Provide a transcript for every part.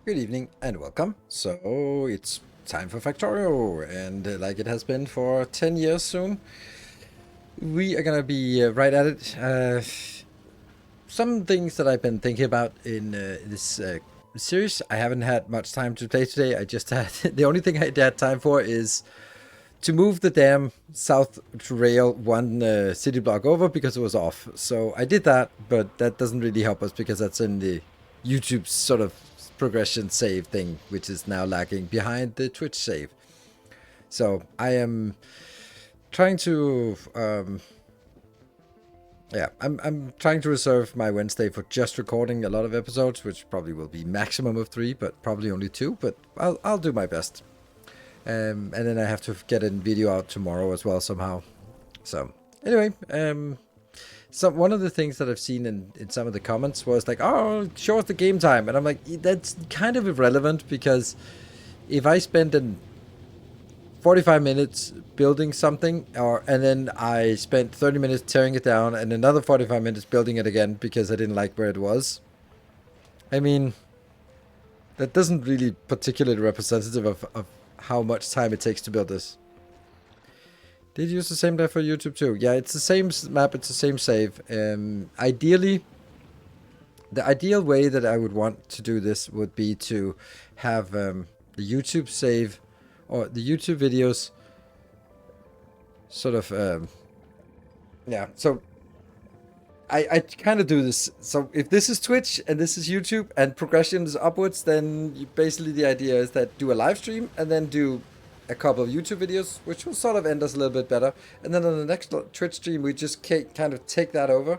Good evening and welcome. So it's time for Factorio, and like it has been for 10 years soon, we are gonna be right at it. Some things that I've been thinking about in this series, I haven't had much time to play today. I just had the only thing I had time for is to move the damn South Rail one city block over because it was off. So I did that, but that doesn't really help us because that's in the YouTube sort of progression save thing, which is now lagging behind the Twitch save. So I am trying to, I'm trying to reserve my Wednesday for just recording a lot of episodes, which probably will be maximum of 3, but probably only 2. But I'll do my best. And then I have to get a video out tomorrow as well somehow. So anyway, so one of the things that I've seen in some of the comments was like, oh, show us the game time. And I'm like, that's kind of irrelevant because if I spend 45 minutes building something and then I spent 30 minutes tearing it down and another 45 minutes building it again because I didn't like where it was, I mean, that doesn't really particularly representative of how much time it takes to build this. Did you use the same map for YouTube too? Yeah, it's the same map, it's the same save. Ideally, the ideal way that I would want to do this would be to have the YouTube save or the YouTube videos sort of, yeah, so I kind of do this. So if this is Twitch and this is YouTube and progression is upwards, then basically the idea is that do a live stream and then do a couple of YouTube videos, which will sort of end us a little bit better. And then on the next Twitch stream, we just kind of take that over.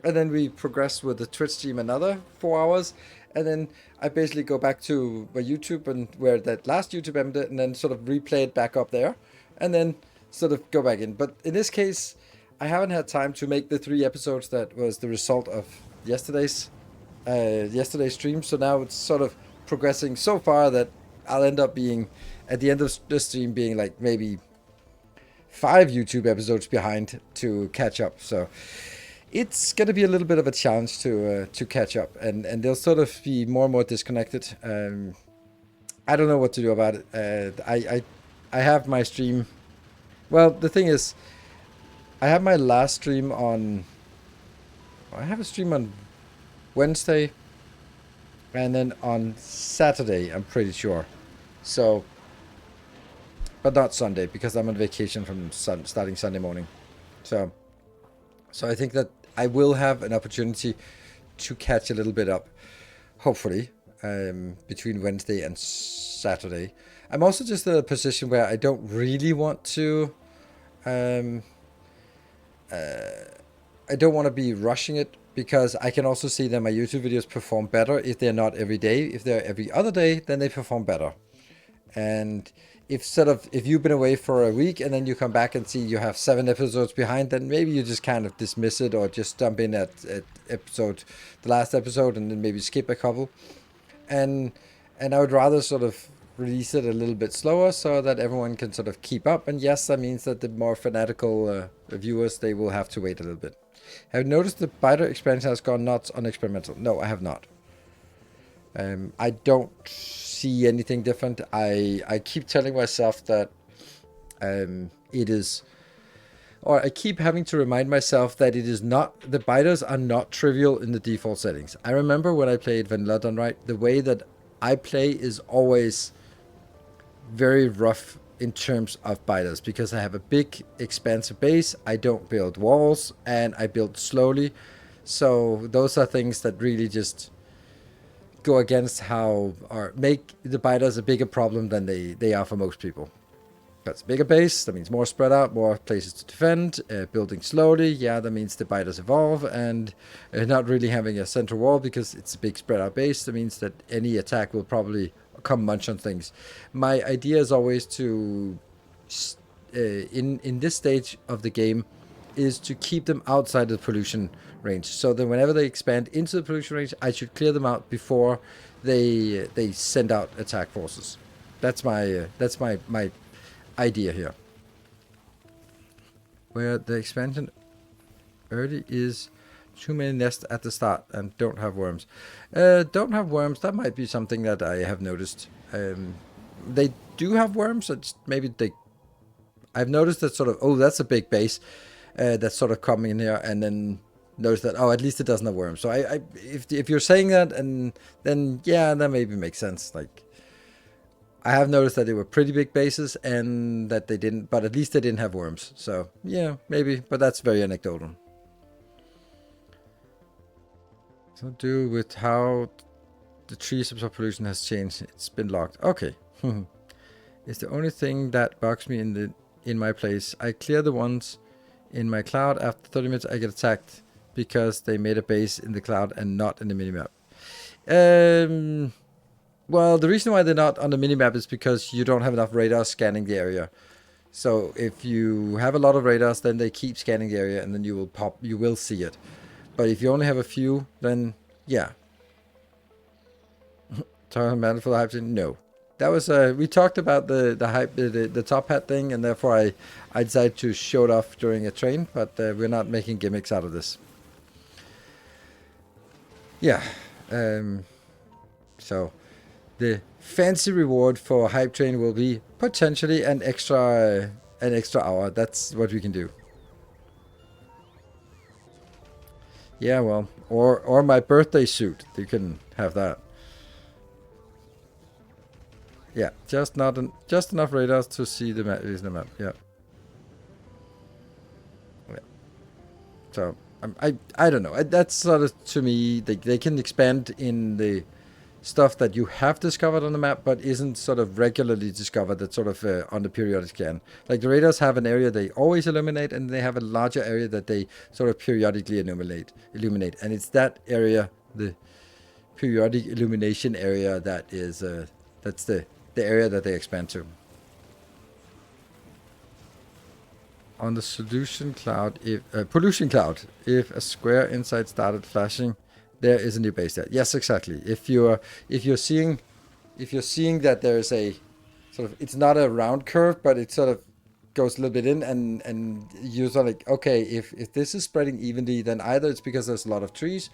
And then we progress with the Twitch stream another 4 hours. And then I basically go back to my YouTube and where that last YouTube ended and then sort of replay it back up there. And then sort of go back in. But in this case, I haven't had time to make the 3 episodes that was the result of yesterday's stream. So now it's sort of progressing so far that I'll end up being at the end of the stream being like maybe 5 YouTube episodes behind to catch up. So it's gonna be a little bit of a challenge to catch up, and they'll sort of be more and more disconnected. I don't know what to do about it. I have my stream. Well, the thing is, I have my last stream on. I have a stream on Wednesday, and then on Saturday. I'm pretty sure. So, but not Sunday because I'm on vacation from starting Sunday morning. So I think that I will have an opportunity to catch a little bit up, hopefully, between Wednesday and Saturday. I'm also just in a position where I don't really want to. I don't want to be rushing it because I can also see that my YouTube videos perform better if they're not every day. If they're every other day, then they perform better. And if you've been away for a week and then you come back and see you have 7 episodes behind, then maybe you just kind of dismiss it or just jump in at the last episode, and then maybe skip a couple. And I would rather sort of release it a little bit slower so that everyone can sort of keep up. And yes, that means that the more fanatical viewers, they will have to wait a little bit. Have you noticed the biter expansion has gone nuts on experimental? No, I have not. I don't see anything different. I keep telling myself that it is, or I keep having to remind myself that it is not, the biters are not trivial in the default settings. I remember when I played Vanilla done right, the way that I play is always very rough in terms of biters because I have a big expansive base, I don't build walls, and I build slowly. So those are things that really just go against how, or make the biters a bigger problem than they are for most people. That's a bigger base, that means more spread out, more places to defend, building slowly, yeah, that means the biters evolve, and not really having a central wall because it's a big spread out base, that means that any attack will probably come munch on things. My idea is always to, in this stage of the game, is to keep them outside the pollution range. So that whenever they expand into the pollution range, I should clear them out before they send out attack forces. That's my idea here. Where the expansion early is Too many nests at the start and don't have worms. Don't have worms. That might be something that I have noticed. They do have worms. It's maybe they. I've noticed that sort of. Oh, that's a big base. That's sort of coming in here, and then notice that. Oh, at least it doesn't have worms. So if you're saying that, and then yeah, that maybe makes sense. Like, I have noticed that they were pretty big bases, and that they didn't. But at least they didn't have worms. So yeah, maybe. But that's very anecdotal. So do with how the trees absorb pollution has changed. It's been locked. Okay. It's the only thing that bugs me in my place. I clear the ones in my cloud. After 30 minutes, I get attacked because they made a base in the cloud and not in the minimap. Well, the reason why they're not on the minimap is because you don't have enough radars scanning the area. So if you have a lot of radars, then they keep scanning the area, and then you will see it. But if you only have a few, then yeah. Talking about for the hype thing? No. That was we talked about the hype, the top hat thing, and therefore I decided to show it off during a train. But we're not making gimmicks out of this. Yeah. So the fancy reward for hype train will be potentially an extra hour. That's what we can do. Yeah, well, or my birthday suit. You can have that. Yeah, just enough radars to see the map. Is the map? Yeah. Yeah. So I don't know. That's sort of, to me, they can expand in the stuff that you have discovered on the map, but isn't sort of regularly discovered. That's sort of on the periodic scan. Like the radars have an area they always illuminate, and they have a larger area that they sort of periodically illuminate, and it's that area, the periodic illumination area, that is that's the area that they expand to. On the solution cloud, if pollution cloud, if a square inside started flashing, there is a new base there. Yes, exactly. If you're seeing that there is a sort of, it's not a round curve, but it sort of goes a little bit in, and you're sort of like, okay, if this is spreading evenly, then either it's because there's a lot of trees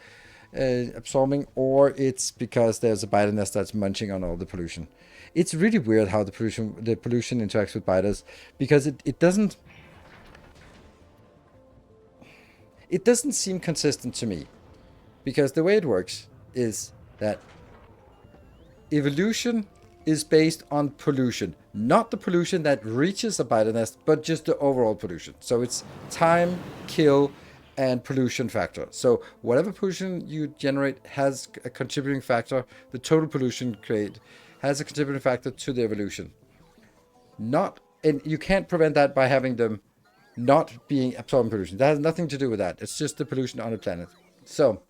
absorbing, or it's because there's a biter nest that's munching on all the pollution. It's really weird how the pollution interacts with biters, because it doesn't seem consistent to me. Because the way it works is that evolution is based on pollution. Not the pollution that reaches a biter nest, but just the overall pollution. So it's time, kill, and pollution factor. So whatever pollution you generate has a contributing factor. The total pollution created has a contributing factor to the evolution. And you can't prevent that by having them not being absorbing pollution. That has nothing to do with that. It's just the pollution on the planet. So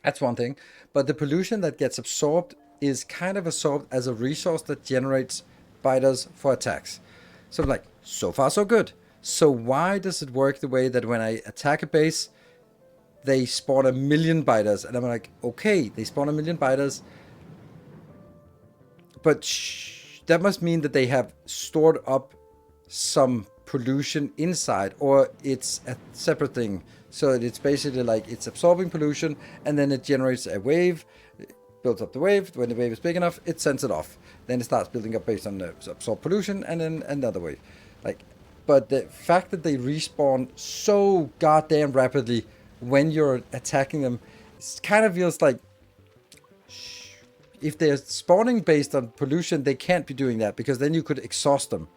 that's one thing. But the pollution that gets absorbed is kind of absorbed as a resource that generates biters for attacks. So like, so far so good. So why does it work the way that when I attack a base, they spawn 1 million biters? And I'm like, okay, they spawn 1 million biters, but that must mean that they have stored up some pollution inside, or it's a separate thing. So it's basically like it's absorbing pollution, and then it generates a wave, builds up the wave. When the wave is big enough, it sends it off. Then it starts building up based on the absorbed pollution, and then another wave. But the fact that they respawn so goddamn rapidly when you're attacking them, it kind of feels like, if they're spawning based on pollution, they can't be doing that, because then you could exhaust them,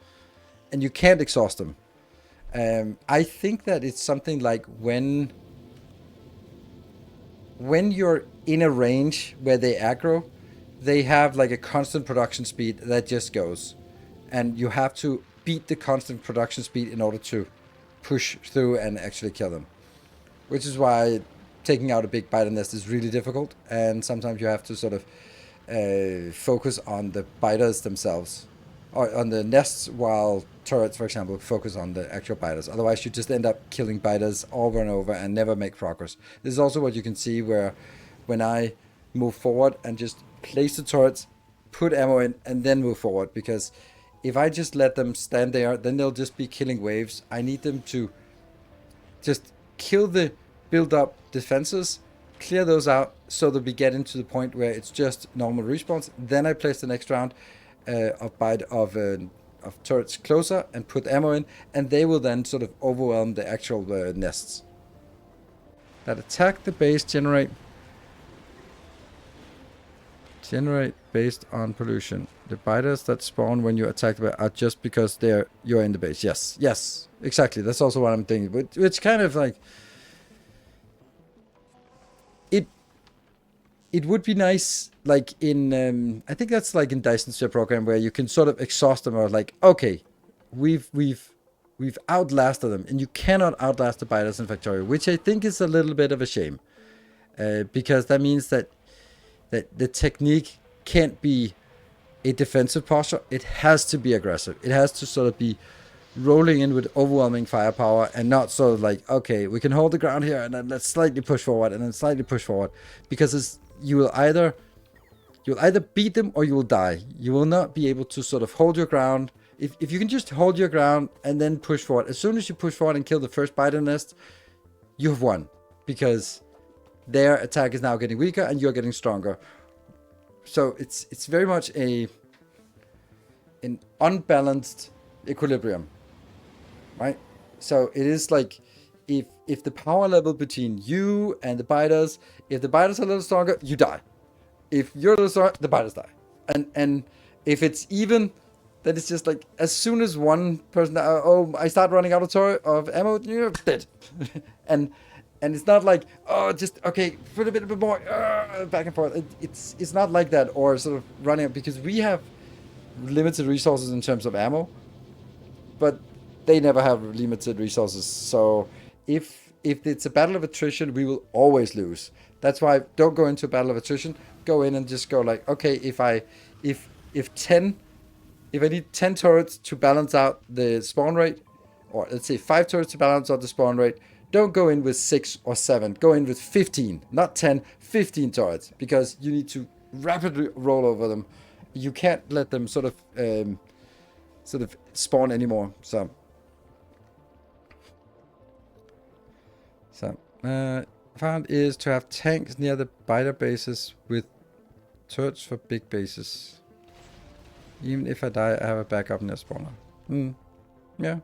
and you can't exhaust them. I think that it's something like when you're in a range where they aggro, they have like a constant production speed that just goes, and you have to beat the constant production speed in order to push through and actually kill them. Which is why taking out a big biter nest is really difficult, and sometimes you have to sort of focus on the biters themselves, or on the nests, while turrets, for example, focus on the actual biters. Otherwise, you just end up killing biters over and over and never make progress. This is also what you can see where when I move forward and just place the turrets, put ammo in, and then move forward, because if I just let them stand there, then they'll just be killing waves. I need them to just kill the build up defenses, clear those out so that we get into the point where it's just normal respawns. Then I place the next round of turrets closer and put ammo in, and they will then sort of overwhelm the actual nests. That attack the base generate based on pollution. The biters that spawn when you attack the base are just because you're in the base. Yes, exactly. That's also what I'm thinking. It's kind of like it would be nice, like in I think that's like in Dyson's program, where you can sort of exhaust them, or like, okay, we've outlasted them, and you cannot outlast the biters in Factorio, which I think is a little bit of a shame, because that means that the technique can't be a defensive posture. It has to be aggressive. It has to sort of be rolling in with overwhelming firepower, and not sort of like, okay, we can hold the ground here and then let's slightly push forward and then slightly push forward, because you'll either beat them or you will die. You will not be able to sort of hold your ground. If you can just hold your ground and then push forward, as soon as you push forward and kill the first biter nest, you've won, because their attack is now getting weaker and you're getting stronger. So it's very much an unbalanced equilibrium, right? So it is like, if the power level between you and the biters, if the biters are a little stronger, you die. If you're a little stronger, the biters die. And if it's even, then it's just like, as soon as one person, I start running out of ammo, you're dead. and it's not like, just, okay, put a bit more, back and forth. It's not like that, or sort of running out, because we have limited resources in terms of ammo, but they never have limited resources. So if it's a battle of attrition, we will always lose. That's why don't go into a battle of attrition. Go in and just go like, okay, if I need 10 turrets to balance out the spawn rate, or let's say 5 turrets to balance out the spawn rate, don't go in with 6 or 7. Go in with 15, not 10, 15 turrets, because you need to rapidly roll over them. You can't let them sort of spawn anymore. So found is to have tanks near the biter bases with turrets for big bases. Even if I die, I have a backup near spawner. Yeah.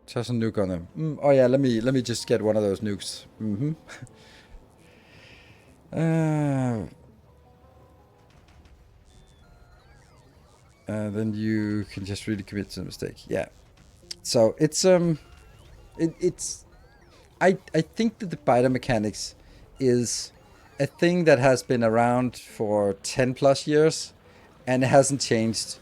Toss a nuke on them. Oh yeah, let me just get one of those nukes. Then you can just really commit to the mistake. Yeah. So it's I think that the biter mechanics is a thing that has been around for 10 plus years, and it hasn't changed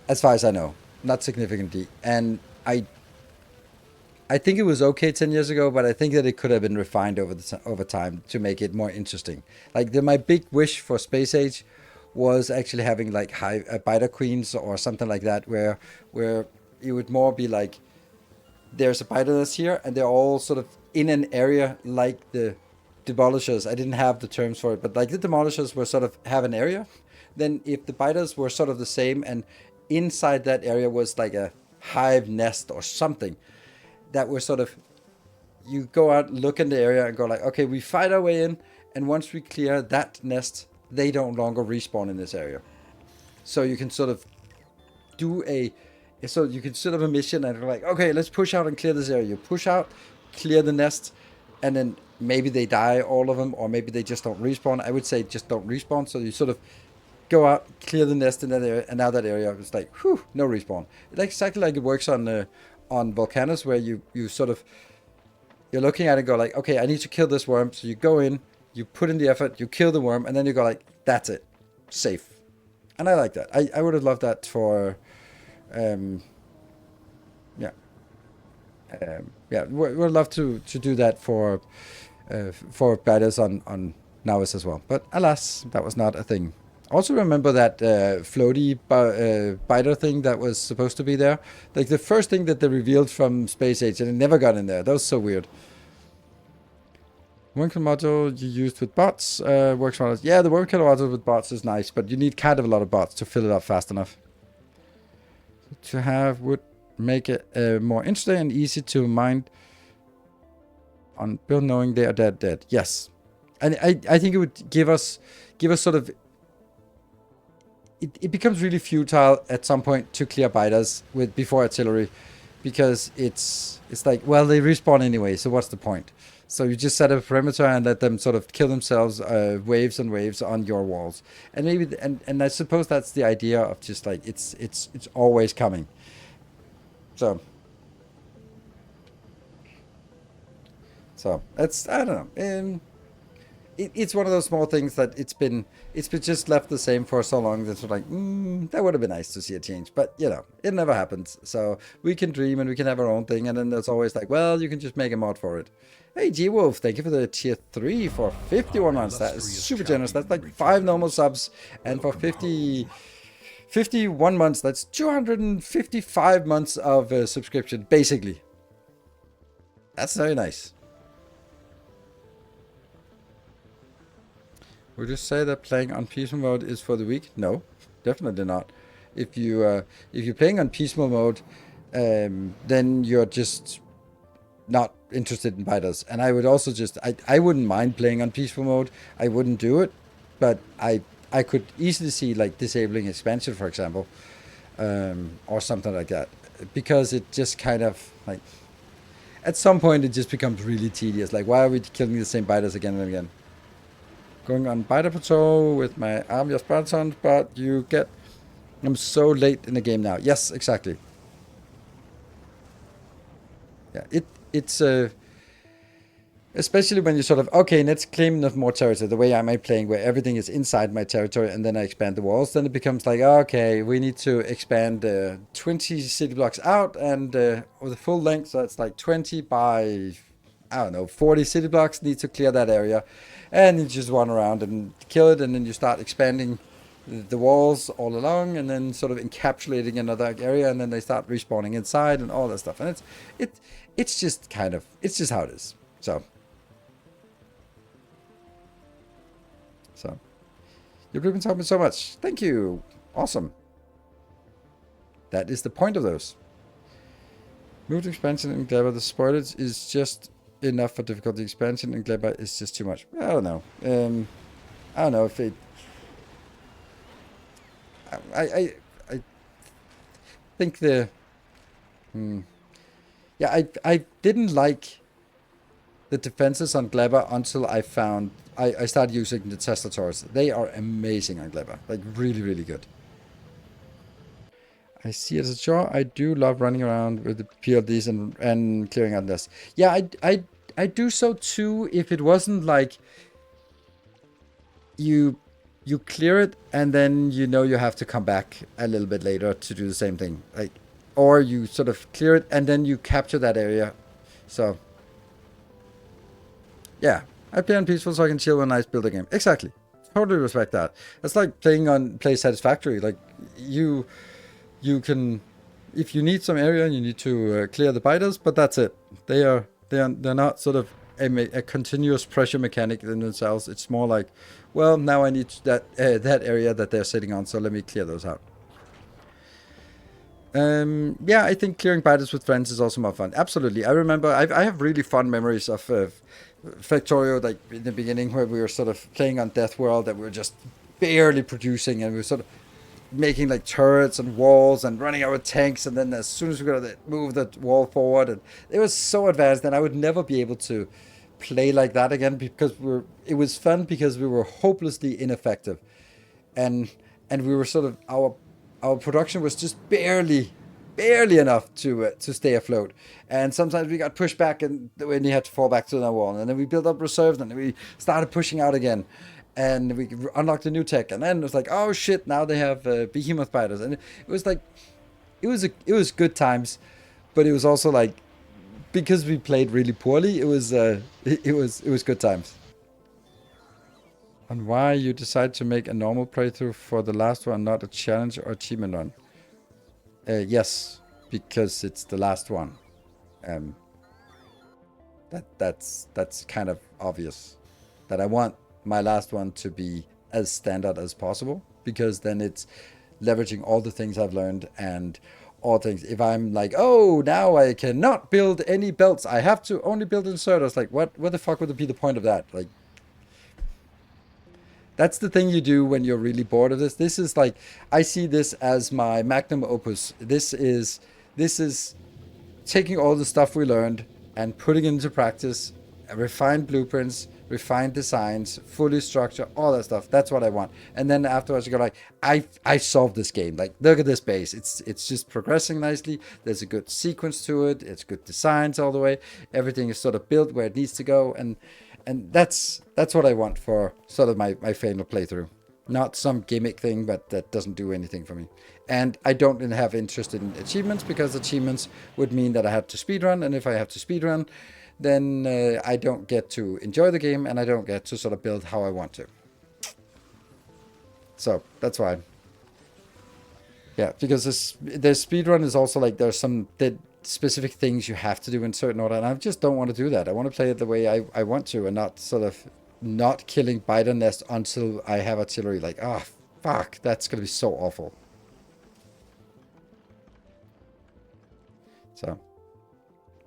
as far as I know, not significantly. And I think it was okay 10 years ago, but I think that it could have been refined over time to make it more interesting. Like my big wish for Space Age was actually having like biter queens or something like that, where it would more be like, there's a biter nest here, and they're all sort of in an area like the demolishers. I didn't have the terms for it, but like the demolishers were sort of have an area. Then if the biters were sort of the same, and inside that area was like a hive nest or something, that were sort of, you go out, look in the area and go like, okay, we fight our way in, and once we clear that nest, they don't longer respawn in this area. So you can sort of do a mission, and you're like, okay, let's push out and clear this area. You push out, clear the nest, and then maybe they die, all of them, or maybe they just don't respawn. I would say just don't respawn. So you sort of go out, clear the nest in that area, and now that area is like, whew, no respawn. It's exactly like it works on Volcanus, where you sort of, you're looking at it and go like, okay, I need to kill this worm. So you go in, you put in the effort, you kill the worm, and then you go like, that's it, safe. And I like that. I would have loved that for, would love to do that for biters on Nilaus as well. But alas, that was not a thing. Also remember that floaty biter thing that was supposed to be there? Like the first thing that they revealed from Space Age, and it never got in there. That was so weird. Worm killer module you used with bots works well. Yeah, the worm killer module with bots is nice, but you need kind of a lot of bots to fill it up fast enough. To have wood make it more interesting and easy to mind on build knowing they are dead. Yes. And I think it would give us sort of it becomes really futile at some point to clear biters with before artillery, because it's like, well, they respawn anyway, so what's the point? So you just set up a perimeter and let them sort of kill themselves waves and waves on your walls. And maybe and I suppose that's the idea of just like it's always coming. So it's, I don't know. It's one of those small things that it's been just left the same for so long that we're like, that would have been nice to see a change, but it never happens. So we can dream and we can have our own thing, and then there's always like, well, you can just make a mod for it. Hey, G Wolf, thank you for the tier 3 for 51 months. That is super generous. That's like 5 normal subs, and for 51 months, that's 255 months of subscription, basically. That's very nice. Would you say that playing on peaceful mode is for the weak? No, definitely not. If you're playing on peaceful mode, then you're just not interested in biters. And I would also just I wouldn't mind playing on peaceful mode. I wouldn't do it, but I could easily see like disabling expansion, for example, or something like that, because it just kind of like at some point it just becomes really tedious. Like, why are we killing the same biters again and again? Going on biter patrol with my army of Spartans, but I'm so late in the game now. Yes, exactly. Yeah, it's especially when you sort of, okay, let's claim enough more territory, the way I'm playing, where everything is inside my territory and then I expand the walls. Then it becomes like, okay, we need to expand 20 city blocks out and with the full length, so it's like 20 by, I don't know, 40 city blocks, need to clear that area. And you just run around and kill it, and then you start expanding the walls all along, and then sort of encapsulating another area, and then they start respawning inside and all that stuff. And it's just kind of, it's just how it is. So you've been helping me so much. Thank you. Awesome. That is the point of those. Moved expansion in Gleba. The spoilage is just enough for difficulty. Expansion in Gleba is just too much. I don't know. I don't know if it. I think the. Yeah, I didn't like the defenses on Gleba until I found I started using the Tesla Taurus. They are amazing on Gleba, like really, really good. I see it as a chore. I do love running around with the PLDs and clearing out this. Yeah, I do so too. If it wasn't like you clear it and then you have to come back a little bit later to do the same thing, like, or you sort of clear it and then you capture that area. So yeah, I play on peaceful so I can chill when I build a game. Exactly, totally respect that. It's like play Satisfactory. Like you can, if you need some area, you need to clear the biters, but that's it. They're not sort of a continuous pressure mechanic in themselves. It's more like, well, now I need that area that they're sitting on, so let me clear those out. Yeah, I think clearing biters with friends is also more fun. Absolutely. I remember I have really fun memories of Factorio, like in the beginning, where we were sort of playing on Death World, that we were just barely producing, and we were sort of making like turrets and walls and running our tanks, and then as soon as we got to move the wall forward, and it was so advanced, and I would never be able to play like that again, because it was fun because we were hopelessly ineffective, and we were sort of our production was just barely enough to stay afloat, and sometimes we got pushed back and when you had to fall back to the wall, and then we built up reserves, and then we started pushing out again. And we unlocked a new tech, and then it was like, oh shit! Now they have behemoth biters, and it was like, it was good times, but it was also like, because we played really poorly, it was good times. And why you decided to make a normal playthrough for the last one, not a challenge or achievement run? Yes, because it's the last one. That's kind of obvious that I want my last one to be as standard as possible, because then it's leveraging all the things I've learned and all things. If I'm like, oh, now I cannot build any belts, I have to only build inserters. Like, what the fuck would be the point of that? Like, that's the thing you do when you're really bored of this. This is like, I see this as my magnum opus. This is taking all the stuff we learned and putting it into practice, refined blueprints, refined designs, fully structured, all that stuff. That's what I want. And then afterwards you go like, I solved this game. Like, look at this base. It's just progressing nicely. There's a good sequence to it. It's good designs all the way. Everything is sort of built where it needs to go. And that's what I want for sort of my final playthrough. Not some gimmick thing, but that doesn't do anything for me. And I don't have interest in achievements, because achievements would mean that I have to speedrun. And if I have to speedrun, then I don't get to enjoy the game, and I don't get to sort of build how I want to. So that's why. Yeah, because the speedrun is also like, there's some specific things you have to do in certain order, and I just don't want to do that. I want to play it the way I want to, and not sort of not killing biter nest until I have artillery. Like, ah, oh, fuck, that's gonna be so awful. So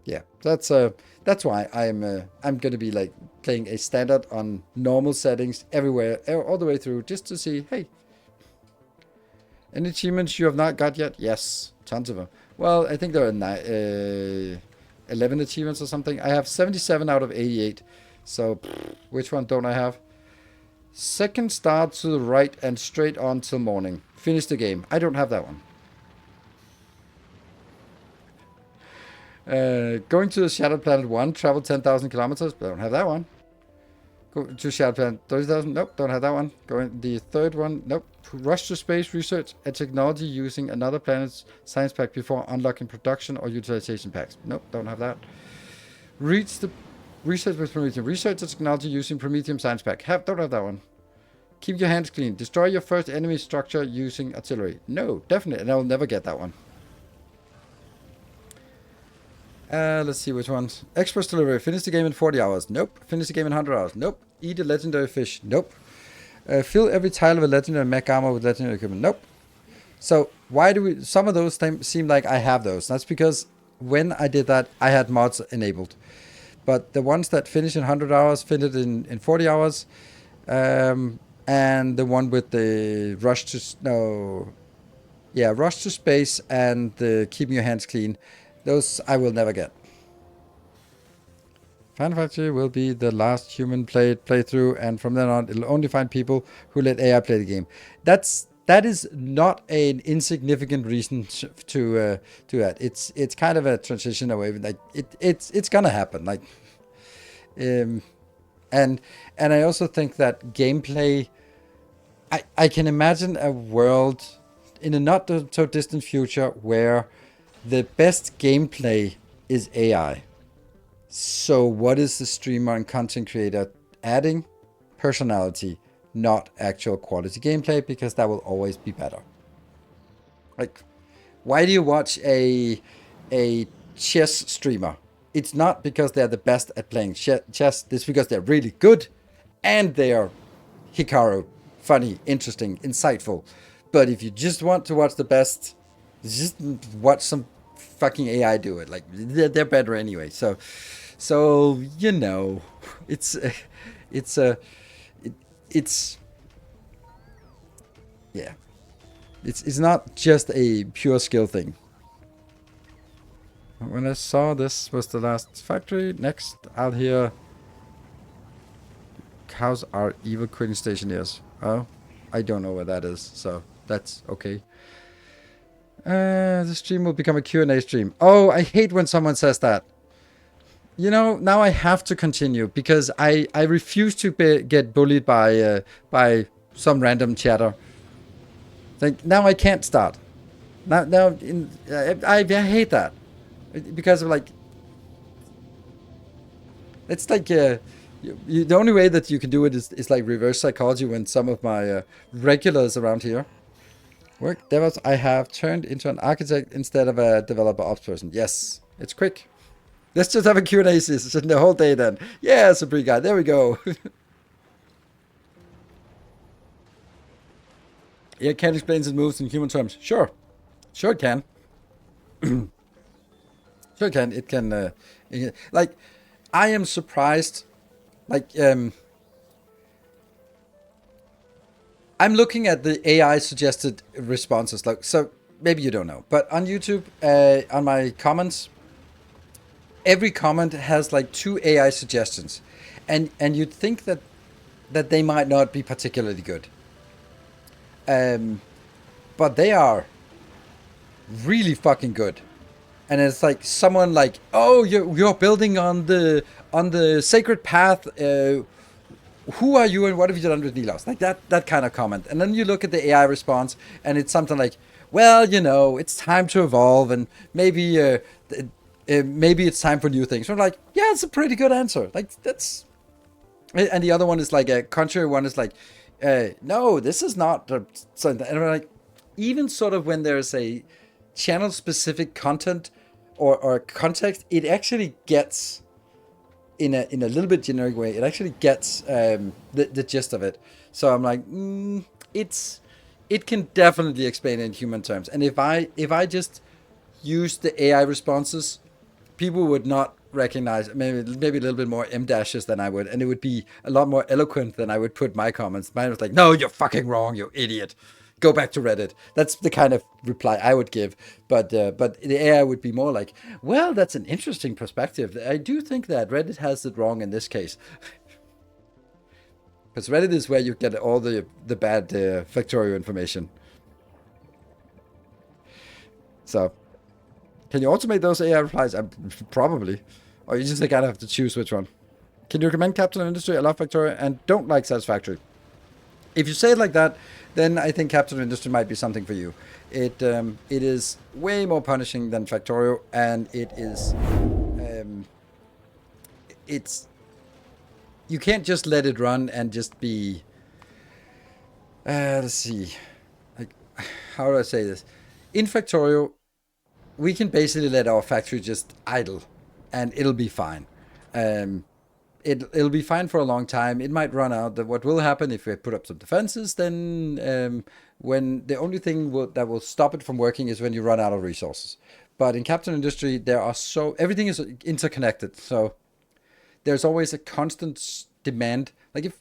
yeah, that's why I'm gonna be like playing a standard on normal settings everywhere, all the way through, just to see, hey, any achievements you have not got yet? Yes, tons of them. Well, I think there are 11 achievements or something. I have 77 out of 88. So, which one don't I have? Second star to the right and straight on till morning. Finish the game. I don't have that one. Going to the Shattered Planet 1, travel 10,000 kilometers. I don't have that one. Go to Shattered Planet 30,000. Nope, don't have that one. Going the third one. Nope. Rush to space, research a technology using another planet's science pack before unlocking production or utilization packs. Nope, don't have that. Reach the research with Prometheum. Research the technology using Prometheum science pack. Don't have that one. Keep your hands clean. Destroy your first enemy structure using artillery. No, definitely. And I will never get that one. Let's see which ones. Express delivery. Finish the game in 40 hours. Nope. Finish the game in 100 hours. Nope. Eat a legendary fish. Nope. Fill every tile of a legendary mech armor with legendary equipment. Nope. So why do we... Some of those seem like I have those. That's because when I did that, I had mods enabled. But the ones that finish in 100 hours, finish in 40 hours. And the one with the rush to... No. Yeah, rush to space and the keeping your hands clean. Those I will never get. Final Factory will be the last human playthrough, and from then on, it'll only find people who let AI play the game. That is not an insignificant reason to that. It's kind of a transition away. Like it's gonna happen. Like, and I also think that gameplay. I can imagine a world in a not so distant future where the best gameplay is AI. So what is the streamer and content creator adding? Personality, not actual quality gameplay, because that will always be better. Like, why do you watch a chess streamer? It's not because they're the best at playing chess. It's because they're really good and they are Hikaru, funny, interesting, insightful. But if you just want to watch the best, just watch some fucking AI do it. Like, they're better anyway. So you know, it's yeah, it's not just a pure skill thing. When I saw this was the last factory, next I'll hear cows are evil quitting station is. Oh, I don't know where that is, so that's okay. The stream will become a Q&A stream. Oh, I hate when someone says that. You know, now I have to continue because I refuse to get bullied by some random chatter. Like, now I can't start. I hate that because of like, it's like the only way that you can do it is like reverse psychology. When some of my regulars around here work DevOps, I have turned into an architect instead of a developer ops person. Yes, it's quick. Let's just have a Q&A session the whole day then. Yeah, Supreme guy. There we go. Yeah, can explain his moves in human terms. Sure. Sure it can. So like, I am surprised, like, I'm looking at the AI suggested responses, like, so maybe you don't know, but on YouTube, on my comments, every comment has like 2 AI suggestions, and you'd think that they might not be particularly good, um, but they are really fucking good. And it's like someone like, oh, you're building on the sacred path. Who are you and what have you done with Nilaus? Like that kind of comment. And then you look at the AI response, and it's something like, well, it's time to evolve, and maybe it's time for new things. So I'm like, yeah, it's a pretty good answer. Like, that's. And the other one is like a contrary one is like, no, this is not something. And we're like, even sort of when there's a channel specific content or context, it actually gets in a little bit generic way. It actually gets the gist of it. So I'm like, it can definitely explain in human terms. And if I just use the AI responses, people would not recognize, maybe a little bit more M dashes than I would, and it would be a lot more eloquent than I would put my comments. Mine was like, no, you're fucking wrong, you idiot. Go back to Reddit. That's the kind of reply I would give. But the AI would be more like, well, that's an interesting perspective. I do think that Reddit has it wrong in this case. Because Reddit is where you get all the bad Factorio information. So, can you automate those AI replies? Probably. Or you just gotta have to choose which one. Can you recommend Captain Industry? I love Factorio and don't like Satisfactory. If you say it like that, then I think Captain Industry might be something for you. It is way more punishing than Factorio, and it's you can't just let it run and just be. Let's see, like, how do I say this? In Factorio, we can basically let our factory just idle, and it'll be fine. It'll be fine for a long time. It might run out. What will happen if we put up some defenses? Then when the only thing that will stop it from working is when you run out of resources. But in Captain Industry, everything is interconnected. So there's always a constant demand. Like if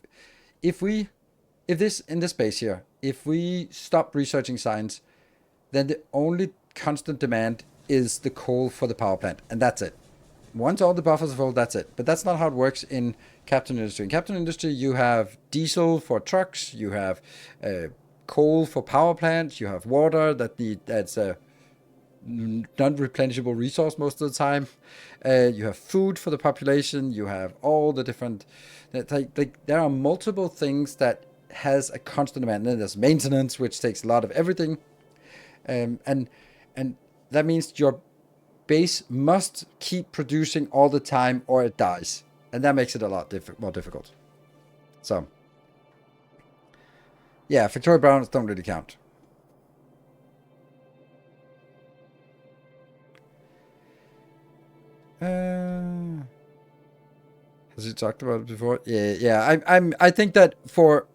this in this space here, if we stop researching science, then the only constant demand is the coal for the power plant, and that's it. Once all the buffers are full, that's it. But that's not how it works in Captain Industry. In Captain Industry, you have diesel for trucks, you have coal for power plants, you have water that's a non-replenishable resource most of the time. You have food for the population. You have all the different. There are multiple things that has a constant demand. And then there's maintenance, which takes a lot of everything, and that means your base must keep producing all the time or it dies. And that makes it a lot more difficult. So, yeah, Victoria Browns don't really count. Has he talked about it before? Yeah. I think that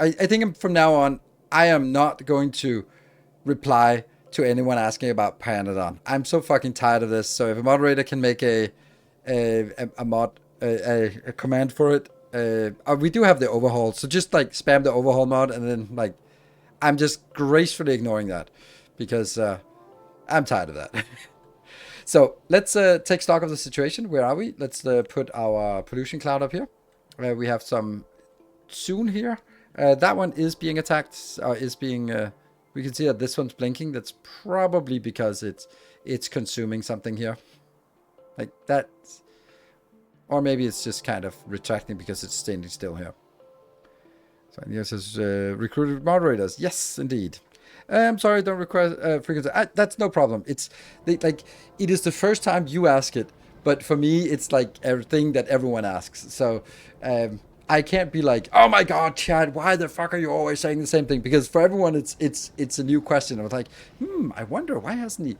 I think from now on, I am not going to reply to anyone asking about Pyanodon. I'm so fucking tired of this. So if a moderator can make a command for it, we do have the overhaul. So just like spam the overhaul mod, and then like I'm just gracefully ignoring that because I'm tired of that. So let's take stock of the situation. Where are we? Let's put our pollution cloud up here. We have some soon here. That one is being attacked. We can see that this one's blinking. That's probably because it's consuming something here, like that, or maybe it's just kind of retracting because it's standing still here. So here says recruited moderators. Yes, indeed. I'm sorry, don't request frequency. That's no problem. It is the first time you ask it, but for me, it's like everything that everyone asks. So I can't be like, oh my god, Chad, why the fuck are you always saying the same thing? Because for everyone, it's a new question. I was like, I wonder why hasn't he?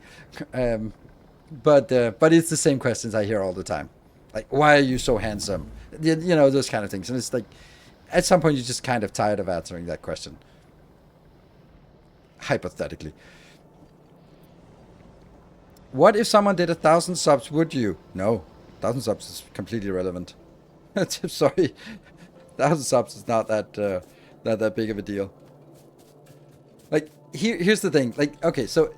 But it's the same questions I hear all the time. Like, why are you so handsome? Those kind of things. And it's like, at some point, you're just kind of tired of answering that question. Hypothetically. What if someone did 1,000 subs? Would you? No, 1,000 subs is completely irrelevant. Sorry, 1,000 subs is not that big of a deal. Like here's the thing. Like okay, so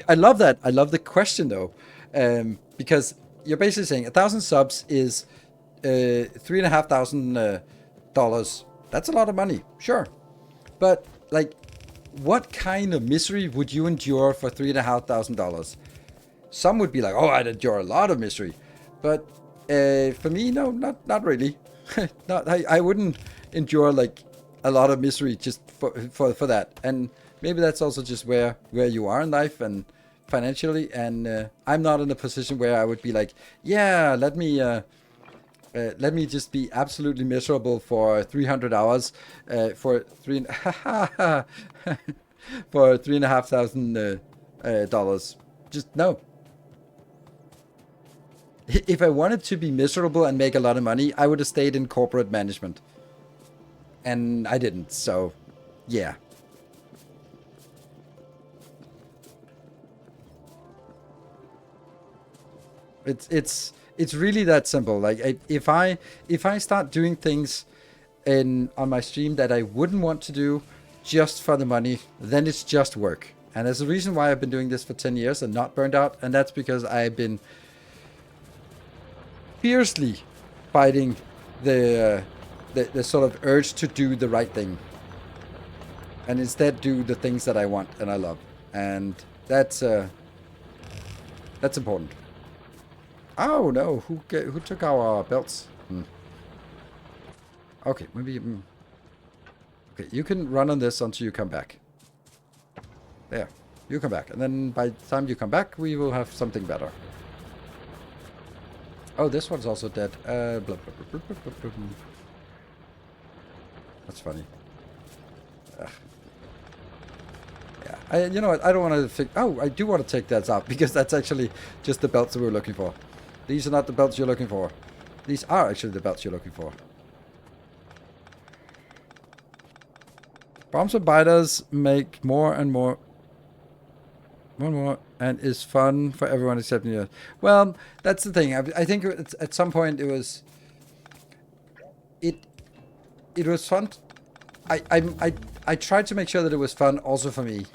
I love that. I love the question though, because you're basically saying 1,000 subs is $3,500. That's a lot of money, sure, but like, what kind of misery would you endure for $3,500? Some would be like, oh, I'd endure a lot of misery, but for me, no, not really. Not I wouldn't endure like a lot of misery just for that. And maybe that's also just where you are in life and financially. And I'm not in a position where I would be like, yeah, let me just be absolutely miserable for 300 hours for three for $3,500. Just no. If I wanted to be miserable and make a lot of money, I would have stayed in corporate management. And I didn't, so yeah. It's really that simple. Like if I start doing things on my stream that I wouldn't want to do just for the money, then it's just work. And there's a reason why I've been doing this for 10 years and not burned out, and that's because I've been fiercely fighting the sort of urge to do the right thing, and instead do the things that I want and I love, and that's important. Oh no, who took our belts? Okay, maybe. Okay, you can run on this until you come back. There, you come back, and then by the time you come back, we will have something better. Oh, this one's also dead. Blah, blah, blah, blah, blah, blah. That's funny. Ugh. Yeah, you know what? I don't want to think. Oh, I do want to take that out because that's actually just the belts that we're looking for. These are not the belts you're looking for. These are actually the belts you're looking for. Bombs and biters make more and more, and is fun for everyone except you. Well, that's the thing. I think at some point it was fun. I tried to make sure that it was fun also for me.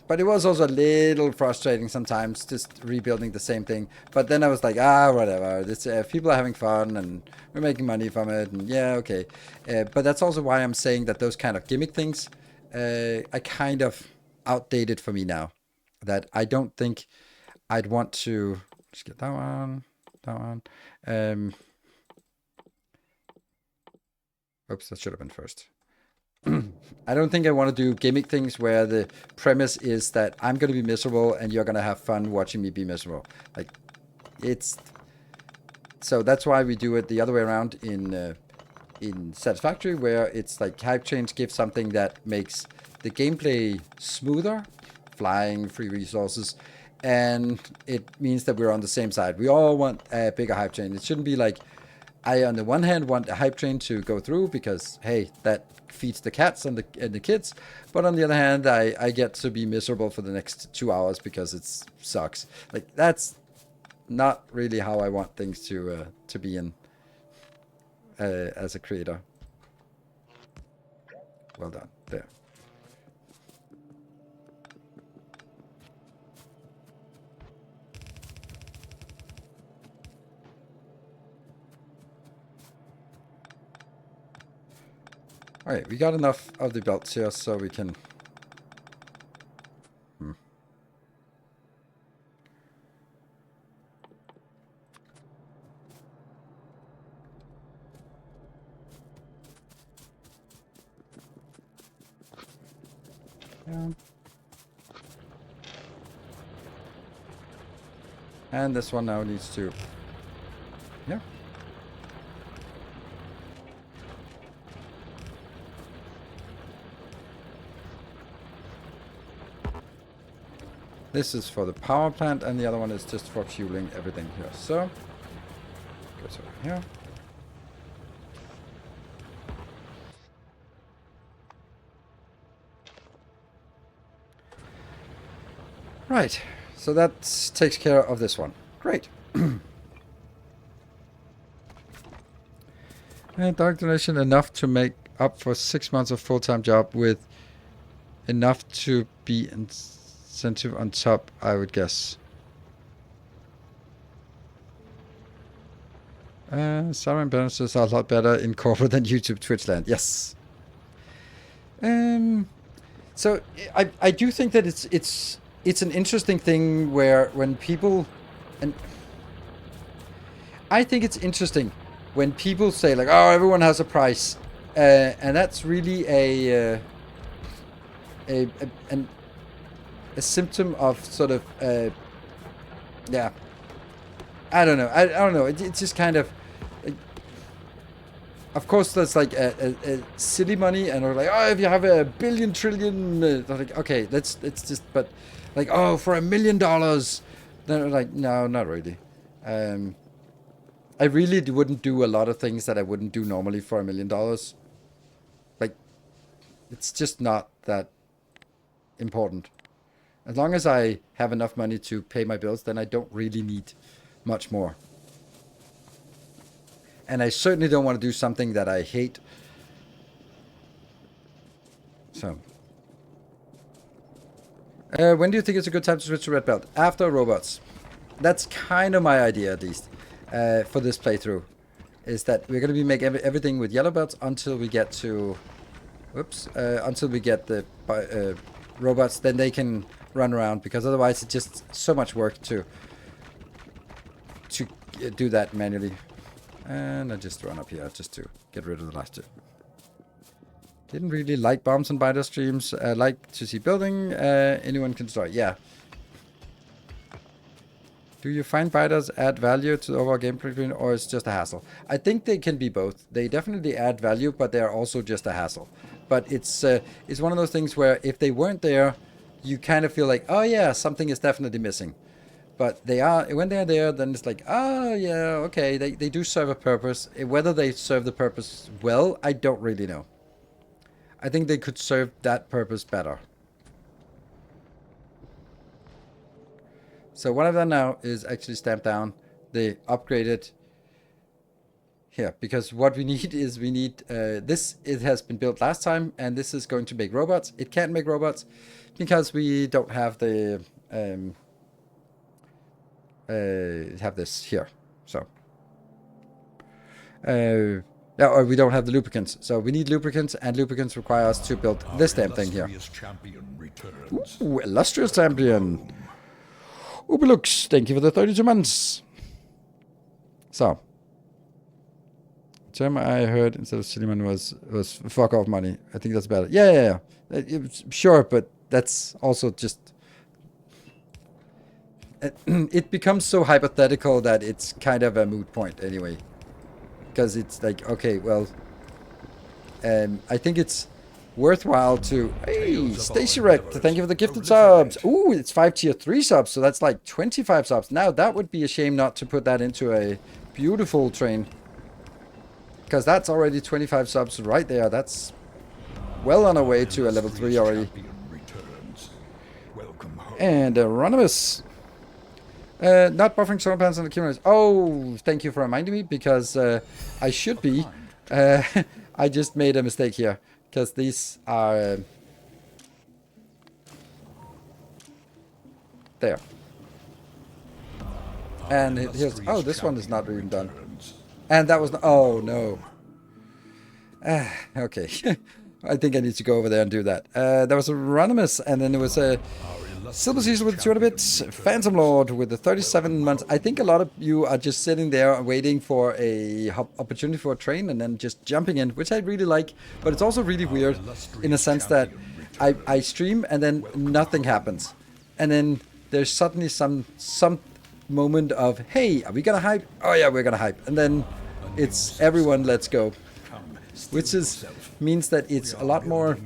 But it was also a little frustrating sometimes, just rebuilding the same thing. But then I was like, whatever. This, people are having fun, and we're making money from it, and yeah, okay. But that's also why I'm saying that those kind of gimmick things are kind of outdated for me now. That I don't think I'd want to... Just get that one. Oops, that should have been first. I don't think I want to do gimmick things where the premise is that I'm going to be miserable and you're going to have fun watching me be miserable. Like, it's... So that's why we do it the other way around in Satisfactory, where it's like hype chains give something that makes the gameplay smoother, flying, free resources, and it means that we're on the same side. We all want a bigger hype chain. It shouldn't be like, I, on the one hand, want a hype train to go through because, hey, that feeds the cats and the kids. But on the other hand, I get to be miserable for the next 2 hours because it sucks. Like, that's not really how I want things to be in as a creator. Well done. There. Alright, we got enough of the belts here so we can... Yeah. And this one now needs to... Yeah. This is for the power plant, and the other one is just for fueling everything here. So, goes over here. Right. So that takes care of this one. Great. And direct donation enough to make up for 6 months of full-time job with enough to be incentive on top, I would guess. Salary and bonuses are a lot better in corporate than YouTube, Twitch land. Yes. So I do think that it's an interesting thing where when people, and I think it's interesting when people say like, oh, everyone has a price, and that's really a symptom of sort of yeah. I don't know. I don't know. It's just kind of. Of course, there's like a silly money, and we're like, oh, if you have a billion trillion, like, okay, let's just, but like, oh, for $1 million, then we're like, no, not really. I really wouldn't do a lot of things that I wouldn't do normally for $1 million. Like, it's just not that important. As long as I have enough money to pay my bills, then I don't really need much more. And I certainly don't want to do something that I hate. So. When do you think it's a good time to switch to red belt? After robots. That's kind of my idea, at least, for this playthrough. Is that we're going to be making everything with yellow belts until we get to... Whoops. Until we get the robots. Then they can run around. Because otherwise it's just so much work to do that manually. And I just run up here just to get rid of the last two. Didn't really like bombs and biter streams. Like to see building. Anyone can destroy. Yeah. Do you find biters add value to the overall gameplay, or it's just a hassle? I think they can be both. They definitely add value, but they are also just a hassle. But it's one of those things where if they weren't there, you kind of feel like, oh yeah, something is definitely missing. But they are, when they're there, then it's like, oh yeah, okay, they do serve a purpose. Whether they serve the purpose well, I don't really know. I think they could serve that purpose better. So what I've done now is actually stamp down the upgraded here. Because what we need is we need this, it has been built last time, and this is going to make robots. It can't make robots because we don't have the... have this here, so or we don't have the lubricants, so we need lubricants, and lubricants require us to build this damn thing here. Ooh, illustrious champion. Ubelux, thank you for the 32 months. So term I heard instead of Silliman was fuck off money. I think that's better. Yeah. Sure, but that's also just it becomes so hypothetical that it's kind of a moot point anyway. Because it's like, okay, well, I think it's worthwhile to... Hey, Stacy Red, thank you for the gifted subs. Ooh, it's 5 tier 3 subs, so that's like 25 subs. Now, that would be a shame not to put that into a beautiful train. Because that's already 25 subs right there. That's well on our way to a level 3 already. And Anonymous... not buffering solar panels on the cameras. Oh, thank you for reminding me, because I should be. I just made a mistake here, because these are... there. And here's... Oh, this one is not even done. And that was... Oh, no. Okay. I think I need to go over there and do that. There was a Anonymous, and then there was a... Silver Cecil with 200 bits, Phantom Lord with the 37 months. I think a lot of you are just sitting there waiting for a opportunity for a train and then just jumping in, which I really like. But it's also really weird in a sense that I stream and then nothing happens. And then there's suddenly some moment of, hey, are we gonna hype? Oh yeah, we're gonna hype. And then it's everyone, let's go. Which means that it's a lot more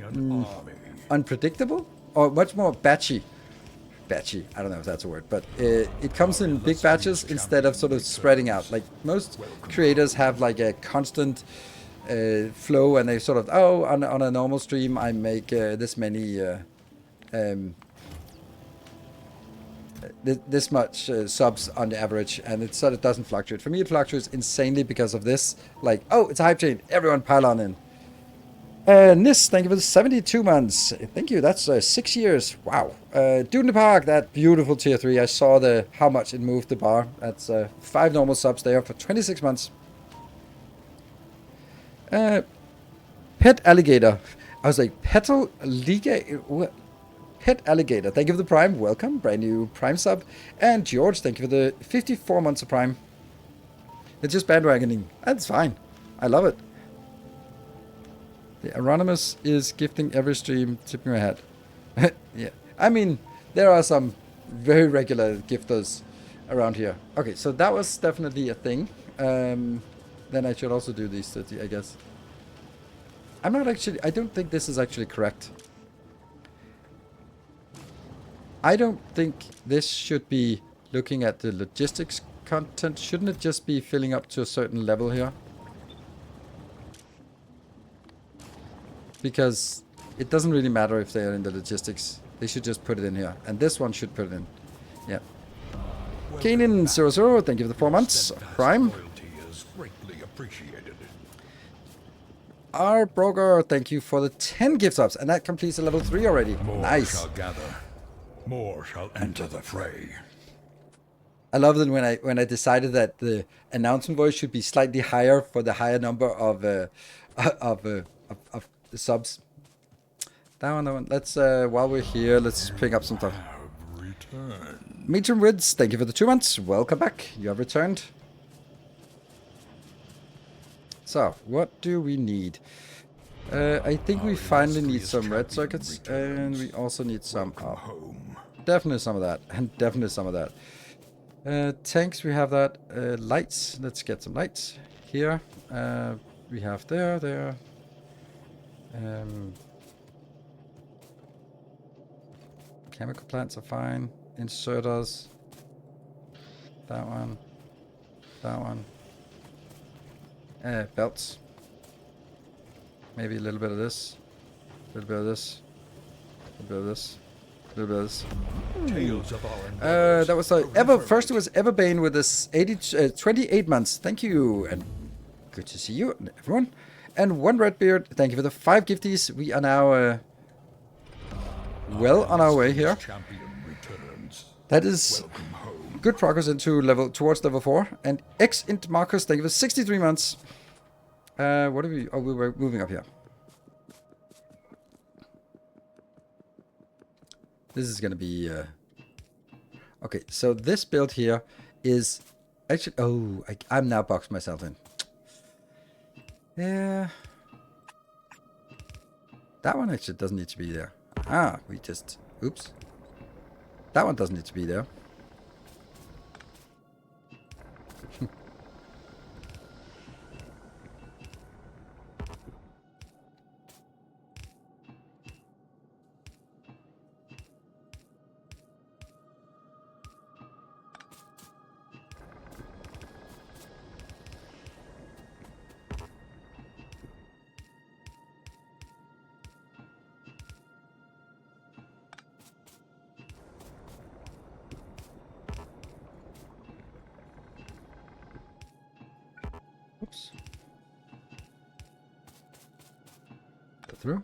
unpredictable or much more batchy. Batchy, I don't know if that's a word, but it comes in big batches instead of sort of spreading out. Like most creators have like a constant flow, and they sort of, oh, on a normal stream I make this many this much subs on the average, and it sort of doesn't fluctuate. For me, it fluctuates insanely because of this. Like, oh, it's a hype train. Everyone pile on in. Nis, thank you for the 72 months. Thank you. That's 6 years. Wow. Dude in the Park, that beautiful tier 3. I saw how much it moved the bar. That's 5 normal subs there for 26 months. Pet Alligator. I was like, Petal Liga. What? Pet Alligator. Thank you for the Prime. Welcome. Brand new Prime sub. And George, thank you for the 54 months of Prime. It's just bandwagoning. That's fine. I love it. The Anonymous is gifting every stream, tipping my hat. Yeah. I mean, there are some very regular gifters around here. Okay, so that was definitely a thing. Then I should also do these 30, I guess. I don't think this is actually correct. I don't think this should be looking at the logistics content. Shouldn't it just be filling up to a certain level here? Because it doesn't really matter if they are in the logistics. They should just put it in here. And this one should put it in. Yeah. Kanan00, thank you for the 4 months of Prime. Our Broker, thank you for the 10 gift subs. And that completes a level 3 already. Nice. Shall gather. More shall enter the fray. I love that when I decided that the announcement voice should be slightly higher for the higher number of the subs. That one. Let's while we're here, let's pick up some stuff. Meetrum Wids, thank you for the 2 months. Welcome back. You have returned. So, what do we need? I think we finally need some red circuits, and we also need some definitely some of that, and definitely some of that. Tanks, we have that. Lights, let's get some lights here. We have there. Chemical plants are fine. Inserters. That one. Belts. Maybe a little bit of this. A little bit of this. A little bit of this. A little bit of this. Tales of our that was first it was Everbane with this 28 months. Thank you, and good to see you, everyone. And one Redbeard, thank you for the 5 gifties. We are now well on our way here. That is good progress towards level 4. And X-Int Marcus, thank you for 63 months. What are we? Oh, we were moving up here. This is gonna be okay. So this build here is actually. Oh, I'm now boxed myself in. Yeah. That one actually doesn't need to be there. Ah, we just... Oops. That one doesn't need to be there. Oops. Go through.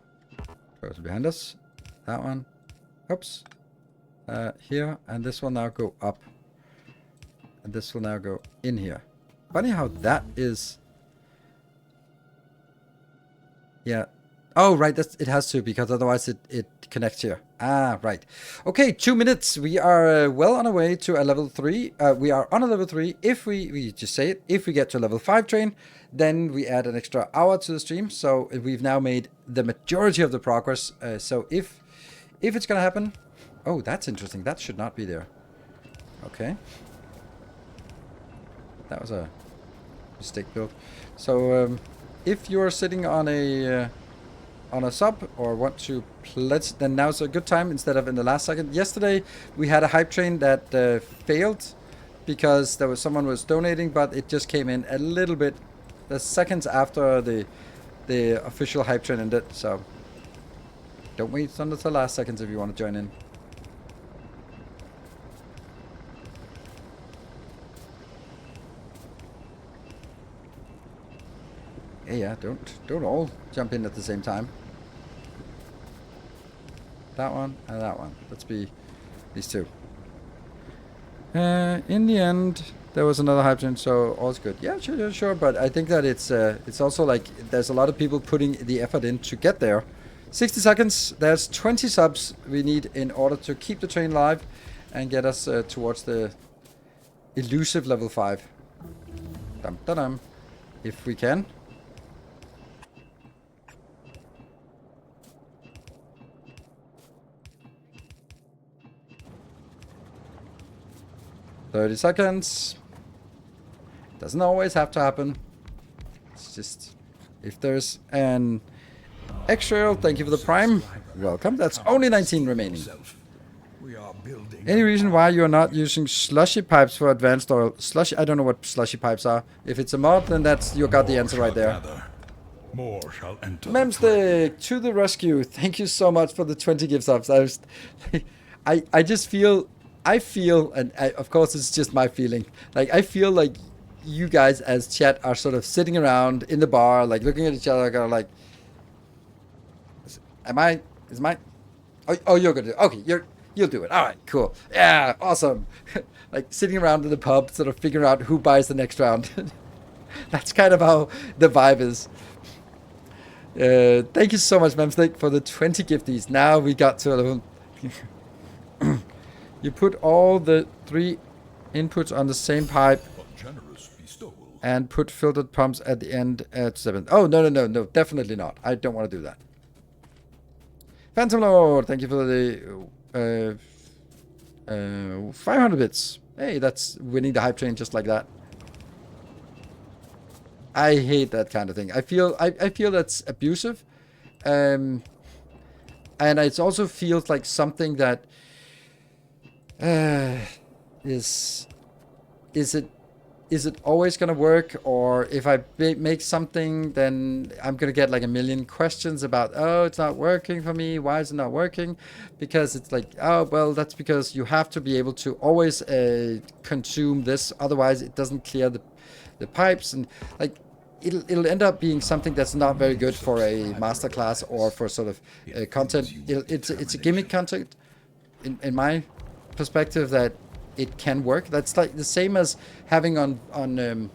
Goes behind us. That one. Oops. Here. And this will now go up. And this will now go in here. Funny how that is... Yeah. Oh, right. It has to, because otherwise it connects here. Ah, right. Okay, 2 minutes. We are well on our way to a level 3. We are on a level 3. If we just say it, if we get to a level 5 train, then we add an extra hour to the stream. So we've now made the majority of the progress. So if it's going to happen... Oh, that's interesting. That should not be there. Okay. That was a mistake build. So if you're sitting on a sub or want to pledge, then now's a good time instead of in the last second. Yesterday we had a hype train that failed because someone was donating, but it just came in a little bit the seconds after the official hype train ended. So don't wait until the last seconds if you want to join in. Yeah, don't all jump in at the same time. That one and that one. Let's be these two. In the end, there was another hydrogen, so all's good. Yeah, sure. But I think that it's also like there's a lot of people putting the effort in to get there. 60 seconds. There's 20 subs we need in order to keep the train live and get us towards the elusive level 5. Dum dum dum. If we can. "30 seconds. Doesn't always have to happen. It's just if there's an extra, thank you for the prime. Welcome. That's only 19 remaining. We are building. Any reason why you're not using slushy pipes for advanced oil? Slushy, I don't know what slushy pipes are. If it's a mod, then that's you got the answer right there. More shall enter. Memstick to the rescue. Thank you so much for the 20 gift subs. I just feel, and of course it's just my feeling. Like I feel like you guys as chat are sort of sitting around in the bar, like looking at each other, kind of like, oh, you're gonna do it. Okay, you'll do it. All right, cool. Yeah, awesome. Like sitting around in the pub, sort of figuring out who buys the next round. That's kind of how the vibe is. Thank you so much, Memstick, for the 20 gifties. Now we got to a level. You put all the 3 inputs on the same pipe and put filtered pumps at the end at 7. Oh, no, definitely not. I don't want to do that. Phantom Lord, thank you for the 500 bits. Hey, that's winning the hype train just like that. I hate that kind of thing. I feel that's abusive, and it also feels like something that is it always gonna work? Or if I make something, then I'm gonna get like a million questions about, oh, it's not working for me. Why is it not working? Because it's like, oh, well, that's because you have to be able to always consume this, otherwise it doesn't clear the pipes, and like it'll end up being something that's not very good for a masterclass or for sort of content. It's a gimmick content in my perspective that it can work. That's like the same as having on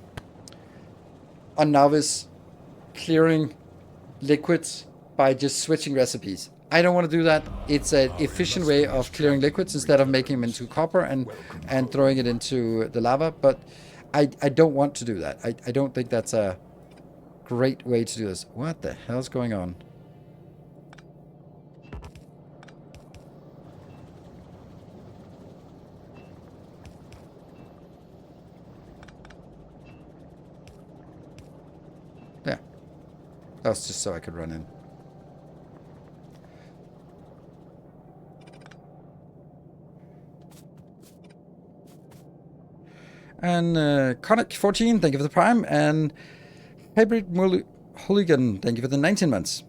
novice clearing liquids by just switching recipes. I don't want to do that. It's an efficient way of clearing liquids instead of making them into copper and throwing it into the lava. But I don't want to do that. I don't think that's a great way to do this. What the hell's going on? Yeah. That was just so I could run in. And Conic14, thank you for the prime. And Hybrid Hooligan, thank you for the 19 months.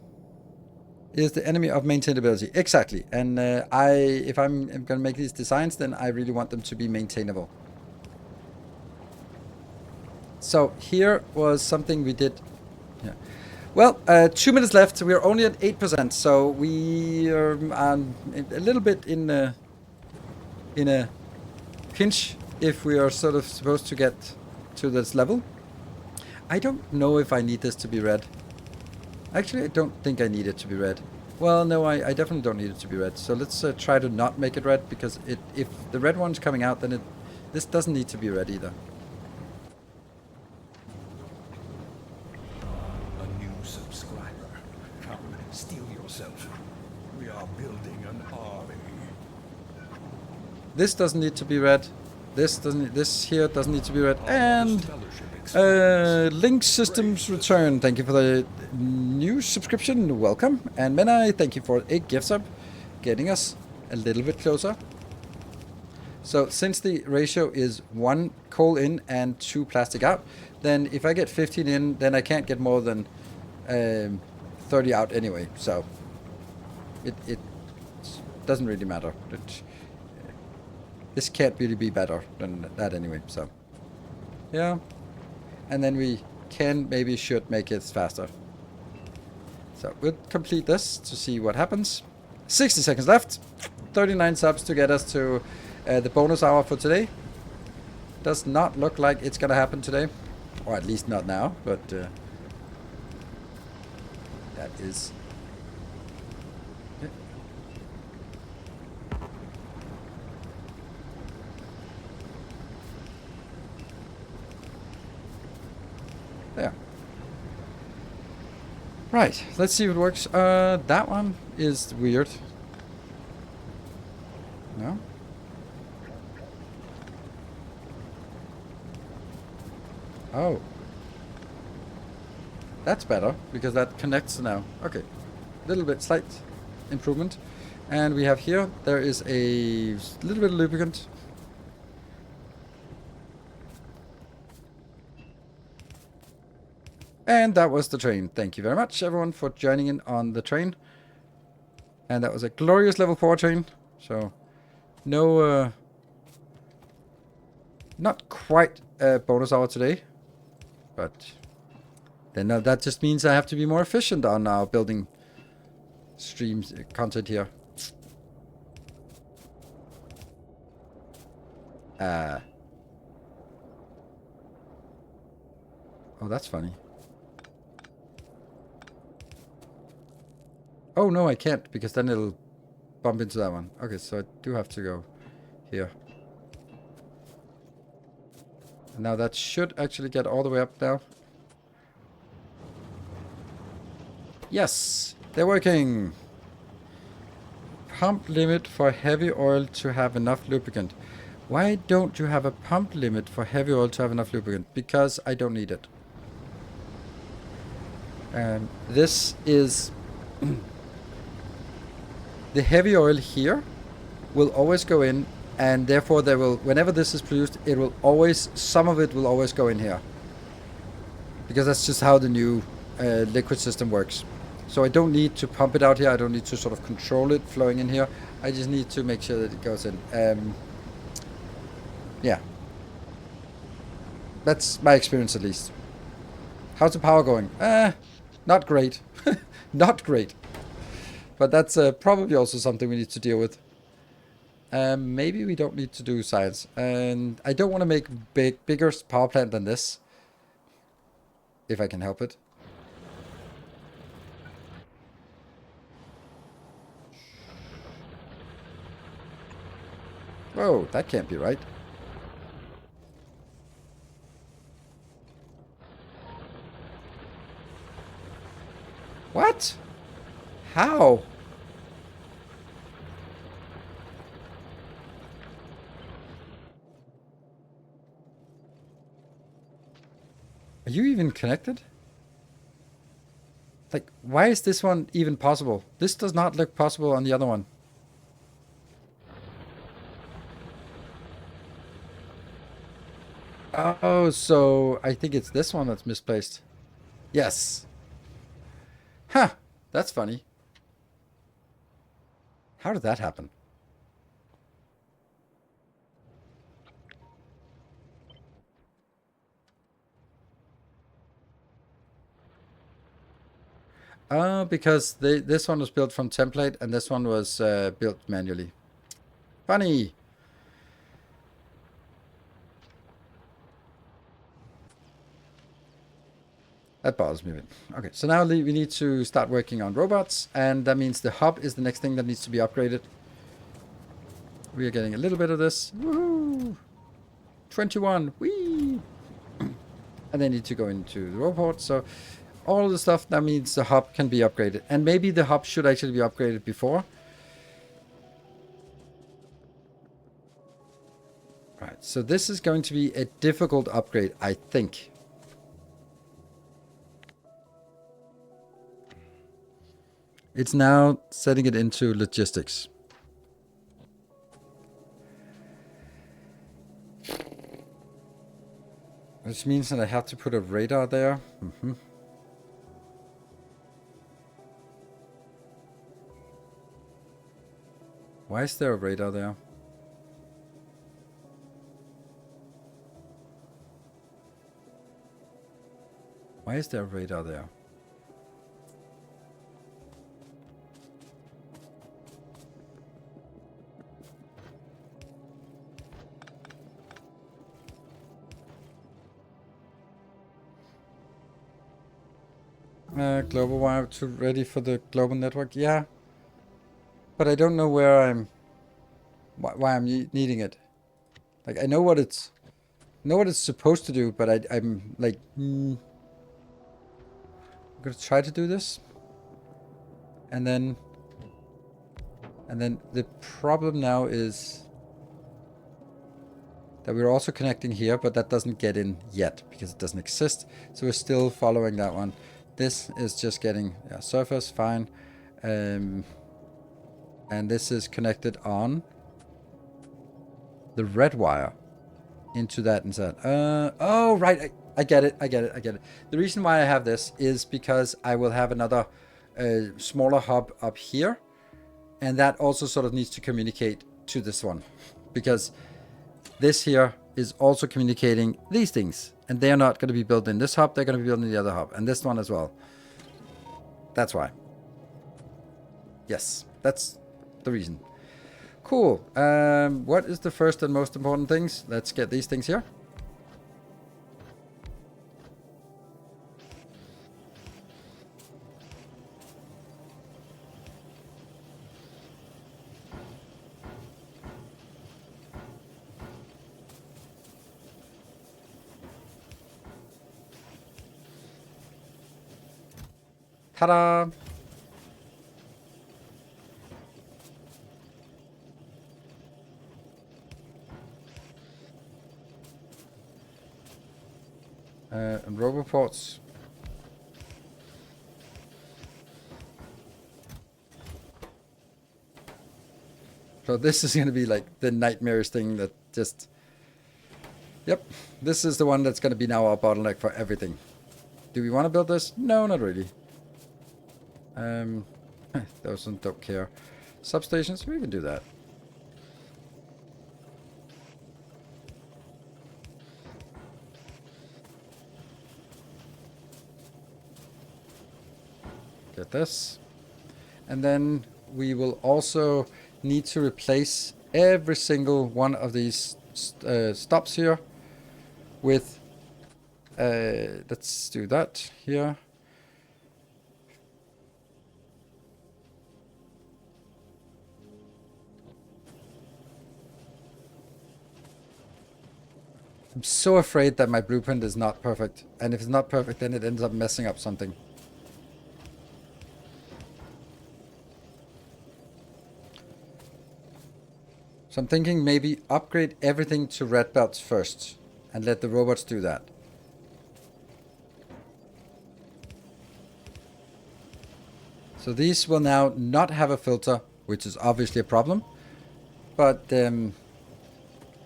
Is the enemy of maintainability. Exactly. And if I'm going to make these designs, then I really want them to be maintainable. So here was something we did. Yeah. Well, 2 minutes left. We're only at 8%. So we are a little bit in a pinch if we are sort of supposed to get to this level. I don't know if I need this to be red. Actually, I don't think I need it to be red. Well, no, I definitely don't need it to be red. So let's try to not make it red, because if the red one's coming out, then this doesn't need to be red either. A new subscriber. Come, steal yourself. We are building an army. This doesn't need to be red. This here doesn't need to be red. And Link Systems Return, thank you for the new subscription. Welcome. And Menai, thank you for 8 gifts up, getting us a little bit closer. So since the ratio is 1 coal in and 2 plastic out, then if I get 15 in, then I can't get more than 30 out anyway. So it doesn't really matter. This can't really be better than that anyway. So yeah. And then we should make it faster. So we'll complete this to see what happens. 60 seconds left. 39 subs to get us to the bonus hour for today. Does not look like it's gonna happen today. Or at least not now, but that is... Yeah. There. Right, let's see if it works. That one is weird. No? Oh. That's better, because that connects now. Okay. Little bit, slight improvement. And we have here, there is a little bit of lubricant. And that was the train. Thank you very much, everyone, for joining in on the train. And that was a glorious level 4 train. So, no... not quite a bonus hour today. But then that just means I have to be more efficient on our building streams content here. Oh, that's funny. Oh, no, I can't, because then it'll bump into that one. Okay, so I do have to go here. Now that should actually get all the way up now. Yes, they're working. Pump limit for heavy oil to have enough lubricant. Why don't you have a pump limit for heavy oil to have enough lubricant? Because I don't need it. This is... the heavy oil here will always go in, and therefore there will, whenever this is produced, it will always, some of it will always go in here. Because that's just how the new liquid system works. So I don't need to pump it out here, I don't need to sort of control it flowing in here. I just need to make sure that it goes in. Yeah. That's my experience at least. How's the power going? Not great. Not great. But that's probably also something we need to deal with. Maybe we don't need to do science. And I don't want to make bigger power plant than this. If I can help it. Whoa, that can't be right. What? How? Are you even connected? Like, why is this one even possible? This does not look possible on the other one. Oh, so I think it's this one that's misplaced. Yes. Huh. That's funny. How did that happen? Because this one was built from template and this one was built manually. Funny. That bothers me a bit. Okay, so now we need to start working on robots, and that means the hub is the next thing that needs to be upgraded. We are getting a little bit of this. Woohoo! 21. Whee! And they need to go into the robot. So all of the stuff, that means the hub can be upgraded. And maybe the hub should actually be upgraded before. Right, so this is going to be a difficult upgrade, I think. It's now setting it into logistics. Which means that I have to put a radar there. Why is there a radar there? Why is there a radar there? Global wire to ready for the global network. Yeah, but I don't know where I'm. Why I'm needing it. Like I know what it's supposed to do, but I'm like, I'm gonna try to do this, and then the problem now is that we're also connecting here, but that doesn't get in yet because it doesn't exist. So we're still following that one. This is just getting surface, fine. And this is connected on the red wire into that instead. Oh, right. I get it. The reason why I have this is because I will have another smaller hub up here. And that also sort of needs to communicate to this one. Because this here is also communicating these things. And they are not going to be built in this hub. They're going to be built in the other hub. And this one as well. That's why. Yes, that's the reason. Cool. What is the first and most important things? Let's get these things here. Ta-da! And roboports. So this is going to be like the nightmarish thing that just... Yep, this is the one that's going to be now our bottleneck for everything. Do we want to build this? No, not really. Those don't care. Substations, we can do that. Get this. And then we will also need to replace every single one of these stops here with... let's do that here. I'm so afraid that my blueprint is not perfect. And if it's not perfect, then it ends up messing up something. So I'm thinking maybe upgrade everything to red belts first. And let the robots do that. So these will now not have a filter, which is obviously a problem. But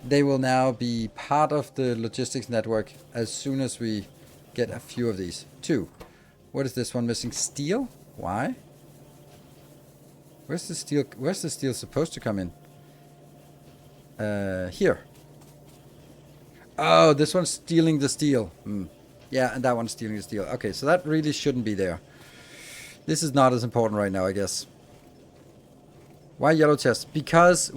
they will now be part of the logistics network as soon as we get a few of these. 2. What is this one missing? Steel? Why? Where's the steel? Where's the steel supposed to come in? Here. Oh, this one's stealing the steel. Yeah, and that one's stealing the steel. Okay, so that really shouldn't be there. This is not as important right now, I guess. Why yellow chest? Because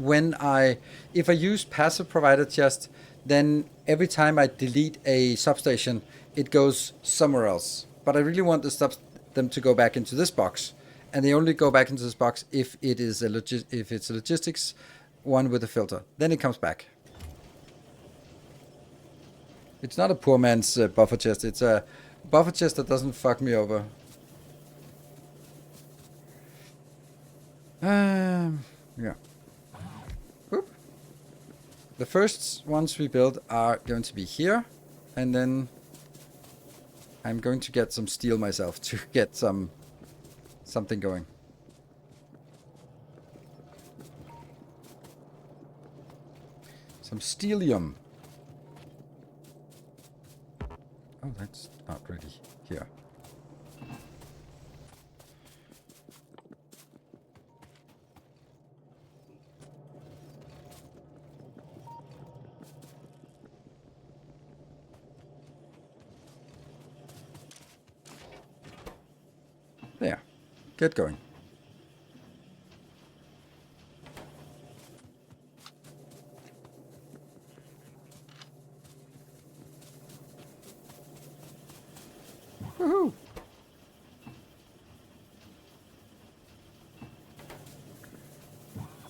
if I use passive provided chest, then every time I delete a substation, it goes somewhere else. But I really want them to go back into this box, and they only go back into this box if it's a logistics one with a filter. Then it comes back. It's not a poor man's buffer chest. It's a buffer chest that doesn't fuck me over. Yeah. Oop. The first ones we build are going to be here, and then I'm going to get some steel myself to get something going. Some steelium. Oh, that's not really here. There. Get going. Woohoo!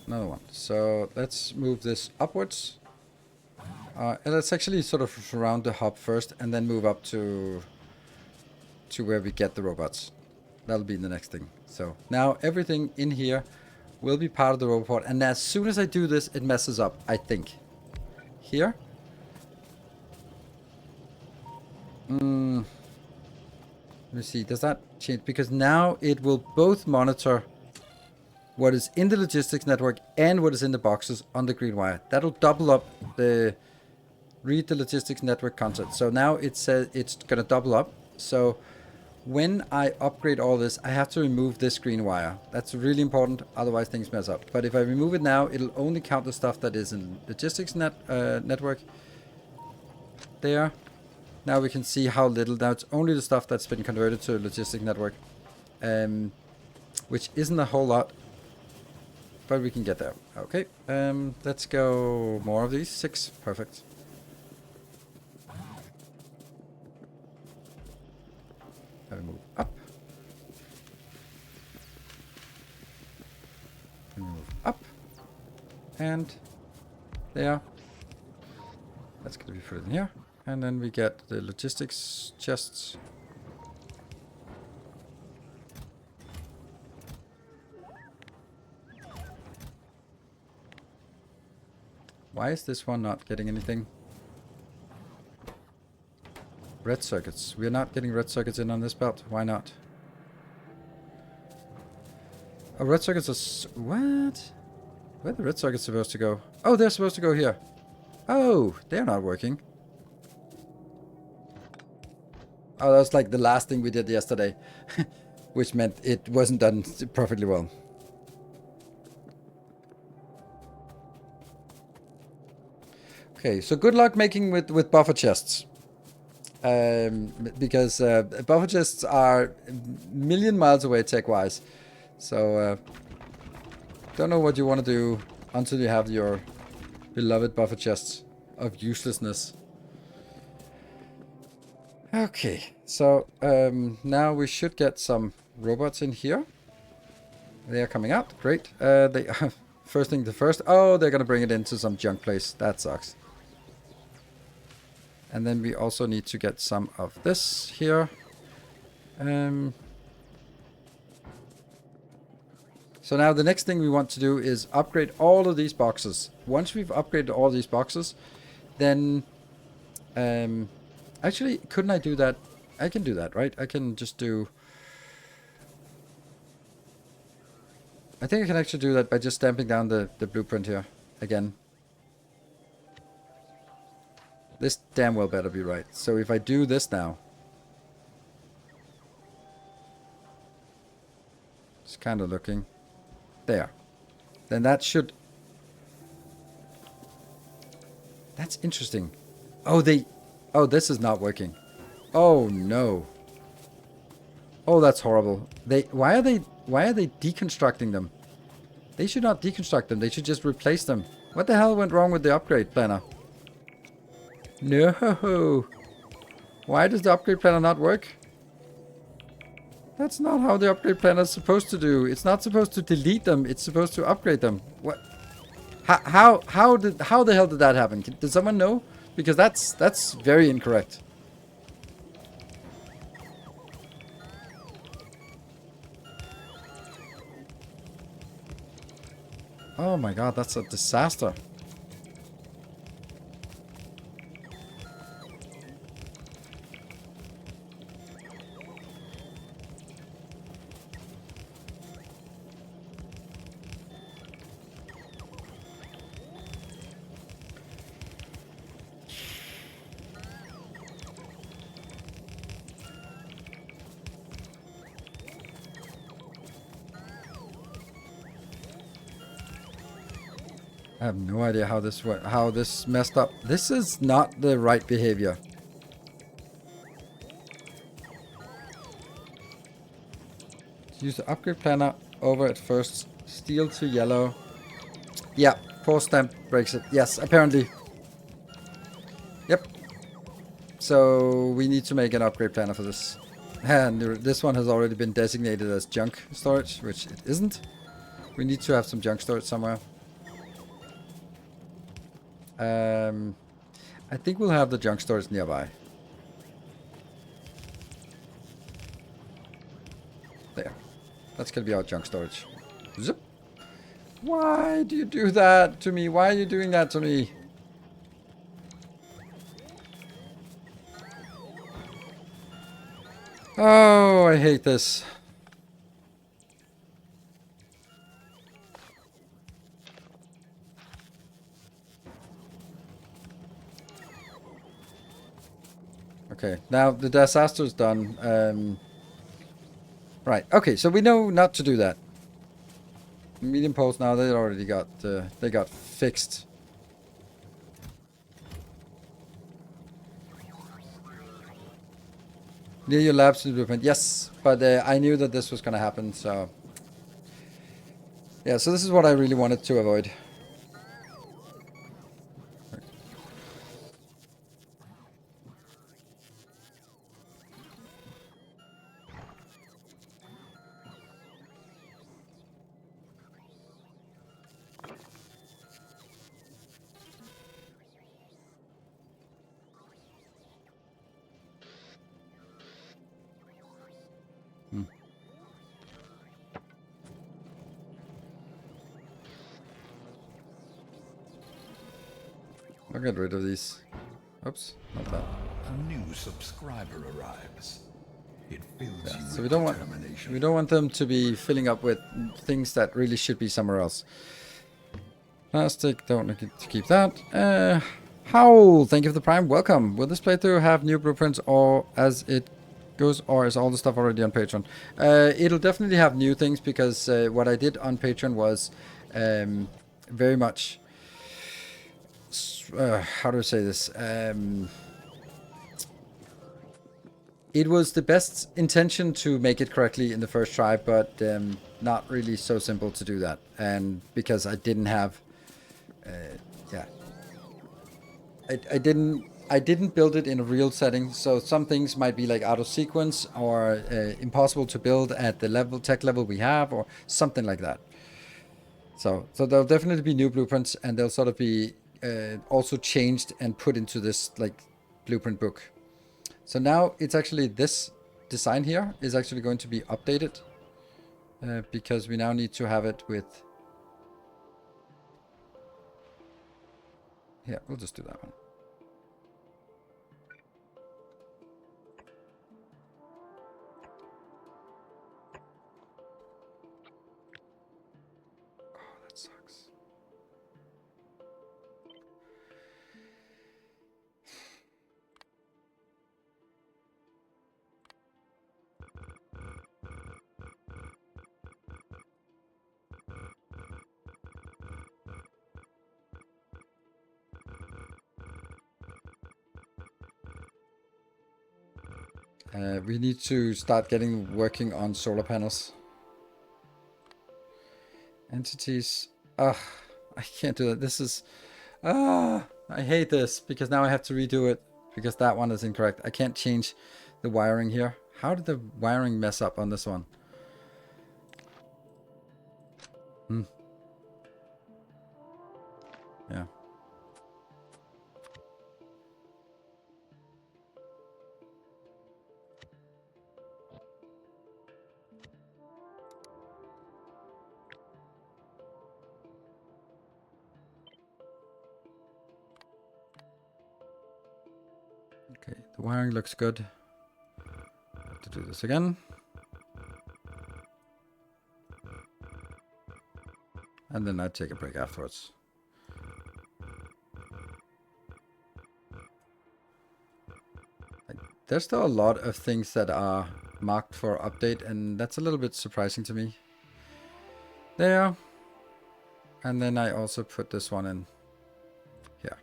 Another one. So let's move this upwards. And let's actually sort of surround the hub first and then move up to where we get the robots. That'll be the next thing. So now everything in here will be part of the robot. And as soon as I do this, it messes up, I think. Here. Let me see. Does that change? Because now it will both monitor what is in the logistics network and what is in the boxes on the green wire. That'll double up the read the logistics network content. So now it says it's gonna double up. So when I upgrade all this, I have to remove this green wire. That's really important, otherwise things mess up. But if I remove it now, it'll only count the stuff that is in logistics network. There. Now we can see how little. Now it's only the stuff that's been converted to logistic network, which isn't a whole lot. But we can get there. Okay, let's go more of these. 6, perfect. Now we move up. And move up. And there. That's going to be put in here. And then we get the logistics chests. Why is this one not getting anything? Red circuits. We're not getting red circuits in on this belt. Why not? Oh, red circuits are... What? Where are the red circuits supposed to go? Oh, they're supposed to go here. Oh, they're not working. Oh, that was like the last thing we did yesterday. Which meant it wasn't done perfectly well. Okay, so good luck making with buffer chests. Because buffer chests are a million miles away tech-wise. So, don't know what you want to do until you have your beloved buffer chests of uselessness. Okay, so now we should get some robots in here. They are coming out, great. They first thing first. Oh, they're gonna bring it into some junk place. That sucks. And then we also need to get some of this here. So now the next thing we want to do is upgrade all of these boxes. Once we've upgraded all these boxes, then... actually, couldn't I do that? I can do that, right? I can just do... I think I can actually do that by just stamping down the blueprint here again. This damn well better be right. So if I do this now... Just kind of looking. There. Then that should... That's interesting. Oh, they... Oh, this is not working. Oh, no. Oh, that's horrible. Why are they deconstructing them? They should not deconstruct them. They should just replace them. What the hell went wrong with the upgrade planner? No. Why does the upgrade planner not work? That's not how the upgrade planner is supposed to do. It's not supposed to delete them. It's supposed to upgrade them. What? How the hell did that happen? Does someone know? Because that's very incorrect. Oh my god, that's a disaster. I have no idea how this messed up. This is not the right behavior. Use the upgrade planner over at first. Steel to yellow. Yeah, force stamp breaks it. Yes, apparently. Yep. So we need to make an upgrade planner for this. And this one has already been designated as junk storage, which it isn't. We need to have some junk storage somewhere. I think we'll have the junk storage nearby. There. That's gonna be our junk storage. Zip. Why do you do that to me? Why are you doing that to me? Oh, I hate this. Okay, now the disaster is done. Right, okay, so we know not to do that. Medium poles now, they already got, they got fixed. Near your labs to the blueprint, yes, but I knew that this was gonna happen, so... Yeah, so this is what I really wanted to avoid. I'll get rid of these. Oops, not that. A new subscriber arrives. It fills Yeah, you so with determination. we don't want them to be filling up with things that really should be somewhere else. Plastic, don't need to keep that. Howl, thank you for the prime. Welcome. Will this playthrough have new blueprints or as it goes, or is all the stuff already on Patreon? It'll definitely have new things because what I did on Patreon was very much... how do I say this? It was the best intention to make it correctly in the first try, but not really so simple to do that. And because I didn't have, yeah, I didn't build it in a real setting. So some things might be like out of sequence or impossible to build at the tech level we have, or something like that. So there'll definitely be new blueprints, and they'll sort of be also changed and put into this like blueprint book. So now it's actually this design here is actually going to be updated because we now need to have it with... Yeah, we'll just do that one. Oh, that sucks. We need to start working on solar panels. Entities. Ugh, I can't do that. This is... I hate this because now I have to redo it because that one is incorrect. I can't change the wiring here. How did the wiring mess up on this one? Yeah. Okay, the wiring looks good. Have to do this again. And then I take a break afterwards. There's still a lot of things that are marked for update, and that's a little bit surprising to me. There. And then I also put this one in here.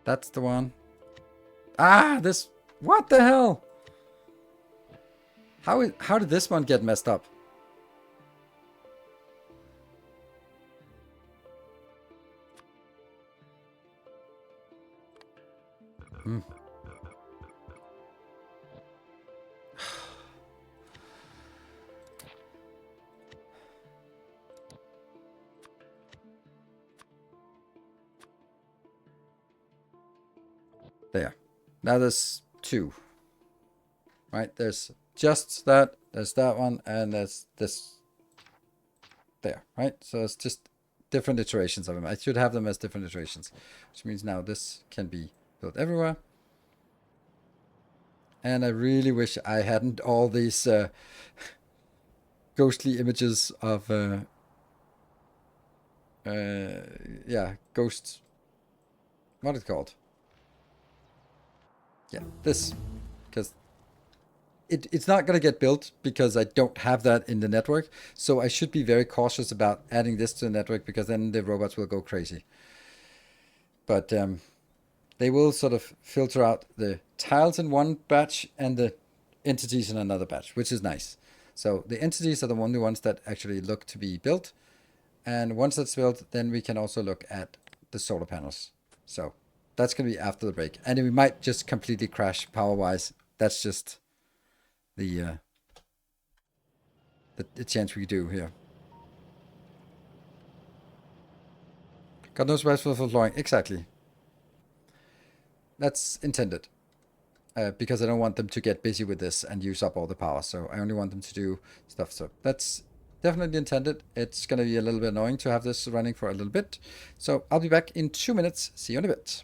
That's the one. Ah, this... What the hell? How did this one get messed up? Hmm. There. Now there's 2. Right? There's just that, there's that one, and there's this there, right? So it's just different iterations of them. I should have them as different iterations, which means now this can be built everywhere. And I really wish I hadn't all these ghostly images of yeah, ghosts. What is it called? Yeah, this, because it's not going to get built because I don't have that in the network. So I should be very cautious about adding this to the network, because then the robots will go crazy. But they will sort of filter out the tiles in one batch and the entities in another batch, which is nice. So the entities are the only ones that actually look to be built. And once that's built, then we can also look at the solar panels. So that's going to be after the break. And we might just completely crash power-wise. That's just the chance we do here. Got no space for flooring. Exactly. That's intended. Because I don't want them to get busy with this and use up all the power. So I only want them to do stuff. So that's definitely intended. It's going to be a little bit annoying to have this running for a little bit. So I'll be back in 2 minutes. See you in a bit.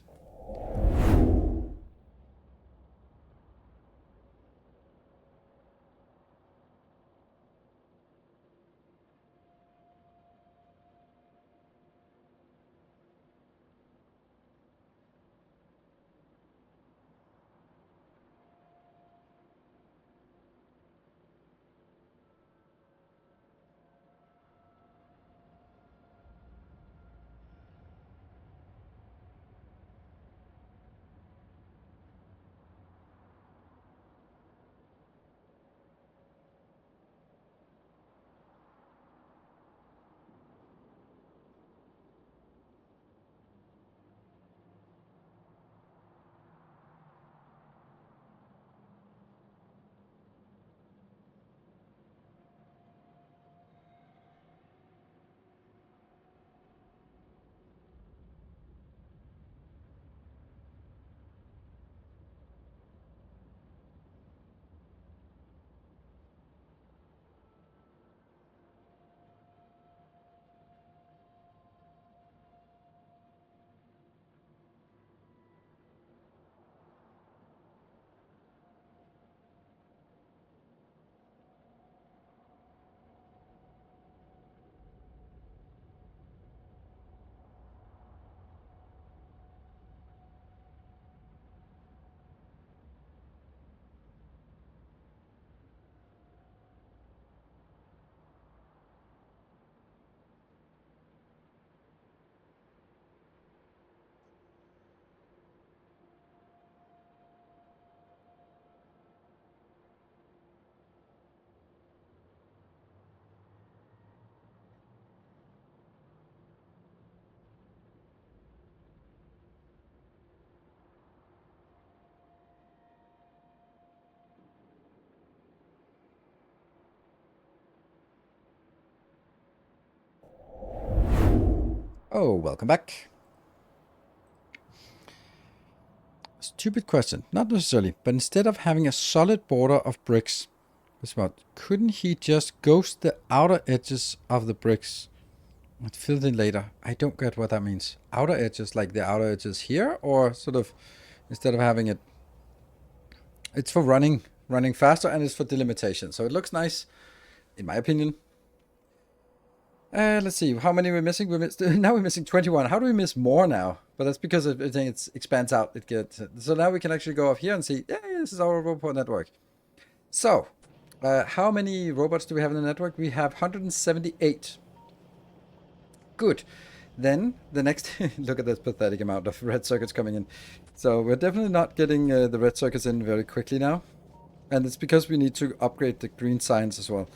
Oh, welcome back. Stupid question. Not necessarily, but instead of having a solid border of bricks, couldn't he just ghost the outer edges of the bricks and fill in later? I don't get what that means. Outer edges, like the outer edges here, or sort of instead of having it, it's for running faster, and it's for delimitation. So it looks nice, in my opinion. Let's see, how many we're missing? Now we're missing 21. How do we miss more now? But that's because I think it expands out. It gets so now we can actually go up here and see, hey, this is our robot network. So, how many robots do we have in the network? We have 178. Good. Then the next, look at this pathetic amount of red circuits coming in. So we're definitely not getting the red circuits in very quickly now. And it's because we need to upgrade the green signs as well.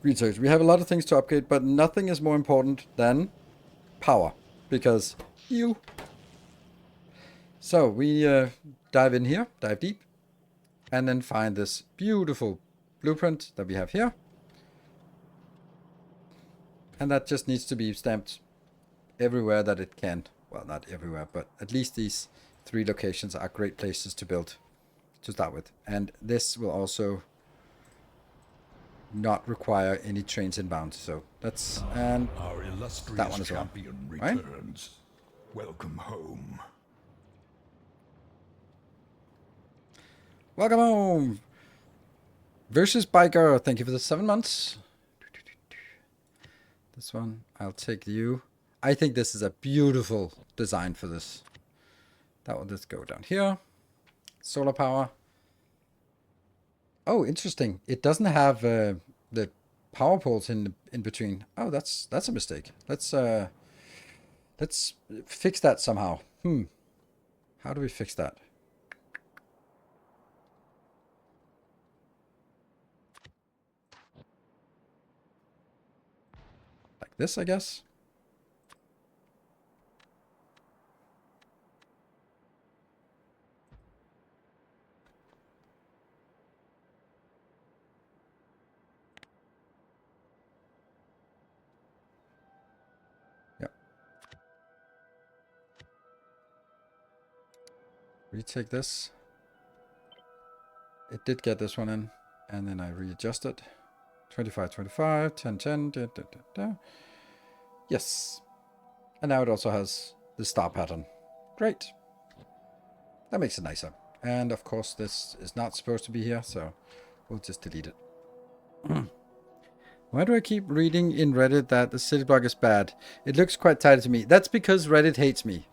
Green circuits. We have a lot of things to upgrade, but nothing is more important than power. Because you. So we dive in here, dive deep, and then find this beautiful blueprint that we have here. And that just needs to be stamped everywhere that it can. Well, not everywhere, but at least these 3 locations are great places to build to start with. And this will also not require any trains inbound. So that's, and our illustrious that one as well. champion Right? returns. Welcome home. Welcome home. Versus Biker, thank you for the 7 months. This one, I'll take you. I think this is a beautiful design for this. That will just go down here. Solar power. Oh, interesting. It doesn't have the power poles in between. Oh, that's a mistake. Let's fix that somehow. How do we fix that? Like this, I guess. Retake this. It did get this one in, and then I readjust it. 25, 25, 10, 10, da, da, da, da. Yes. And now it also has the star pattern. Great. That makes it nicer. And of course this is not supposed to be here, so we'll just delete it. Why do I keep reading in Reddit that the city block is bad? It looks quite tight to me. That's because Reddit hates me.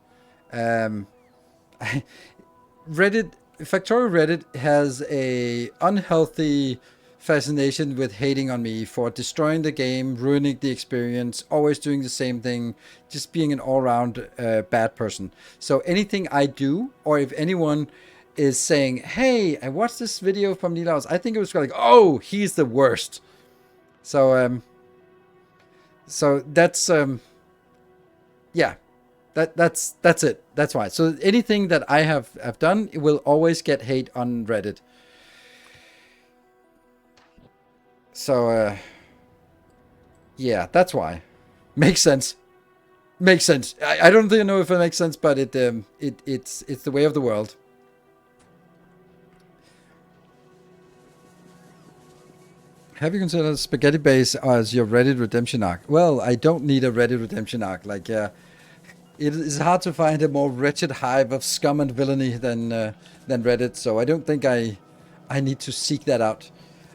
Reddit, Factorio Reddit has a unhealthy fascination with hating on me for destroying the game, ruining the experience, always doing the same thing, just being an all-round bad person. So anything I do, or if anyone is saying, hey, I watched this video from Nilaus, I think it was like, oh, he's the worst. So, so that's, yeah. That's it. That's why. So anything that I have done, it will always get hate on Reddit. So yeah, that's why. Makes sense. Makes sense. I don't really know if it makes sense, but it's the way of the world. Have you considered Spaghetti Base as your Reddit redemption arc? Well, I don't need a Reddit redemption arc. Like, it is hard to find a more wretched hive of scum and villainy than Reddit, so I don't think I need to seek that out.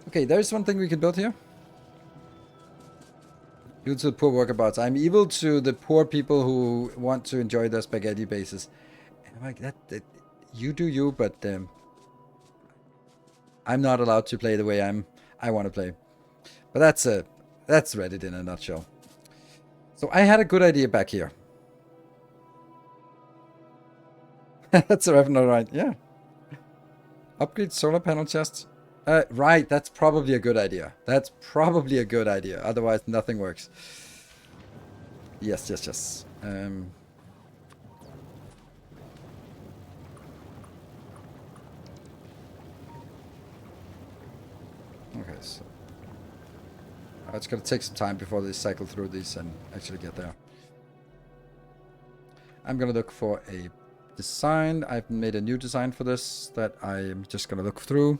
Okay, there's one thing we can build here. Evil to the poor worker-bots. I'm evil to the poor people who want to enjoy their spaghetti bases. And I'm like, that you do you, but I'm not allowed to play the way I want to play. But that's Reddit in a nutshell. So I had a good idea back here. That's a revenue, right? Yeah. Upgrade solar panel chests. Right, that's probably a good idea. That's probably a good idea. Otherwise, nothing works. Yes, yes, yes. Okay, so it's gonna take some time before they cycle through these and actually get there. I'm gonna look for a design. I've made a new design for this that I am just gonna look through.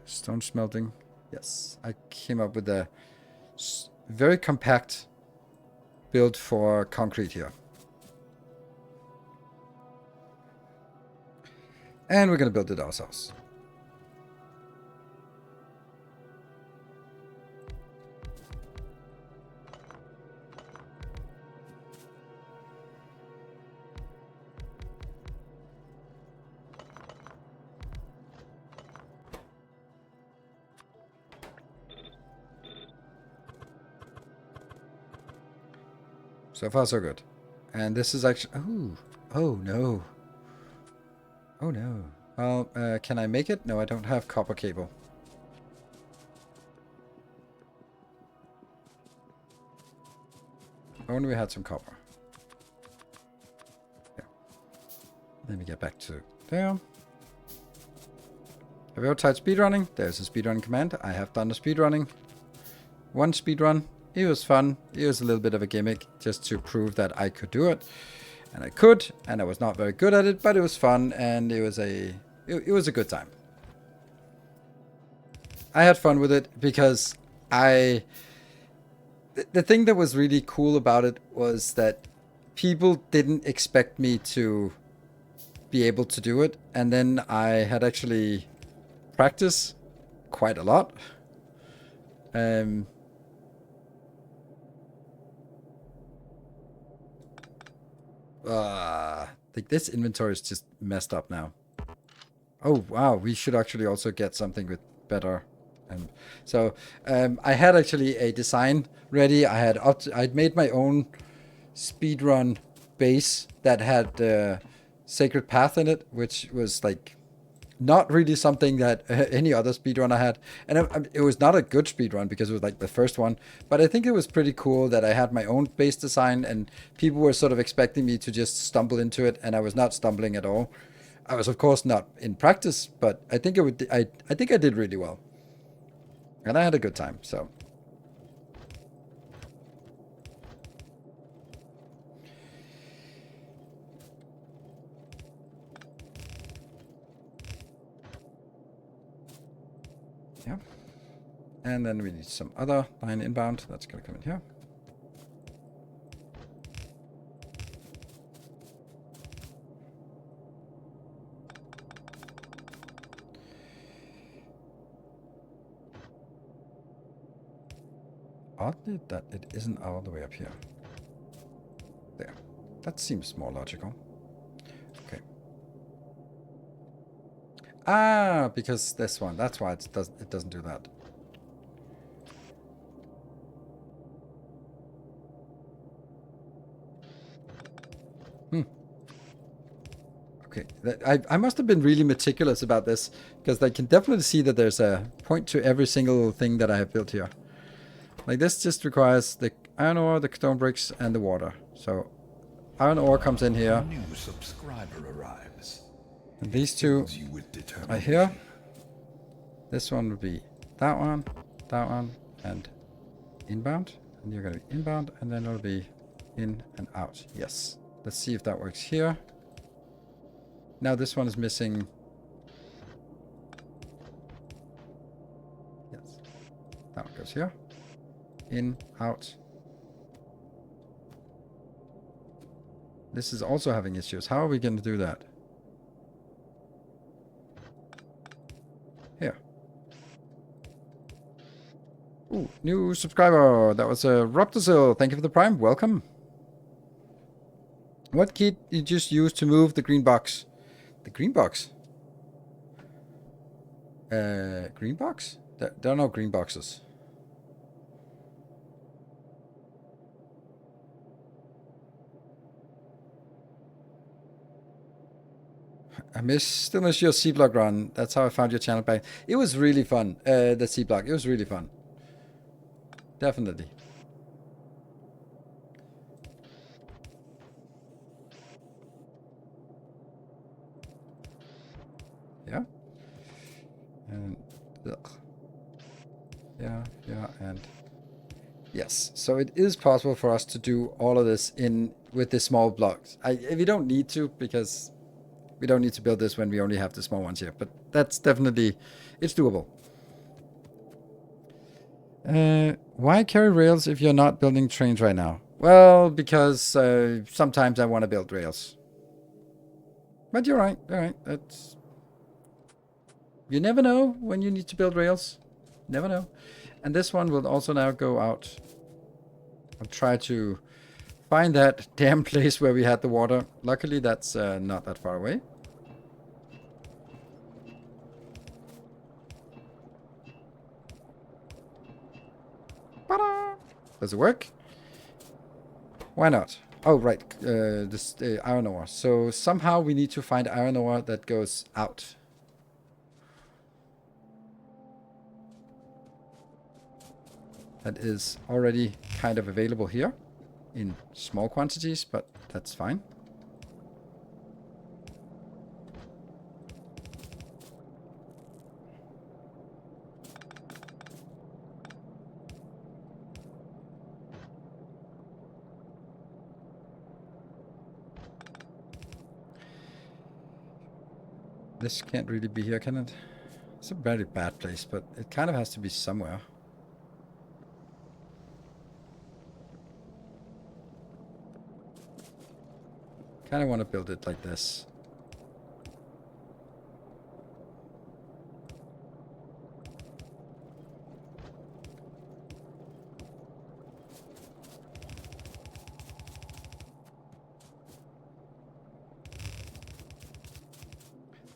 Stone smelting. Yes, I came up with a very compact build for concrete here. And we're gonna build it ourselves. So far, so good. And this is actually... Oh, no. Oh, no. Well, can I make it? No, I don't have copper cable. Only we had some copper. Yeah. Let me get back to there. Have you ever tried speedrunning? There's a speedrunning command. I have done the speedrunning. One speedrun. It was fun. It was a little bit of a gimmick just to prove that I could do it. And I could, and I was not very good at it, but it was fun, and it was a good time. I had fun with it because the thing that was really cool about it was that people didn't expect me to be able to do it, and then I had actually practiced quite a lot. Like this inventory is just messed up now. Oh wow, we should actually also get something with better. I had actually a design ready. I'd made my own speedrun base that had Sacred Path in it, which was like not really something that any other speedrun I had. And it was not a good speedrun because it was like the first one. But I think it was pretty cool that I had my own base design and people were sort of expecting me to just stumble into it. And I was not stumbling at all. I was, of course, not in practice, but I think I think I did really well. And I had a good time, so. Yeah. And then we need some other line inbound. That's going to come in here. Oddly that it isn't all the way up here. There. That seems more logical. Okay. Ah, because this one. That's why it doesn't do that. Okay, I must have been really meticulous about this because I can definitely see that there's a point to every single thing that I have built here. Like this just requires the iron ore, the stone bricks, and the water. So iron ore comes in here. New subscriber arrives. And these two are here. This one would be that one, and inbound. And you're going to be inbound, and then it'll be in and out. Yes. Let's see if that works here. Now this one is missing. Yes. That one goes here. In, out. This is also having issues. How are we going to do that? Here. Ooh, new subscriber. That was Ruptazil. Thank you for the prime. Welcome. What key did you just use to move the green box? The green box? Green box? There are no green boxes. Still miss your C-Block run. That's how I found your channel back. It was really fun, the C-Block. It was really fun. Definitely. Yeah. And yeah, and yes. So it is possible for us to do all of this with the small blocks. We don't need to because we don't need to build this when we only have the small ones here. But that's definitely, it's doable. Why carry rails if you're not building trains right now? Well, because sometimes I want to build rails. But you're right. All right. You never know when you need to build rails. Never know. And this one will also now go out. I'll try to find that damn place where we had the water. Luckily, that's not that far away. Does it work? Why not? Oh, right. This iron ore. So somehow we need to find iron ore that goes out. That is already kind of available here in small quantities, but that's fine. This can't really be here, can it? It's a very bad place, but it kind of has to be somewhere. Kind of want to build it like this.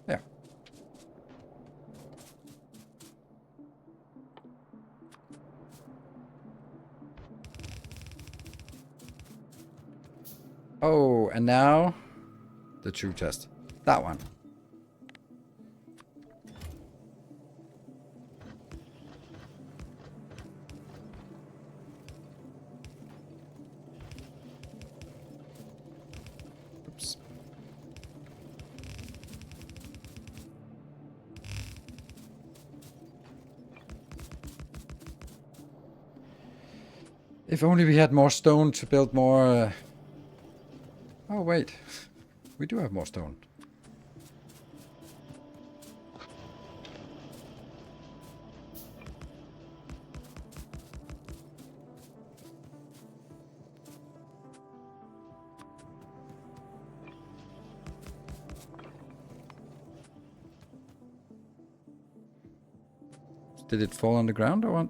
There. Oh, and now the true test. That one. Oops. If only we had more stone to build more... Oh, wait. We do have more stone. Did it fall on the ground or what?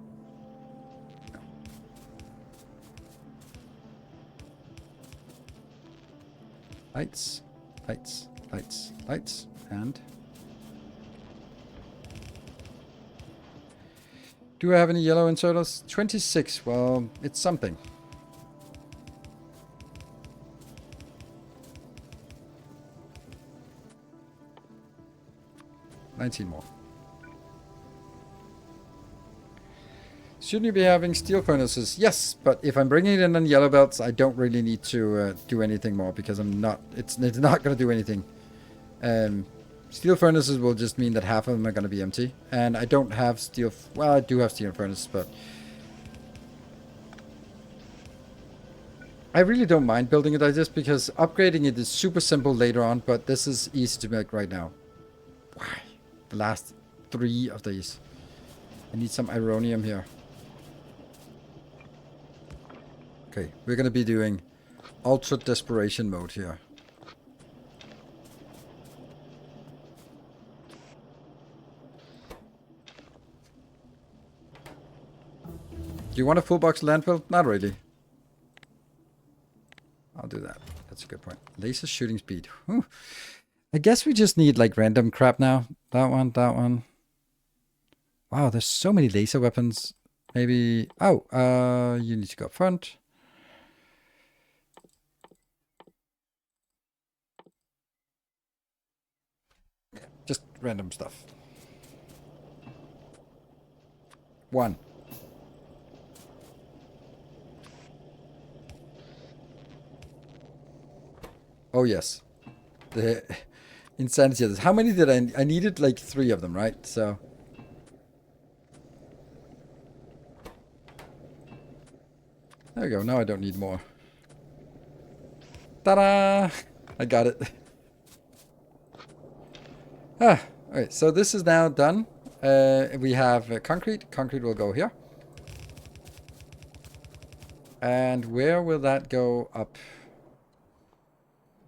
Lights, lights, lights, lights, and... Do I have any yellow inserters? 26, well, it's something. $19 more. Shouldn't you be having steel furnaces? Yes, but if I'm bringing it in on yellow belts, I don't really need to do anything more because I'm not. It's not going to do anything. Steel furnaces will just mean that half of them are going to be empty, and I don't have steel. Well, I do have steel furnaces, but I really don't mind building it like this because upgrading it is super simple later on. But this is easy to make right now. Why? The last 3 of these. I need some ironium here. Okay, we're gonna be doing ultra desperation mode here. Do you want a full box landfill? Not really. I'll do that. That's a good point. Laser shooting speed. Whew. I guess we just need like random crap now. That one, that one. Wow, there's so many laser weapons. Maybe... Oh, you need to go up front. Just random stuff. 1. Oh, yes. The insanity of this. How many did I needed like 3 of them, right? So... There we go. Now I don't need more. Ta-da! I got it. Alright, so this is now done. We have concrete. Concrete will go here. And where will that go up?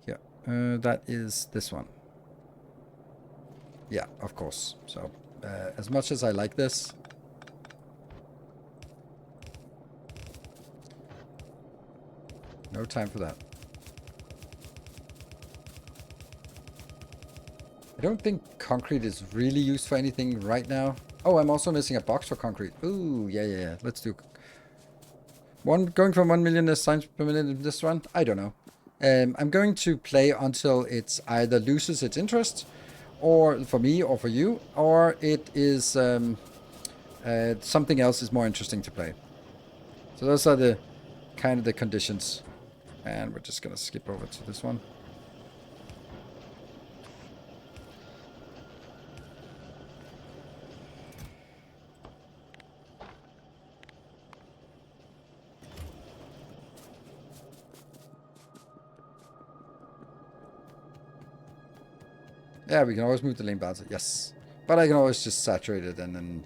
Here. That is this one. Yeah, of course. So, as much as I like this... No time for that. I don't think concrete is really used for anything right now. Oh, I'm also missing a box for concrete. Ooh, yeah. Let's do... Going from 1 million signs per minute in this one? I don't know. I'm going to play until it's either loses its interest, or for me or for you, or it is something else is more interesting to play. So those are the kind of the conditions. And we're just gonna skip over to this one. Yeah, we can always move the lane balance. Yes. But I can always just saturate it, and then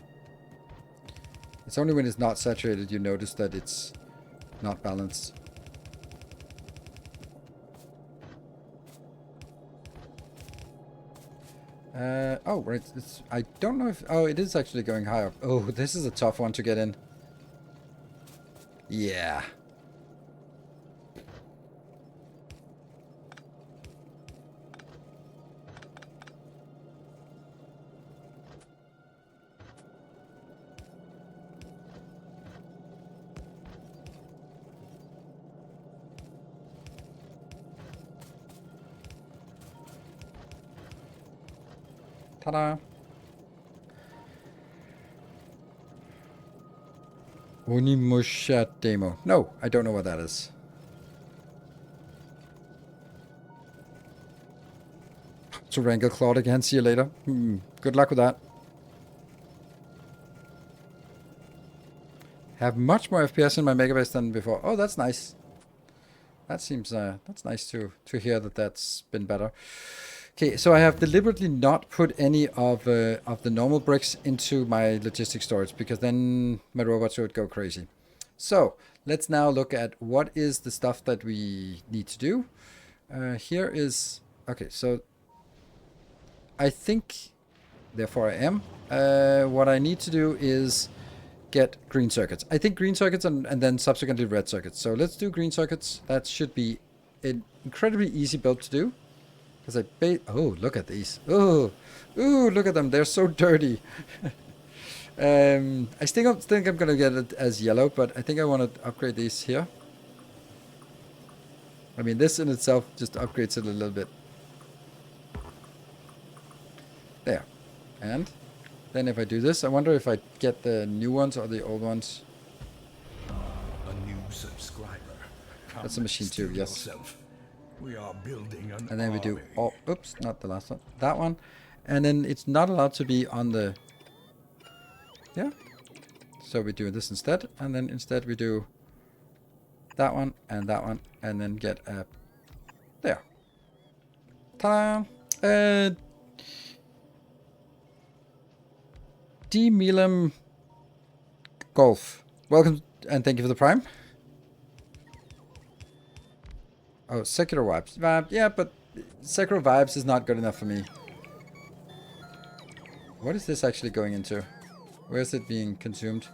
it's only when it's not saturated you notice that it's not balanced. Oh, right. I don't know if... Oh, it is actually going high up. Oh, this is a tough one to get in. Yeah. Ta-da. Onimusha demo. No, I don't know what that is. To wrangle Claude again. See you later. Good luck with that. Have much more FPS in my megabase than before. Oh, that's nice. That seems that's nice to hear that that's been better. Okay, so I have deliberately not put any of the normal bricks into my logistics storage, because then my robots would go crazy. So let's now look at what is the stuff that we need to do. Here is, okay, so I think, therefore I am, what I need to do is get green circuits. I think green circuits and then subsequently red circuits. So let's do green circuits. That should be an incredibly easy build to do. Because oh, look at these. Oh, ooh, look at them. They're so dirty. I still think I'm going to get it as yellow, but I think I want to upgrade these here. I mean, this in itself just upgrades it a little bit. There. And then if I do this, I wonder if I get the new ones or the old ones. A new subscriber. That's a machine too, yes. Yourself. We are building an And then we do, army. oh, oops, not the last one. That one. And then it's not allowed to be on the, yeah. So we do this instead. And then instead we do that one, and then get a, there. Ta-da! D. Milam Golf. Welcome and thank you for the prime. Oh, Secular Vibes. Yeah, but Secular Vibes is not good enough for me. What is this actually going into? Where is it being consumed?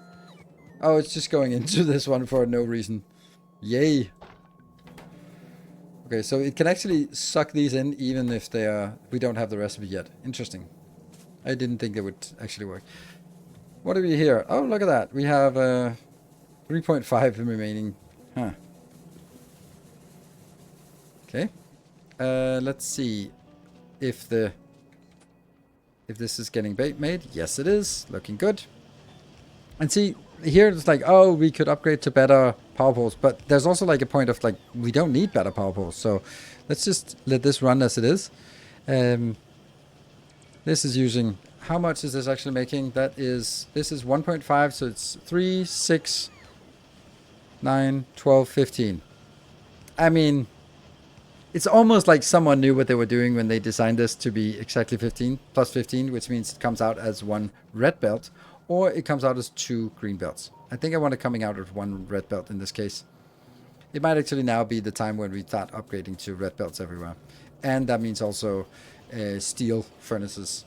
Oh, it's just going into this one for no reason. Yay. Okay, so it can actually suck these in even if they are... We don't have the recipe yet. Interesting. I didn't think it would actually work. What do we here? Oh, look at that. We have 3.5 remaining. Huh. Okay. Let's see if this is getting made. Yes, it is. Looking good. And see, here it's like, oh, we could upgrade to better power poles, but there's also like a point of like, we don't need better power poles. So let's just let this run as it is. This is using, how much is this actually making? This is 1.5, so it's 3, 6, 9, 12, 15. I mean, it's almost like someone knew what they were doing when they designed this to be exactly 15 plus 15, which means it comes out as one red belt, or it comes out as 2 green belts. I think I want it coming out as 1 red belt in this case. It might actually now be the time when we start upgrading to red belts everywhere. And that means also steel furnaces.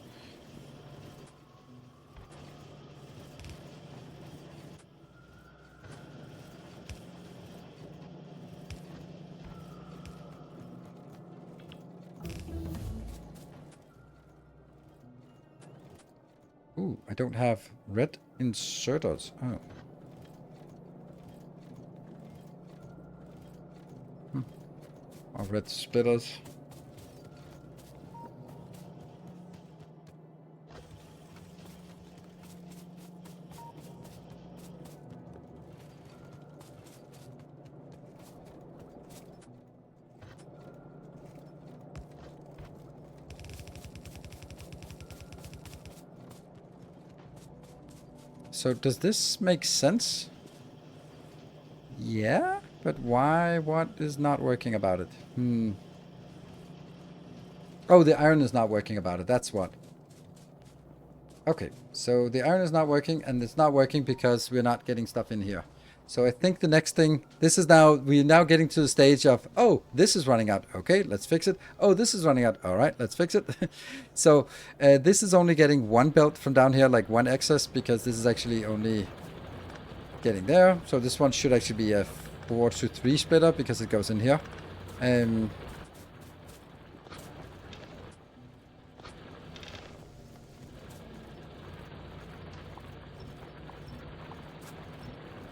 Ooh, I don't have red inserters. Oh. Or red splitters. So does this make sense? Yeah, but why? What is not working about it? Oh, the iron is not working about it. That's what. Okay, so the iron is not working, and it's not working because we're not getting stuff in here. So I think the next thing, we're now getting to the stage of, oh, this is running out. Okay, let's fix it. Oh, this is running out. All right, let's fix it. So this is only getting one belt from down here, like one excess, because this is actually only getting there. So this one should actually be a 4 to 3 splitter because it goes in here.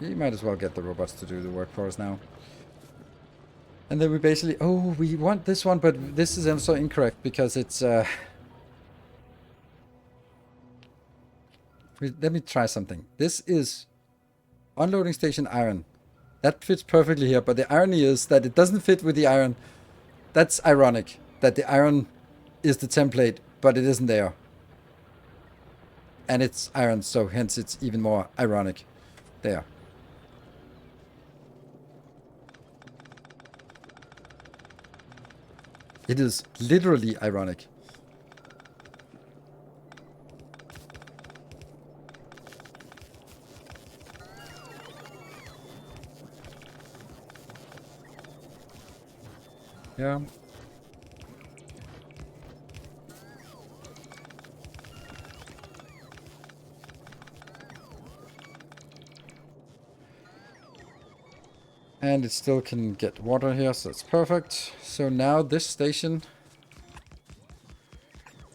You might as well get the robots to do the work for us now. And then we basically... Oh, we want this one, but this is also incorrect because it's... Let me try something. This is unloading station iron. That fits perfectly here, but the irony is that it doesn't fit with the iron. That's ironic, that the iron is the template, but it isn't there. And it's iron, so hence it's even more ironic. There. It is literally ironic. Yeah. And it still can get water here, so it's perfect. So now this station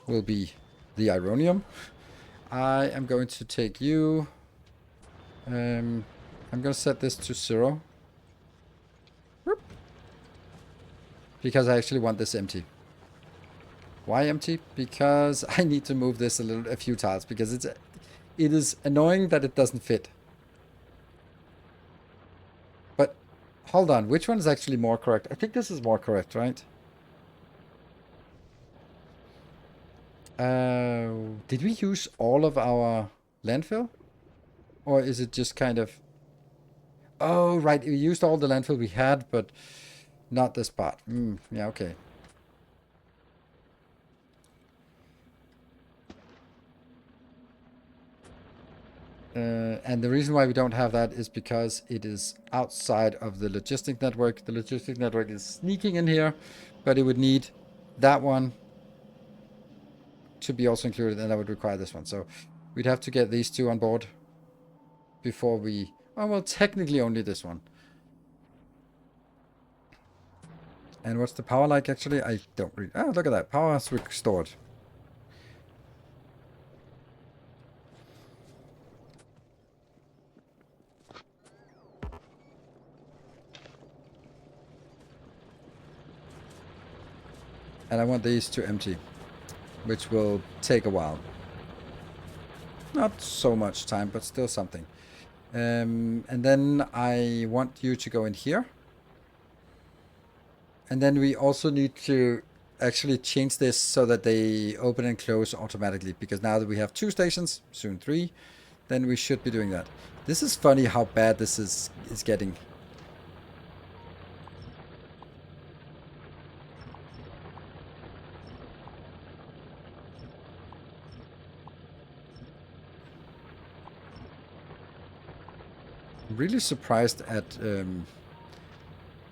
will be the ironium. I am going to take you. I'm going to set this to 0. Whoop. Because I actually want this empty. Why empty? Because I need to move this a few tiles because it is annoying that it doesn't fit. But hold on, which one is actually more correct? I think this is more correct, right? Did we use all of our landfill? Or is it just kind of... Oh, right, we used all the landfill we had, but not this part. Yeah, okay. And the reason why we don't have that is because it is outside of the logistic network. The logistic network is sneaking in here, but it would need that one to be also included, and that would require this one. So we'd have to get these two on board before we... Oh, well, technically only this one. And what's the power like, actually? I don't really... Oh, look at that. Power is restored. And I want these to empty, which will take a while. Not so much time, but still something. And then I want you to go in here. And then we also need to actually change this so that they open and close automatically. Because now that we have 2 stations, soon 3, then we should be doing that. This is funny how bad this is getting. I'm really surprised at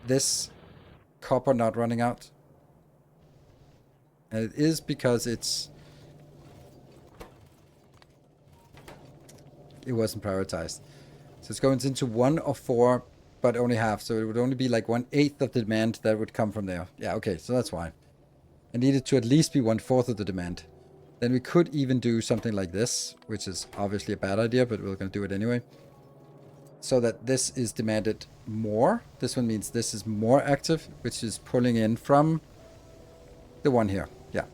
this copper not running out. And it is because it wasn't prioritized. So it's going into 1 of 4, but only half. So it would only be like 1/8 of the demand that would come from there. Yeah, okay, so that's why. I needed to at least be 1/4 of the demand. Then we could even do something like this, which is obviously a bad idea, but we're going to do it anyway. so that this is demanded more. This one means this is more active, which is pulling in from the one here. Yeah.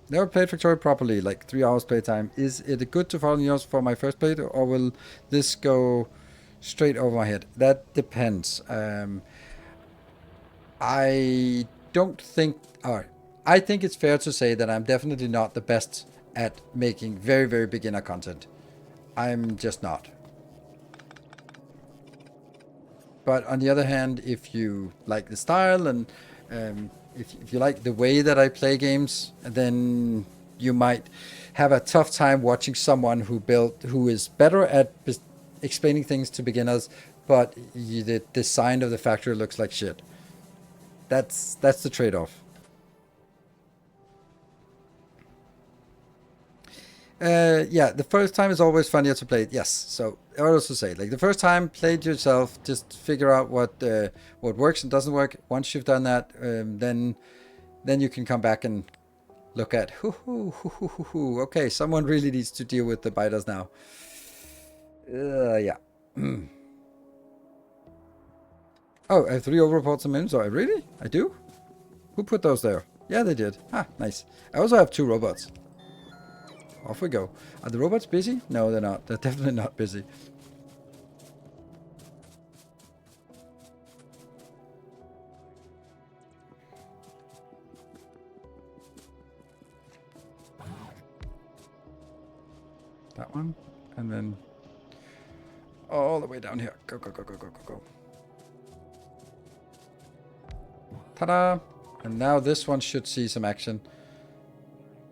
Never played Factorio properly, like 3 hours playtime. Is it good to follow yours for my first playthrough, or will this go straight over my head? That depends. I don't think, or I think it's fair to say that I'm definitely not the best at making very, very beginner content. I'm just not. But on the other hand, if you like the style and if you like the way that I play games, then you might have a tough time watching someone who is better at explaining things to beginners, but the design of the factory looks like shit. That's the trade-off. Yeah, the first time is always funnier to play it. Yes, so I would also say, like, the first time, play it yourself. Just figure out what works and doesn't work. Once you've done that, then you can come back and look at okay, someone really needs to deal with the biters now. Yeah. Oh, I have 3 overreports and mims. Oh, really? I do? Who put those there? Yeah, they did. Ah, nice. I also have 2 robots. Off we go. Are the robots busy? No, they're not. They're definitely not busy. That one. And then all the way down here. Go, go, go, go, go, go, go. Ta-da! And now this one should see some action.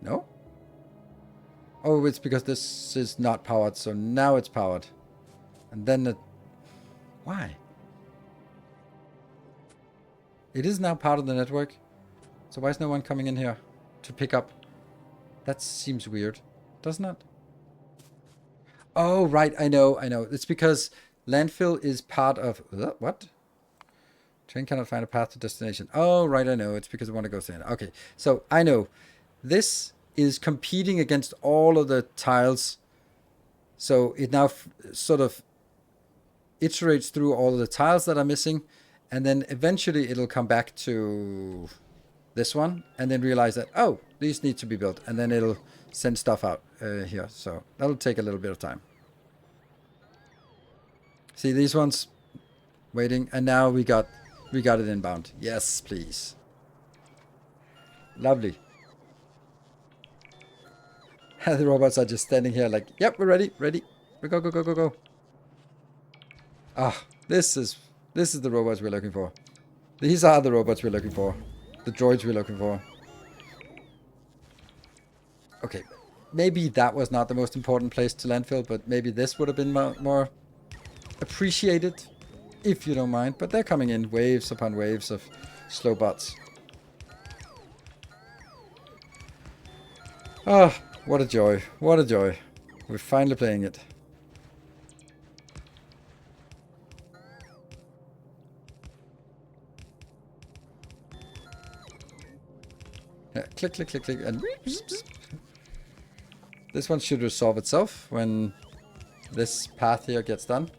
No? Oh, it's because this is not powered, so now it's powered. And then it... Why? It is now part of the network. So why is no one coming in here to pick up? That seems weird, doesn't it? Oh, right, I know. It's because landfill is part of... What? Train cannot find a path to destination. Oh, right, I know. It's because I want to go there. Okay, so I know. This is competing against all of the tiles. So it now sort of iterates through all of the tiles that are missing. And then eventually it'll come back to this one. And then realize that, oh, these need to be built. And then it'll send stuff out here. So that'll take a little bit of time. See, these ones waiting. And now we got it inbound. Yes, please. Lovely. The robots are just standing here like, yep, we're ready. We go, go, go, go, go. Ah, this is the robots we're looking for. These are the robots we're looking for. The droids we're looking for. Okay, maybe that was not the most important place to landfill, but maybe this would have been more appreciated, if you don't mind. But they're coming in waves upon waves of slow bots. Ah, what a joy. What a joy. We're finally playing it. Yeah, click, click, click, click, and this one should resolve itself when this path here gets done.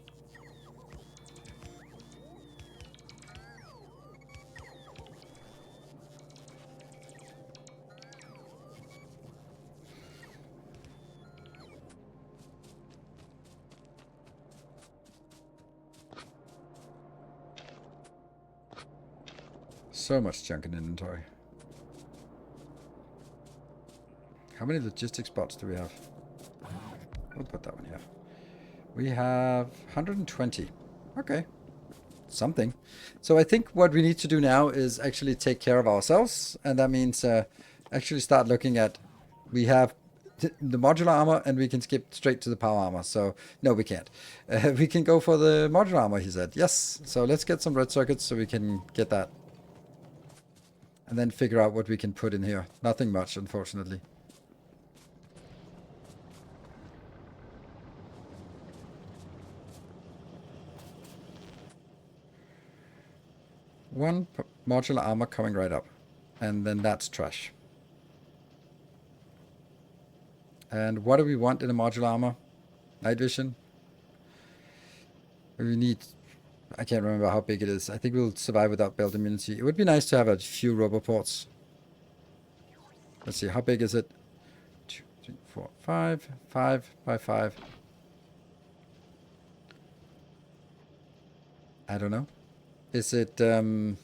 So much junk in inventory. How many logistics bots do we have? We'll put that one here. We have 120. Okay. Something. So I think what we need to do now is actually take care of ourselves. And that means actually start looking at... We have the modular armor and we can skip straight to the power armor. So, no, we can't. We can go for the modular armor, he said. Yes. So let's get some red circuits so we can get that. And then figure out what we can put in here. Nothing much, unfortunately. One modular armor coming right up. And then that's trash. And what do we want in a modular armor? Night vision. We need... I can't remember how big it is. I think we'll survive without belt immunity. It would be nice to have a few roboports. Let's see, how big is it? 2, 3, 4, 5. 5 by 5. I don't know. Is it 2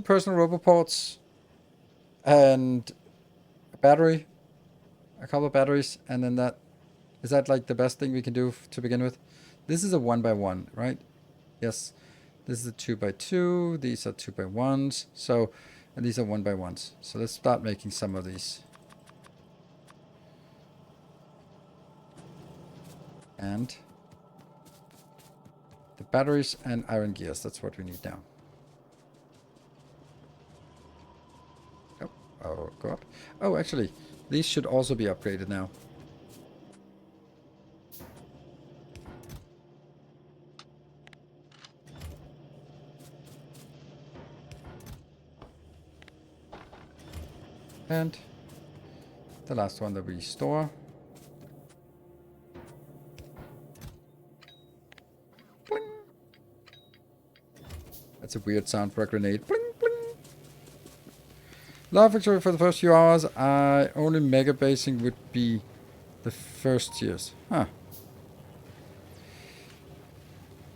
personal roboports and a battery? A couple of batteries, and then that... Is that like the best thing we can do to begin with? This is a 1 by 1, right? Yes. This is a 2 by 2. These are 2 by 1s. So, and these are 1 by 1s. So let's start making some of these. And the batteries and iron gears. That's what we need now. Oh, go up. Oh, actually, these should also be upgraded now. And the last one that we store. Bling. That's a weird sound for a grenade. Bling, bling. Love Factorio for the first few hours. Only mega basing would be the first tiers. Huh.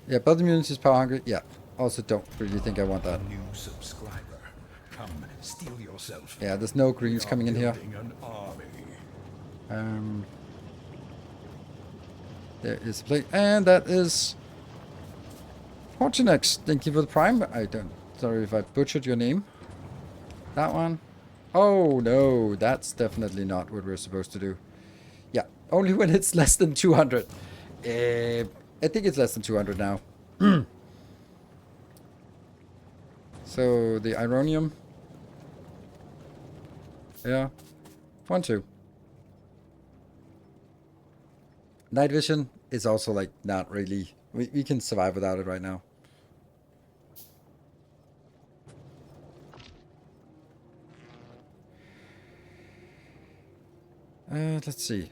Yeah, belt immunity is power hungry. Yeah. Also don't really think I want that. New subscriber. Come, steel yourself. Yeah, there's no greens coming in here. An army. There is a plate, and that is Fortunex. Thank you for the prime. Sorry if I butchered your name. That one. Oh no, that's definitely not what we're supposed to do. Yeah, only when it's less than 200. I think it's less than 200 now. So the ironium. Yeah. 1, 2. Night vision is also like not really... We can survive without it right now. Let's see.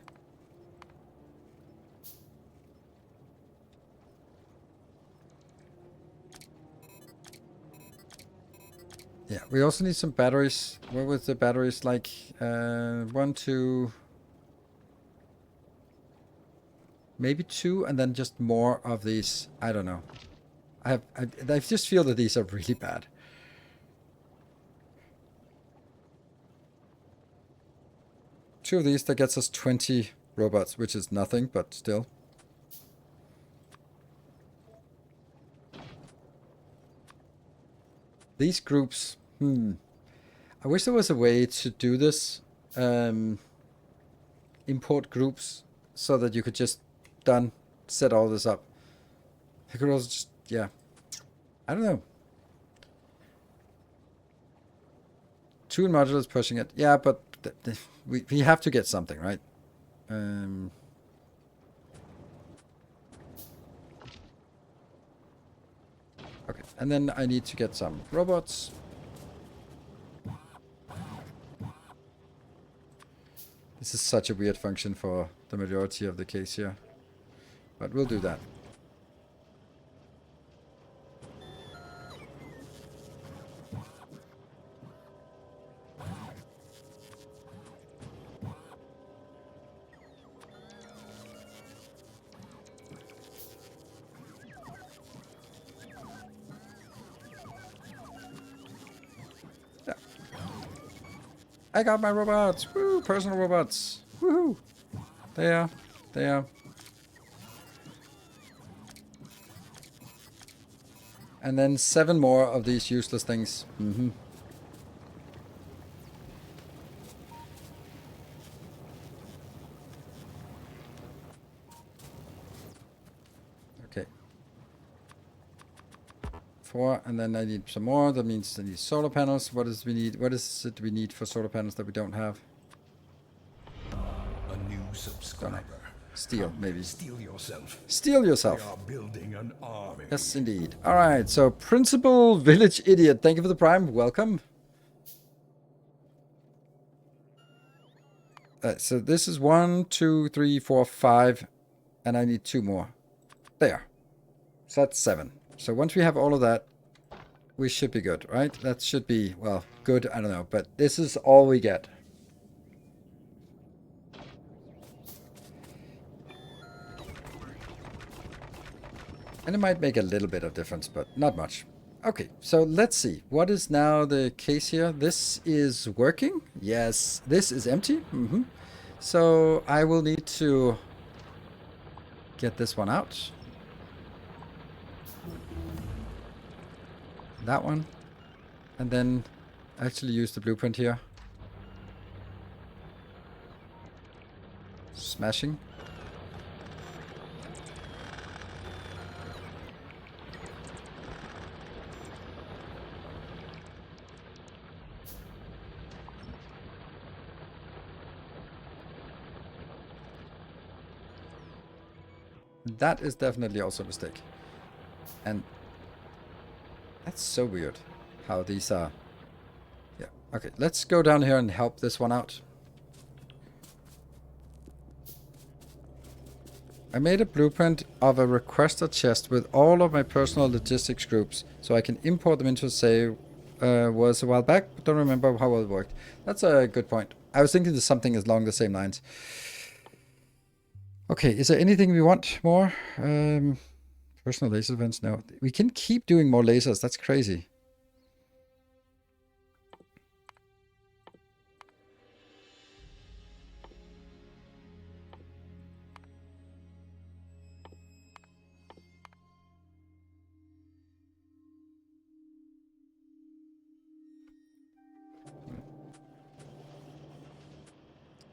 Yeah, we also need some batteries. What was the batteries like? 1, 2... Maybe 2, and then just more of these. I don't know. I just feel that these are really bad. Two of these, that gets us 20 robots, which is nothing, but still. These groups, I wish there was a way to do this. Import groups so that you could just set all this up. I could also just, yeah. I don't know. 2 modulars pushing it. Yeah, but we have to get something, right? Okay, and then I need to get some robots. This is such a weird function for the majority of the case here. But we'll do that. Yeah. I got my robots! Woo! Personal robots! Woohoo! There. And then 7 more of these useless things. Okay. 4, and then I need some more. That means I need solar panels. What is it we need for solar panels that we don't have? A new subscriber. Steel, maybe. Steel yourself. Steel yourself. We are building an army. Yes, indeed. All right, so Principal Village Idiot, thank you for the prime. Welcome. So this is 1, 2, 3, 4, 5, and I need 2 more. There. So that's 7. So once we have all of that, we should be good, right? That should be, well, good, I don't know. But this is all we get. And it might make a little bit of difference, but not much. Okay, so let's see. What is now the case here? This is working. Yes, this is empty. So I will need to get this one out. That one. And then actually use the blueprint here. Smashing. That is definitely also a mistake. And that's so weird how these are. Yeah, okay, let's go down here and help this one out. I made a blueprint of a requester chest with all of my personal logistics groups so I can import them into Save. Was a while back, but don't remember how well it worked. That's a good point. I was thinking of something along the same lines. Okay, is there anything we want more? Personal laser events? No. We can keep doing more lasers. That's crazy.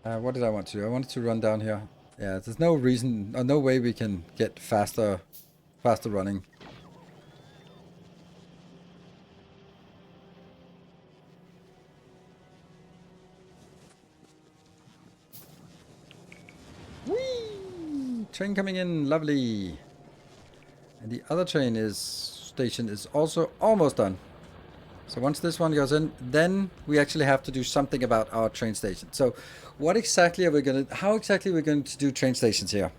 What did I want to do? I wanted to run down here. Yeah, there's no reason, or no way we can get faster running. Whee! Train coming in, lovely. And the other train station is also almost done. So once this one goes in, then we actually have to do something about our train station. So what exactly are we going to, how exactly are we going to do train stations here?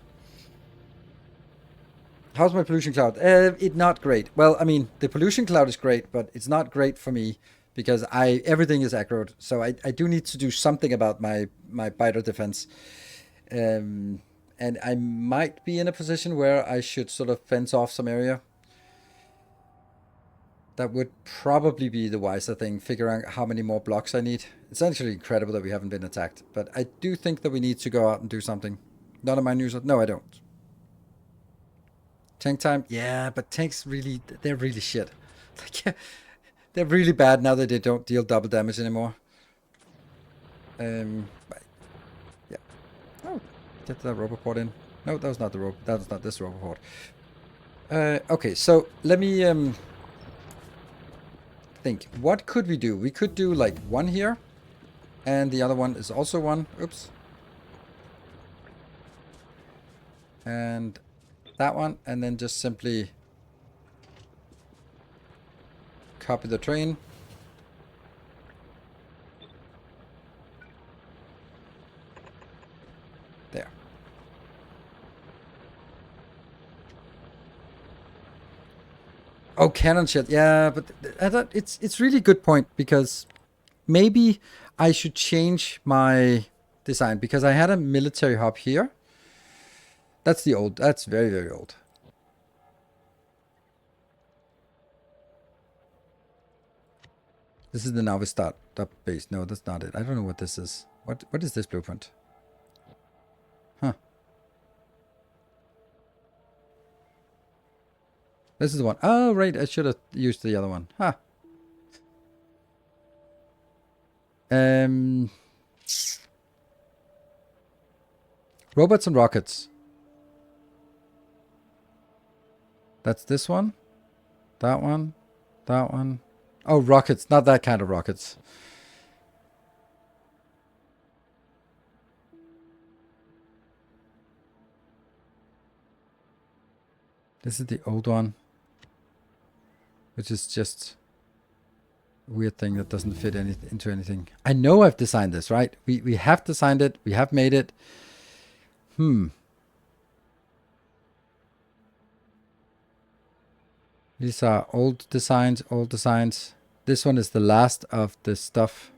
How's my pollution cloud? It's not great. Well, I mean, the pollution cloud is great, but it's not great for me because everything is aggroed. So I do need to do something about my biter defense. And I might be in a position where I should sort of fence off some area. That would probably be the wiser thing, figuring out how many more blocks I need. It's actually incredible that we haven't been attacked, but I do think that we need to go out and do something. None of my news. No, I don't. Tank time? Yeah, but tanks really, they're really shit. They're really bad now that they don't deal double damage anymore. But yeah. Oh, get that roboport in. No, that was not the rope. That was not this roboport. Okay, so let me think. What could we do? We could do like one here, and the other one is also one. Oops. And that one, and then just simply copy the train. There. Oh, cannon shit. Yeah, but I thought it's really good point, because maybe I should change my design, because I had a military hub here. That's the old. That's very, very old. This is the Navi startup base. No, that's not it. I don't know what this is. What is this blueprint? Huh. This is the one. Oh, right. I should have used the other one. Huh. Robots and rockets. That's this one. That one. That one. Oh, rockets. Not that kind of rockets. This is the old one, which is just a weird thing that doesn't fit into anything. I know I've designed this, right? We have designed it. We have made it. These are old designs, old designs. This one is the last of the stuff.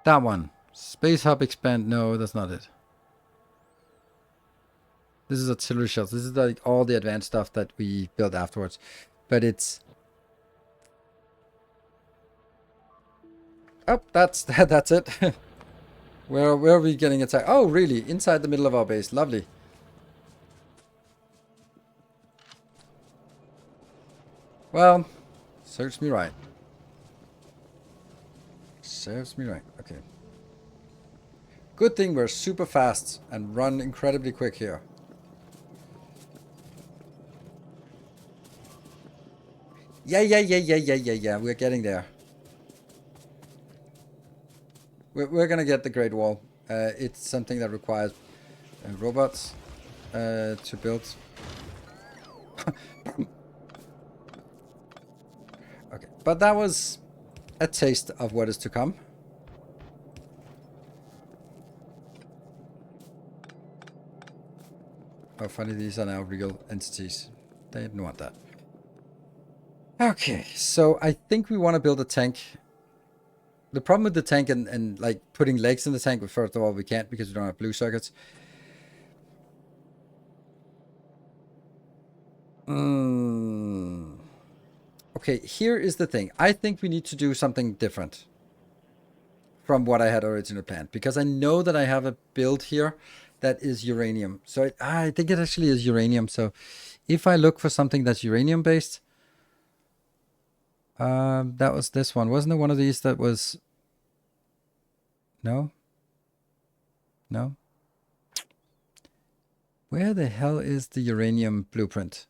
That one. Space Hub expand. No, that's not it. This is artillery shells. This is like all the advanced stuff that we built afterwards. But it's... Oh, that's it. Where are we getting attacked? Oh, really? Inside the middle of our base. Lovely. Well, serves me right. Serves me right. Okay. Good thing we're super fast and run incredibly quick here. Yeah. We're getting there. We're gonna get the Great Wall. It's something that requires robots to build. Okay, but that was a taste of what is to come. Oh, funny, these are now real entities. They didn't want that. Okay, so I think we want to build a tank. The problem with the tank and like putting legs in the tank, first of all, we can't because we don't have blue circuits. Okay, here is the thing. I think we need to do something different from what I had originally planned, because I know that I have a build here that is uranium. So I think it actually is uranium. So if I look for something that's uranium based, that was this one. Wasn't it one of these that was... No? No? Where the hell is the uranium blueprint?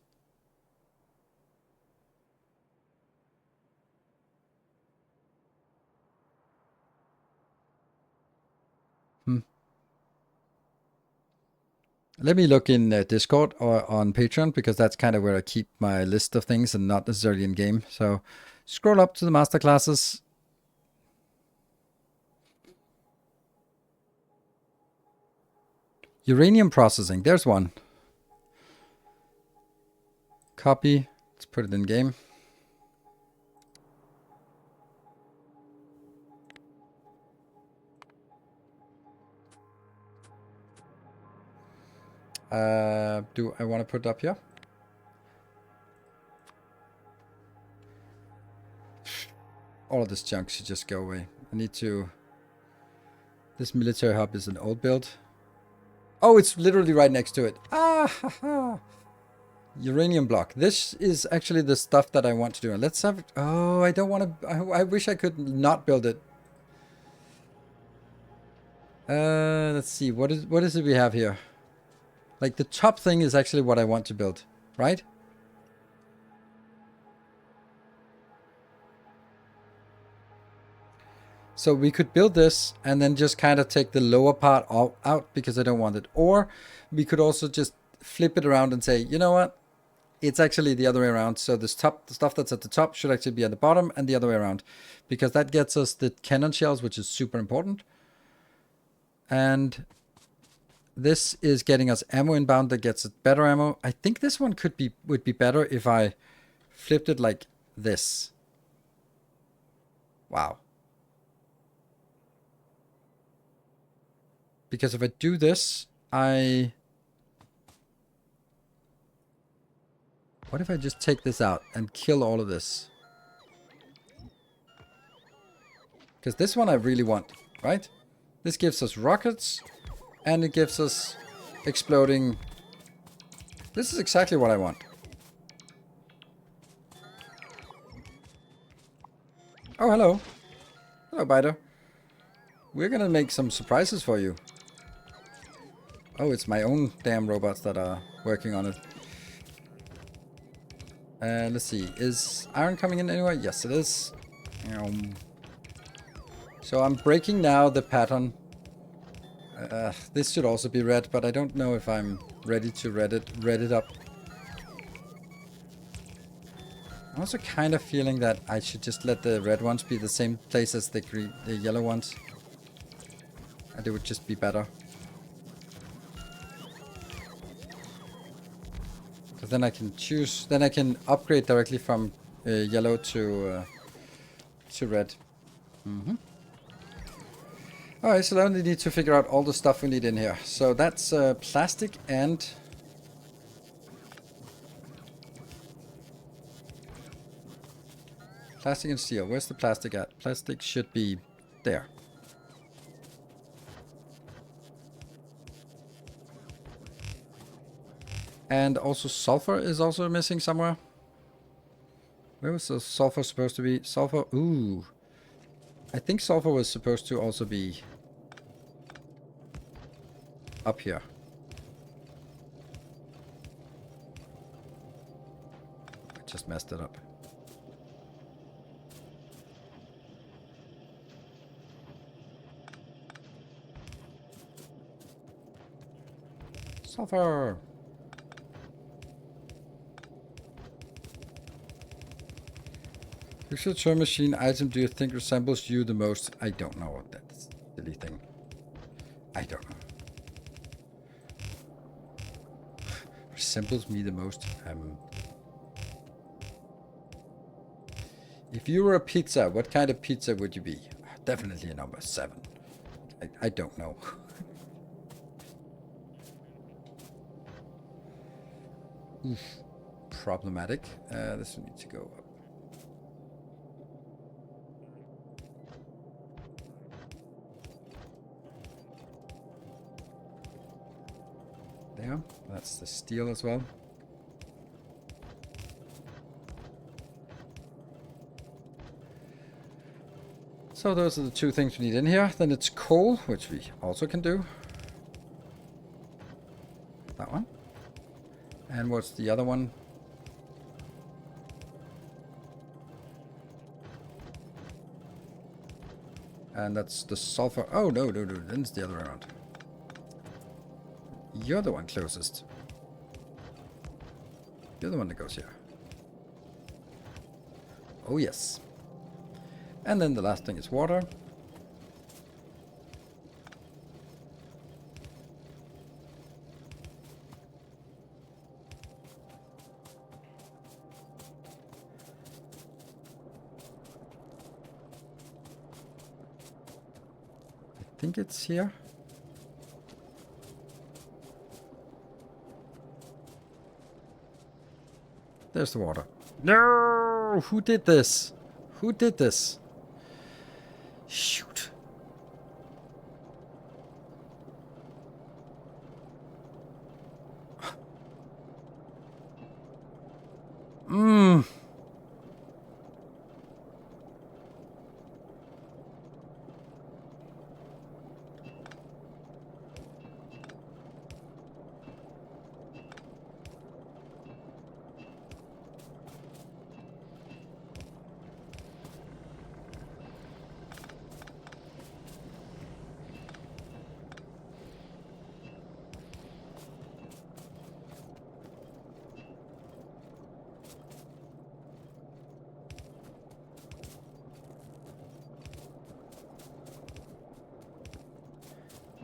Let me look in Discord or on Patreon, because that's kind of where I keep my list of things and not necessarily in game. So scroll up to the masterclasses. Uranium processing. There's one. Copy. Let's put it in game. Do I want to put it up here? All of this junk should just go away. I need to... This military hub is an old build. Oh, it's literally right next to it. Ah, ha, ha. Uranium block. This is actually the stuff that I want to do. And let's have... Oh, I don't want to... I wish I could not build it. Let's see. What is it we have here? Like, the top thing is actually what I want to build, right? So we could build this and then just kind of take the lower part out because I don't want it. Or we could also just flip it around and say, you know what? It's actually the other way around. So the stuff that's at the top should actually be at the bottom, and the other way around. Because that gets us the cannon shells, which is super important. And this is getting us ammo inbound that gets us better ammo. I think this one would be better if I flipped it like this. Wow. Because if I do this, what if I just take this out and kill all of this? Because this one I really want, right? This gives us rockets, and it gives us exploding... This is exactly what I want. Oh, hello. Hello, Biter. We're gonna make some surprises for you. Oh, it's my own damn robots that are working on it. Let's see. Is iron coming in anywhere? Yes, it is. So I'm breaking now the pattern. This should also be red, but I don't know if I'm ready to red it up. I'm also kind of feeling that I should just let the red ones be the same place as the yellow ones. And it would just be better. Because then I can choose, then I can upgrade directly from yellow to red. Alright, so now we need to figure out all the stuff we need in here. So that's plastic and... Plastic and steel. Where's the plastic at? Plastic should be there. And also sulfur is also missing somewhere. Where was the sulfur supposed to be? Sulfur, ooh. I think sulfur was supposed to also be up here. I just messed it up. Sulfur! Which return machine item do you think resembles you the most? I don't know what that's silly thing. I don't know. Resembles me the most. If you were a pizza, what kind of pizza would you be? Definitely a number 7. I don't know. Oof. Problematic. This will need to go up. There. That's the steel as well. So those are the 2 things we need in here. Then it's coal, which we also can do. That one. And what's the other one? And that's the sulfur. Oh, no. Then it's the other way around. You're the one closest. You're the one that goes here. Oh, yes. And then the last thing is water. I think it's here. There's the water. No! Who did this? Who did this? Shoot. Mmm.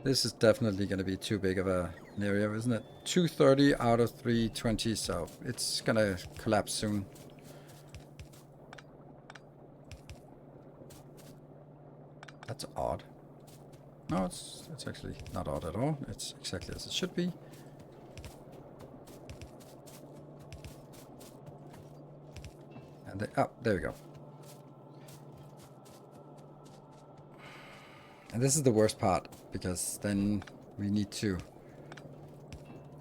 This is definitely going to be too big of an area, isn't it? 230 out of 320, so it's going to collapse soon. That's odd. No, it's actually not odd at all. It's exactly as it should be. And there we go. And this is the worst part, because then we need to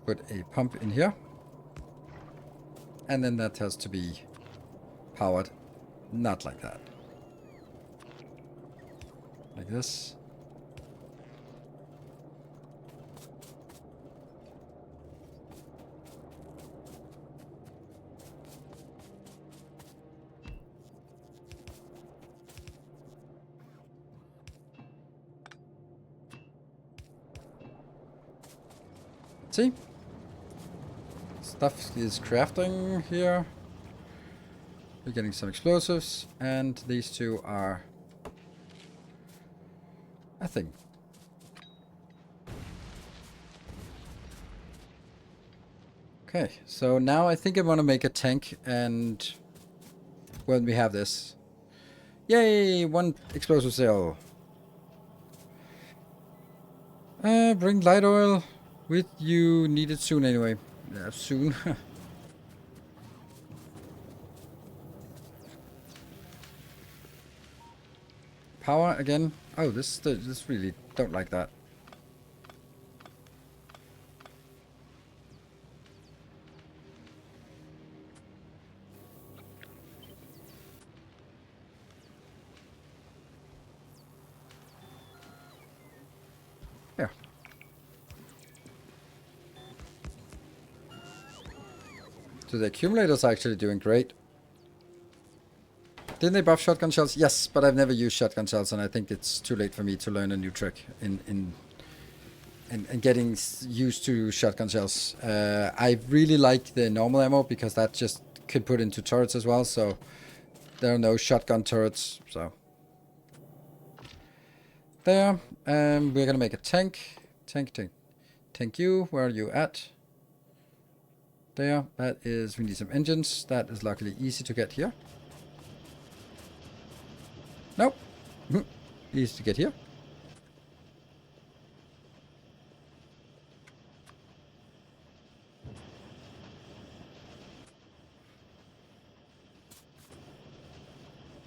put a pump in here. And then that has to be powered, not like that. Like this. See? Stuff is crafting here. We're getting some explosives, and these two are a thing. Okay, so now I think I want to make a tank, and when we have this. Yay! 1 explosive cell. Bring light oil with you. Need it soon anyway. Yeah, soon. Power again. Oh, this really don't like that. Yeah. So the accumulators are actually doing great. Didn't they buff shotgun shells? Yes, but I've never used shotgun shells, and I think it's too late for me to learn a new trick in getting used to shotgun shells. I really like the normal ammo because that just could put into turrets as well. So there are no shotgun turrets. So there, we're gonna make a tank. Tank you. Where are you at? There. That is. We need some engines. That is luckily easy to get here. Nope. Easy to get here.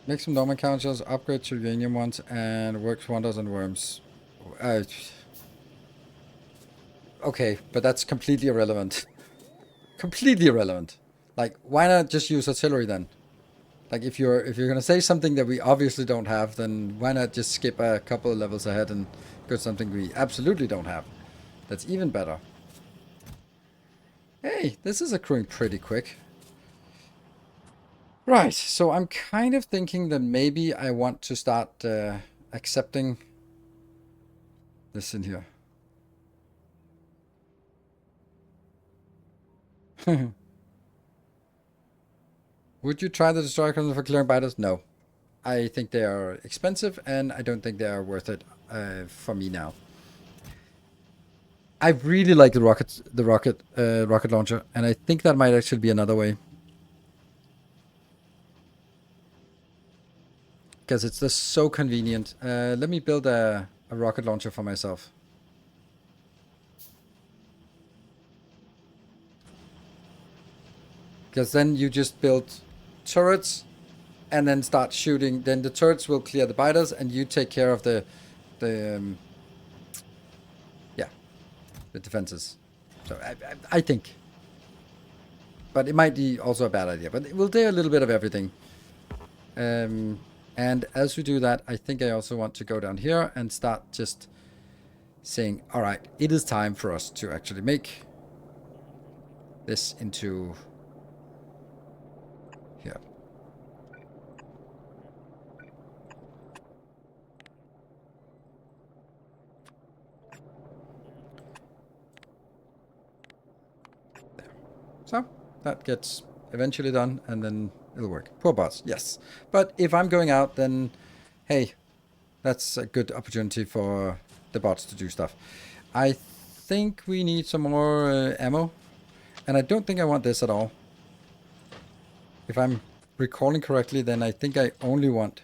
Make some normal counters, upgrade to uranium ones, and works wonders on worms. Okay, but that's completely irrelevant. Completely irrelevant. Like, why not just use artillery then? Like, if you're gonna say something that we obviously don't have, then why not just skip a couple of levels ahead and go something we absolutely don't have? That's even better. Hey, this is accruing pretty quick. Right, so I'm kind of thinking that maybe I want to start accepting this in here. Would you try the destroyer criminals for clearing biters? No. I think they are expensive, and I don't think they are worth it for me now. I really like the rocket launcher, and I think that might actually be another way. Because it's just so convenient. Let me build a rocket launcher for myself. Because then you just build turrets and then start shooting. Then the turrets will clear the biters, and you take care of the defenses. So I think. But it might be also a bad idea. But we'll do a little bit of everything. And as we do that, I think I also want to go down here and start just saying, all right, it is time for us to actually make this into here. There. So that gets eventually done, and then it'll work. Poor bots, yes. But if I'm going out, then hey, that's a good opportunity for the bots to do stuff. I think we need some more ammo, and I don't think I want this at all. If I'm recalling correctly, then I think I only want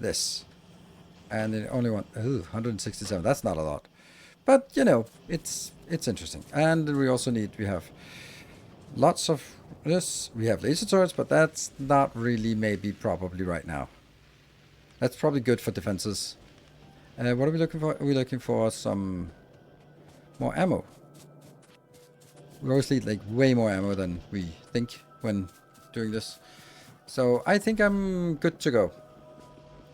this. And I only want 167. That's not a lot. But, you know, it's interesting. And we also we have lots of this. We have laser turrets, but that's not really probably right now. That's probably good for defenses. What are we looking for? Are we looking for some more ammo? We always need like way more ammo than we think when doing this. So I think I'm good to go.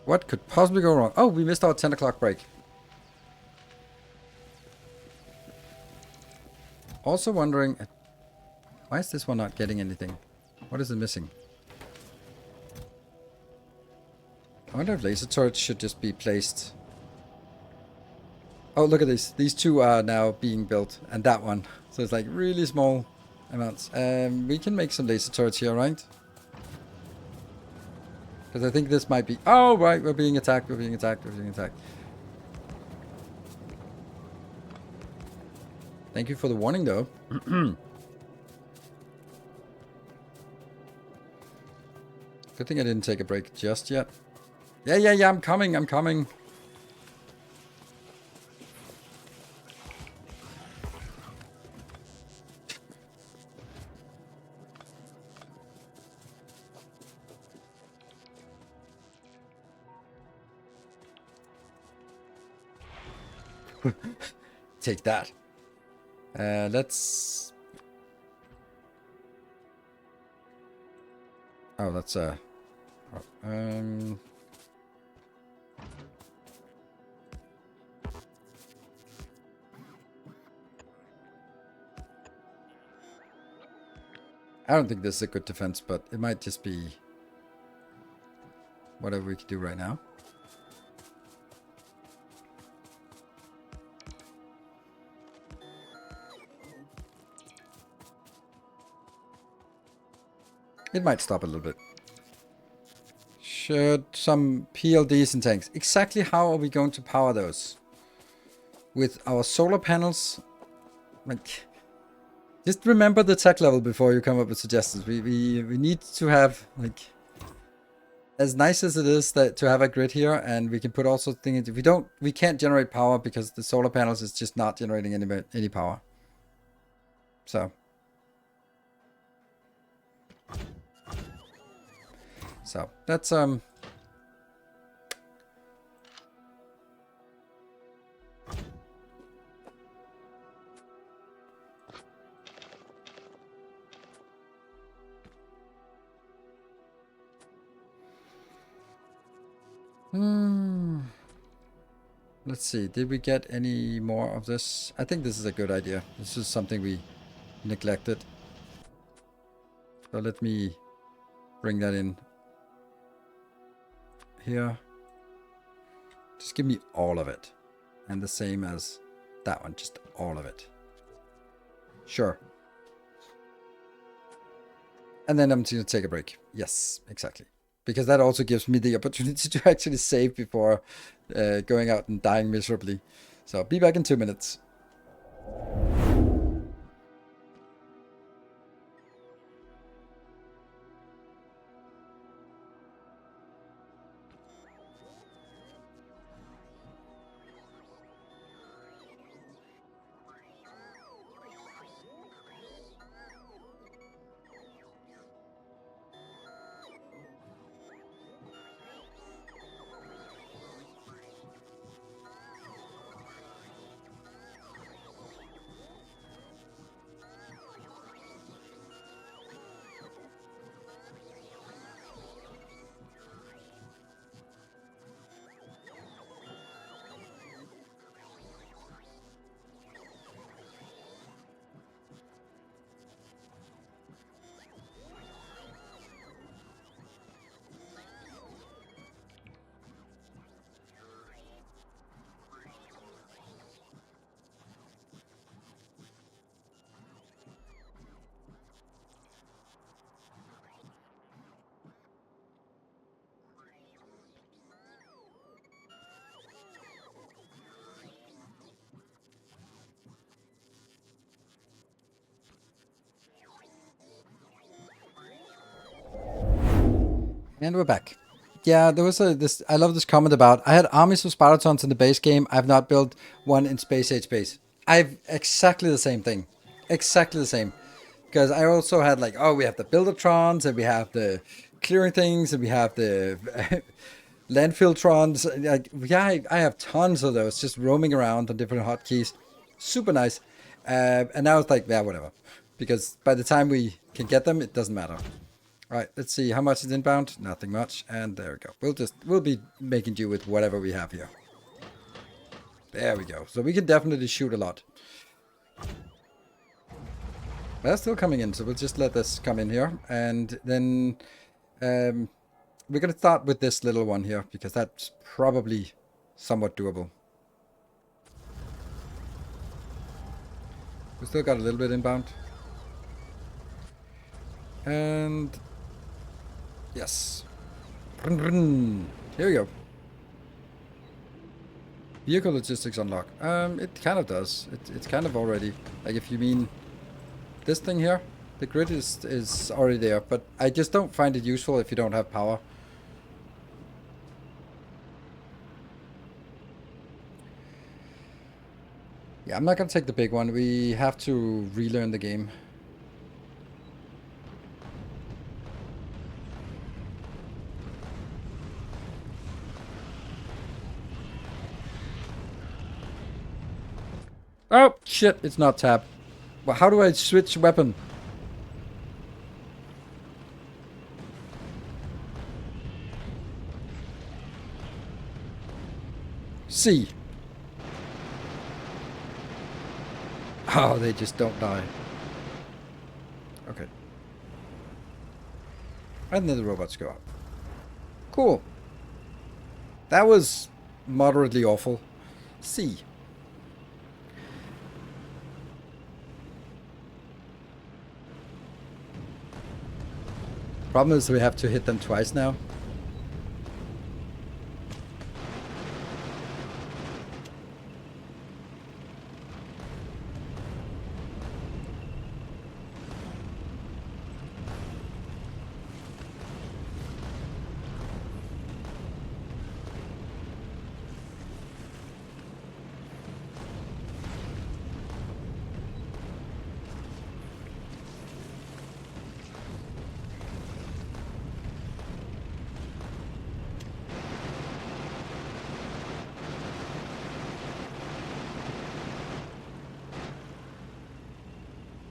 What could possibly go wrong? Oh, we missed our 10 o'clock break. Also wondering, why is this one not getting anything? What is it missing? I wonder if laser turrets should just be placed. Oh, look at this. These two are now being built, and that one. So it's like really small amounts. We can make some laser turrets here, right? Because I think this might be... Oh, right, we're being attacked, we're being attacked, we're being attacked. Thank you for the warning, though. Good thing I didn't take a break just yet. Yeah, I'm coming, I'm coming. Take that. Let's... Oh, that's I don't think this is a good defense, but it might just be whatever we can do right now. It might stop a little bit. Should some PLDs and tanks. Exactly how are we going to power those? With our solar panels? Like, just remember the tech level before you come up with suggestions. We need to have, like, as nice as it is that to have a grid here, and we can put also things. If we can't generate power because the solar panels is just not generating any power. So that's let's see, did we get any more of this? I think this is a good idea. This is something we neglected. So let me bring that in here. Just give me all of it. And the same as that one, just all of it. Sure. And then I'm going to take a break. Yes, exactly. Because that also gives me the opportunity to actually save before going out and dying miserably. So be back in 2 minutes. And we're back. Yeah, there was this. I love this comment about I had armies of Spartans in the base game. I've not built one in Space Age base. I've exactly the same thing, exactly the same. Because I also had like, oh, we have the Buildertrons and we have the clearing things and we have the landfilltrons. Like, yeah, I have tons of those just roaming around on different hotkeys. Super nice. And now it's like, yeah, whatever. Because by the time we can get them, it doesn't matter. All right, let's see how much is inbound. Nothing much, and there we go. We'll be making do with whatever we have here. There we go. So we can definitely shoot a lot. They're still coming in, so we'll just let this come in here, and then we're gonna start with this little one here because that's probably somewhat doable. We still got a little bit inbound, and yes. Here we go. Vehicle logistics unlock. It kind of does. It's kind of already. Like if you mean this thing here, the grid is already there, but I just don't find it useful if you don't have power. Yeah, I'm not gonna take the big one. We have to relearn the game. Oh, shit, it's not tab. Well, how do I switch weapon? C. Oh, they just don't die. Okay. And then the robots go up. Cool. That was moderately awful. C. Problem is we have to hit them twice now.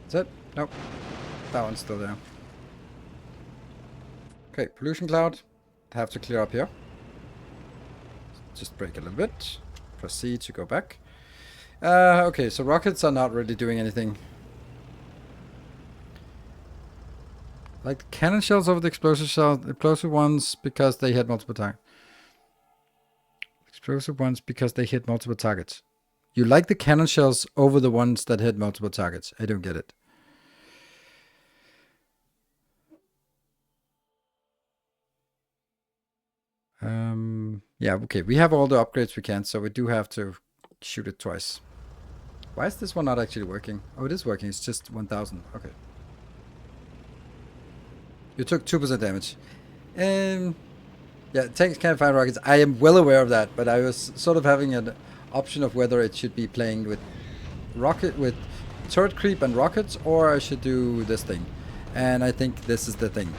Is it? Nope. That one's still there. Okay, pollution cloud. Have to clear up here. Just break a little bit. Proceed to go back. Okay, so rockets are not really doing anything. Like cannon shells over the explosive ones because they hit multiple targets. Explosive ones because they hit multiple targets. You like the cannon shells over the ones that hit multiple targets. I don't get it. Yeah, okay. We have all the upgrades we can, so we do have to shoot it twice. Why is this one not actually working? Oh, it is working. It's just 1,000. Okay. You took 2% damage. Yeah, tanks can't fire rockets. I am well aware of that, but I was sort of having an option of whether it should be playing with turret creep and rockets, or I should do this thing. And I think this is the thing.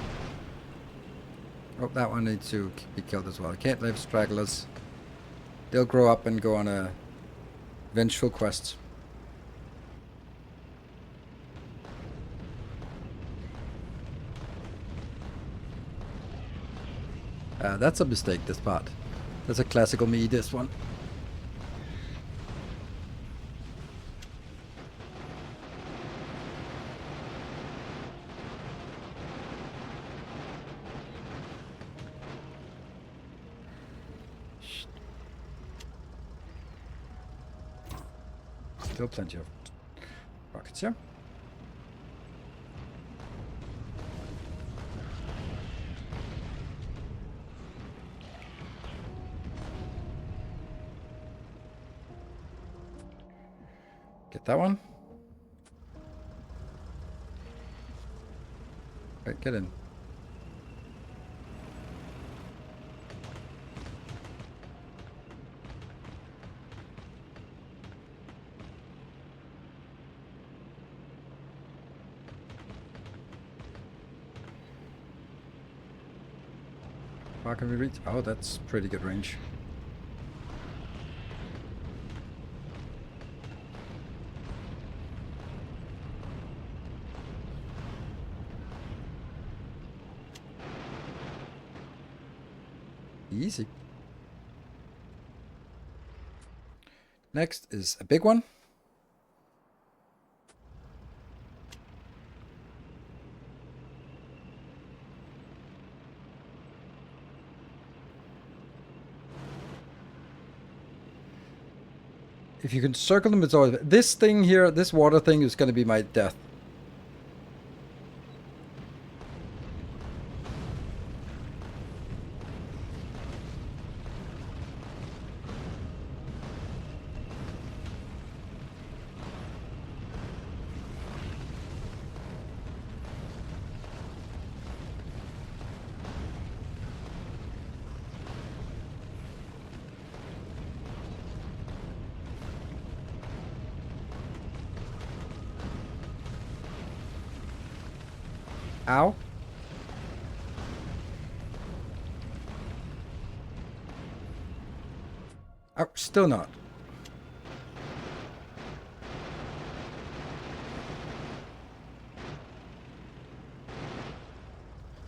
Oh, that one needs to be killed as well. Can't leave stragglers. They'll grow up and go on a vengeful quest. That's a mistake, this part. That's a classical me, this one. Still plenty of rockets here. Get that one. Right, get in. How can we reach? Oh, that's pretty good range. Easy. Next is a big one. If you can circle them, it's always... This thing here, this water thing is going to be my death. Ow. Oh, still not.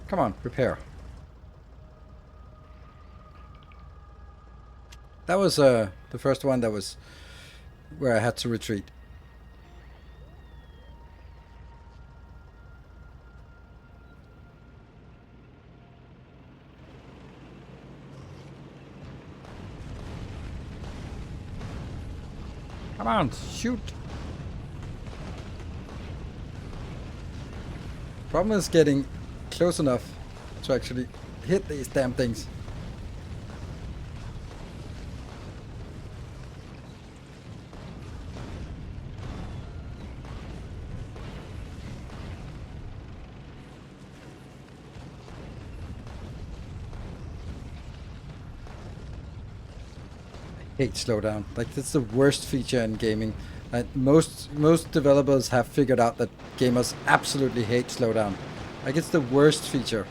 Come on, repair. That was the first one that was where I had to retreat. Come on, shoot. Problem is getting close enough to actually hit these damn things. Hate slowdown. Like, that's the worst feature in gaming. Most developers have figured out that gamers absolutely hate slowdown. Like, it's the worst feature.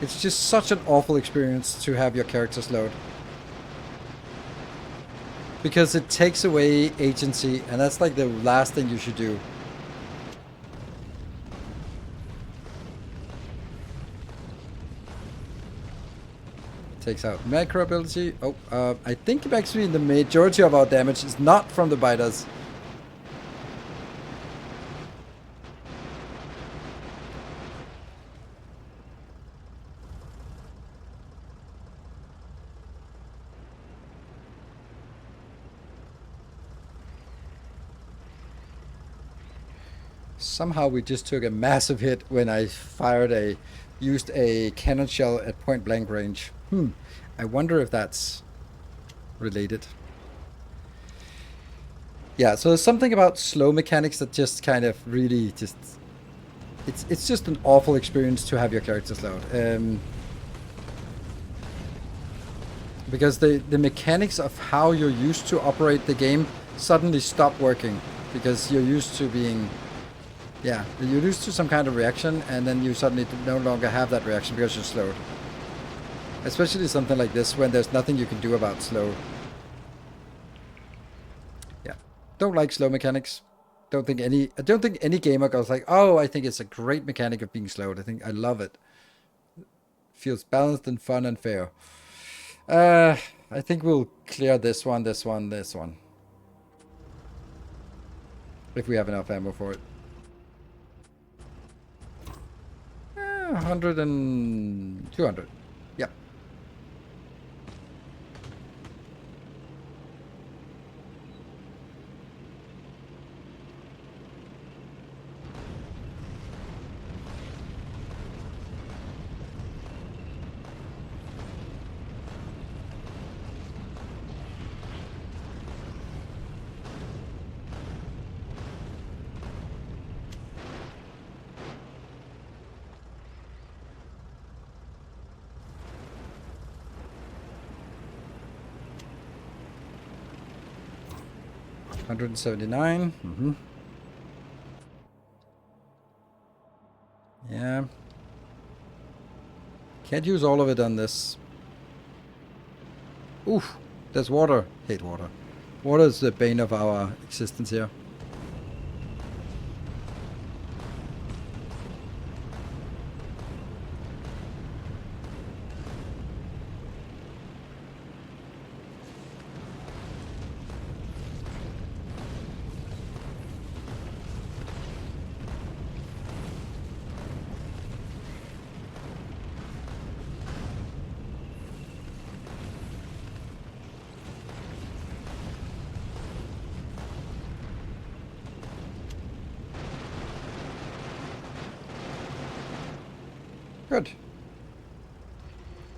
It's just such an awful experience to have your character slowed. Because it takes away agency, and that's like the last thing you should do. Takes out macro ability. Oh, I think actually the majority of our damage is not from the biters. Somehow we just took a massive hit when I used a cannon shell at point blank range. I wonder if that's related. Yeah, so there's something about slow mechanics that just kind of really just... It's just an awful experience to have your character slowed. Because the mechanics of how you're used to operate the game suddenly stop working. Because you're used to being... Yeah, you're used to some kind of reaction, and then you suddenly no longer have that reaction because you're slowed. Especially something like this, when there's nothing you can do about slow. Yeah, don't like slow mechanics. I don't think any gamer goes like, oh, I think it's a great mechanic of being slowed. I love it. Feels balanced and fun and fair. I think we'll clear this one, this one, this one. If we have enough ammo for it. 100 and 200. Yep. $179. Yeah. Can't use all of it on this. Oof. There's water. Hate water. Water is the bane of our existence here. Good.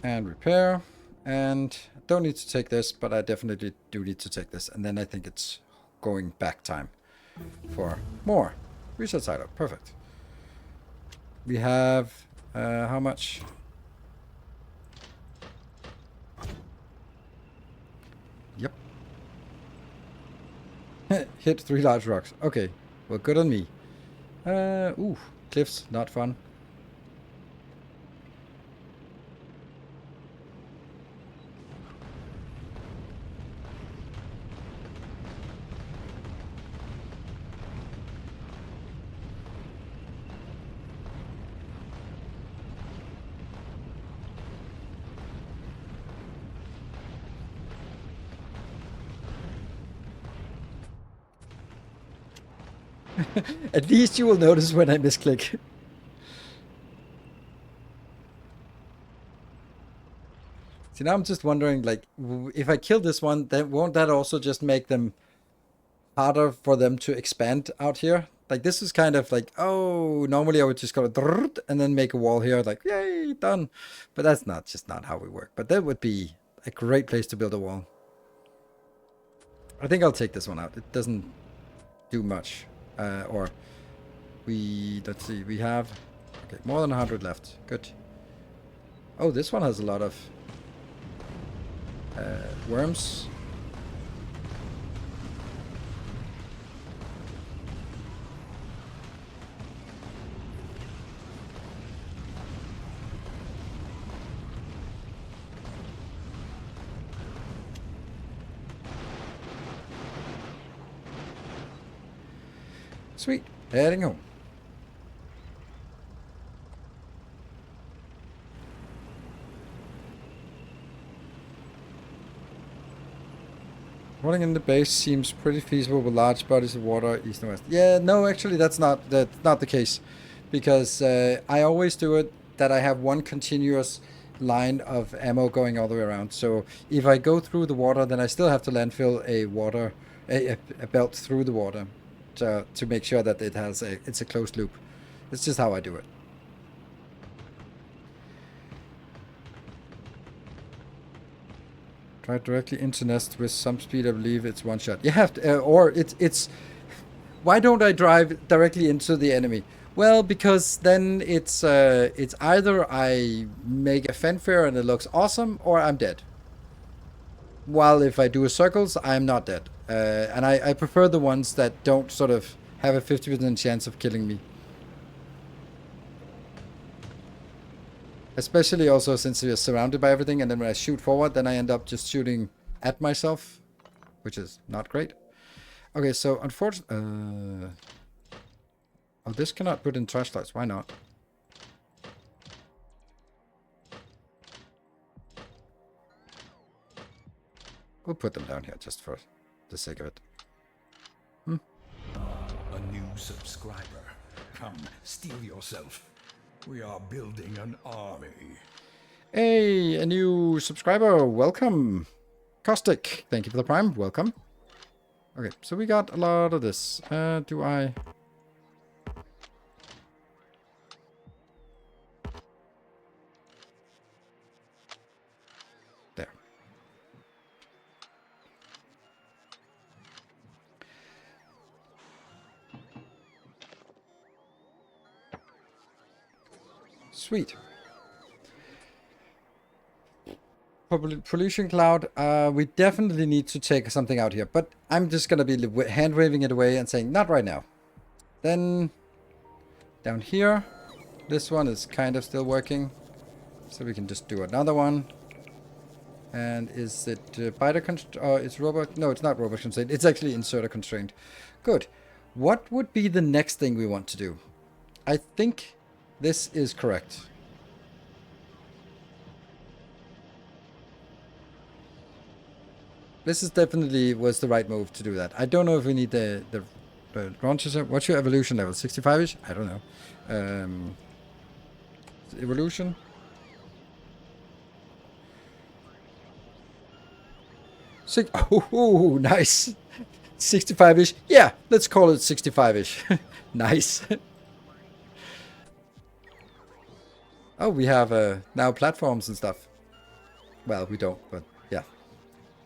And repair. And don't need to take this, but I definitely do need to take this. And then I think it's going back time for more. Research silo. Perfect. We have, how much? Yep. Hit 3 large rocks. Okay. Well, good on me. Ooh. Cliffs, not fun. At least you will notice when I misclick. See, now I'm just wondering, like, if I kill this one, then won't that also just make them harder for them to expand out here? Like, this is kind of like, oh, normally I would just go and then make a wall here, like, yay, done. But that's just not how we work. But that would be a great place to build a wall. I think I'll take this one out. It doesn't do much. Let's see, we have, okay, more than 100 left. Good. Oh, this one has a lot of worms. Sweet, heading home. Running in the base seems pretty feasible with large bodies of water east and west. Yeah, no, actually that's not the case, because I always do it that I have one continuous line of ammo going all the way around. So if I go through the water, then I still have to landfill a belt through the water to make sure that it's a closed loop. It's just how I do it. Try directly into nest with some speed. I believe it's one shot. You have to, or it's. Why don't I drive directly into the enemy? Well, because then it's either I make a fanfare and it looks awesome, or I'm dead. While if I do circles, I'm not dead. And I prefer the ones that don't sort of have a 50% chance of killing me. Especially also since we are surrounded by everything, and then when I shoot forward, then I end up just shooting at myself, which is not great. Okay, so unfortunately... oh, this cannot put in trash lights. Why not? We'll put them down here just for the sake of it. A new subscriber. Come, steel yourself. We are building an army. Hey, a new subscriber. Welcome. Caustic. Thank you for the prime. Welcome. Okay, so we got a lot of this. Do I... there. Sweet. Pollution cloud. We definitely need to take something out here, but I'm just gonna be hand waving it away and saying not right now. Then down here, this one is kind of still working, so we can just do another one. And is it biter constraint? It's robot? No, it's not robot constraint. It's actually inserter constraint. Good. What would be the next thing we want to do? I think this is correct. This is definitely was the right move to do that. I don't know if we need the launches. What's your evolution level? 65-ish? I don't know. Evolution? Oh, nice. 65-ish. Yeah, let's call it 65-ish. Nice. Oh, we have now platforms and stuff. Well, we don't, but yeah.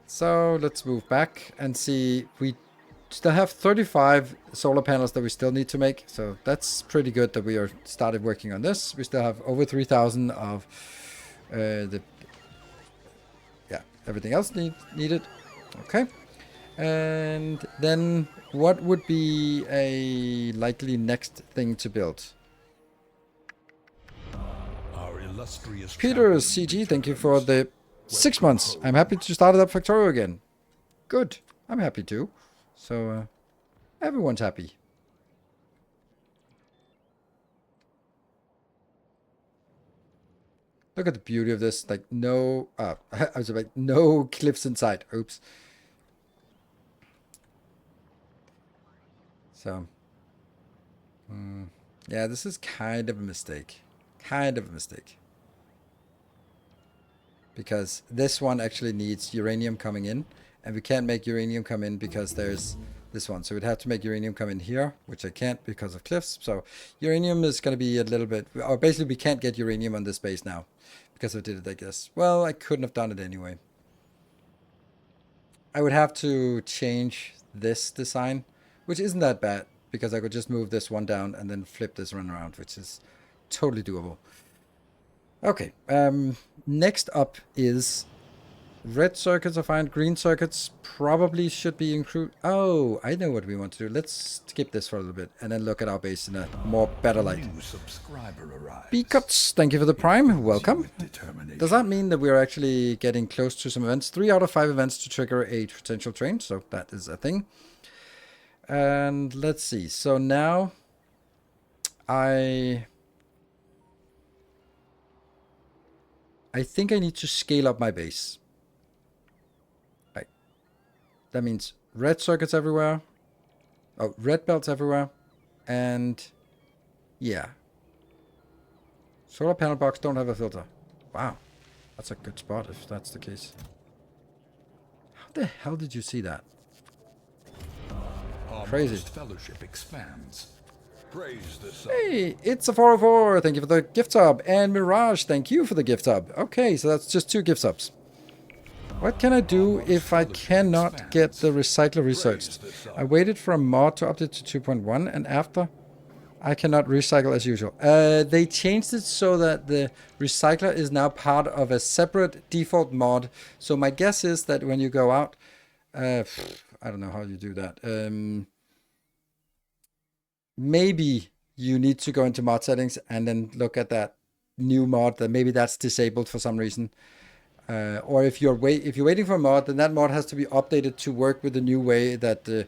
So let's move back and see. We still have 35 solar panels that we still need to make. So that's pretty good that we are started working on this. We still have over 3,000 of everything else needed. Okay. And then what would be a likely next thing to build? illustrious Peter champion CG, thank you returns. for the 6 months. I'm happy to start it up Factorio again. Good. I'm happy too. So, everyone's happy. Look at the beauty of this. Like, no... I was like, no cliffs inside. Oops. So... yeah, this is kind of a mistake. Kind of a mistake. Because this one actually needs uranium coming in. And we can't make uranium come in because there's this one. So we'd have to make uranium come in here, which I can't because of cliffs. So uranium is going to be a little bit... Or basically we can't get uranium on this base now. Because I did it like this. Well, I couldn't have done it anyway. I would have to change this design, which isn't that bad. Because I could just move this one down and then flip this one around, which is totally doable. Okay, next up is red circuits are fine. Green circuits probably should be included. Oh, I know what we want to do. Let's skip this for a little bit and then look at our base in a more better light. New subscriber arrives. B-Cuts, thank you for the prime. Welcome. With determination. Does that mean that we're actually getting close to some events? 3 out of 5 events to trigger a potential train, so that is a thing. And let's see. So now I think I need to scale up my base. Right. That means red circuits everywhere. Oh, red belts everywhere. And yeah. Solar panel box don't have a filter. Wow. That's a good spot if that's the case. How the hell did you see that? Our Crazy. modest fellowship expands. Praise the sun. Hey, it's a 404. Thank you for the gift sub. And Mirage, thank you for the gift sub. Okay, so that's just 2 gift subs. What can I do if I cannot get the recycler researched? I waited for a mod to update to 2.1 and after I cannot recycle as usual. They changed it so that the recycler is now part of a separate default mod. So my guess is that when you go out, I don't know how you do that. Maybe you need to go into mod settings and then look at that new mod that maybe that's disabled for some reason. Or if you're waiting for a mod, then that mod has to be updated to work with the new way that the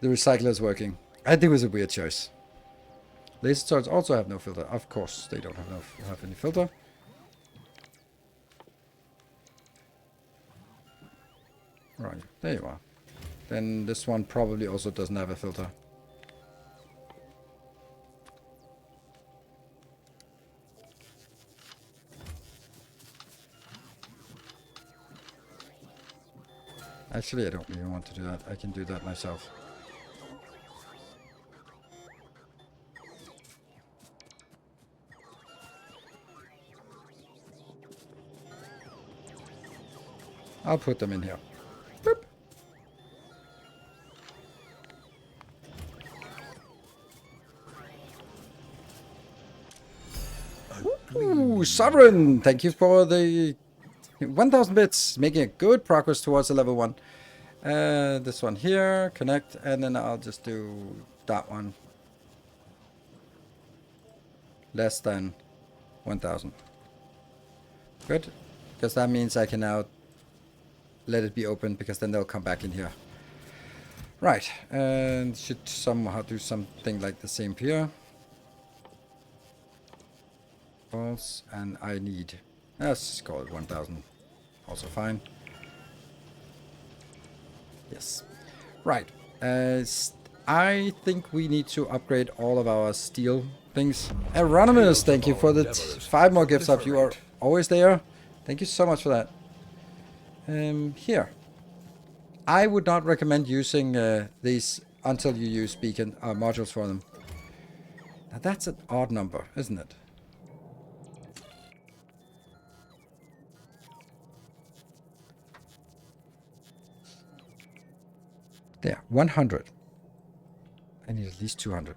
recycler is working. I think it was a weird choice. Laser swords also have no filter. Of course, they don't have any filter. Right, there you are. Then this one probably also doesn't have a filter. Actually, I don't even want to do that. I can do that myself. I'll put them in here. Boop. Ooh, Sovereign! Thank you for the 1,000 bits. Making a good progress towards the level 1. This one here, connect, and then I'll just do that one. Less than 1,000. Good. Because that means I can now let it be open, because then they'll come back in here. Right, and should somehow do something like the same here. False, and I need, let's call it 1,000. Also fine. Yes. Right. I think we need to upgrade all of our steel things. Anonymous, thank you for the 5 more gifts up. You are always there. Thank you so much for that. Here. I would not recommend using these until you use beacon modules for them. Now that's an odd number, isn't it? There, 100. I need at least 200.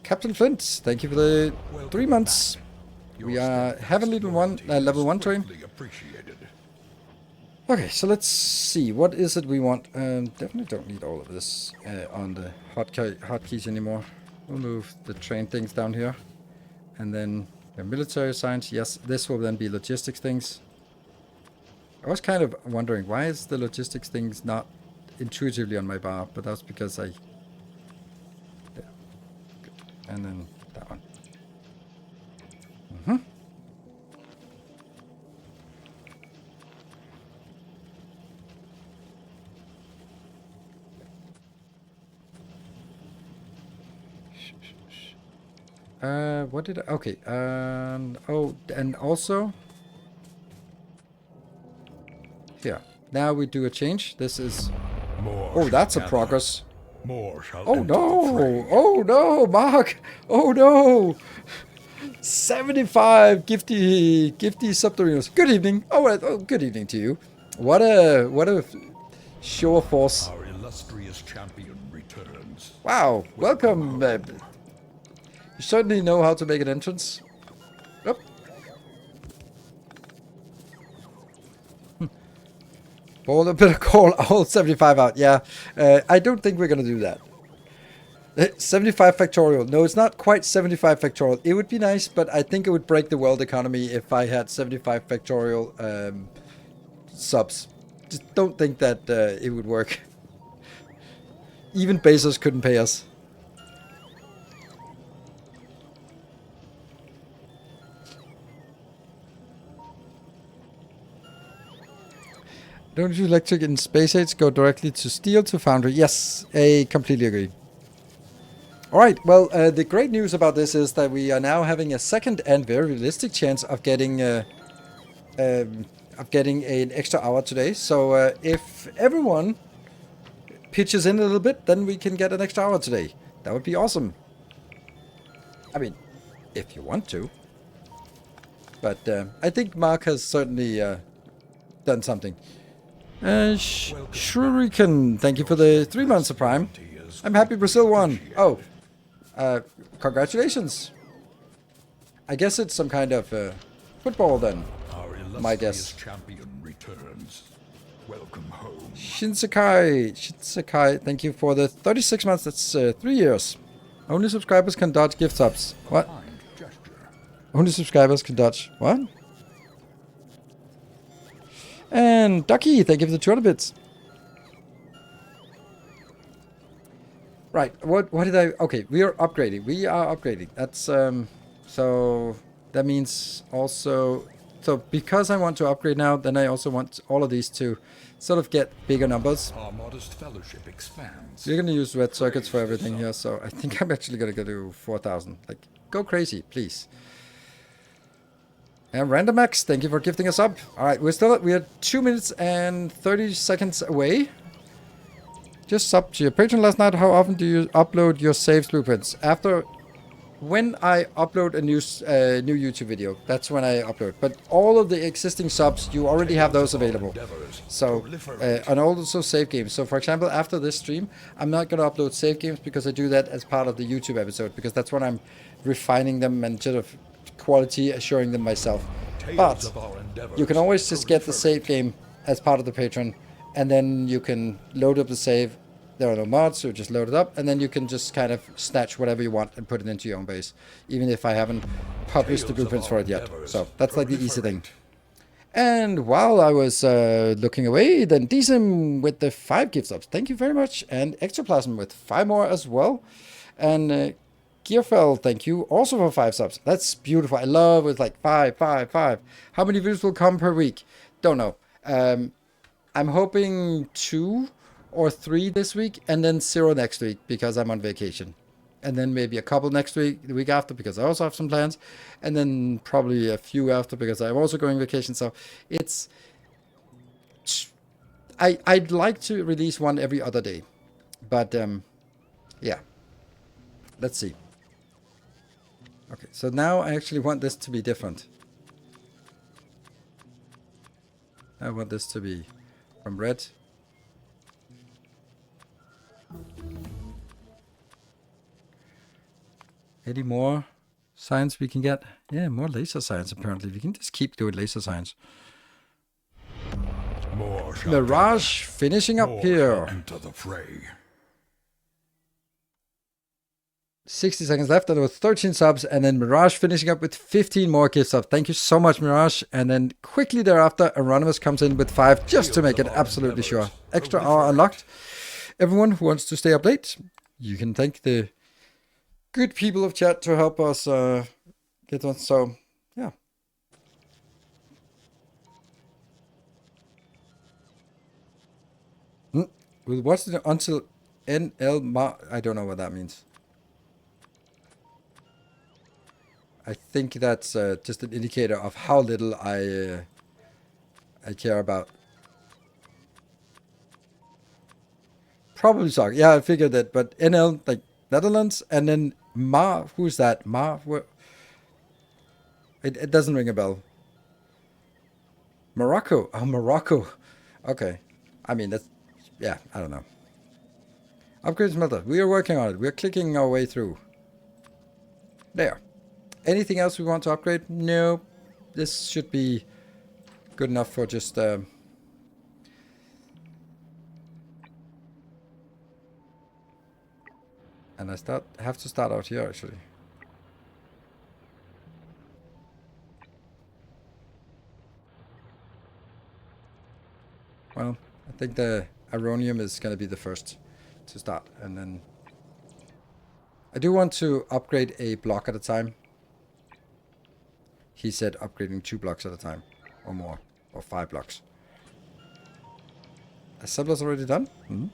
Captain Flint, thank you for the 3 months. We are heavily level 1 train. Appreciated. Okay, so let's see. What is it we want? Definitely don't need all of this on the hotkeys anymore. We'll move the train things down here. And then the military science. Yes, this will then be logistics things. I was kind of wondering, why is the logistics things not intuitively on my bar? But that's because I... Yeah. And then that one. Mm-hmm. What did I... Okay, oh, and also... Here. Now we do a change. This is... More Oh, that's a shall progress. More shall Oh enter the fray. no! Oh no, Mark! Oh no! 75 gifty submarinos. Good evening. Oh, good evening to you. What a show of force. Our illustrious champion returns. Wow, welcome. You certainly know how to make an entrance. Yep. Well, a bit of call all 75 out. Yeah, I don't think we're gonna do that. 75 factorial. No, it's not quite 75 factorial. It would be nice, but I think it would break the world economy if I had 75 factorial subs. Just don't think that it would work. Even Bezos couldn't pay us. Don't you electric in space age go directly to steel to foundry? Yes, I completely agree. All right, well, the great news about this is that we are now having a second and very realistic chance of getting an extra hour today. So if everyone pitches in a little bit, then we can get an extra hour today. That would be awesome. I mean, if you want to. But I think Mark has certainly done something. Shuriken, thank you for the 3 months of Prime. I'm happy Brazil won. Oh, congratulations. I guess it's some kind of football then. My guess. Champion returns. Welcome home. Shinsekai, thank you for the 36 months. That's 3 years. Only subscribers can dodge gift subs. What? Only subscribers can dodge. What? And Ducky, thank you for the 200 bits. Right, what did I... Okay, we are upgrading. We are upgrading. That's, so that means also... So because I want to upgrade now, then I also want all of these to sort of get bigger numbers. Our modest fellowship expands. We're going to use red circuits for everything here, so I think I'm actually going to go to 4,000. Like, go crazy, please. And RandomX, thank you for gifting us up. All right, we are 2 minutes and 30 seconds away. Just sub to your patron last night. How often do you upload your saves blueprints? When I upload a new YouTube video, that's when I upload. But all of the existing subs, you already have those available. So, and also save games. So, for example, after this stream, I'm not going to upload save games because I do that as part of the YouTube episode, because that's when I'm refining them and sort of quality assuring them myself. But you can always just get the save game as part of the Patreon, and then you can load up the save. There are no mods, so just load it up, and then you can just kind of snatch whatever you want and put it into your own base, even if I haven't published the blueprints for it yet. So that's like the easy thing. And while I was looking away, then Decim with the 5 gift subs. Thank you very much. And Extraplasm with 5 more as well. And Gearfell, thank you also for 5 subs. That's beautiful. I love it, like 5, 5, 5. How many videos will come per week? Don't know. I'm hoping 2 or 3 this week, and then 0 next week because I'm on vacation. And then maybe a couple next week, the week after, because I also have some plans. And then probably a few after because I'm also going vacation. So it's... I'd like to release one every other day. But, yeah. Let's see. Okay, so now I actually want this to be different. I want this to be from red. Any more science we can get? Yeah, more laser science apparently. We can just keep doing laser science. More shall Mirage finishing up more here. shall enter the fray. 60 seconds left, and there was 13 subs, and then Mirage finishing up with 15 more gift subs. Thank you so much, Mirage. And then quickly thereafter, Anonymous comes in with 5, just to make it absolutely sure. Extra hour unlocked. Everyone who wants to stay up late, you can thank the good people of chat to help us get on. So, yeah. We'll watch it until NL. I don't know what that means. I think that's just an indicator of how little I care about. Probably sorry. Yeah, I figured that. But NL, like Netherlands, and then Ma. Who's that? Ma. It doesn't ring a bell. Morocco. Oh, Morocco. Okay. I mean, that's... Yeah, I don't know. Upgrade smelter. We are working on it. We are clicking our way through. There. Anything else we want to upgrade? No. This should be good enough for just... And I have to start out here, actually. Well, I think the Aronium is going to be the first to start. And then... I do want to upgrade a block at a time. He said upgrading 2 blocks at a time, or more, or 5 blocks. Assembler's already done? Mm-hmm.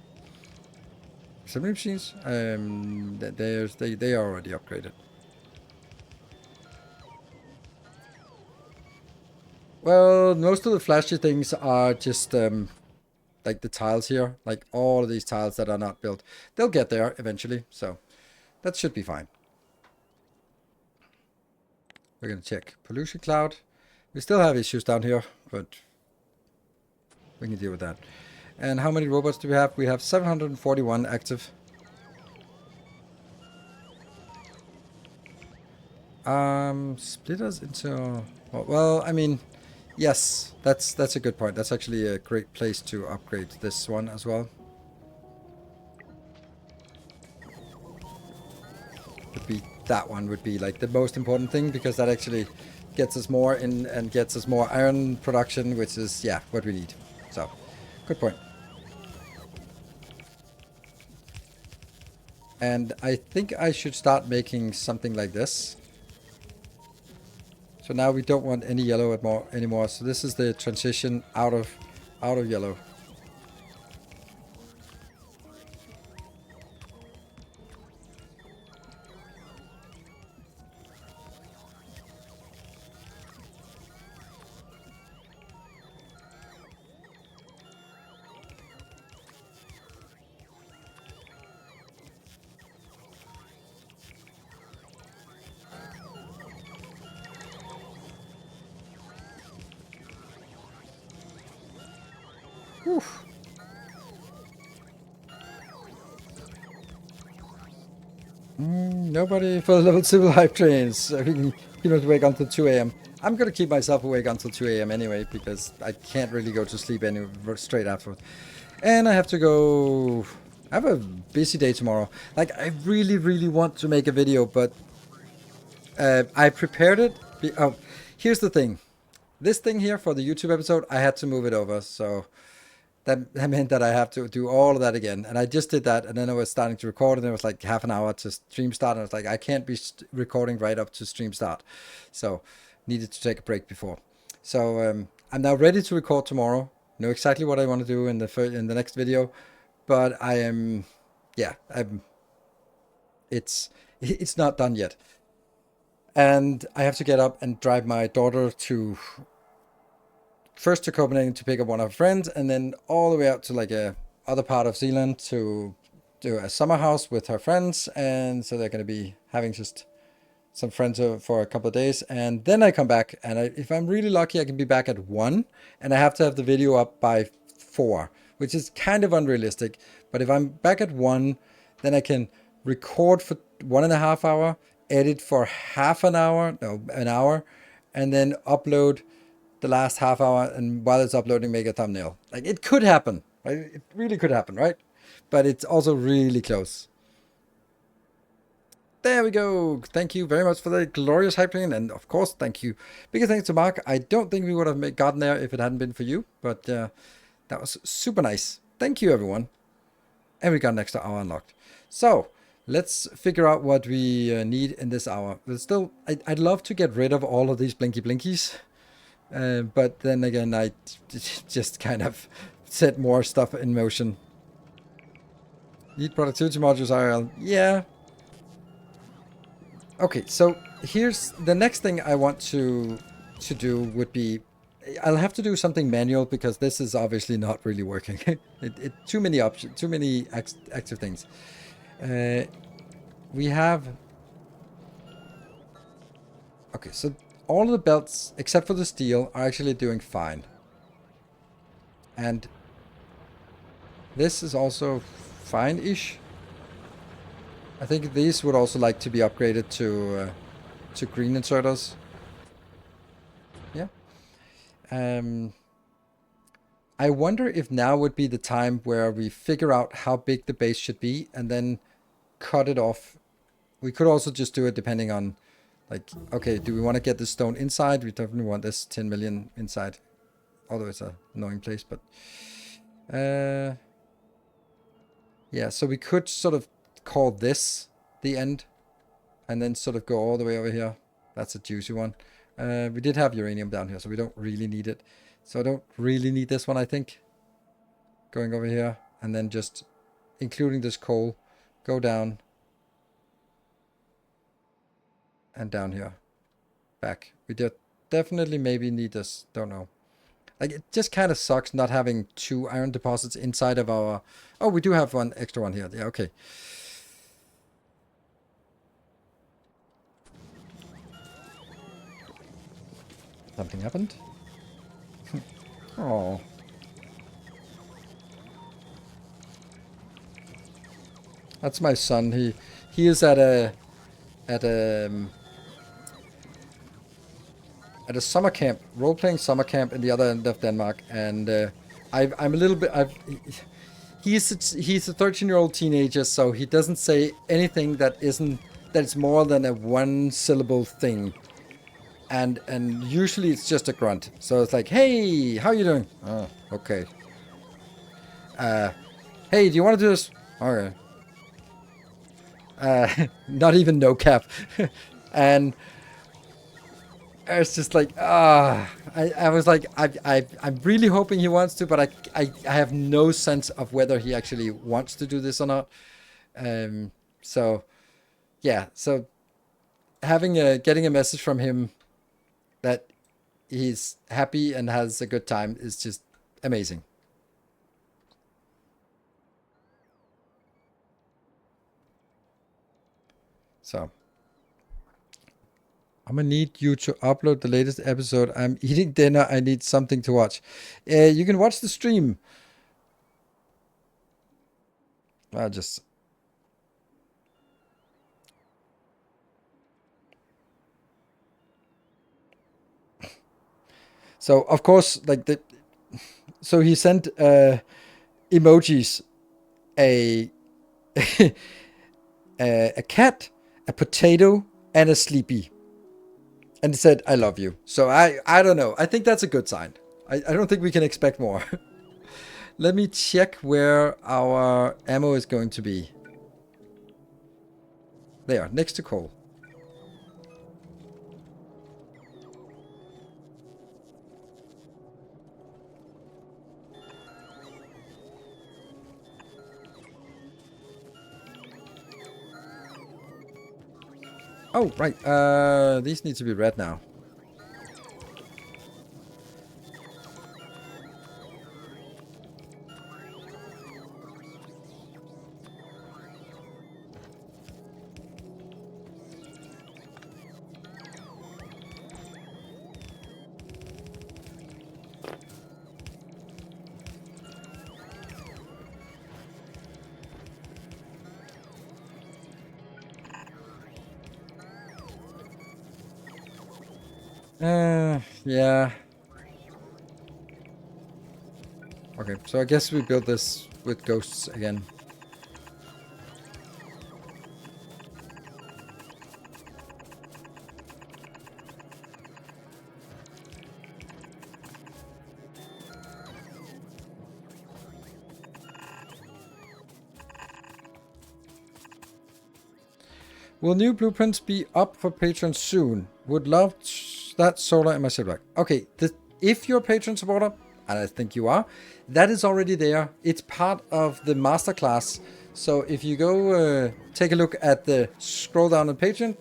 Assembly machines? They are already upgraded. Well, most of the flashy things are just like the tiles here, like all of these tiles that are not built. They'll get there eventually, so that should be fine. We're going to check pollution cloud. We still have issues down here, but we can deal with that. And how many robots do we have? We have 741 active. Split us into... Well, I mean, yes, that's a good point. That's actually a great place to upgrade this one as well. That one would be like the most important thing, because that actually gets us more in and gets us more iron production, which is, yeah, what we need. So, good point. And I think I should start making something like this. So now we don't want any yellow anymore. So this is the transition out of yellow. Oof. Nobody for the level 2 hype trains. We can keep us awake until 2 a.m. I'm going to keep myself awake until 2 a.m. anyway, because I can't really go to sleep straight afterwards. And I have to go... I have a busy day tomorrow. Like, I really, really want to make a video, but I prepared it. Oh, here's the thing. This thing here for the YouTube episode, I had to move it over, so... That meant that I have to do all of that again. And I just did that, and then I was starting to record, and it was like half an hour to stream start, and I was like, I can't be recording right up to stream start. So, needed to take a break before. So, I'm now ready to record tomorrow. Know exactly what I want to do in the next video. But I am, yeah, it's not done yet. And I have to get up and drive my daughter first to Copenhagen to pick up one of her friends, and then all the way out to like a other part of Zealand to do a summer house with her friends. And so they're going to be having just some friends for a couple of days, and then I come back, and if I'm really lucky, I can be back at 1, and I have to have the video up by 4, which is kind of unrealistic. But if I'm back at 1, then I can record for 1.5 hours, edit for an hour, and then upload the last half hour and while it's uploading make a thumbnail. Like, it could happen, right? It really could happen, right? But it's also really close. There we go. Thank you very much for the glorious hyping, and of course, thank you. Big thanks to Mark. I don't think we would have gotten there if it hadn't been for you, but that was super nice. Thank you, everyone. And we got an extra hour unlocked. So let's figure out what we need in this hour. But still, I'd love to get rid of all of these blinky blinkies, but then again, I just kind of set more stuff in motion. Need productivity modules, IRL. Yeah. Okay, so here's the next thing I want to do would be, I'll have to do something manual because this is obviously not really working. Too many options, too many active things. We have, okay, so all of the belts except for the steel are actually doing fine, and this is also fine-ish. I think these would also like to be upgraded to green inserters. Yeah. I wonder if now would be the time where we figure out how big the base should be and then cut it off. We could also just do it depending on, like, okay, do we want to get this stone inside? We definitely want this 10 million inside. Although it's an annoying place, but... yeah, so we could sort of call this the end and then sort of go all the way over here. That's a juicy one. We did have uranium down here, so we don't really need it. So I don't really need this one, I think. Going over here and then just including this coal, go down and down here. Back. We did definitely maybe need this. Don't know. Like, it just kind of sucks not having 2 iron deposits inside of our... Oh, we do have one extra one here. Yeah, okay. Something happened? Oh. That's my son. He is at a summer camp, role-playing summer camp in the other end of Denmark, and I'm a little bit. He's a 13-year-old teenager, so he doesn't say anything that's more than a one-syllable thing, and usually it's just a grunt. So it's like, hey, how you doing? Oh, okay. Hey, do you want to do this? Okay. Not even no cap, and it's just like, I was like, I'm really hoping he wants to, but I have no sense of whether he actually wants to do this or not. So yeah, so getting a message from him that he's happy and has a good time is just amazing. So I'm gonna need you to upload the latest episode. I'm eating dinner. I need something to watch. You can watch the stream. I just... So of course, like so he sent emojis, a a cat, a potato, and a sleepy. And he said, I love you. So I don't know. I think that's a good sign. I don't think we can expect more. Let me check where our ammo is going to be. There, next to coal. Oh, right. These need to be red now. Yeah. Okay, so I guess we build this with ghosts again. Will new blueprints be up for patrons soon? Would love that solar in my shipwreck. Okay, if you're a patron supporter, and I think you are, that is already there. It's part of the masterclass. So if you go take a look at the scroll down on Patreon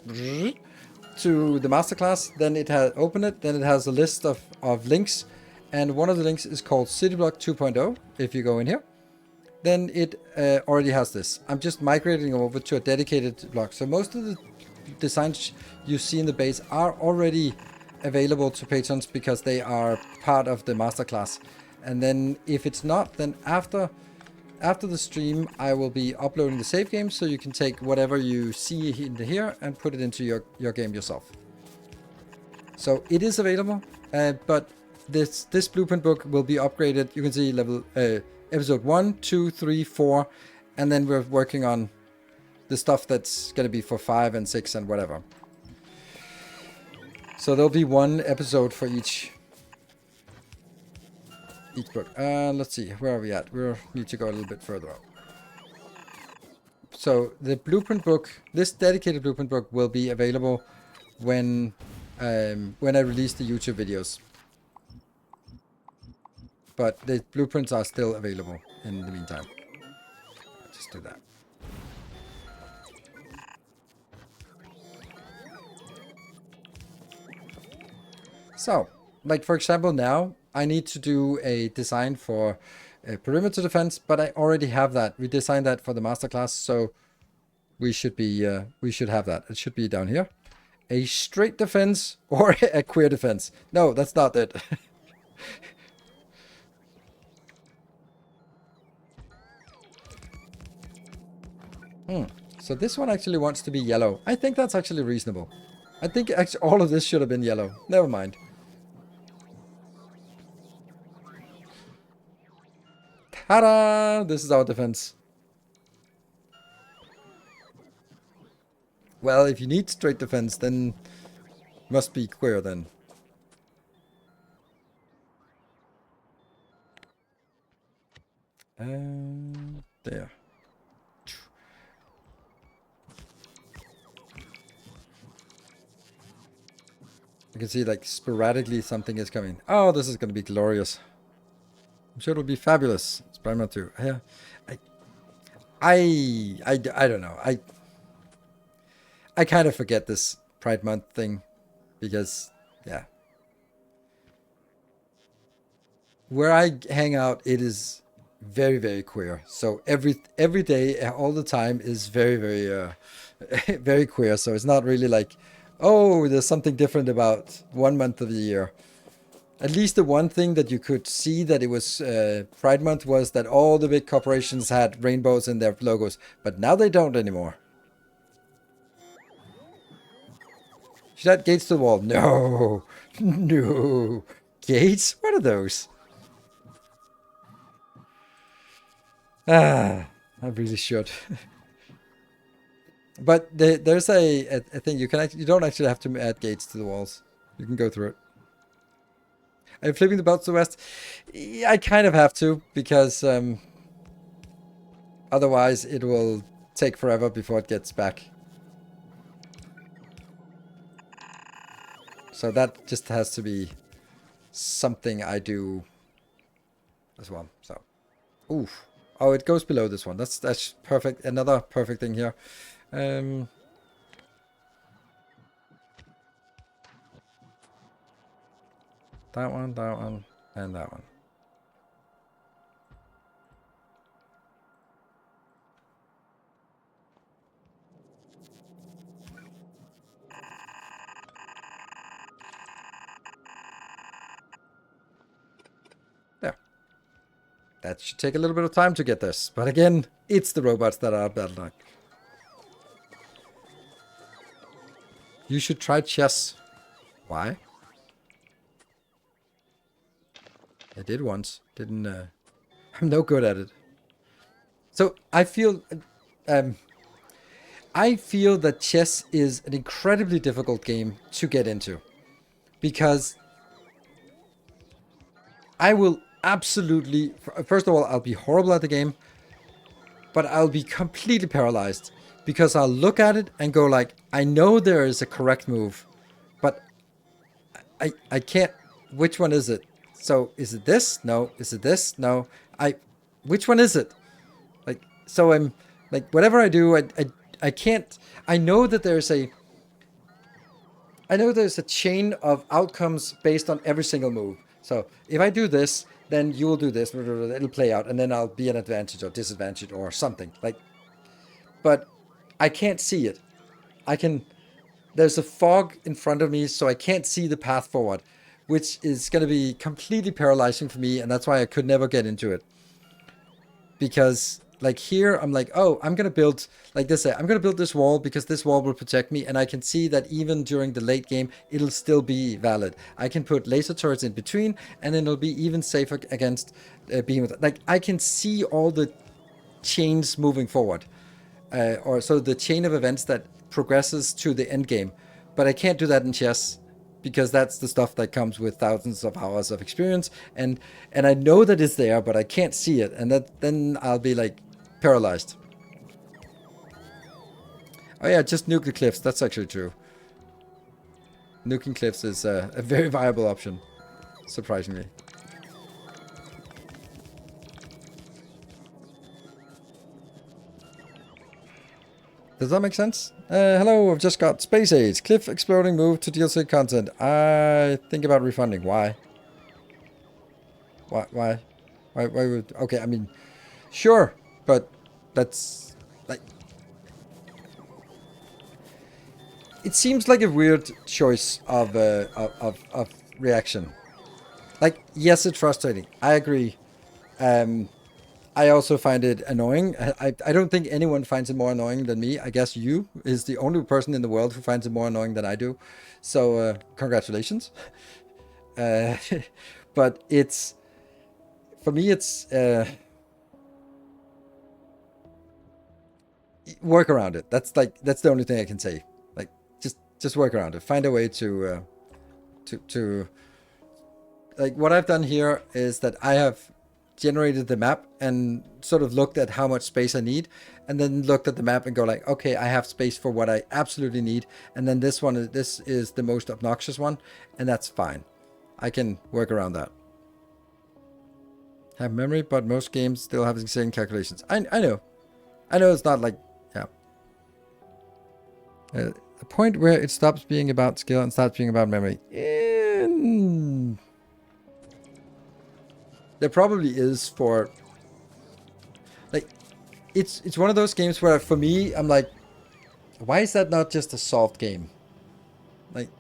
to the masterclass, then it has open it. Then it has a list of links, and one of the links is called Cityblock 2.0. If you go in here, then it already has this. I'm just migrating over to a dedicated block. So most of the designs you see in the base are already available to patrons because they are part of the masterclass. And then if it's not, then after the stream, I will be uploading the save game so you can take whatever you see in here and put it into your game yourself. So it is available, but this blueprint book will be upgraded. You can see level episode 1, 2, 3, 4, and then we're working on the stuff that's going to be for 5 and 6 and whatever. So there'll be one episode for each book. Let's see, where are we at? We need to go a little bit further up. So the blueprint book, this dedicated blueprint book, will be available when I release the YouTube videos. But the blueprints are still available in the meantime. I'll just do that. So, like for example now, I need to do a design for a perimeter defense, but I already have that. We designed that for the masterclass, so we should have that. It should be down here. A straight defense or a queer defense. No, that's not it. So this one actually wants to be yellow. I think that's actually reasonable. I think actually all of this should have been yellow. Never mind. Ta-da! This is our defense. Well, if you need straight defense, then must be queer then. There. You can see like sporadically something is coming. Oh, this is going to be glorious. I'm sure it'll be fabulous. It's Primer 2. Yeah. I don't know. I kind of forget this Pride Month thing because, yeah. Where I hang out, it is very, very queer. So every day, all the time is very, very, very queer. So it's not really like, oh, there's something different about 1 month of the year. At least the one thing that you could see that it was Pride Month was that all the big corporations had rainbows in their logos. But now they don't anymore. Should add gates to the wall? No. No. Gates? What are those? I really should. But there's a thing you don't actually have to add gates to the walls. You can go through it. Are you flipping the belt to the west? Yeah, I kind of have to because otherwise it will take forever before it gets back. So that just has to be something I do as well. So, oof. Oh, it goes below this one. That's perfect. Another perfect thing here. That one, and that one. There. That should take a little bit of time to get this. But again, it's the robots that are bad luck. You should try chess. Why? I did once. Didn't I'm no good at it. So um, I feel that chess is an incredibly difficult game to get into because I will absolutely, first of all, I'll be horrible at the game, but I'll be completely paralyzed because I'll look at it and go like, I know there is a correct move, but I can't, which one is it? So is it this? No. Is it this? No. Which one is it? Like, so I'm like, whatever I do, I can't, I know there's a chain of outcomes based on every single move. So if I do this, then you will do this. It'll play out, and then I'll be an advantage or disadvantage or something. Like, but I can't see it. I can. There's a fog in front of me, so I can't see the path forward, which is going to be completely paralyzing for me, and that's why I could never get into it. Because like here I'm like, oh, I'm gonna build like this. I'm gonna build this wall because this wall will protect me, and I can see that even during the late game it'll still be valid. I can put laser turrets in between, and then it'll be even safer against being with, like, I can see all the chains moving forward, or so the chain of events that progresses to the end game. But I can't do that in chess because that's the stuff that comes with thousands of hours of experience, and I know that it's there, but I can't see it, and that then I'll be like paralyzed. Oh yeah, just nuke the cliffs. That's actually true. Nuking cliffs is a very viable option, surprisingly. Does that make sense? Hello, I've just got Space Age. Cliff exploding move to DLC content. I think about refunding. Why? Why? Why would... Okay, I mean, sure, but that's... like... It seems like a weird choice of reaction. Like, yes, it's frustrating. I agree. I also find it annoying. I don't think anyone finds it more annoying than me. I guess you is the only person in the world who finds it more annoying than I do. So, congratulations. Uh, but it's, for me, it's, work around it. That's the only thing I can say. Like, just work around it. Find a way to, like, what I've done here is that I have generated the map and sort of looked at how much space I need, and then looked at the map and go like, okay, I have space for what I absolutely need, and then this is the most obnoxious one, and that's fine. I can work around that. Have memory, but most games still have insane calculations. I know it's not like, yeah. The point where it stops being about skill and starts being about memory. There probably is for, like, it's one of those games where for me I'm like, why is that not just a solved game? Like,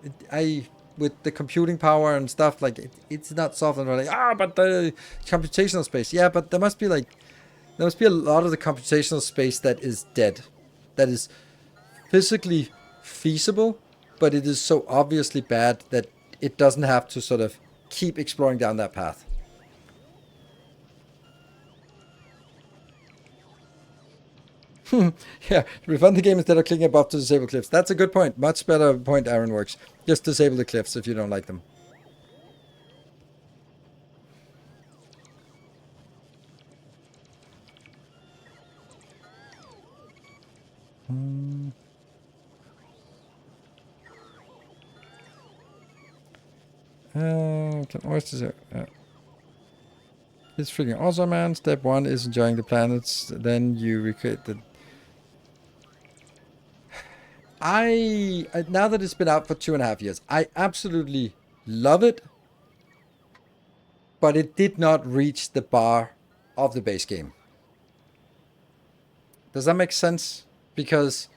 with the computing power and stuff, like, it's not solved, and we're like, but the computational space, yeah, but there must be a lot of the computational space that is dead, that is physically feasible, but it is so obviously bad that it doesn't have to sort of keep exploring down that path. Yeah, refund the game instead of clicking a buff to disable cliffs. That's a good point. Much better point, Aaron Works. Just disable the cliffs if you don't like them. Can oysters... It's freaking awesome, man. Step 1 is enjoying the planets. Then you recreate the... now that it's been out for 2.5 years, I absolutely love it, but it did not reach the bar of the base game. Does that make sense? Because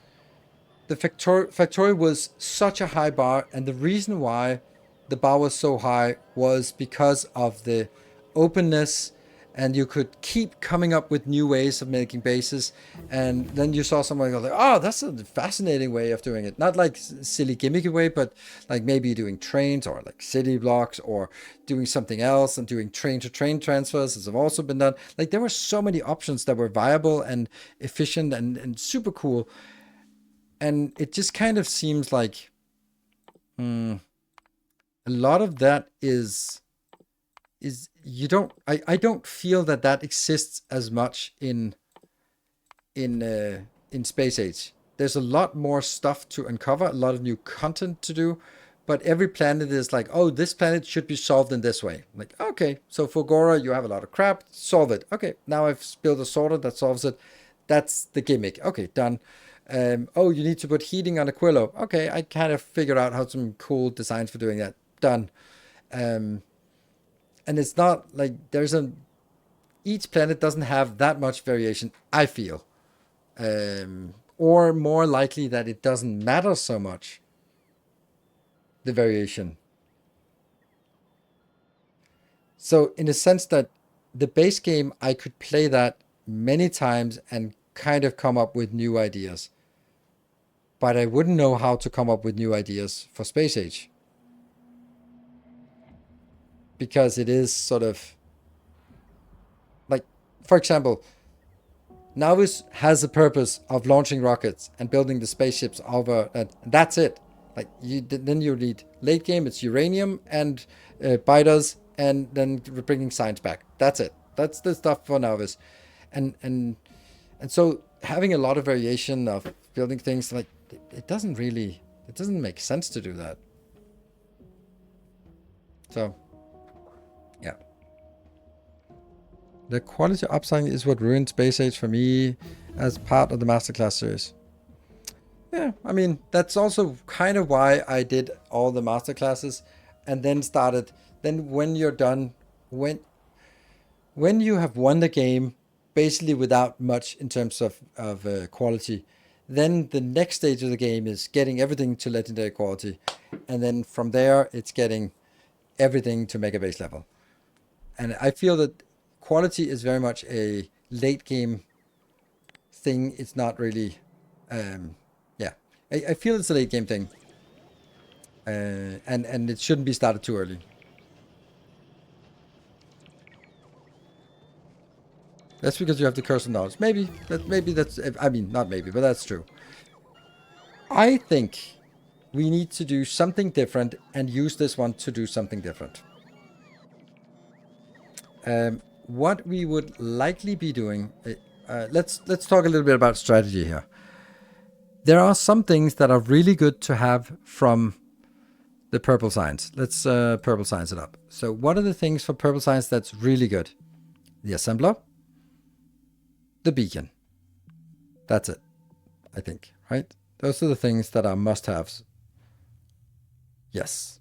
the Factorio was such a high bar, and the reason why the bar was so high was because of the openness and you could keep coming up with new ways of making bases. And then you saw someone go like, oh, that's a fascinating way of doing it. Not like silly gimmicky way, but like maybe doing trains or like city blocks or doing something else, and doing train to train transfers has also been done. Like there were so many options that were viable and efficient and super cool. And it just kind of seems like a lot of that is you don't, I don't feel that that exists as much in Space Age. There's a lot more stuff to uncover, a lot of new content to do, but every planet is like, oh, this planet should be solved in this way. Like, okay, so for Gora, you have a lot of crap, solve it. Okay, now I've built a sorter that solves it. That's the gimmick. Okay, done. Oh, you need to put heating on Aquilo. Okay, I kind of figured out how some cool designs for doing that. Done. And it's not like each planet doesn't have that much variation, I feel. Or more likely that it doesn't matter so much, the variation. So in a sense that the base game, I could play that many times and kind of come up with new ideas. But I wouldn't know how to come up with new ideas for Space Age. Because it is sort of like, for example, Navis has the purpose of launching rockets and building the spaceships over, and that's it. Like then you need late game, it's uranium and biters, and then bringing science back. That's it. That's the stuff for Navis, and so having a lot of variation of building things, like it doesn't make sense to do that. So yeah. The quality upside is what ruined Space Age for me as part of the Masterclass series. Yeah, I mean, that's also kind of why I did all the Masterclasses and then started. Then when you're done, when you have won the game, basically without much in terms of quality, then the next stage of the game is getting everything to legendary quality. And then from there, it's getting everything to mega base level. And I feel that quality is very much a late game thing. It's not really, yeah. I feel it's a late game thing, and it shouldn't be started too early. That's because you have the curse of knowledge. Maybe that's. I mean, not maybe, but that's true. I think we need to do something different and use this one to do something different. What we would likely be doing, let's talk a little bit about strategy here. There are some things that are really good to have from the purple science. Let's purple science it up. So what are the things for purple science that's really good? The assembler, the beacon. That's it, I think, right? Those are the things that are must-haves. Yes.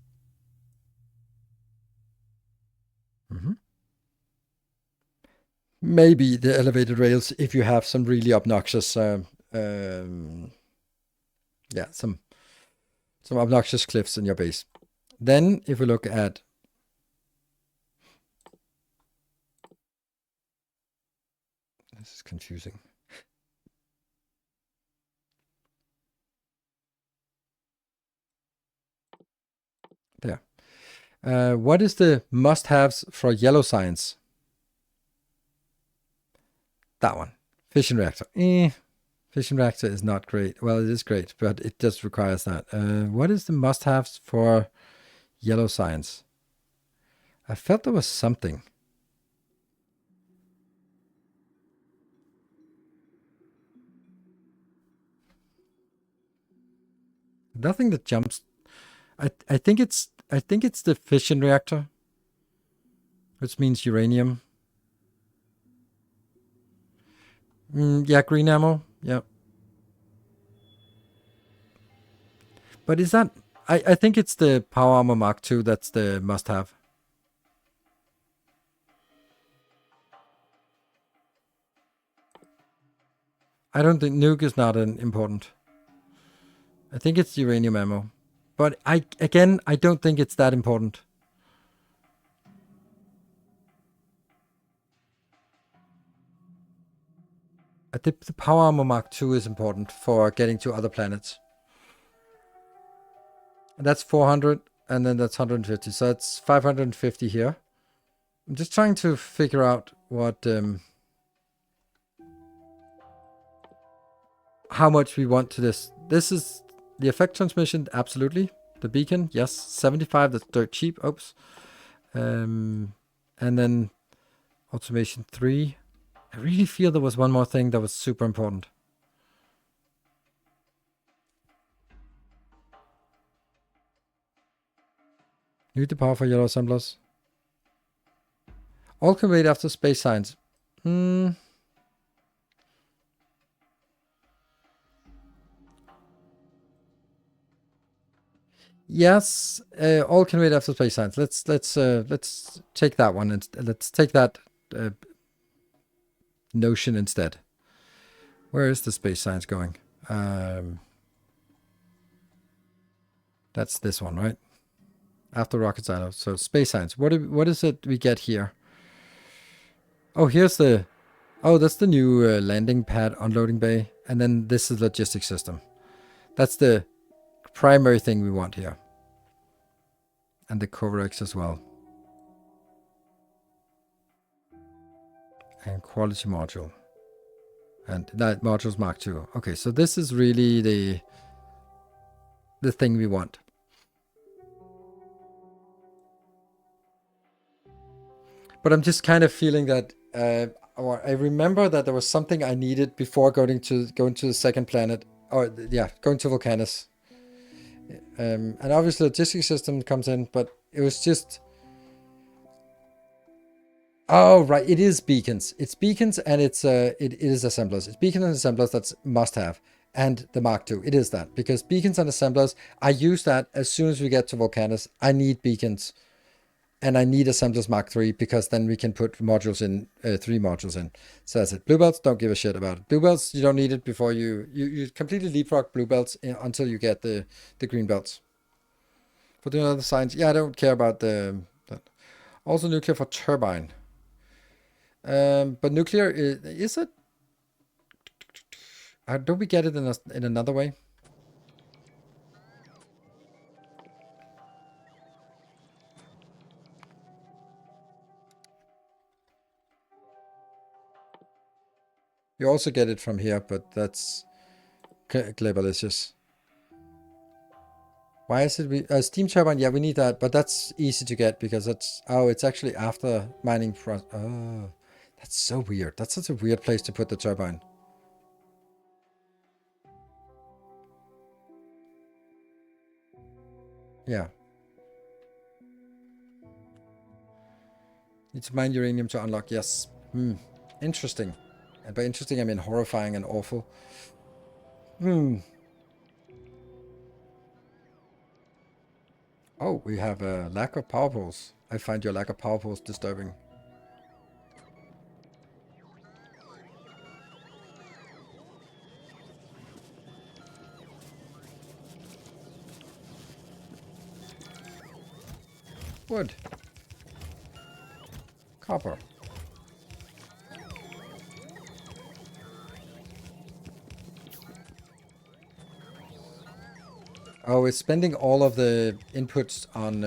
Maybe the elevated rails if you have some really obnoxious, yeah, some obnoxious cliffs in your base. Then if we look at this is confusing. There. What is the must-haves for yellow science? That one. Fission reactor. Fission reactor is not great. Well, it is great, but it just requires that. What is the must-haves for yellow science? I felt there was something. Nothing that jumps. I think it's the fission reactor, which means uranium. Yeah, green ammo. Yeah. But is that... I think it's the Power Armor Mark II that's the must-have. I don't think nuke is not an important. I think it's uranium ammo. But I don't think it's that important. The power armor Mark II is important for getting to other planets. And that's 400, and then that's 150. So that's 550 here. I'm just trying to figure out what how much we want to this. This is the effect transmission, absolutely. The beacon, yes, 75. That's dirt cheap. Oops. And then automation 3. I really feel there was one more thing that was super important. Need the power for yellow assemblers. All can wait after space science. Yes, all can wait after space science. Let's take that one and let's take that notion instead. Where is the space science going? That's this one, right? After rocket silo. So space science. What is it we get here? Oh, here's the. Oh, that's the new landing pad unloading bay, and then this is logistics system. That's the primary thing we want here. And the Coverex as well. And quality module. And that module's Mark II. Okay, so this is really the thing we want. But I'm just kind of feeling that I remember that there was something I needed before going to the second planet. Or yeah, going to Vulcanus. And obviously the logistics system comes in, but it was just... Oh, right, it is beacons. It's beacons and it is assemblers. It's beacons and assemblers that's must have. And the Mark II, it is that. Because beacons and assemblers, I use that as soon as we get to Vulcanus. I need beacons. And I need assemblers Mark III because then we can put modules in, 3 modules in. So that's it. Blue belts, don't give a shit about it. Blue belts, you don't need it before you completely leapfrog blue belts until you get the green belts. For the other science, yeah, I don't care about that. Also nuclear for turbine. But nuclear, is it? Don't we get it in another way? You also get it from here, but that's cleverlicious. Why is it steam turbine? Yeah, we need that, but that's easy to get because that's it's actually after mining. Oh, that's so weird. That's such a weird place to put the turbine. Yeah. Need to mine uranium to unlock. Yes. Interesting. And by interesting, I mean horrifying and awful. Oh, we have a lack of power poles. I find your lack of power poles disturbing. Wood. Copper. Oh, it's spending all of the inputs on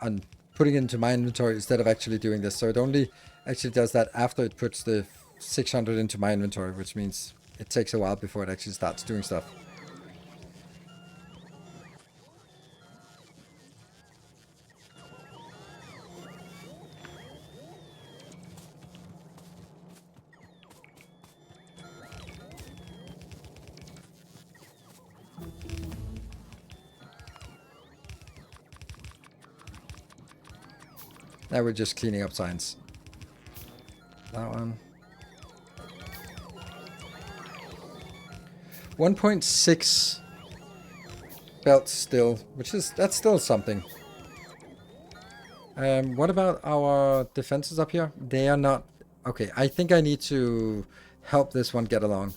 on putting it into my inventory instead of actually doing this. So it only actually does that after it puts the 600 into my inventory, which means it takes a while before it actually starts doing stuff. Now we're just cleaning up science. That one. 1.6 belts still, that's still something. What about our defenses up here? They are not... Okay, I think I need to help this one get along.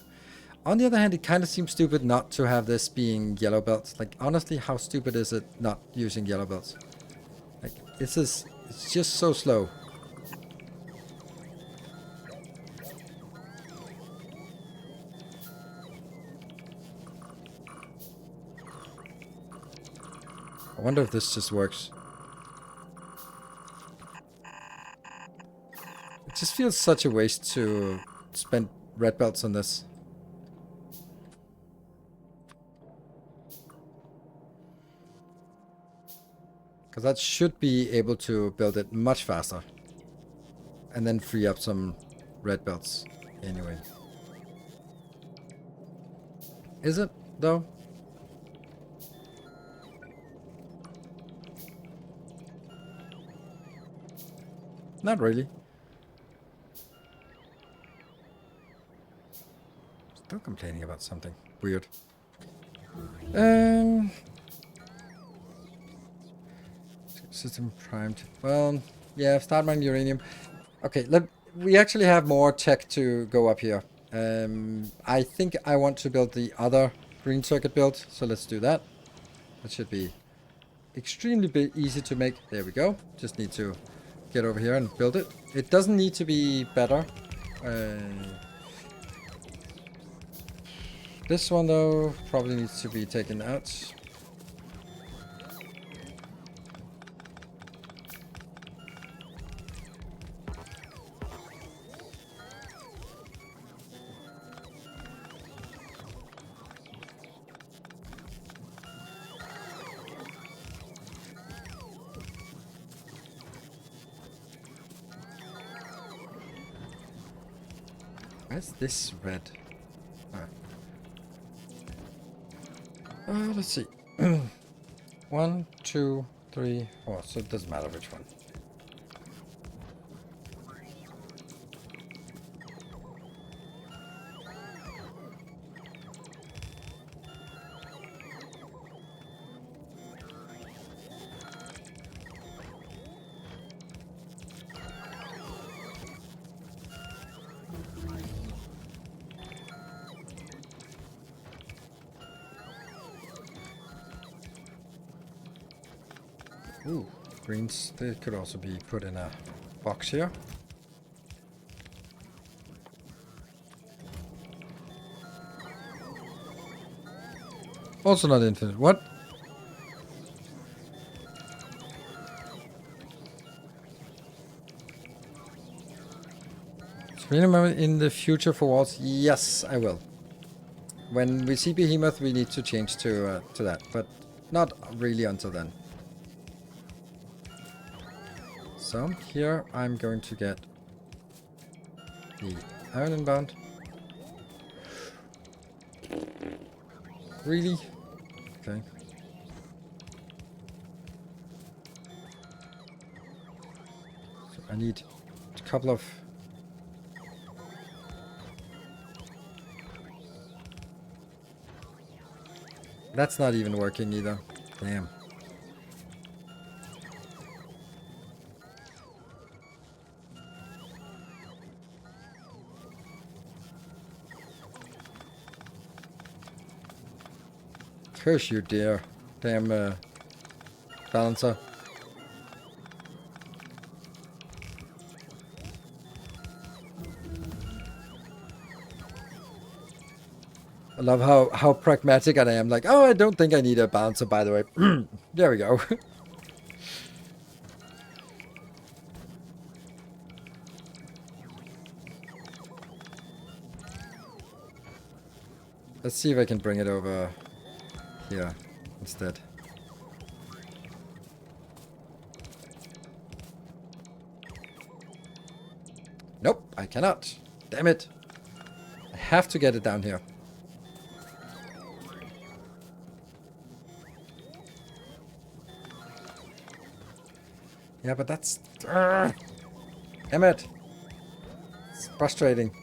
On the other hand, it kind of seems stupid not to have this being yellow belts. Like, honestly, how stupid is it not using yellow belts? Like, it's just so slow. wonder if this just works. It just feels such a waste to spend red belts on this. Because that should be able to build it much faster. And then free up some red belts anyway. Is it, though? Not really. Still complaining about something weird. System primed. Well, yeah, start mining uranium. Okay, we actually have more tech to go up here. I think I want to build the other green circuit build, so let's do that. That should be extremely easy to make. There we go. Just need to get over here and build it. It doesn't need to be better. This one, though, probably needs to be taken out. Where's this red? Let's see. 1, 2, 3, 4. So it doesn't matter which one. Ooh, greens, they could also be put in a box here. Also not infinite. What? Screen moment in the future for walls? Yes, I will. When we see Behemoth, we need to change to that, but not really until then. So here I'm going to get the iron inbound. Really? Okay. So I need a couple of... That's not even working either. Damn. Curse you, dear. Damn, balancer. I love how pragmatic I am. Like, oh, I don't think I need a balancer, by the way. There we go. Let's see if I can bring it over here instead. Nope, I cannot. Damn it. I have to get it down here. Yeah, but that's... Damn it. It's frustrating.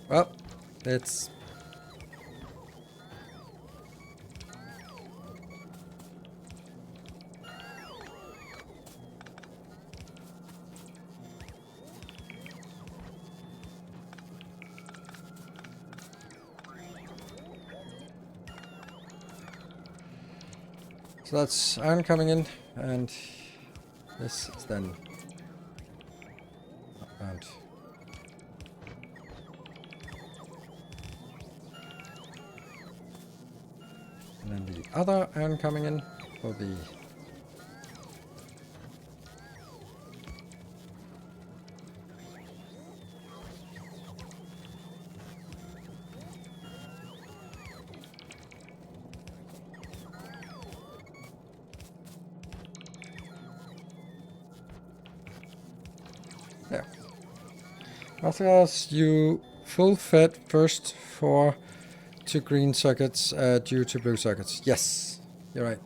Well, it's... So that's iron coming in, and this is then around. And then the other iron coming in will be... Yeah. Masterclass, you full fed first for 2 green circuits due to blue circuits. Yes, you're right.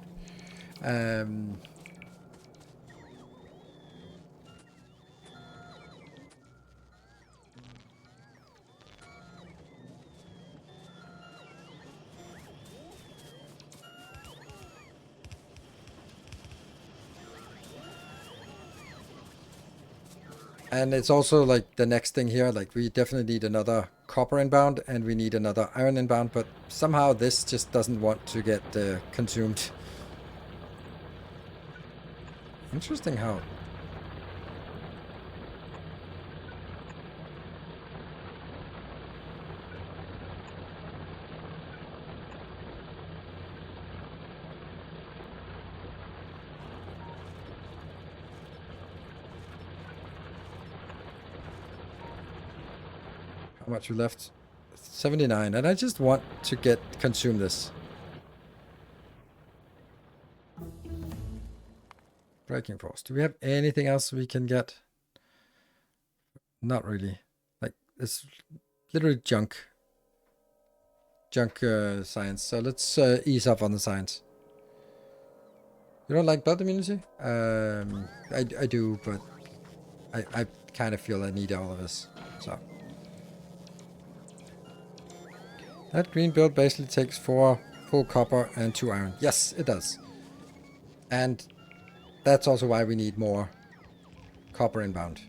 And it's also like the next thing here, like we definitely need another copper inbound and we need another iron inbound, but somehow this just doesn't want to get consumed. Interesting how... How much we left? 79, and I just want to consume this. Breaking force. Do we have anything else we can get? Not really. Like, it's literally junk. Junk science. So let's ease up on the science. You don't like blood immunity? I do, but I kind of feel I need all of this. So that green build basically takes 4 full copper and 2 iron. Yes, it does. And that's also why we need more copper inbound.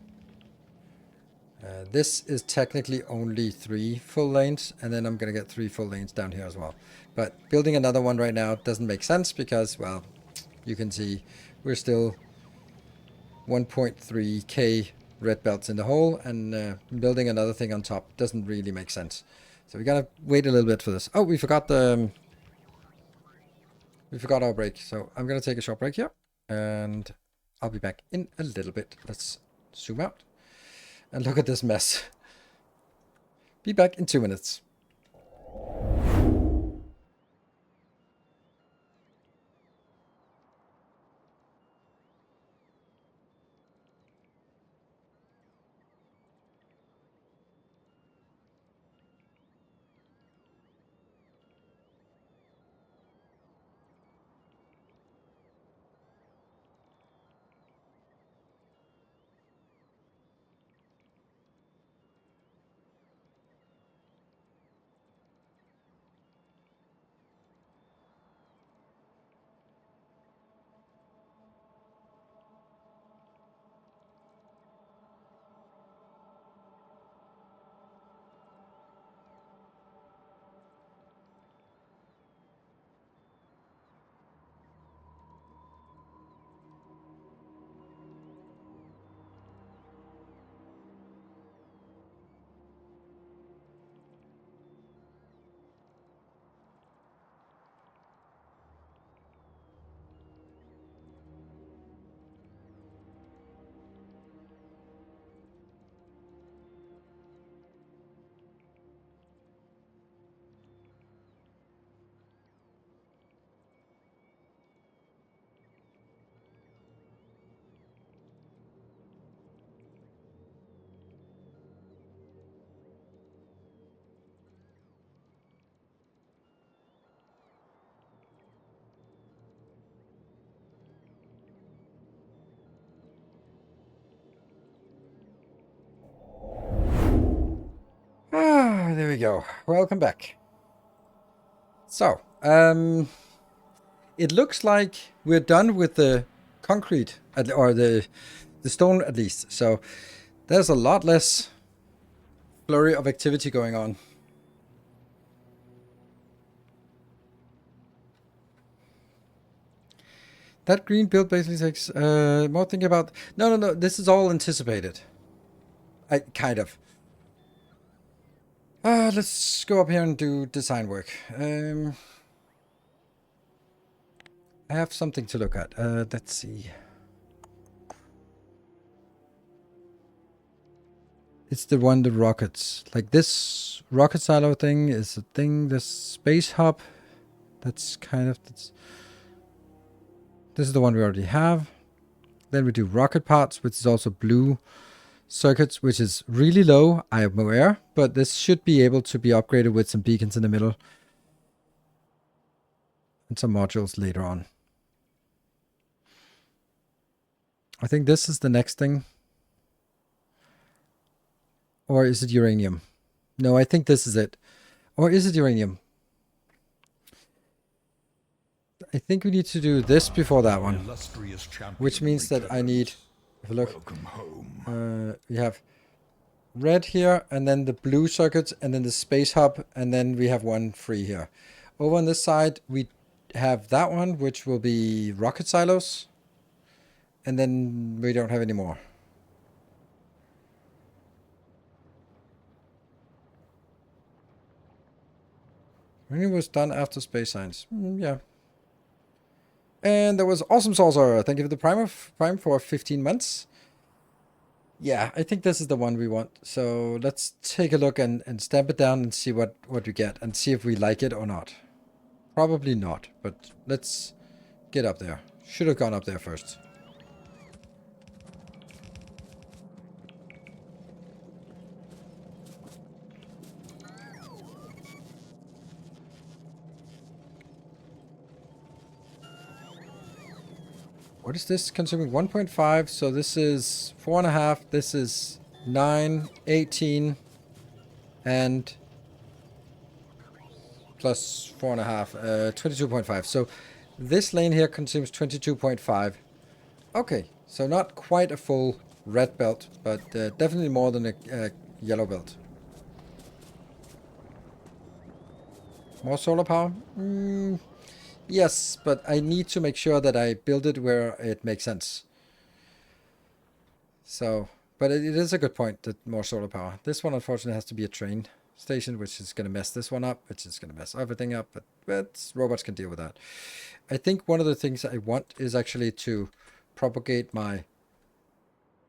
This is technically only 3 full lanes, and then I'm going to get 3 full lanes down here as well. But building another one right now doesn't make sense because, well, you can see we're still 1.3k red belts in the hole, and building another thing on top doesn't really make sense. So we gotta wait a little bit for this. Oh, we forgot our break. So I'm gonna take a short break here, and I'll be back in a little bit. Let's zoom out and look at this mess. Be back in 2 minutes. Ah, there we go. Welcome back. So, it looks like we're done with the concrete, or the stone at least. So there's a lot less flurry of activity going on. That green build basically takes more thinking about... No. This is all anticipated. Kind of. Let's go up here and do design work. I have something to look at. Let's see. It's the one, the rockets. Like this rocket silo thing is a thing. This space hub. That's kind of... This is the one we already have. Then we do rocket parts, which is also blue circuits, which is really low, I am aware. But this should be able to be upgraded with some beacons in the middle. And some modules later on. I think this is the next thing. Or is it uranium? No, I think this is it. Or is it uranium? I think we need to do this before that one. Which means that I need... If you look, we have red here, and then the blue circuits, and then the space hub, and then we have one free here. Over on this side, we have that one, which will be rocket silos. And then we don't have any more. When it was done after space science. Yeah. And there was Awesome Saucer. Thank you for the prime for 15 months. Yeah, I think this is the one we want. So let's take a look and stamp it down and see what we get. And see if we like it or not. Probably not. But let's get up there. Should have gone up there first. What is this consuming? 1.5. So this is 4.5. This is 9, 18, and plus 4.5, 22.5. So this lane here consumes 22.5. Okay, so not quite a full red belt, but definitely more than a yellow belt. More solar power? Yes, but I need to make sure that I build it where it makes sense. So, but it is a good point, that more solar power. This one, unfortunately, has to be a train station, which is going to mess this one up, which is going to mess everything up, but robots can deal with that. I think one of the things I want is actually to propagate my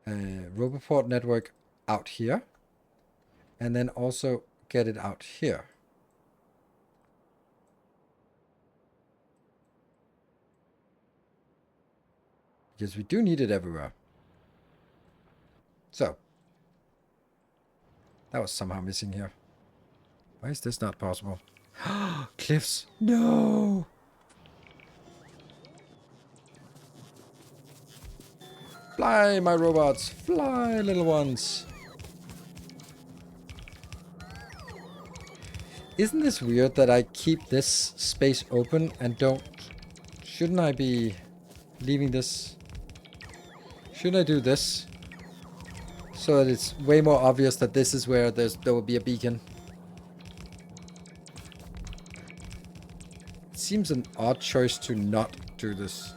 Roboport network out here, and then also get it out here. Because we do need it everywhere. So. That was somehow missing here. Why is this not possible? Cliffs. No! Fly, my robots. Fly, little ones. Isn't this weird that I keep this space open and don't... Shouldn't I be leaving this... Shouldn't I do this? So that it's way more obvious that this is where there will be a beacon. It seems an odd choice to not do this.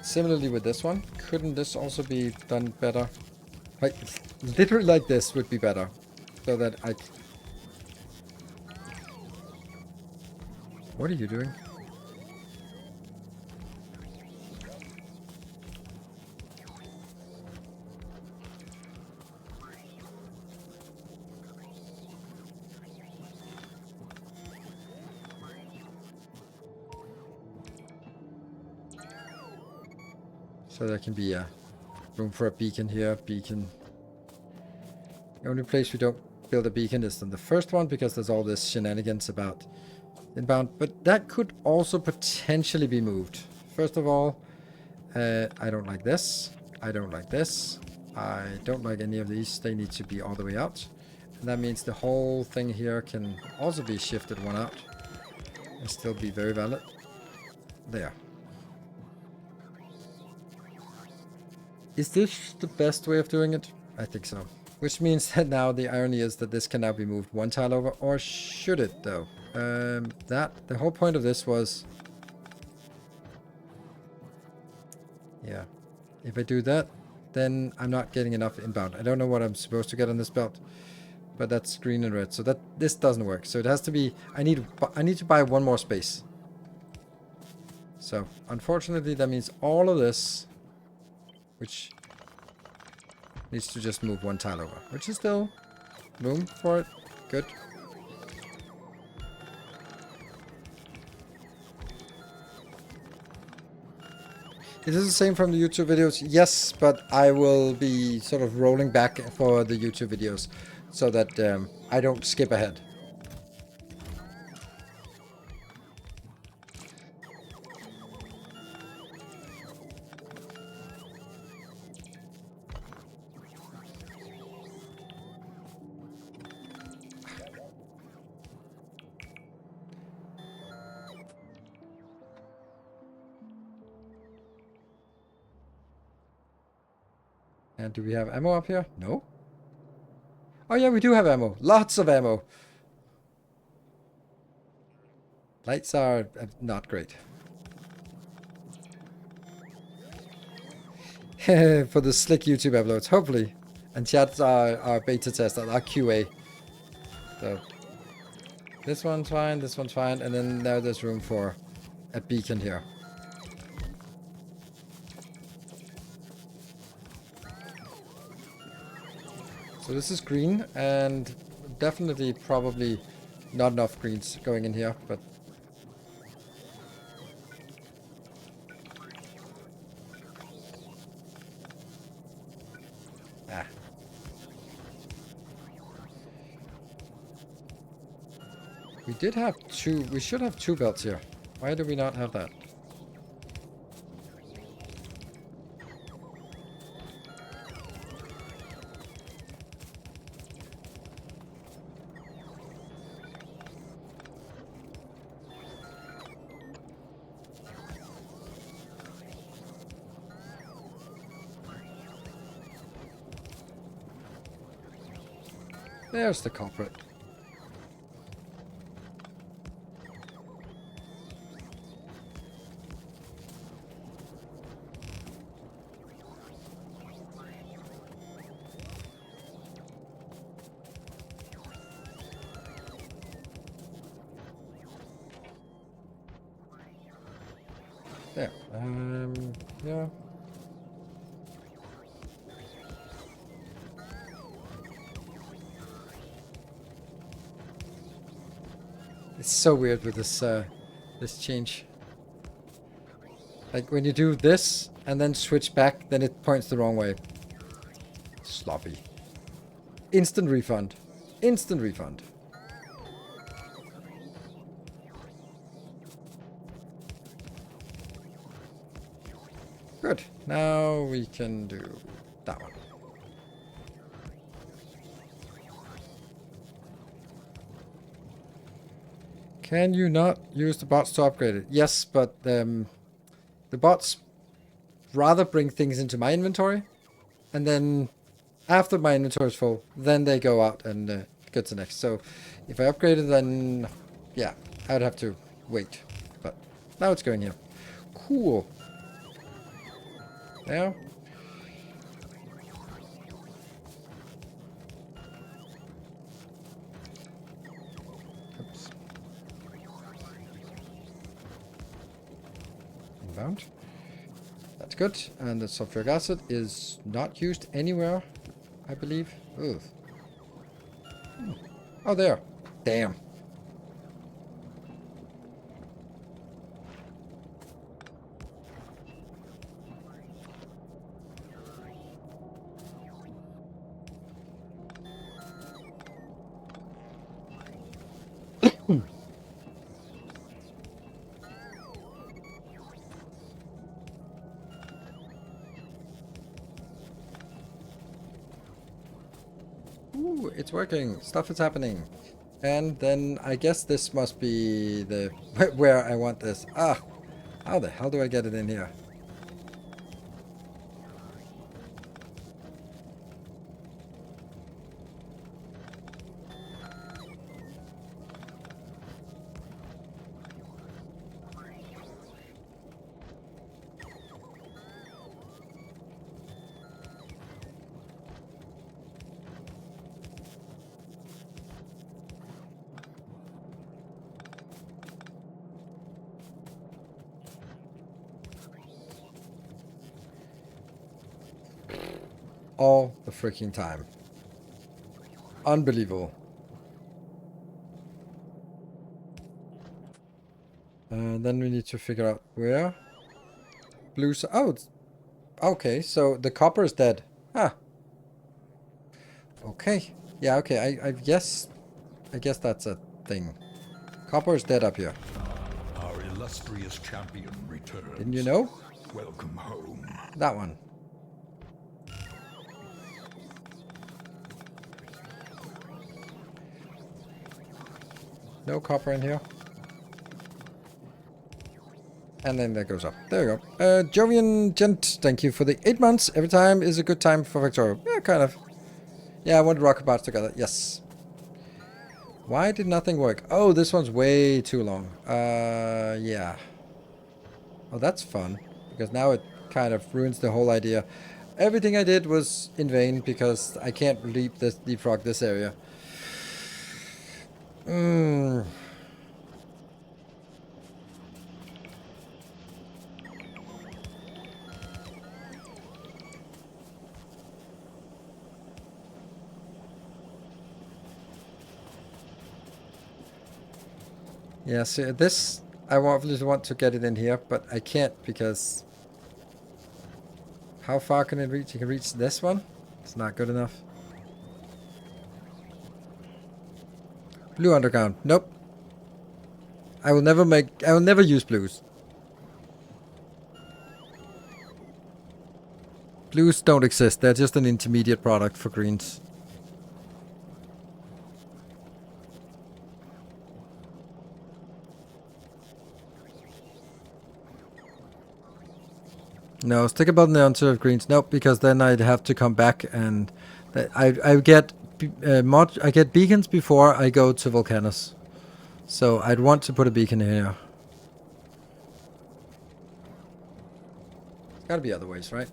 Similarly with this one, couldn't this also be done better? Like, literally like this would be better. So that I... What are you doing? So there can be a room for a beacon here. Beacon. The only place we don't build a beacon is on the first one because there's all this shenanigans about inbound. But that could also potentially be moved. First of all, I don't like this. I don't like this. I don't like any of these. They need to be all the way out. And that means the whole thing here can also be shifted one out and still be very valid. There. Is this the best way of doing it? I think so. Which means that now the irony is that this can now be moved one tile over. Or should it, though? The whole point of this was... Yeah. If I do that, then I'm not getting enough inbound. I don't know what I'm supposed to get on this belt. but that's green and red. So this doesn't work. So it has to be. I need to buy one more space. So unfortunately, that means all of this, which needs to just move one tile over, which is still room for it. Good. It is the same from the YouTube videos, yes, but I will be sort of rolling back for the YouTube videos so that I don't skip ahead. And do we have ammo up here? No. Oh yeah, we do have ammo. Lots of ammo. Lights are not great. For the slick YouTube uploads, hopefully. And chats are beta testers, are QA. So this one's fine, and then now there's room for a beacon here. So this is green, and definitely probably not enough greens going in here, but we did have two, we should have two belts here. Why do we not have that? There's the culprit. There. Yeah. It's so weird with this this change. Like when you do this and then switch back, then it points the wrong way. Sloppy. Instant refund. Instant refund. Good. Now we can do that one. Can you not use the bots to upgrade it? Yes, but the bots rather bring things into my inventory, and then after my inventory is full, then they go out and go to the next. So if I upgrade it, then yeah, I would have to wait. But now it's going here. Cool. There. Oops. Inbound. That's good. And the sulfuric acid is not used anywhere, I believe. Ugh. Oh, there. Damn. Ooh, it's working. Stuff is happening. And then I guess this must be the where I want this. Ah, how the hell do I get it in here? all the freaking time. Unbelievable. And then we need to figure out where. Blue. Oh, okay. So the copper is dead. Ah. Okay. Yeah. Okay. I guess. I guess that's a thing. Copper is dead up here. Our illustrious champion returns. Didn't you know? Welcome home. That one. No copper in here. And then that goes up. There you go. Jovian Gent, thank you for the 8 months. Every time is a good time for Factorio. Yeah, kind of. Yeah, I want to rock about together. Yes. Why did nothing work? Oh, this one's way too long. Yeah. Oh, that's fun. Because now it kind of ruins the whole idea. Everything I did was in vain because I can't leapfrog this area. Yeah, so this, I obviously want to get it in here, but I can't because... How far can it reach? You can reach this one? It's not good enough. Blue underground. Nope. I will never use blues. Blues don't exist. They're just an intermediate product for greens. No, stick a button there until greens. Nope, because then I'd have to come back and I get I get beacons before I go to Volcanus. So I'd want to put a beacon in here. There's gotta be other ways, right?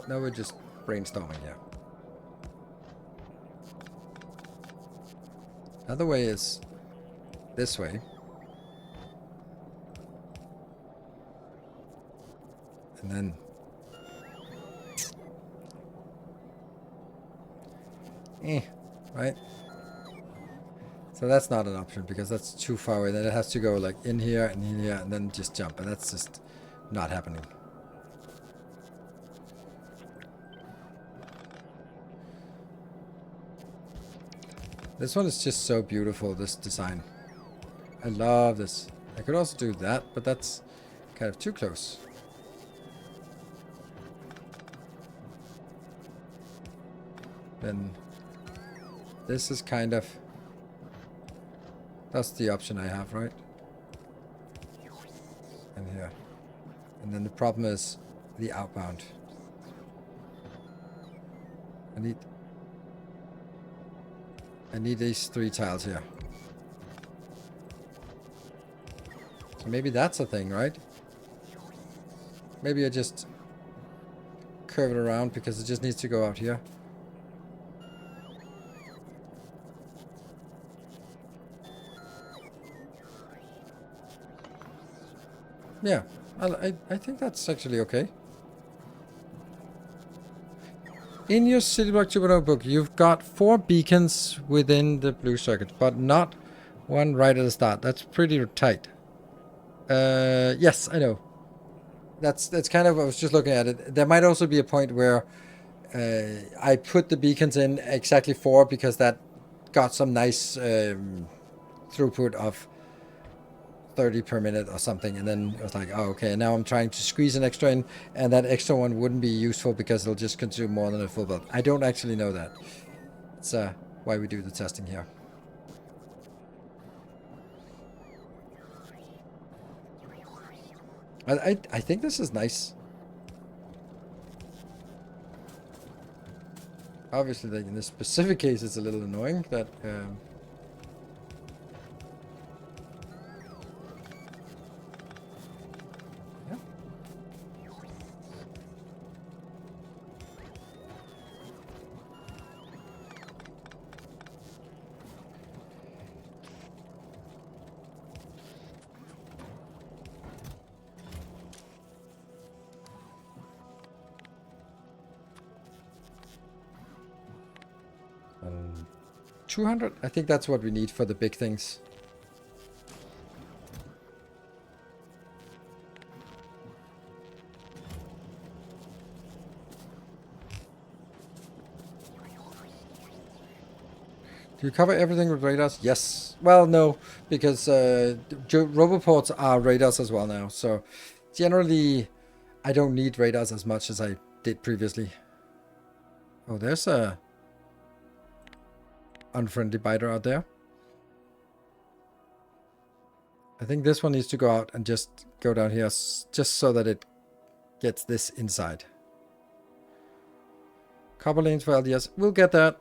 Now we're just brainstorming here. Another way is this way. And then... right? So that's not an option because that's too far away. Then it has to go like in here and in here and then just jump. And that's just not happening. This one is just so beautiful, this design. I love this. I could also do that, but that's kind of too close. Then this is kind of... That's the option I have, right? And here. And then the problem is the outbound. I need these 3 tiles here. So maybe that's a thing, right? Maybe I just curve it around because it just needs to go out here. Yeah, I think that's actually okay. In your City Block 2.0 book, you've got 4 beacons within the blue circuit, but not one right at the start. That's pretty tight. Yes, I know. That's kind of, I was just looking at it. There might also be a point where I put the beacons in exactly 4 because that got some nice throughput of 30 per minute or something, and then it was like, oh, okay, now I'm trying to squeeze an extra in, and that extra one wouldn't be useful because it'll just consume more than a full build. I don't actually know that. It's why we do the testing here. I think this is nice. Obviously, like in this specific case, it's a little annoying that... 200? I think that's what we need for the big things. Do you cover everything with radars? Yes. Well, no, because roboports are radars as well now. So generally, I don't need radars as much as I did previously. Oh, there's a unfriendly biter out there. I think this one needs to go out and just go down here, just so that it gets this inside. Copper lanes for LDS. We'll get that.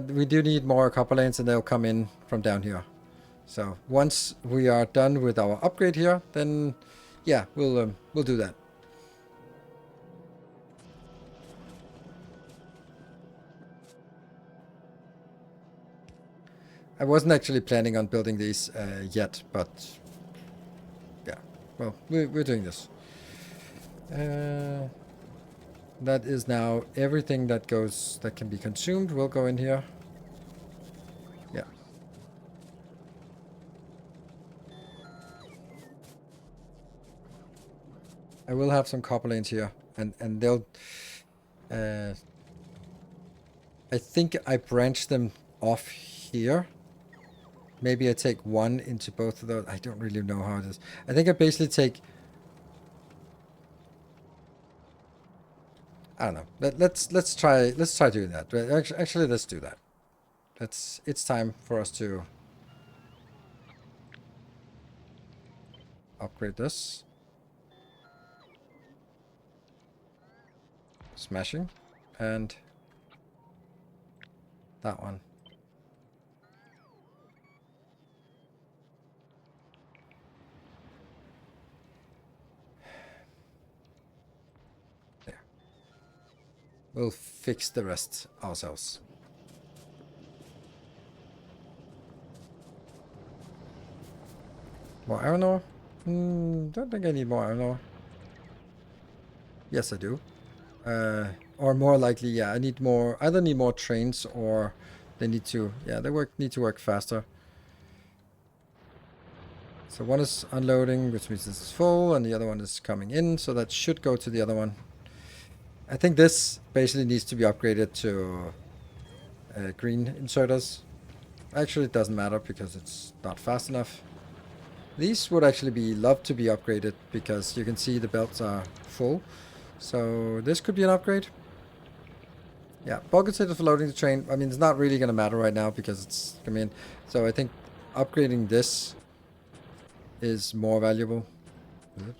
We do need more copper lanes, and they'll come in from down here. So once we are done with our upgrade here, then yeah, we'll do that. I wasn't actually planning on building these yet, but yeah, well, we're doing this. That is now everything that can be consumed will go in here. Yeah. I will have some copper lanes here, and they'll. I think I branch them off here. Maybe I take one into both of those. I don't really know how it is. I think I basically take. I don't know. Let's try doing that. Actually, let's do that. It's time for us to upgrade this. Smashing, and that one. There. We'll fix the rest ourselves. More iron ore? Don't think I need more iron ore. Yes, I do. Or more likely, yeah, I need more. Either need more trains, or they need to. Yeah, they need to work faster. So one is unloading, which means this is full, and the other one is coming in. So that should go to the other one. I think this basically needs to be upgraded to green inserters. Actually, it doesn't matter because it's not fast enough. These would actually be loved to be upgraded because you can see the belts are full. So this could be an upgrade. Yeah, bulk consider for loading the train. I mean, it's not really going to matter right now because it's coming in. So I think upgrading this is more valuable. Is it?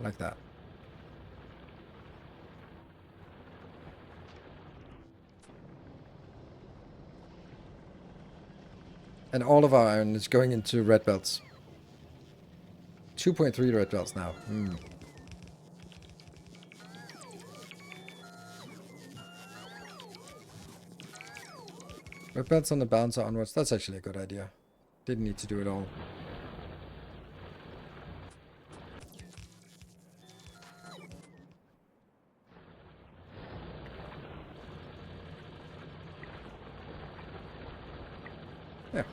Like that. And all of our iron is going into red belts. 2.3 red belts now. Red belts on the bouncer onwards. That's actually a good idea. Didn't need to do it all. Yeah.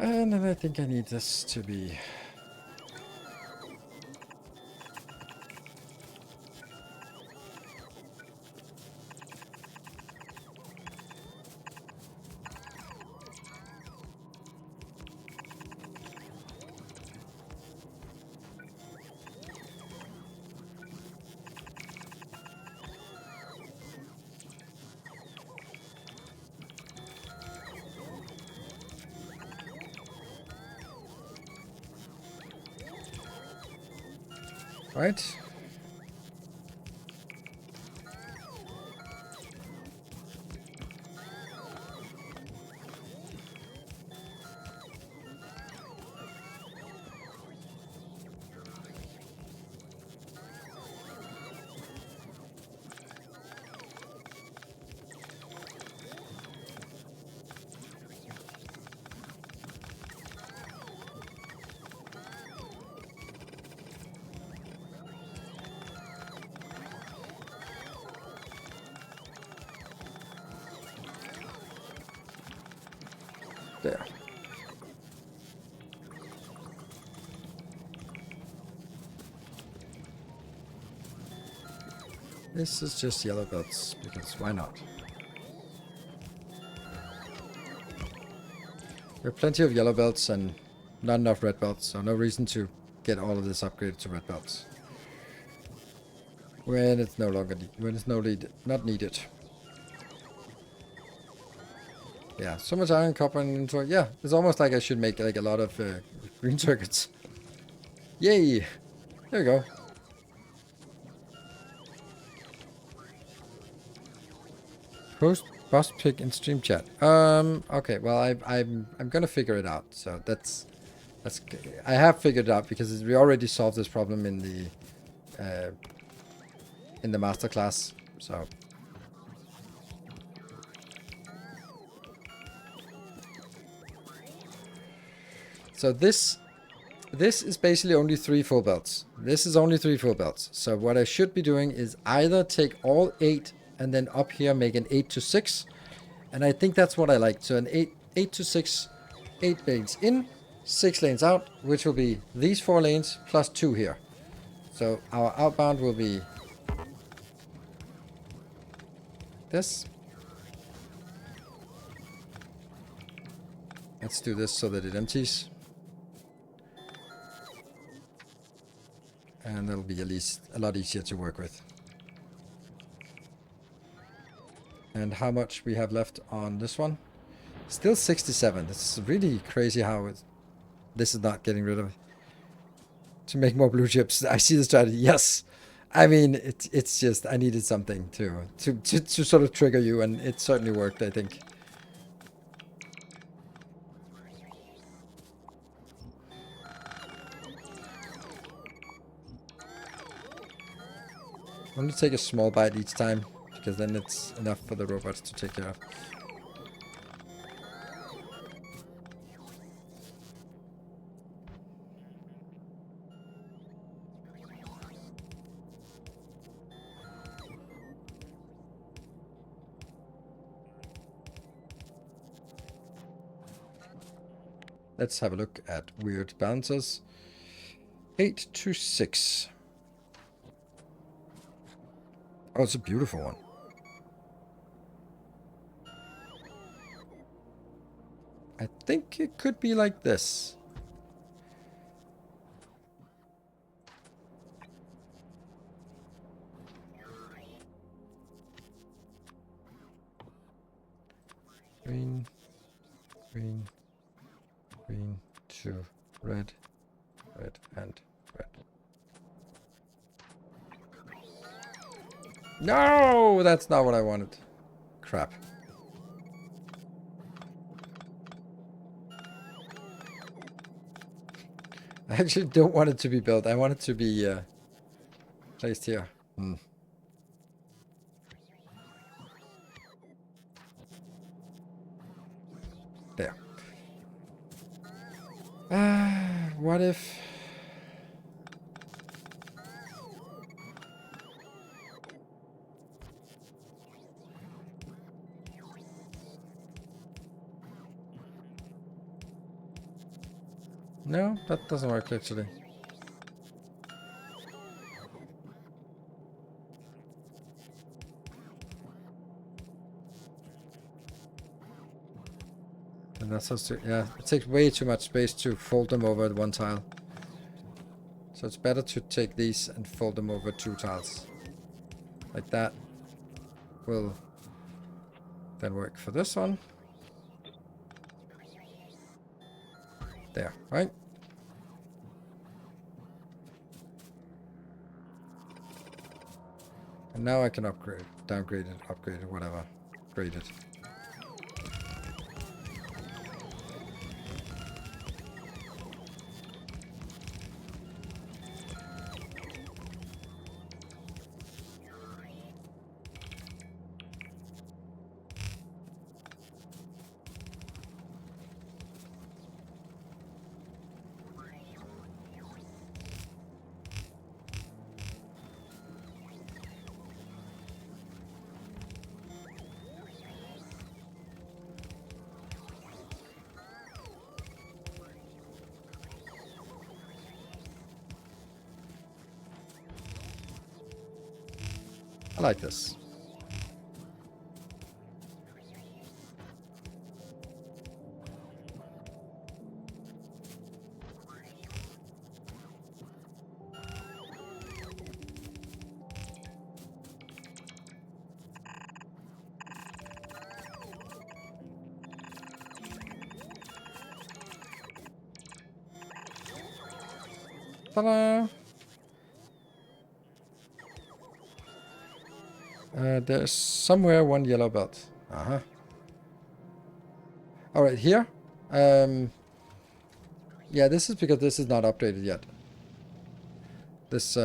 And then I think I need this to be... Right. There. This is just yellow belts, because why not? There are plenty of yellow belts and not enough red belts, so no reason to get all of this upgraded to red belts. When it's no longer not needed. Yeah, so much iron, copper, and inventory. Yeah, it's almost like I should make like a lot of green circuits. Yay! There we go. Post boss pick in stream chat. Okay, well I'm gonna figure it out. So that's I have figured it out because we already solved this problem in the masterclass. So this is basically only 3 full belts. This is only 3 full belts. So what I should be doing is either take all 8 and then up here make an 8 to 6. And I think that's what I like. So an 8 to 6, 8 lanes in, 6 lanes out, which will be these 4 lanes plus 2 here. So our outbound will be this. Let's do this so that it empties. And that'll be at least a lot easier to work with. And how much we have left on this one? Still 67. It's really crazy how this is not getting rid of it. To make more blue chips. I see the strategy. Yes. I mean, it's just, I needed something to sort of trigger you, and it certainly worked, I think. Only take a small bite each time, because then it's enough for the robots to take care of. Let's have a look at weird balances. 8 to 6. Oh, it's a beautiful one. I think it could be like this. Green, green, green to red, red and red. No, that's not what I wanted. Crap. I actually don't want it to be built. I want it to be placed here. There. What if... No, that doesn't work actually. And that's also, yeah, it takes way too much space to fold them over one tile. So it's better to take these and fold them over 2 tiles. Like that will then work for this one. There, right? And now I can upgrade, downgrade it, upgrade it, whatever. Grade it. I like this. Ta-da! There's somewhere one yellow belt. Uh-huh. Alright, here. Yeah, this is because this is not updated yet. This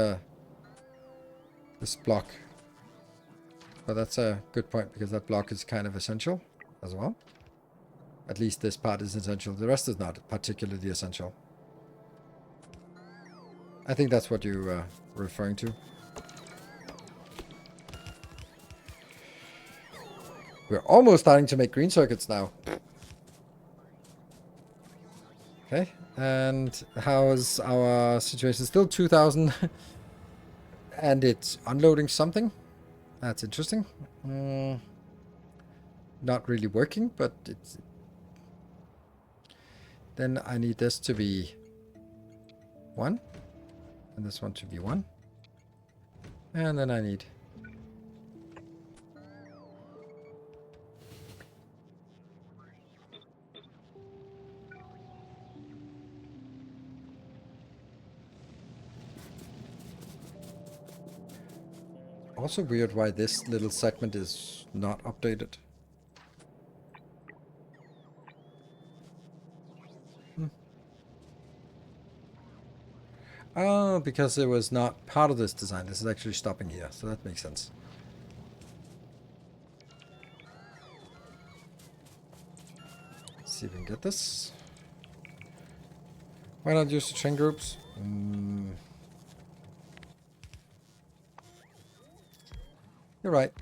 block. But that's a good point, because that block is kind of essential as well. At least this part is essential. The rest is not particularly essential. I think that's what you were referring to. We're almost starting to make green circuits now. Okay, and how's our situation? Still 2,000. And it's unloading something. That's interesting. Not really working, but it's... Then I need this to be 1. And this one to be 1. And then I need... Also weird why this little segment is not updated. Oh, because it was not part of this design. This is actually stopping here, so that makes sense. Let's see if we can get this. Why not use the train groups? You're right.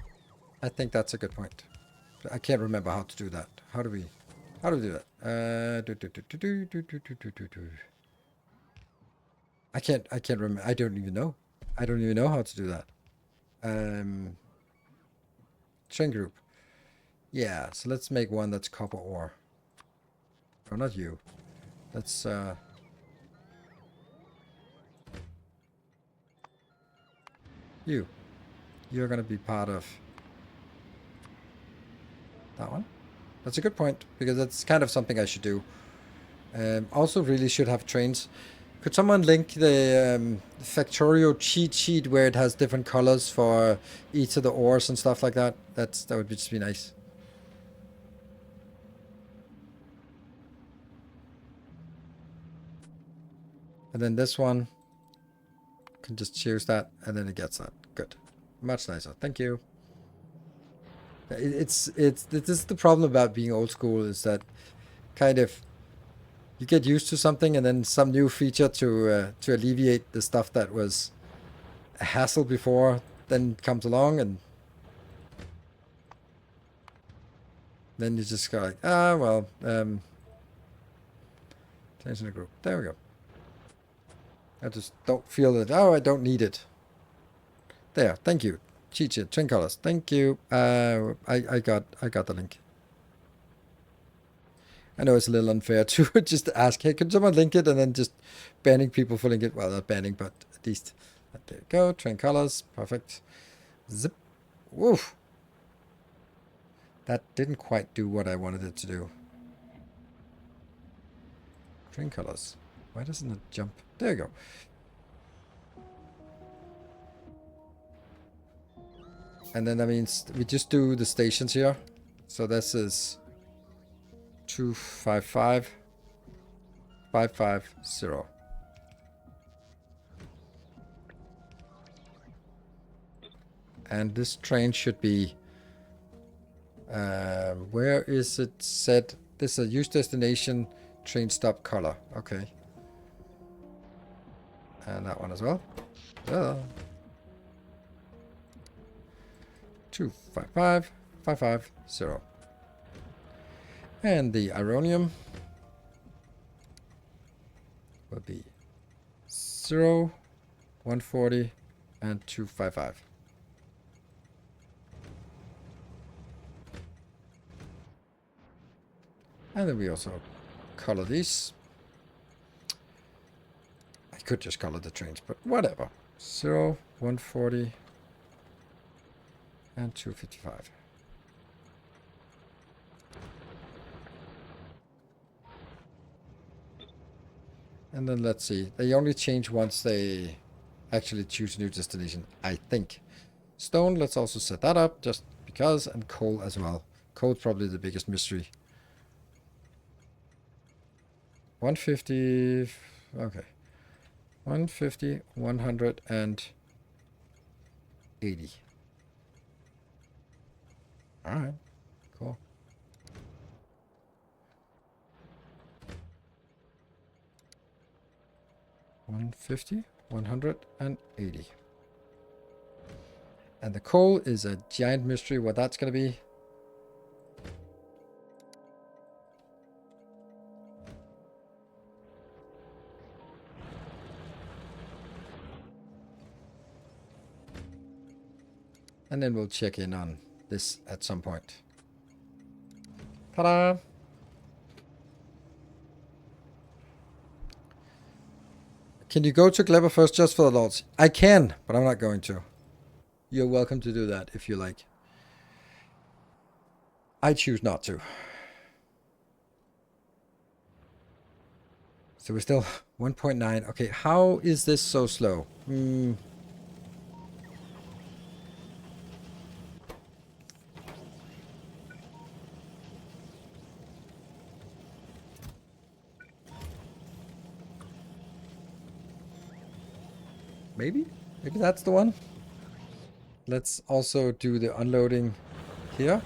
I think that's a good point. I can't remember how to do that. How do we do that? I can't remember. I don't even know. I don't even know how to do that. Train group. Yeah, so let's make one that's copper ore. Oh, not you. Let's you. You're gonna be part of that one. That's a good point, because that's kind of something I should do. Also really should have trains. Could someone link the Factorio cheat sheet where it has different colors for each of the ores and stuff like that? That would just be nice. And then this one can just choose that, and then it gets that. Good. Much nicer. Thank you. This is the problem about being old school, is that kind of you get used to something, and then some new feature to alleviate the stuff that was a hassle before then comes along, and then you just go like, ah, well, change in the group. There we go. I just don't feel that. Oh, I don't need it. There. Thank you. Cheat sheet, train colors. Thank you. I got the link. I know it's a little unfair to just ask, hey, could someone link it, and then just banning people for linking it. Well, not banning, but at least there you go. Train colors. Perfect. Zip. Woof. That didn't quite do what I wanted it to do. Train colors. Why doesn't it jump? There you go. And then that means we just do the stations here. So this is 255 550. And this train should be where is it set? This is a use destination train stop color. Okay. And that one as well. 255 550. And the ironium will be 0, 140, and 255. And then we also color these. I could just color the trains, but whatever. 0, 140, and 255. And then let's see. They only change once they actually choose a new destination, I think. Stone, let's also set that up, just because, and coal as well. Coal's probably the biggest mystery. 150, okay. 150, 180. Alright, cool. $150, 180. And the coal is a giant mystery what that's going to be. And then we'll check in on this at some point. Ta-da! Can you go to Glebber first just for the lords? I can, but I'm not going to. You're welcome to do that if you like. I choose not to. So we're still 1.9. Okay, how is this so slow? Maybe? Maybe that's the one? Let's also do the unloading here.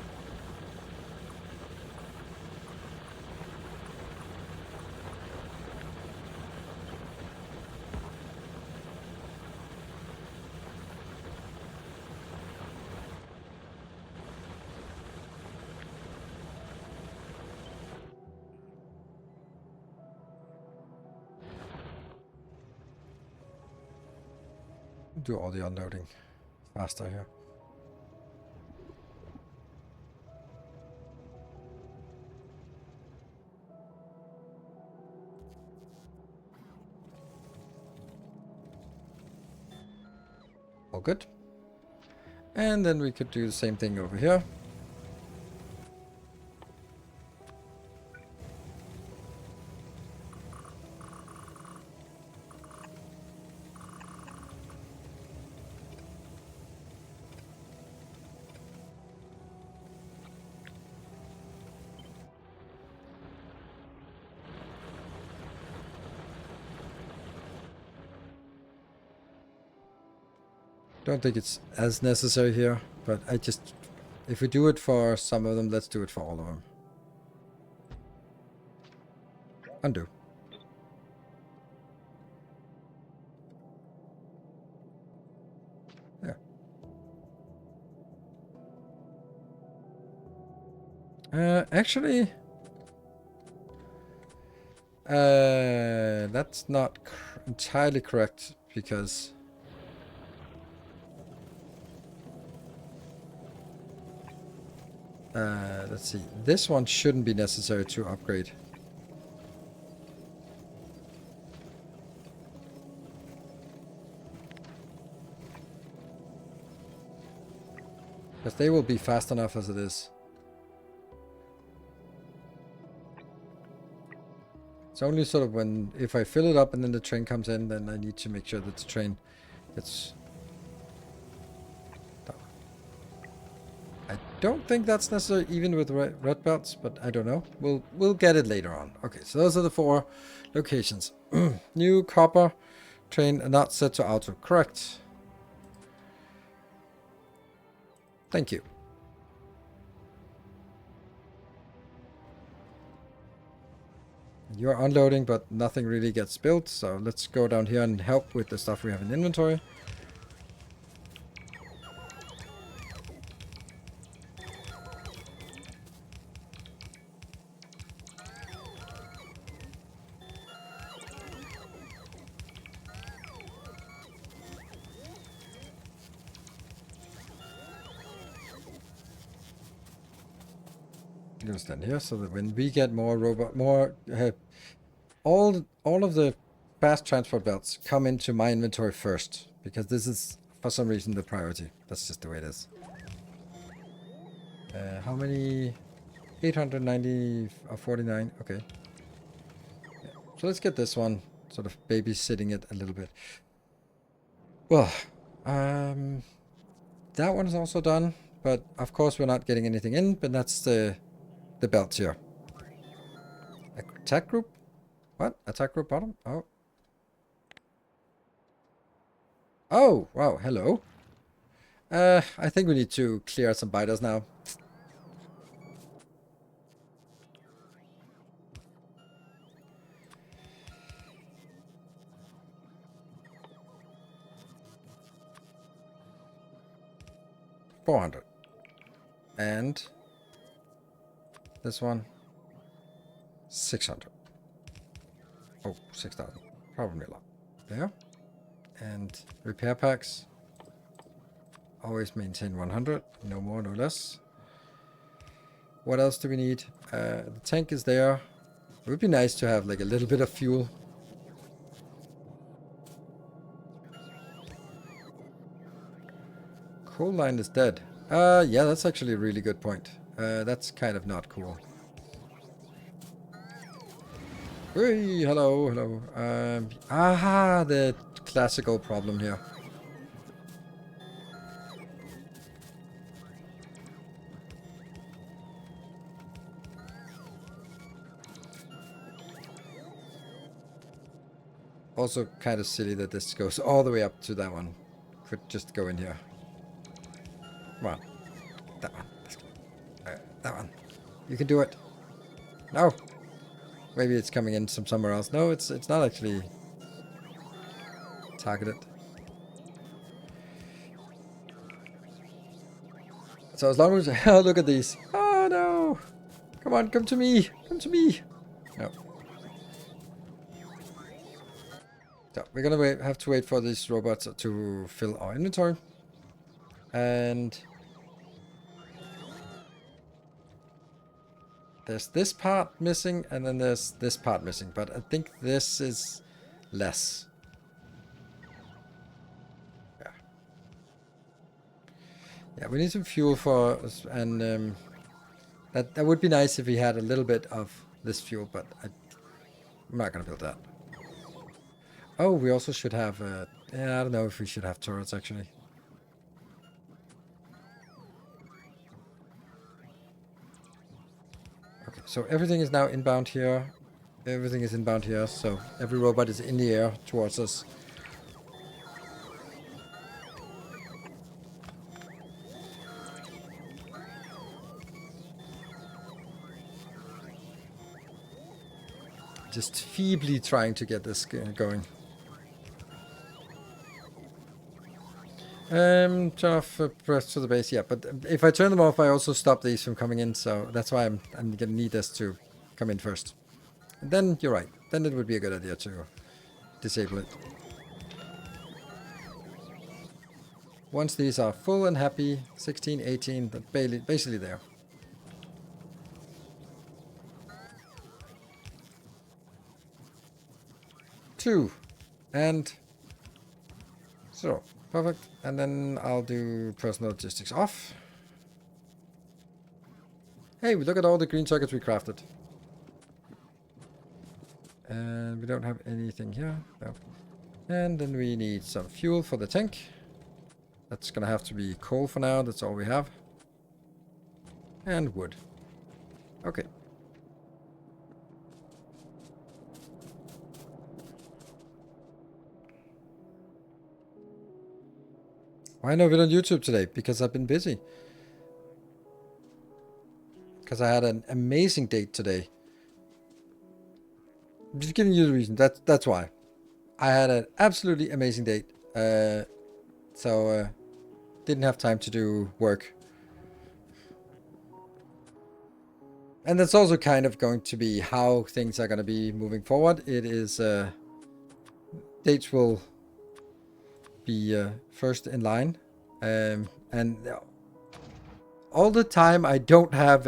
Do all the unloading faster here. All good. And then we could do the same thing over here. Don't think it's as necessary here, but I just, if we do it for some of them, let's do it for all of them. Undo. Yeah. Actually, that's not entirely correct because let's see. This one shouldn't be necessary to upgrade. Because they will be fast enough as it is. It's only sort of when, if I fill it up and then the train comes in, then I need to make sure that the train gets... I don't think that's necessary even with red belts, but I don't know. We'll get it later on. Okay, so those are the 4 locations. New copper train not set to auto. Correct. Thank you. You're unloading, but nothing really gets built, so let's go down here and help with the stuff we have in inventory. I'm gonna stand here so that when we get more all of the fast transport belts come into my inventory first, because this is for some reason the priority. That's just the way it is. How many? 890 or 49. Okay. Yeah. So let's get this one, sort of babysitting it a little bit. Well, that one is also done, but of course we're not getting anything in. But that's the belts here. Attack group? What? Attack group bottom? Oh. Oh, wow, hello. I think we need to clear out some biters now. $400. And this one, 600. Oh, 6,000. Probably a lot. There. And repair packs. Always maintain 100. No more, no less. What else do we need? The tank is there. It would be nice to have like a little bit of fuel. Coal line is dead. Yeah, that's actually a really good point. That's kind of not cool. Hey, hello, hello. Aha, the classical problem here. Also kind of silly that this goes all the way up to that one. Could just go in here. Come on. That one. That one. You can do it. No. Maybe it's coming in from somewhere else. No, it's not actually targeted. So as long as oh, look at these. Oh no. Come on, come to me. Come to me. No. So we're gonna have to wait for these robots to fill our inventory. And there's this part missing, and then there's this part missing. But I think this is less. Yeah. Yeah, we need some fuel for us, and that would be nice if we had a little bit of this fuel, but I'm not gonna build that. Oh, we also should have. Yeah, I don't know if we should have turrets actually. Okay, so everything is now inbound here. Everything is inbound here, so every robot is in the air towards us. Just feebly trying to get this going. Turn off press to the base, yeah, but if I turn them off, I also stop these from coming in, so that's why I'm gonna need this to come in first. And then you're right, then it would be a good idea to disable it. Once these are full and happy, 16, 18, but basically there. Two, and so. Perfect. And then I'll do personal logistics off. Hey, we look at all the green circuits we crafted. And we don't have anything here. No. And then we need some fuel for the tank. That's gonna have to be coal for now. That's all we have. And wood. Okay. Why no video on YouTube today? Because I've been busy. Because I had an amazing date today. I'm just giving you the reason. That's why. I had an absolutely amazing date. So didn't have time to do work. And that's also kind of going to be how things are going to be moving forward. It is dates will be first in line, and all the time I don't have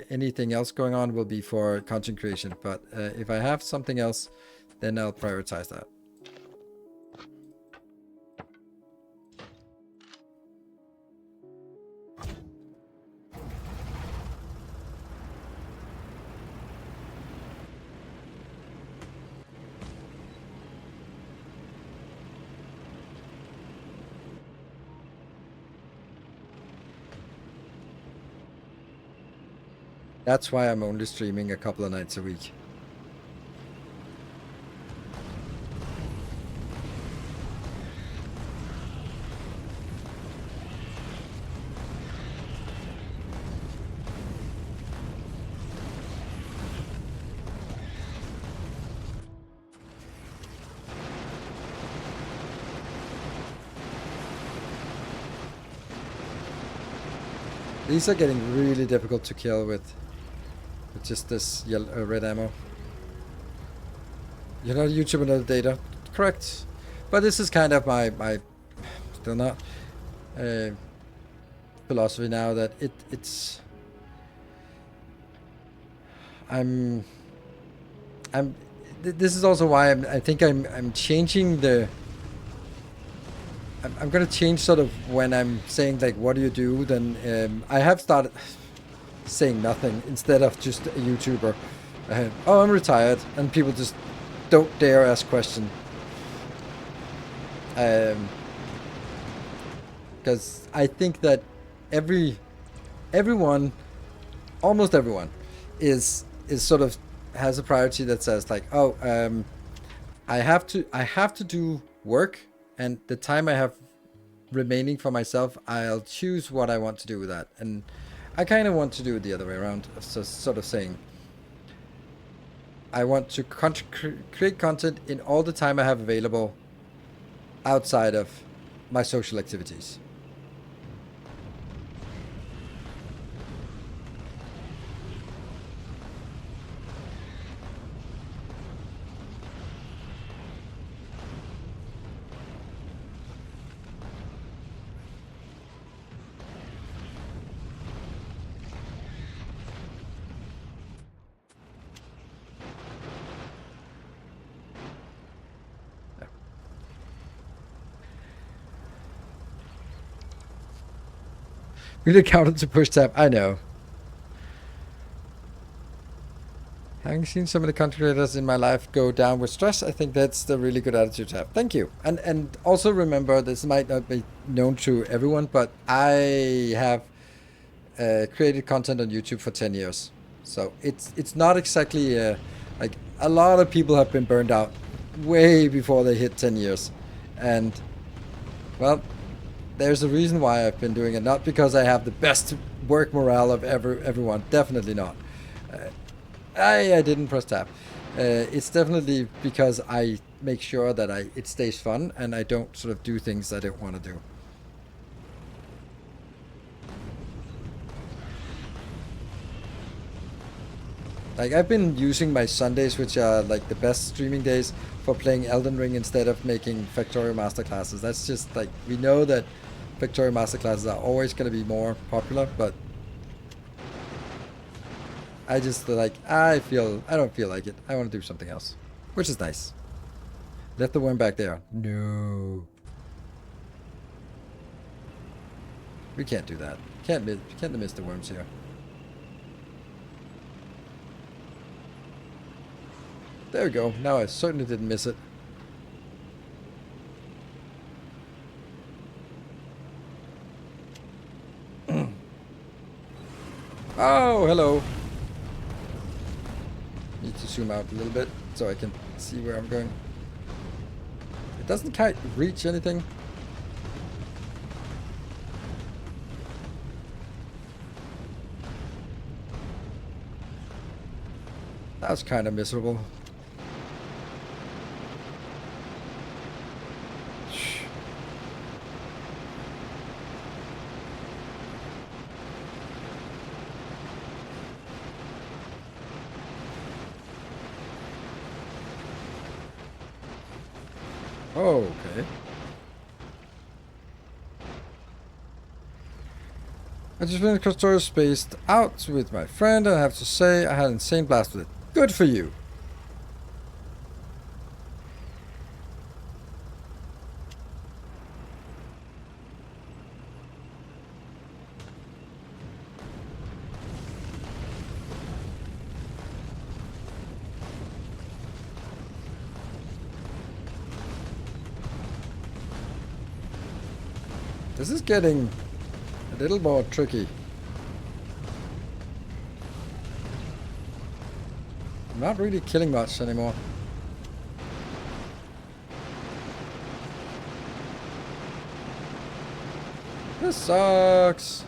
anything else going on will be for content creation. But if I have something else, then I'll prioritize that. That's why I'm only streaming a couple of nights a week. These are getting really difficult to kill with just this yellow, red ammo. You're not a YouTuber, not data. Correct. But this is kind of my still not philosophy now that it's this is also why I think I'm changing the I'm gonna change sort of when I'm saying like what do you do, then I have started saying nothing instead of just a YouTuber. Oh, I'm retired, and people just don't dare ask questions. Because I think that everyone, almost everyone, is sort of has a priority that says like, oh, I have to do work, and the time I have remaining for myself, I'll choose what I want to do with that. And I kind of want to do it the other way around, so sort of saying I want to create content in all the time I have available outside of my social activities. Really counted to push tab. I know. Having seen some of the content creators in my life go down with stress, I think that's the really good attitude to have. Thank you. And also remember, this might not be known to everyone, but I have created content on YouTube for 10 years. So it's not exactly like a lot of people have been burned out way before they hit 10 years. And well, there's a reason why I've been doing it, not because I have the best work morale of everyone. Definitely not. I didn't press tab. It's definitely because I make sure that it stays fun and I don't sort of do things I don't want to do. Like I've been using my Sundays, which are like the best streaming days, for playing Elden Ring instead of making Factorio masterclasses. That's just like, we know that Factorio masterclasses are always going to be more popular, but I just like, I don't feel like it. I want to do something else, which is nice. Left the worm back there. No. We can't do that. Can't miss the worms here. There we go. Now I certainly didn't miss it. Oh, hello. Need to zoom out a little bit so I can see where I'm going. It doesn't quite reach anything. That was kind of miserable. Oh, okay. I just finished Factorio spaced out with my friend, and I have to say I had an insane blast with it. Good for you. This is getting a little more tricky. I'm not really killing much anymore. This sucks.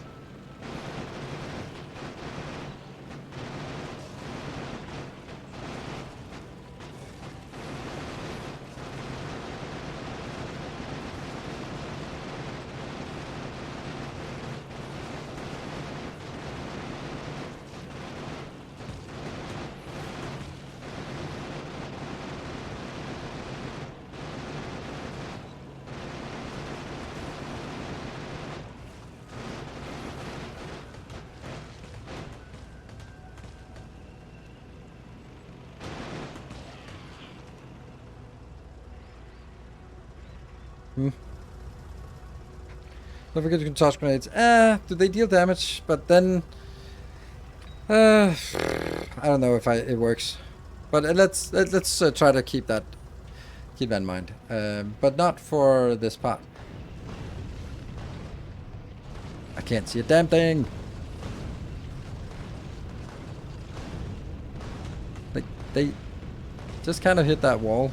Don't forget you can toss grenades. Do they deal damage? But then, I don't know if it works. But let's try to keep that in mind. But not for this part. I can't see a damn thing. Like they just kind of hit that wall.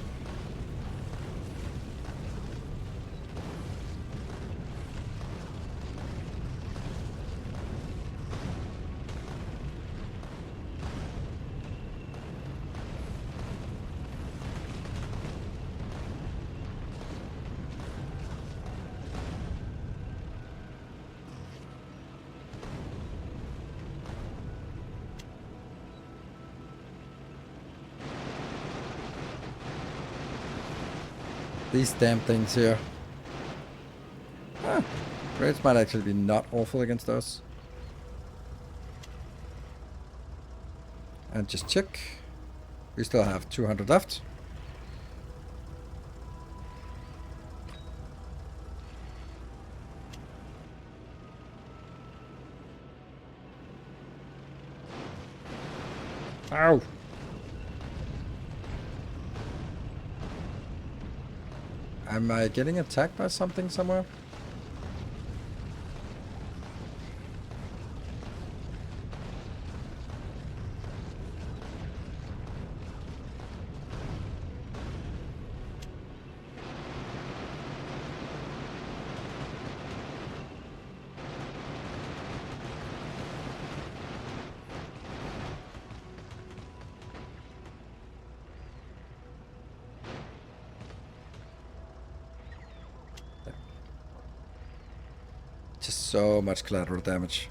These damn things here. Grades might actually be not awful against us. And just check. We still have 200 left. Ow! Am I getting attacked by something somewhere? Just so much collateral damage.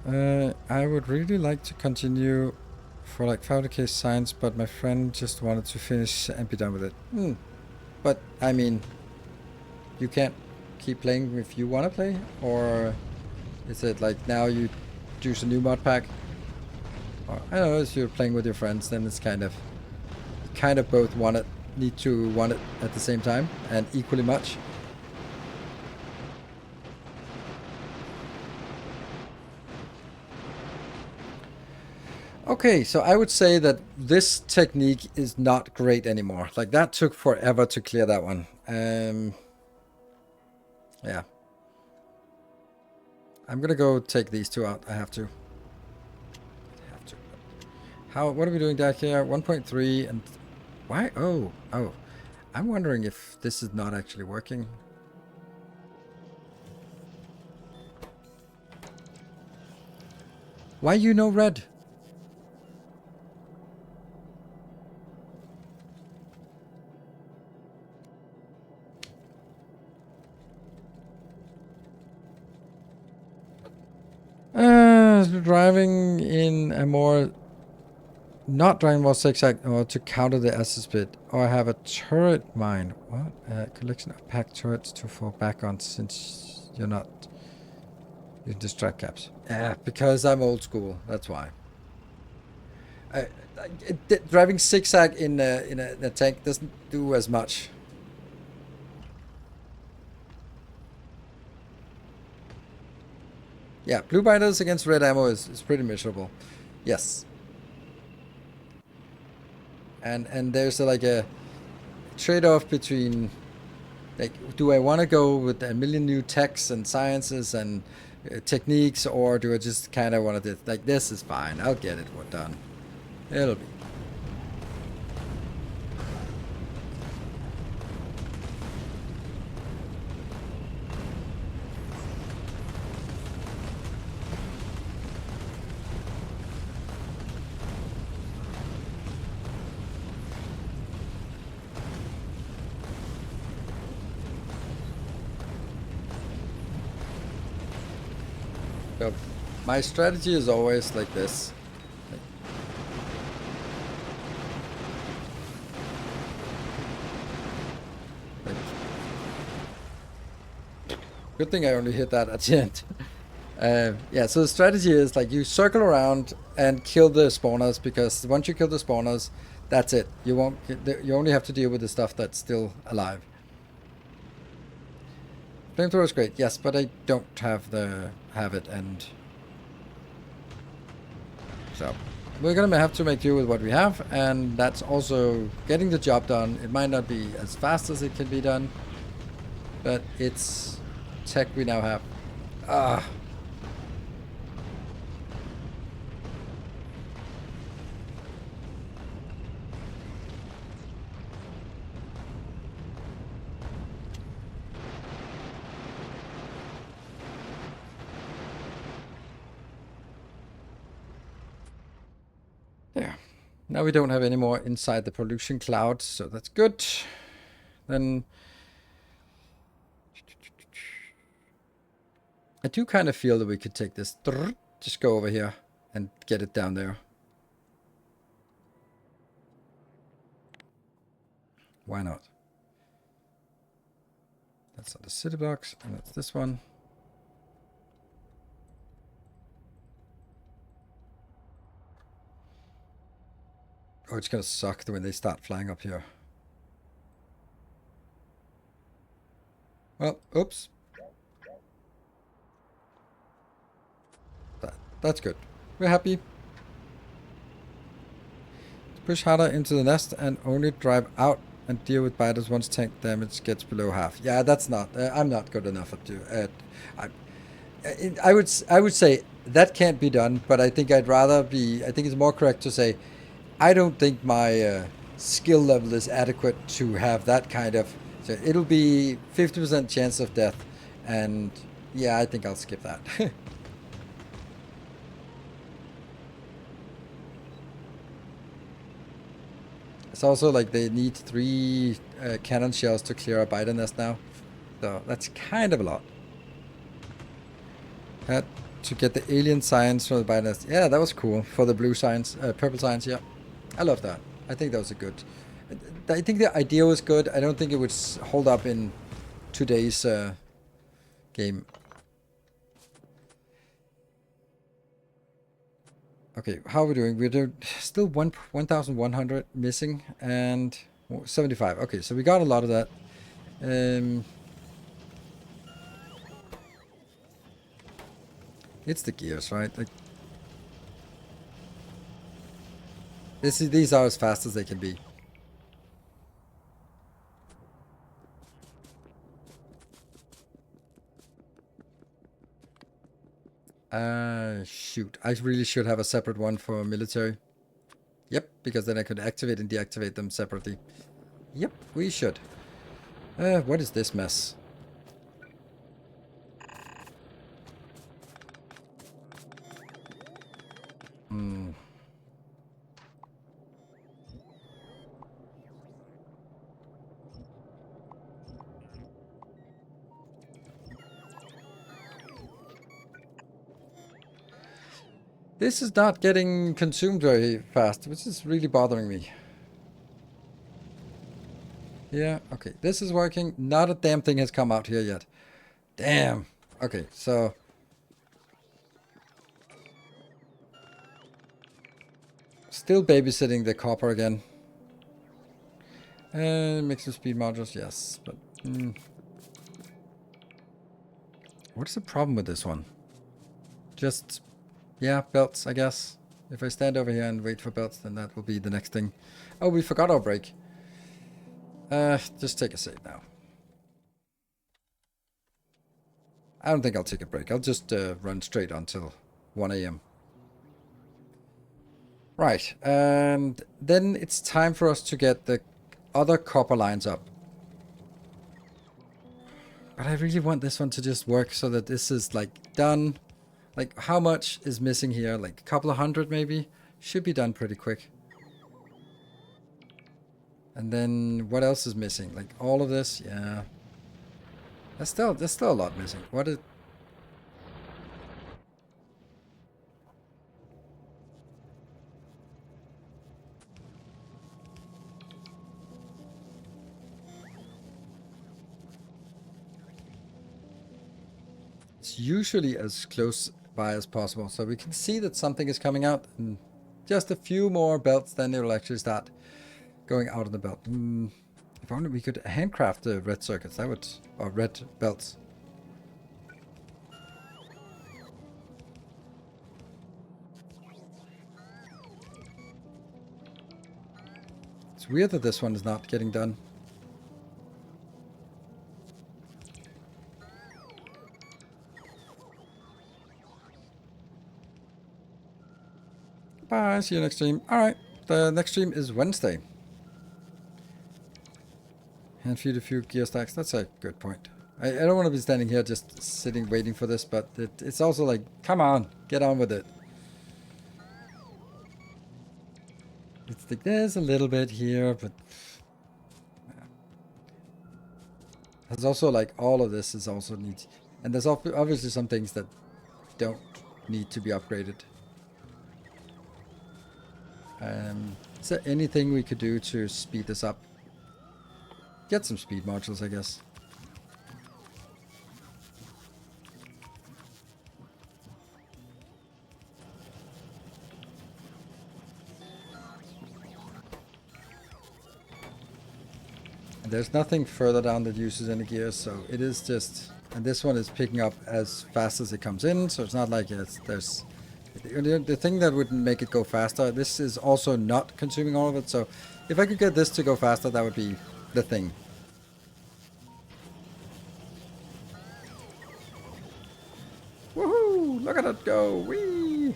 I would really like to continue for like 500k science, but my friend just wanted to finish and be done with it. But I mean, you can't keep playing if you want to play, or is it like now you choose a new mod pack? Or, I don't know, if you're playing with your friends, then it's kind of both need to want it at the same time and equally much. Okay, so I would say that this technique is not great anymore. Like, that took forever to clear that one. Yeah. I'm gonna go take these two out. I have to. What are we doing back here? 1.3 and... Why? Oh. I'm wondering if this is not actually working. Why you no red? Driving in a more... Not driving more zigzag, or to counter the assist bit. or I have a turret mine. What? Collection of packed turrets to fall back on since you're not. You distract caps. Yeah, because I'm old school. That's why. Driving zigzag in a tank doesn't do as much. Yeah, blue binders against red ammo is pretty miserable. Yes. And there's like a trade-off between, like, do I want to go with a million new techs and sciences and techniques, or do I just kind of want to like, this is fine, I'll get it done. It'll be. So my strategy is always like this. Good thing I only hit that at the end. Yeah, so the strategy is like you circle around and kill the spawners, because once you kill the spawners, that's it. You won't. You only have to deal with the stuff that's still alive. Flamethrower is great, yes, but I don't have it, and so we're gonna have to make do with what we have, and that's also getting the job done. It might not be as fast as it can be done, but it's tech we now have. Ah. There. Now we don't have any more inside the pollution cloud, so that's good. Then I do kind of feel that we could take this, just go over here and get it down there. Why not? That's not the city blocks, and that's this one. Oh, it's gonna suck when they start flying up here. Well, oops. That's good. We're happy. Push harder into the nest and only drive out and deal with biters once tank damage gets below half. Yeah, that's not. I'm not good enough at it. I would say that can't be done, but I think I'd rather be. I think it's more correct to say, I don't think my skill level is adequate to have that kind of. So it'll be 50% chance of death, and yeah, I think I'll skip that. It's also like they need 3 cannon shells to clear a biter nest now, so that's kind of a lot. Had to get the alien science from the biter nest. Yeah, that was cool for the blue science, purple science. Yeah, I love that. I think that was a good. I think the idea was good. I don't think it would hold up in today's game. Okay, how are we doing? We're doing still 1,100 missing and 75. Okay, so we got a lot of that. It's the gears, right? Like, these are as fast as they can be. Shoot. I really should have a separate one for military. Yep, because then I could activate and deactivate them separately. Yep, we should. What is this mess? This is not getting consumed very fast, which is really bothering me. Yeah, okay. This is working. Not a damn thing has come out here yet. Damn. Okay, so... Still babysitting the copper again. Mix of speed modules, yes. But... What is the problem with this one? Just... Yeah, belts, I guess. If I stand over here and wait for belts, then that will be the next thing. Oh, we forgot our break. Just take a save now. I don't think I'll take a break. I'll just run straight until 1 a.m. Right, and then it's time for us to get the other copper lines up. But I really want this one to just work so that this is like done. Like how much is missing here? Like a couple of hundred maybe? Should be done pretty quick. And then what else is missing? Like all of this? Yeah. There's still a lot missing. What is... It's usually as close by as possible. So we can see that something is coming out. And just a few more belts, then it will actually start going out of the belt. If only we could handcraft the red circuits. That would... Or red belts. It's weird that this one is not getting done. Bye, see you next stream. Alright, the next stream is Wednesday. Hand feed a few gear stacks. That's a good point. I don't want to be standing here just sitting waiting for this, but it's also like, come on, get on with it. It's like, there's a little bit here, but... Yeah. There's also like, all of this is also needs... And there's obviously some things that don't need to be upgraded. Is there anything we could do to speed this up? Get some speed modules, I guess. And there's nothing further down that uses any gears, so it is just... And this one is picking up as fast as it comes in, so it's not like there's... The thing that would make it go faster, this is also not consuming all of it, so if I could get this to go faster, that would be the thing. Woohoo! Look at it go! Whee!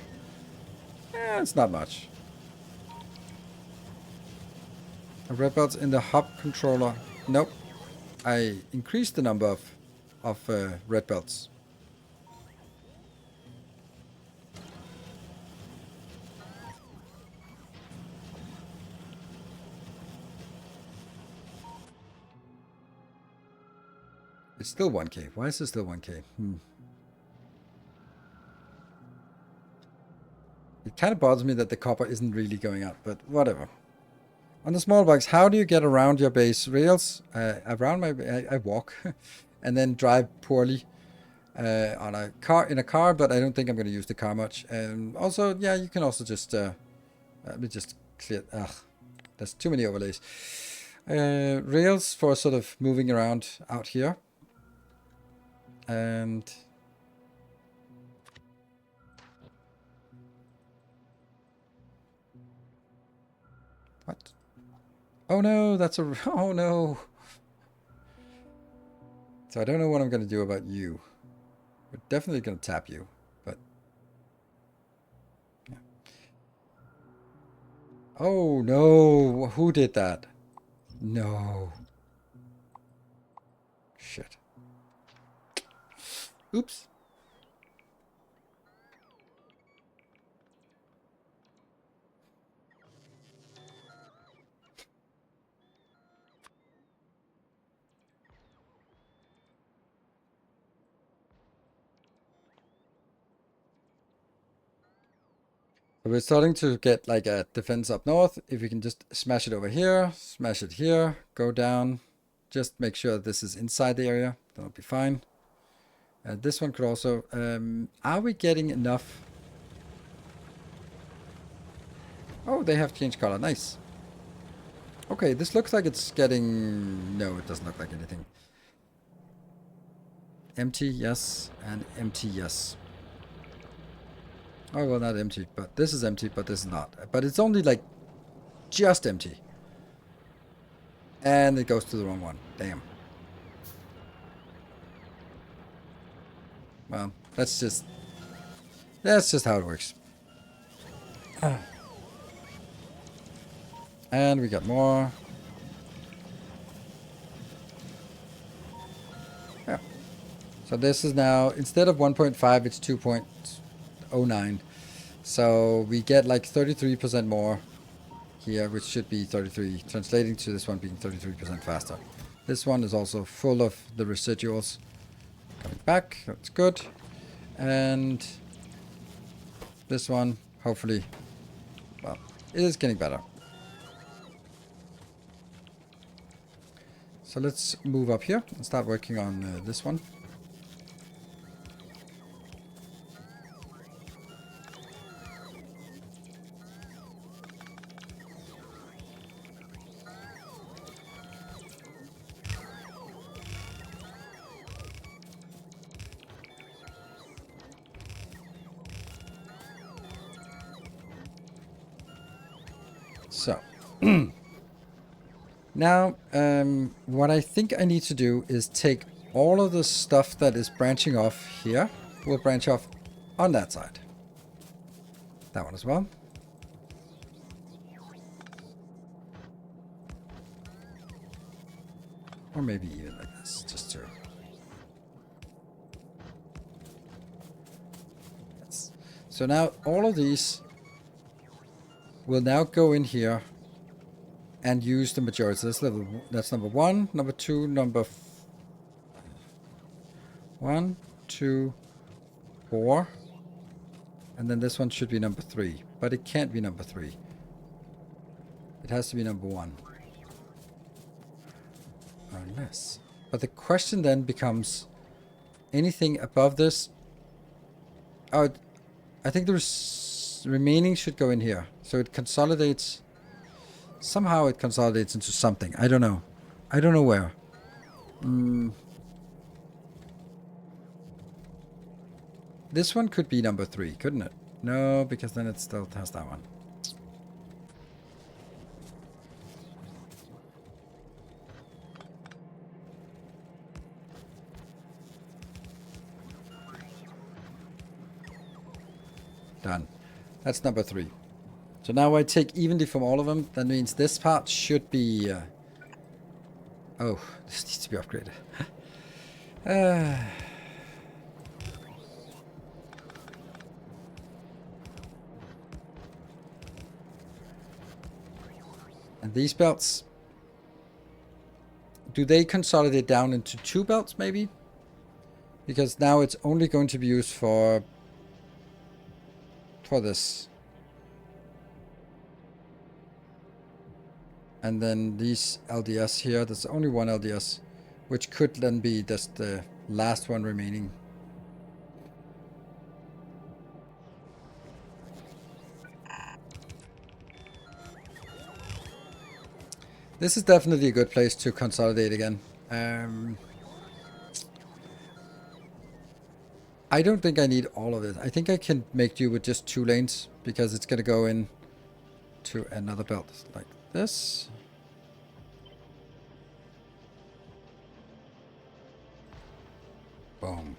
Eh, it's not much. Red belts in the hub controller. Nope. I increased the number of red belts. It's still 1k. Why is it still 1k? It kind of bothers me that the copper isn't really going out, but whatever. On the small bikes, how do you get around your base rails? Around I walk and then drive poorly on a car, but I don't think I'm going to use the car much. And also, yeah, you can also just let me just clear. Ugh, there's too many overlays. Rails for sort of moving around out here. And what? Oh no, that's a... Oh no. So I don't know what I'm going to do about you. We're definitely going to tap you, but... Yeah. Oh no, who did that? No. Shit. Oops. But we're starting to get like a defense up north. If we can just smash it over here, smash it here, go down, just make sure this is inside the area, that'll be fine. This one could also, are we getting enough? Oh, they have changed color, nice. Okay, this looks like it's getting, no, it doesn't look like anything. Empty, yes, and empty, yes. Oh, well, not empty, but this is empty, but this is not. But it's only like just empty. And it goes to the wrong one. Damn. Well, that's just how it works. And we got more. Yeah. So this is now, instead of 1.5, it's 2.09. So we get like 33% more here, which should be 33, translating to this one being 33% faster. This one is also full of the residuals. Coming back, that's good. And this one, hopefully, well, it is getting better. So let's move up here and start working on this one. So, now, what I think I need to do is take all of the stuff that is branching off here. Will branch off on that side. That one as well. Or maybe even like this, just to... Yes. So now all of these will now go in here and use the majority. So that's number 1, number 2, number 1, 2, 4. And then this one should be number 3. But it can't be number 3. It has to be number 1. Unless. But the question then becomes, anything above this? Oh, I think the remaining should go in here. So it consolidates. Somehow it consolidates into something. I don't know. I don't know where. This one could be number 3, couldn't it? No, because then it still has that one. Done. That's number 3. So now I take evenly from all of them. That means this part should be... oh, this needs to be upgraded. And these belts... do they consolidate down into 2 belts, maybe? Because now it's only going to be used for this. And then these LDS here, there's only one LDS, which could then be just the last one remaining. This is definitely a good place to consolidate again. I don't think I need all of it. I think I can make do with just 2 lanes, because it's going to go in to another belt like this. Boom.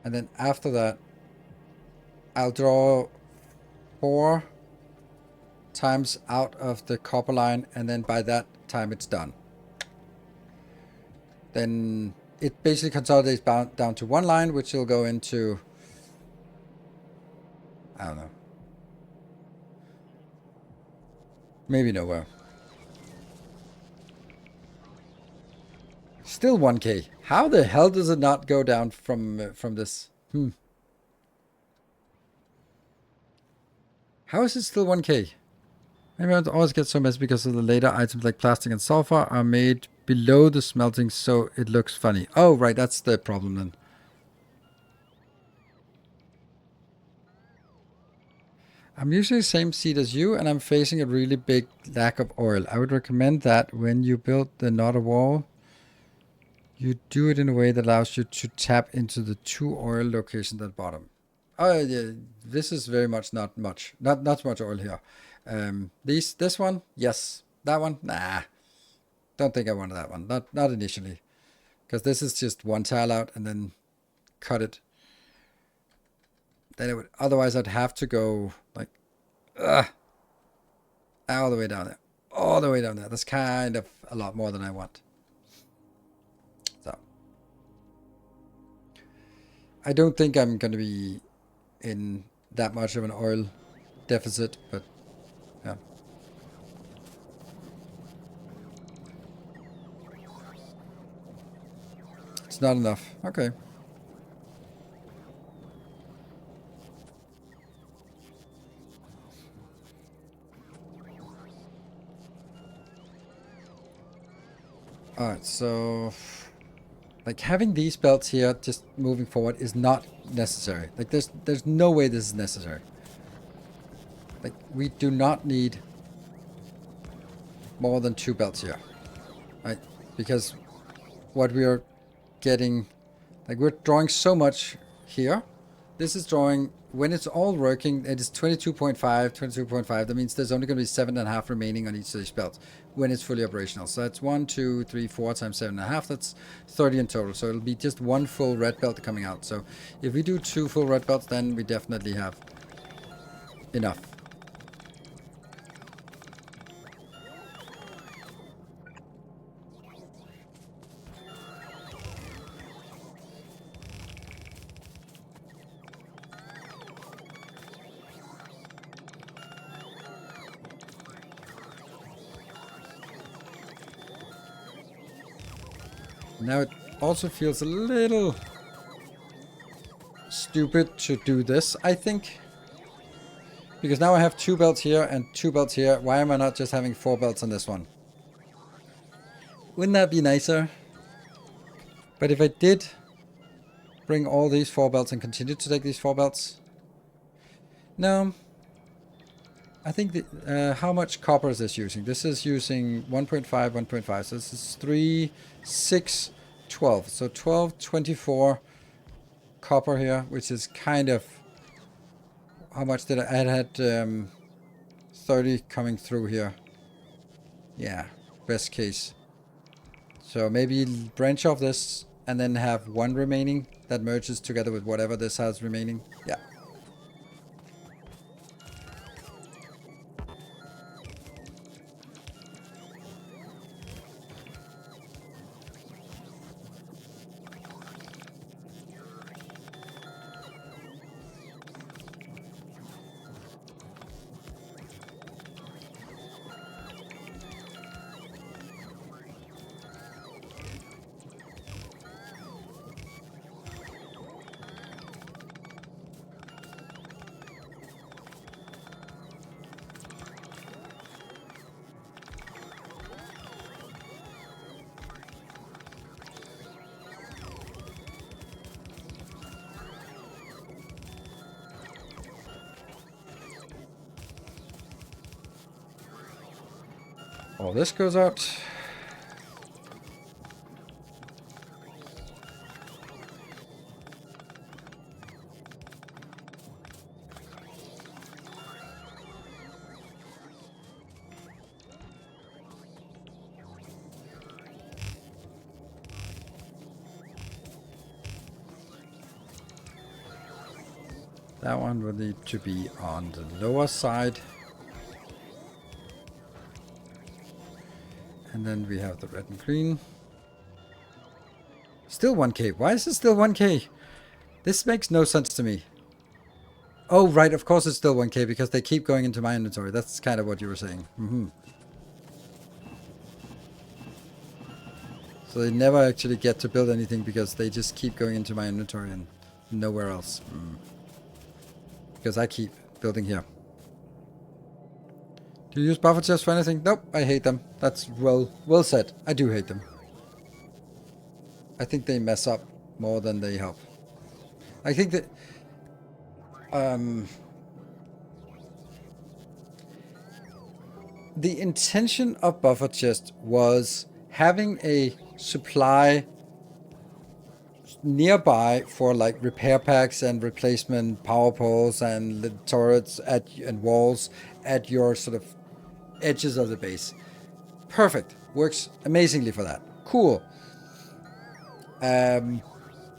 And then after that, I'll draw 4 times out of the copper line, and then by that time it's done. Then it basically consolidates down to 1 line, which will go into, I don't know, maybe nowhere. Still 1k. How the hell does it not go down from this? How is it still 1k? Maybe I always get so messy because of the later items like plastic and sulfur are made below the smelting, so it looks funny. Oh, right, that's the problem then. I'm using the same seed as you, and I'm facing a really big lack of oil. I would recommend that when you build the Nodder wall, you do it in a way that allows you to tap into the 2 oil locations at the bottom. Oh yeah, this is very much not much oil here. This one, yes. That one, nah. Don't think I wanted that one. Not initially, because this is just one tile out and then cut it. Then it would, otherwise I'd have to go like, all the way down there, all the way down there. That's kind of a lot more than I want. So I don't think I'm going to be in that much of an oil deficit, but yeah. It's not enough. Okay. Alright, so like having these belts here just moving forward is not necessary. Like there's no way this is necessary. Like we do not need more than 2 belts here. Right? Because what we are getting, like we're drawing so much here. This is drawing, when it's all working, it is 22.5, 22.5. That means there's only going to be 7.5 remaining on each of these belts when it's fully operational. So that's 1, 2, 3, 4 times 7.5. That's 30 in total. So it'll be just 1 full red belt coming out. So if we do 2 full red belts, then we definitely have enough. Now it also feels a little stupid to do this, I think. Because now I have 2 belts here and 2 belts here. Why am I not just having 4 belts on this one? Wouldn't that be nicer? But if I did bring all these 4 belts and continue to take these 4 belts... No. I think the, how much copper is this using? This is using 1.5, 1.5. So this is 3, 6, 12. So 12, 24 copper here, which is kind of... How much did I had 30 coming through here. Yeah, best case. So maybe branch off this and then have 1 remaining that merges together with whatever this has remaining. Yeah. All this goes out. That one will need to be on the lower side. And then we have the red and green. Still 1k. Why is it still 1k? This makes no sense to me. Oh, right. Of course it's still 1k because they keep going into my inventory. That's kind of what you were saying. So they never actually get to build anything because they just keep going into my inventory and nowhere else. Because I keep building here. Do you use buffer chests for anything? Nope, I hate them. That's well said. I do hate them. I think they mess up more than they help. I think that the intention of buffer chest was having a supply nearby for like repair packs and replacement power poles and the turrets and walls at your sort of edges of the base. Perfect. Works amazingly for that. Cool.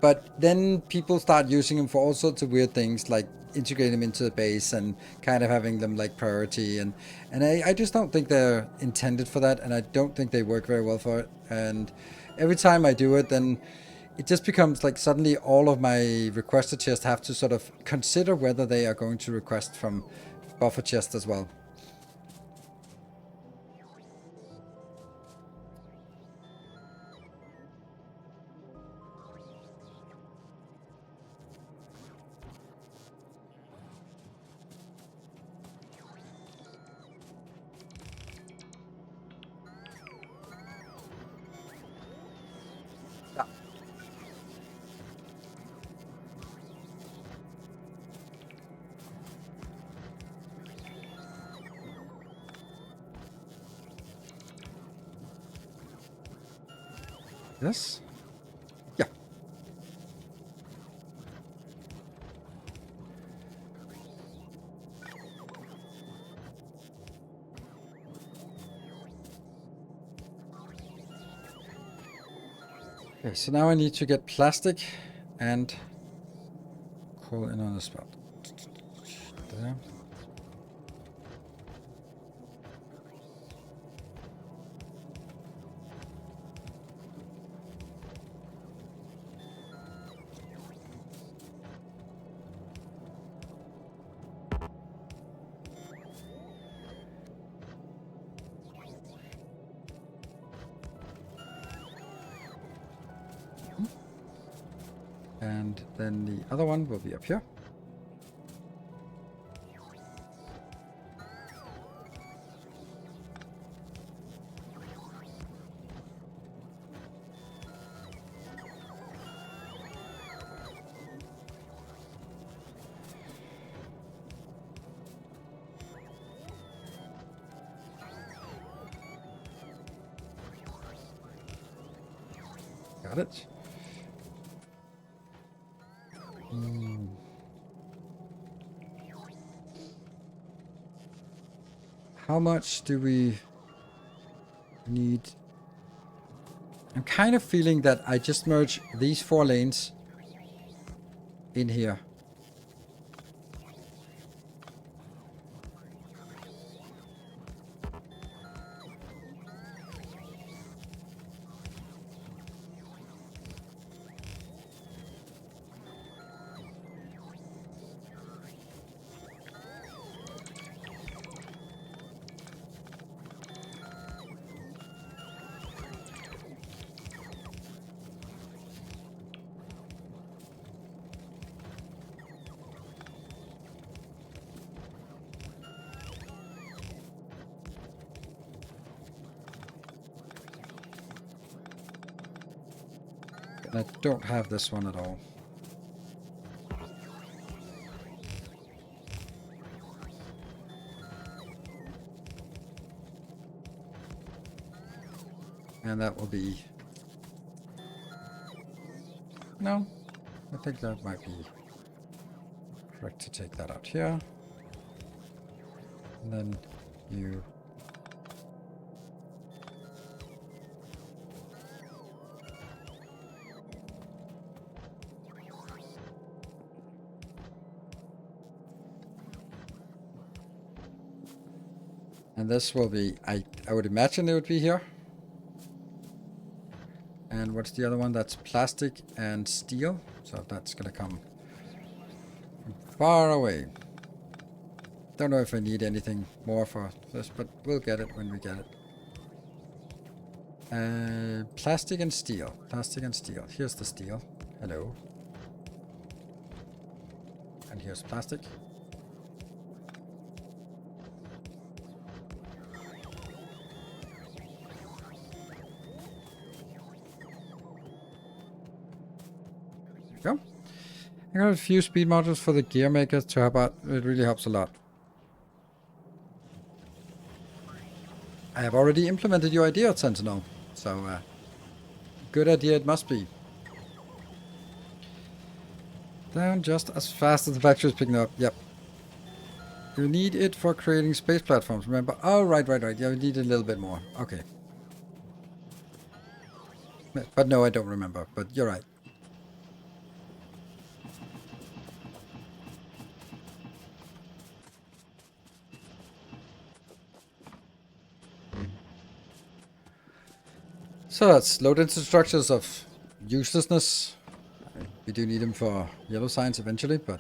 But then people start using them for all sorts of weird things, like integrating them into the base and kind of having them like priority. And I just don't think they're intended for that, and I don't think they work very well for it. And every time I do it, then it just becomes like suddenly all of my requested chests have to sort of consider whether they are going to request from buffer chest as well. Yes? Yeah. Okay, so now I need to get plastic and coal in on the spot. There. And then the other one will be up here. Got it. How much do we need? I'm kind of feeling that I just merge these 4 lanes in here. And I don't have this one at all. And that will be... No, I think that might be correct to take that out here. And then you... And this will be, I would imagine it would be here. And what's the other one? That's plastic and steel. So that's gonna come from far away. Don't know if I need anything more for this, but we'll get it when we get it. Plastic and steel. Plastic and steel. Here's the steel. Hello. And here's plastic. There we go. I got a few speed modules for the gear makers to help out. It really helps a lot. I have already implemented your idea, Sentinel. So, good idea it must be. Down just as fast as the factory is picking up. Yep. You need it for creating space platforms, remember? Oh, right. Yeah, you need a little bit more. Okay. But no, I don't remember. But you're right. So that's load into structures of uselessness. We do need them for yellow signs eventually, but...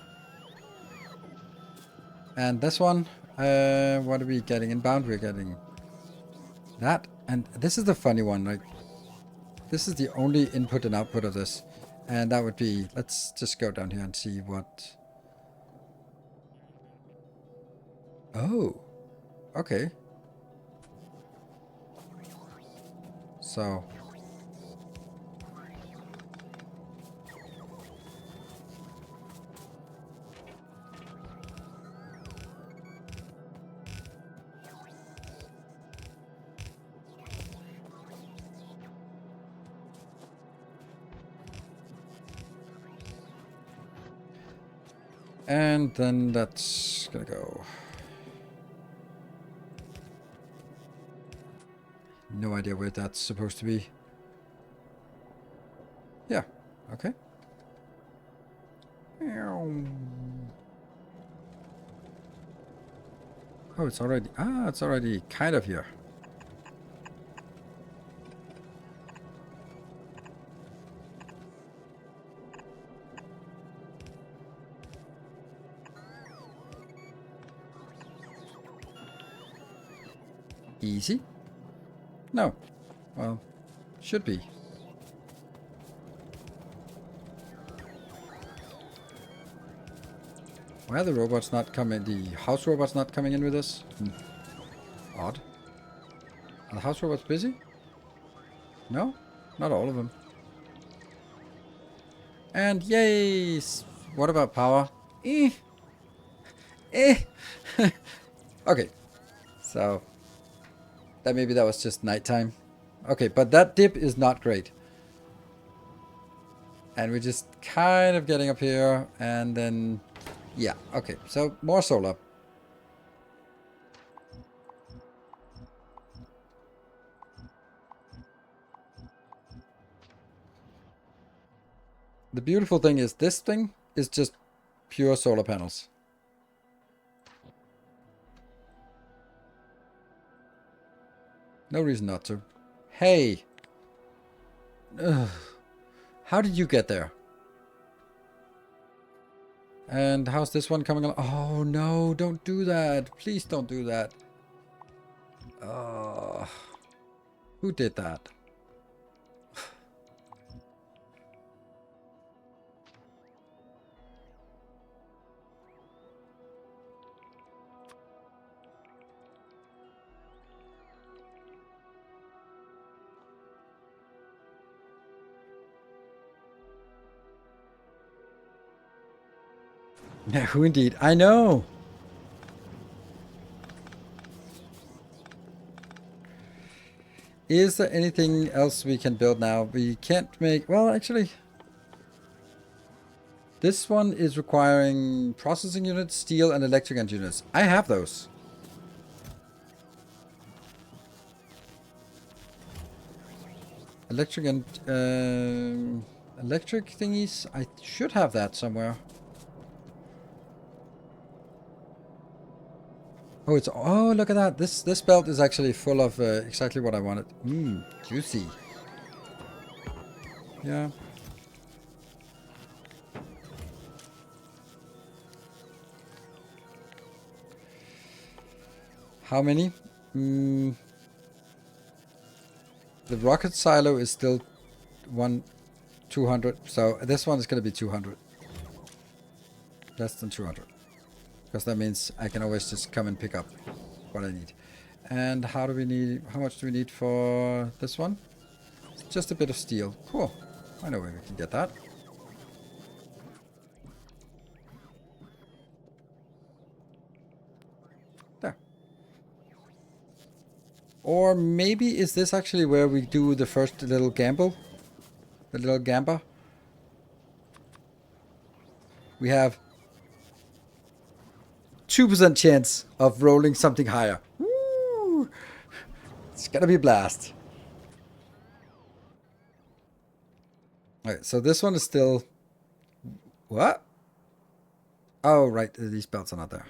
And this one, what are we getting inbound? We're getting that. And this is the funny one, right? This is the only input and output of this. And that would be... Let's just go down here and see what... Oh. Okay. So... And then that's gonna go. No idea where that's supposed to be. Yeah, okay. Oh, it's already kind of here. Easy? No. Well, should be. Why are the robots not coming? The house robots not coming in with us? Odd. Are the house robots busy? No? Not all of them. And yay! What about power? Okay. So... maybe that was just nighttime. Okay, but that dip is not great. And we're just kind of getting up here, and then... yeah, okay, so more solar. The beautiful thing is this thing is just pure solar panels. No reason not to. Hey! Ugh. How did you get there? And how's this one coming along? Oh no, don't do that. Please don't do that. Who did that? Yeah, who indeed? I know! Is there anything else we can build now? We can't make... well, actually... this one is requiring processing units, steel, and electric end units. I have those. Electric and... electric thingies? I should have that somewhere. Oh, it's... oh, look at that. This belt is actually full of exactly what I wanted. Juicy. Yeah. How many? The rocket silo is still 200. So this one is going to be 200. less than 200. Because that means I can always just come and pick up what I need. And how much do we need for this one? Just a bit of steel. Cool. I know where we can get that. There. Or maybe is this actually where we do the first little gamble? The little gamba? We have 2% chance of rolling something higher. Woo! It's gonna be a blast. Alright, so this one is still... What? Oh, right, these belts are not there.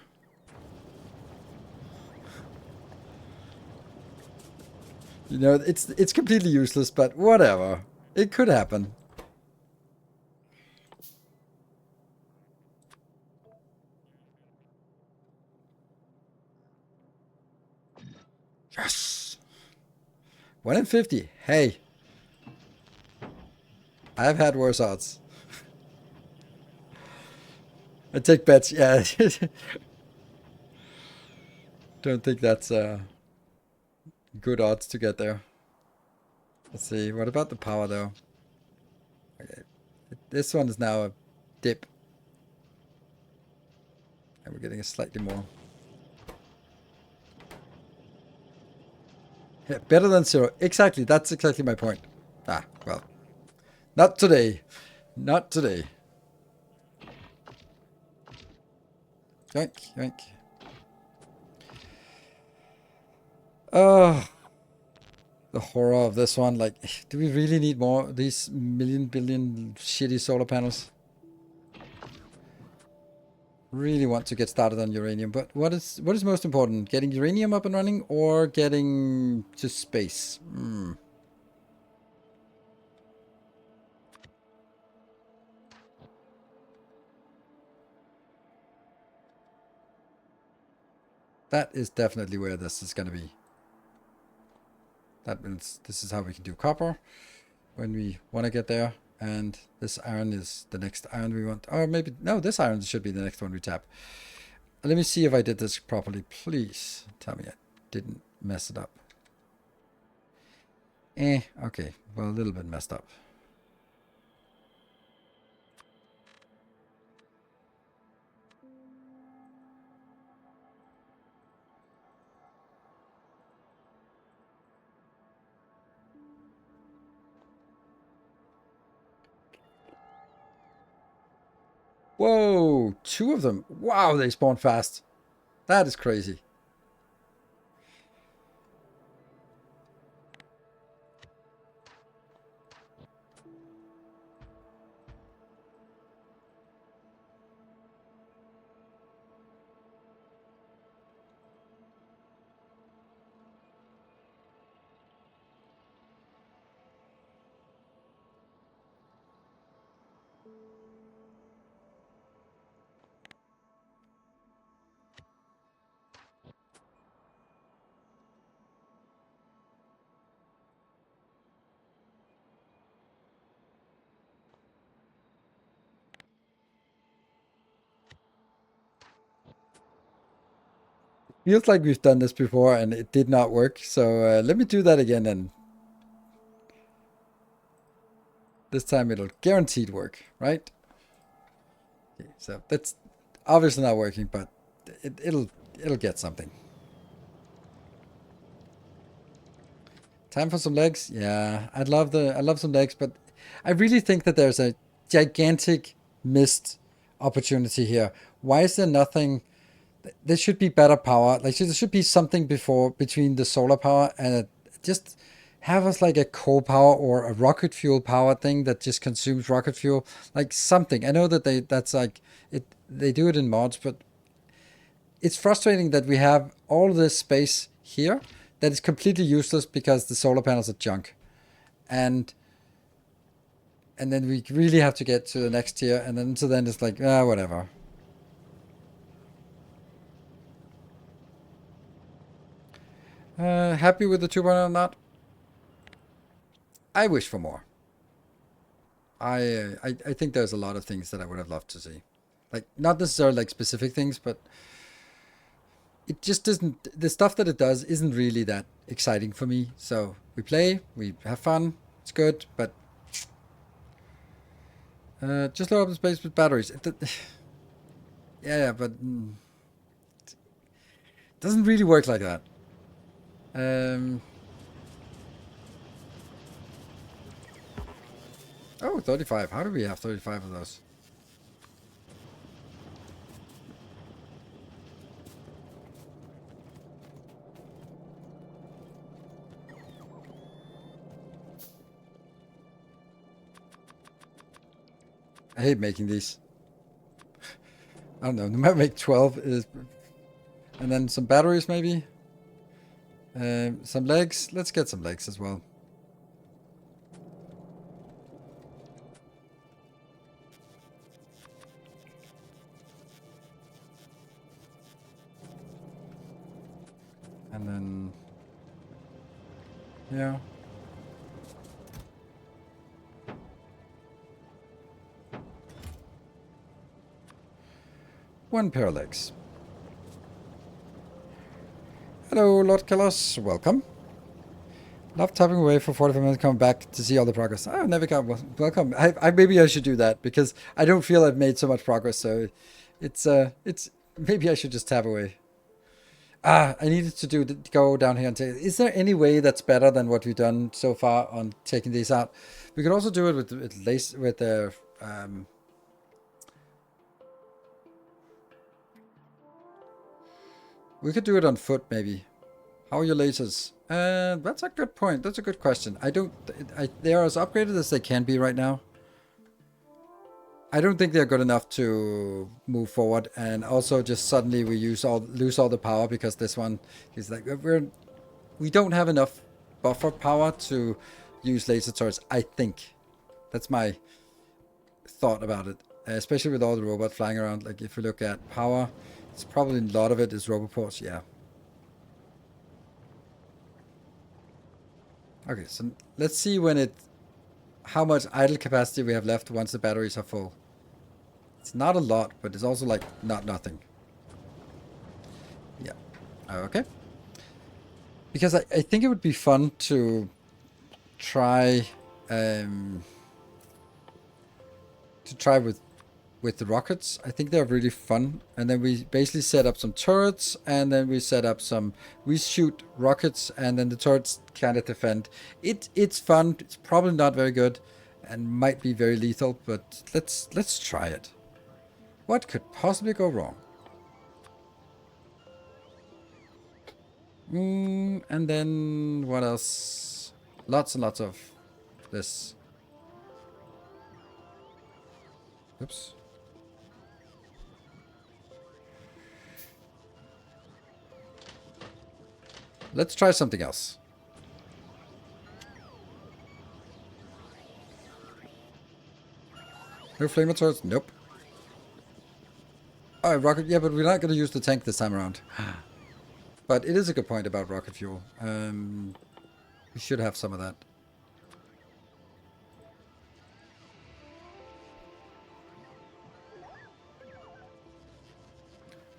You know, it's completely useless, but whatever. It could happen. Yes! 1 in 50. Hey. I've had worse odds. I take bets, yeah. Don't think that's good odds to get there. Let's see, what about the power though? Okay. This one is now a dip. And we're getting a slightly more. Yeah, better than 0. Exactly, that's exactly my point. Ah, well. Not today. Not today. Yoink, yoink. Oh, the horror of this one. Like, do we really need more of these million billion shitty solar panels? Really want to get started on uranium, but what is most important? Getting uranium up and running or getting to space? That is definitely where this is going to be. That means this is how we can do copper when we want to get there. And this iron is the next iron we want. Or maybe, no, this iron should be the next one we tap. Let me see if I did this properly. Please tell me I didn't mess it up. Okay. Well, a little bit messed up. Whoa, 2 of them. Wow, they spawn fast. That is crazy. Feels like we've done this before and it did not work. So let me do that again and this time it'll guaranteed work, right? Okay, so that's obviously not working, but it'll get something. Time for some legs? Yeah, I love some legs, but I really think that there's a gigantic missed opportunity here. Why is there nothing? There should be better power. Like there should be something between the solar power and just have us like a coal power or a rocket fuel power thing that just consumes rocket fuel. Like something. I know that that's like it. They do it in mods, but it's frustrating that we have all this space here that is completely useless because the solar panels are junk, and then we really have to get to the next tier, and then it's like whatever. Happy with the 2.0 or not? I wish for more. I think there's a lot of things that I would have loved to see. Like, not necessarily like specific things, but it just doesn't, the stuff that it does isn't really that exciting for me. So we play, we have fun, it's good, but just load up the space with batteries. Yeah, but it doesn't really work like that. Oh, 35. How do we have 35 of those? I hate making these. I don't know. No matter make 12 is, and then some batteries maybe. Some legs. Let's get some legs as well. And then, yeah. One pair of legs. Hello, Lord Kellos. Welcome. Love tapping away for 45 minutes, coming back to see all the progress. Oh, never come. Welcome. Maybe I should do that because I don't feel I've made so much progress. So it's maybe I should just tap away. I needed to go down here and take. Is there any way that's better than what we've done so far on taking these out? We could also do it with lace with the. We could do it on foot maybe. How are your lasers? That's a good point. That's a good question. They are as upgraded as they can be right now. I don't think they're good enough to move forward, and also just suddenly we lose all the power because this one is like we don't have enough buffer power to use laser turrets. I think that's my thought about it, especially with all the robots flying around. Like if we look at power, it's probably a lot of it is roboports. Yeah. Okay, so let's see how much idle capacity we have left once the batteries are full. It's not a lot, but it's also like not nothing. Yeah. Okay. Because I think it would be fun to try with the rockets. I think they're really fun. And then we basically set up some turrets, and then we shoot rockets, and then the turrets kind of defend. It's fun. It's probably not very good and might be very lethal, but let's try it. What could possibly go wrong? And then what else? Lots and lots of this. Oops. Let's try something else. No flamer turrets? Nope. Oh, rocket. Yeah, but we're not going to use the tank this time around. But it is a good point about rocket fuel. We should have some of that.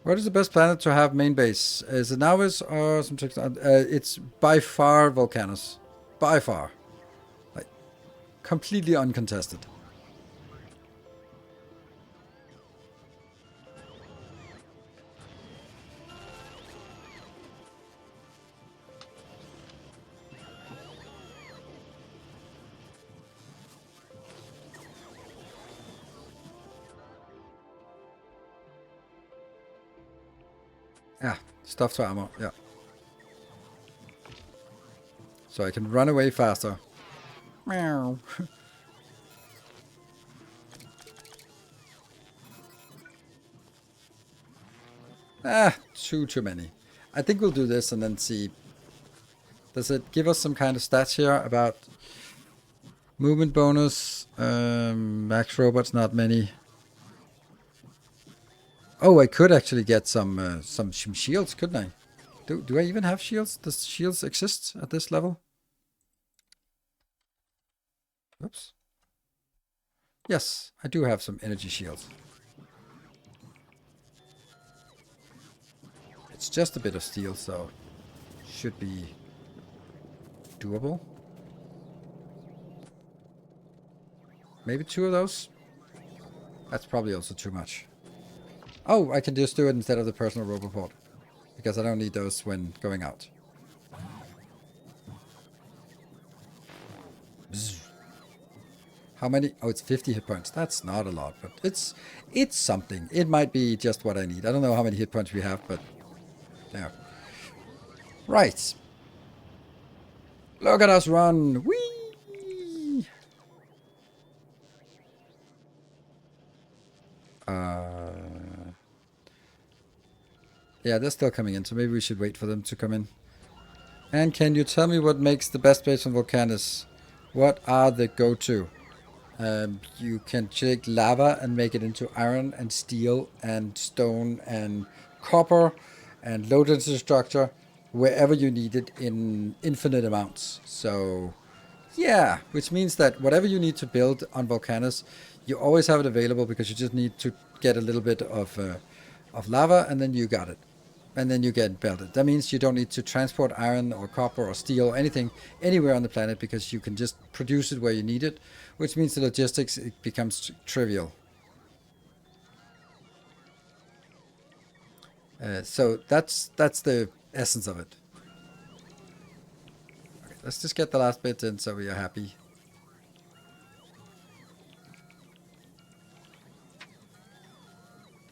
What is the best planet to have main base? Is it Nauvis or some? It's by far Volcanus. By far. Like, completely uncontested. Yeah, stuff to ammo, yeah. So I can run away faster. Meow. Too many. I think we'll do this and then see. Does it give us some kind of stats here about movement bonus? Max robots, not many. Oh, I could actually get some shields, couldn't I? Do I even have shields? Does shields exist at this level? Oops. Yes, I do have some energy shields. just a bit of steel, so should be doable. Maybe 2 of those. That's probably also too much. Oh, I can just do it instead of the personal roboport, because I don't need those when going out. Bzz. How many? Oh, it's 50 hit points. That's not a lot, but it's something. It might be just what I need. I don't know how many hit points we have, but yeah. Right. Look at us run. Whee! Yeah, they're still coming in, so maybe we should wait for them to come in. And can you tell me what makes the best base on Volcanus? What are the go-to? You can take lava and make it into iron and steel and stone and copper and load into the structure wherever you need it in infinite amounts. So yeah, which means that whatever you need to build on Volcanus, you always have it available because you just need to get a little bit of lava and then you got it. And then you get belted. That means you don't need to transport iron or copper or steel or anything anywhere on the planet because you can just produce it where you need it, which means the logistics it becomes trivial. So that's the essence of it. Okay, let's just get the last bit in so we are happy.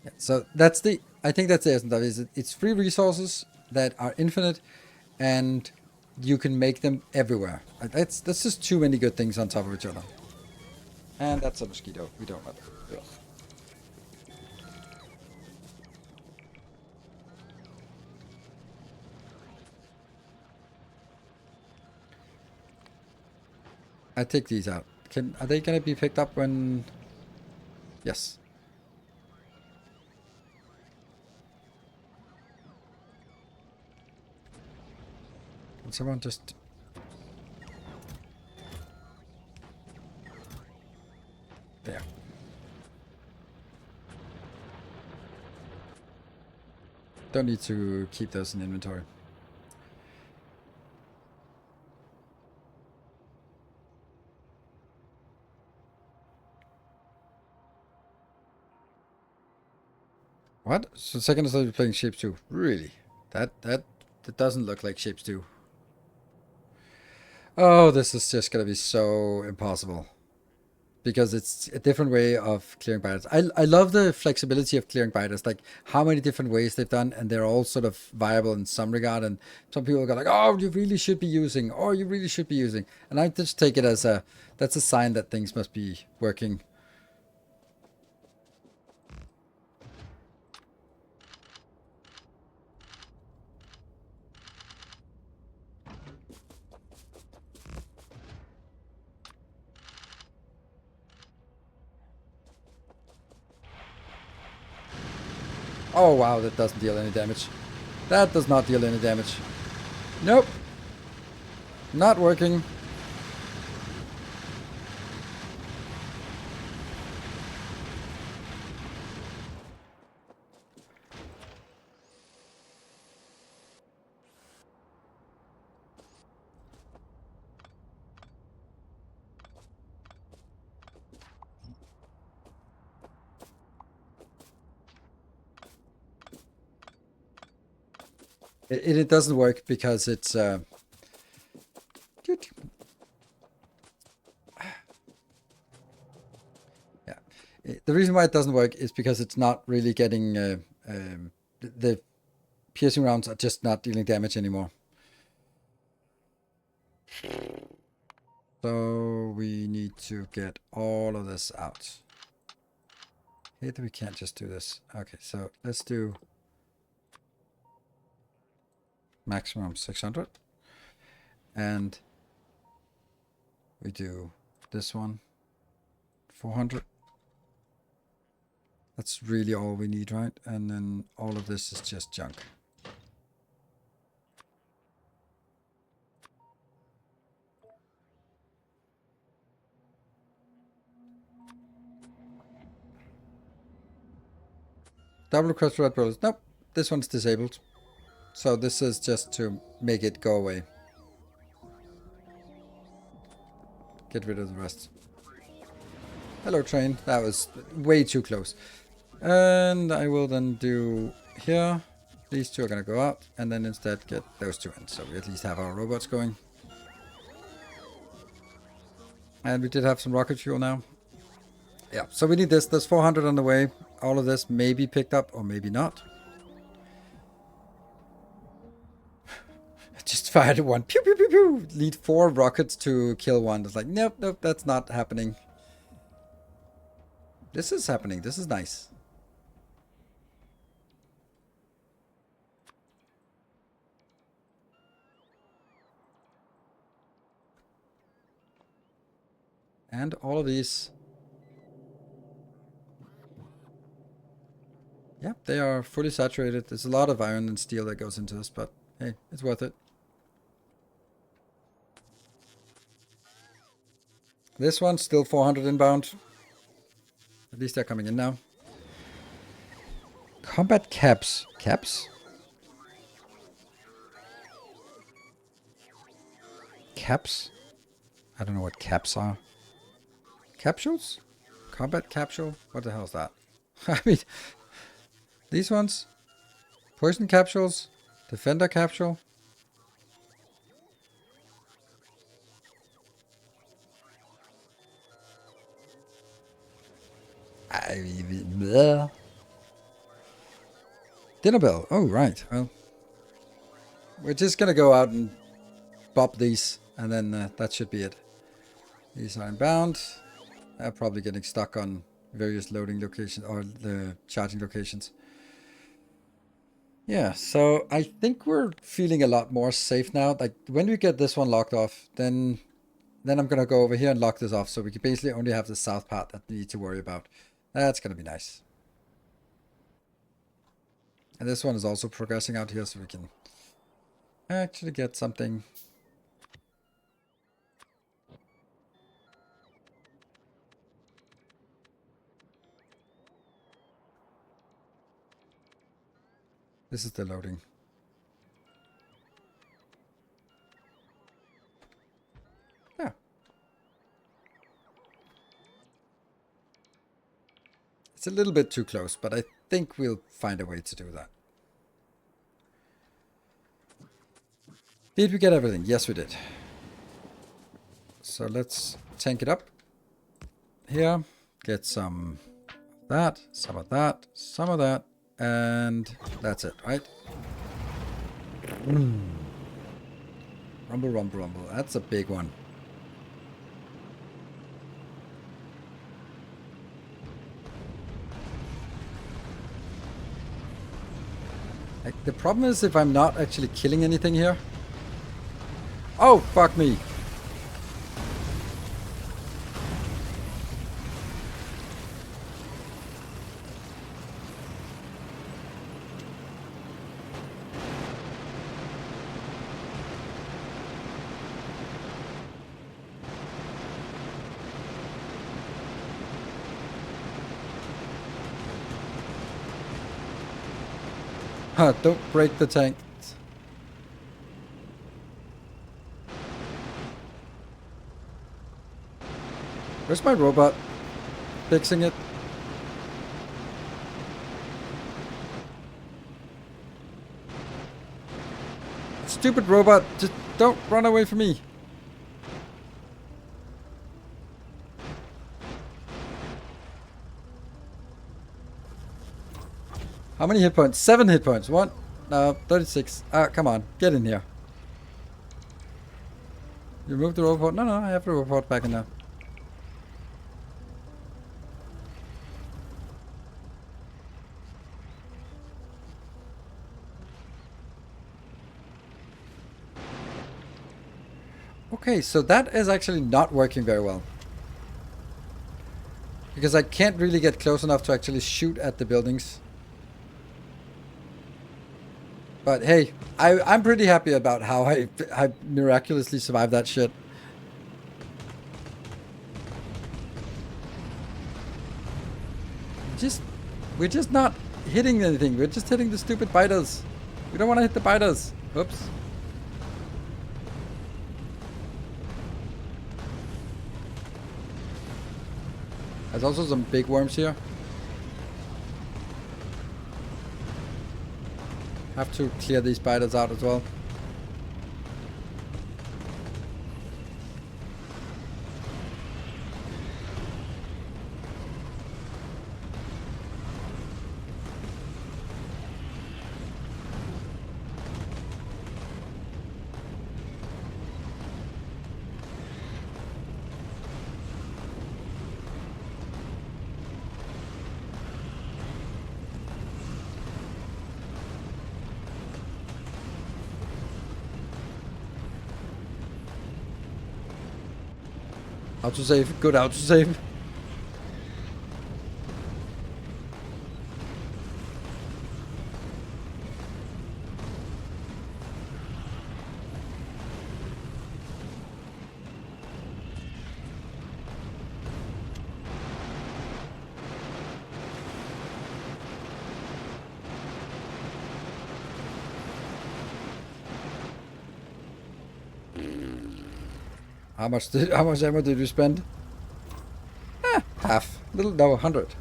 Yeah, so that's the, I think that's the essence of it. Is it's free resources that are infinite, and you can make them everywhere. That's just too many good things on top of each other. And that's a mosquito. We don't want it. Ugh. I take these out. Are they gonna be picked up when? Yes. Can someone just? There. Don't need to keep those in inventory. What? So second I started playing Shapes 2. Really? That doesn't look like Shapes 2. Oh, this is just gonna be so impossible. Because it's a different way of clearing biters. I love the flexibility of clearing biters, like how many different ways they've done, and they're all sort of viable in some regard. And some people go like, "Oh, you really should be using," or "You really should be using," and I just take it as that's a sign that things must be working. Oh wow, that doesn't deal any damage. That does not deal any damage. Nope. Not working. It doesn't work because it's yeah. The reason why it doesn't work is because it's not really getting the piercing rounds are just not dealing damage anymore. So we need to get all of this out. Here we can't just do this. Okay, so let's do maximum 600. And we do this one 400. That's really all we need, right? And then all of this is just junk. Double request for red bullets. Nope, this one's disabled. So this is just to make it go away. Get rid of the rest. Hello, train. That was way too close. And I will then do here. These two are going to go out. And then instead get those two in. So we at least have our robots going. And we did have some rocket fuel now. Yeah, so we need this. There's 400 on the way. All of this may be picked up or maybe not. I just fired one. Pew, pew, pew, pew. Lead 4 rockets to kill 1. It's like, nope, nope, that's not happening. This is happening. This is nice. And all of these. Yeah, they are fully saturated. There's a lot of iron and steel that goes into this, but hey, it's worth it. This one's still 400 inbound. At least they're coming in now. Combat caps. Caps? Caps? I don't know what caps are. Capsules? Combat capsule? What the hell is that? I mean, these ones? Poison capsules? Defender capsule? Bleh. Dinner bell. Oh, right. Well, we're just going to go out and bop these, and then that should be it. These are inbound. They're probably getting stuck on various loading locations or the charging locations. Yeah, so I think we're feeling a lot more safe now. Like when we get this one locked off, then I'm going to go over here and lock this off, so we can basically only have the south part that we need to worry about. That's going to be nice. And this one is also progressing out here, so we can actually get something. This is the loading. Yeah. It's a little bit too close, but I think we'll find a way to do that. Did we get everything? Yes, we did. So let's tank it up. Here. Get some of that, some of that, some of that. And that's it, right? Rumble, rumble, rumble. That's a big one. Like, the problem is if I'm not actually killing anything here. Oh, fuck me. Don't break the tank. Where's my robot? Fixing it. Stupid robot, just don't run away from me. How many hit points? 7 hit points. 1, 36. Come on, get in here. You moved the robot? No, I have the robot back in there. Okay, so that is actually not working very well. Because I can't really get close enough to actually shoot at the buildings. But hey, I'm pretty happy about how I miraculously survived that shit. We're just not hitting anything. We're just hitting the stupid biters. We don't want to hit the biters. Oops. There's also some big worms here. Have to clear these biters out as well. Autosave, good autosave. How much ammo did you spend? Half. Little, no, 100.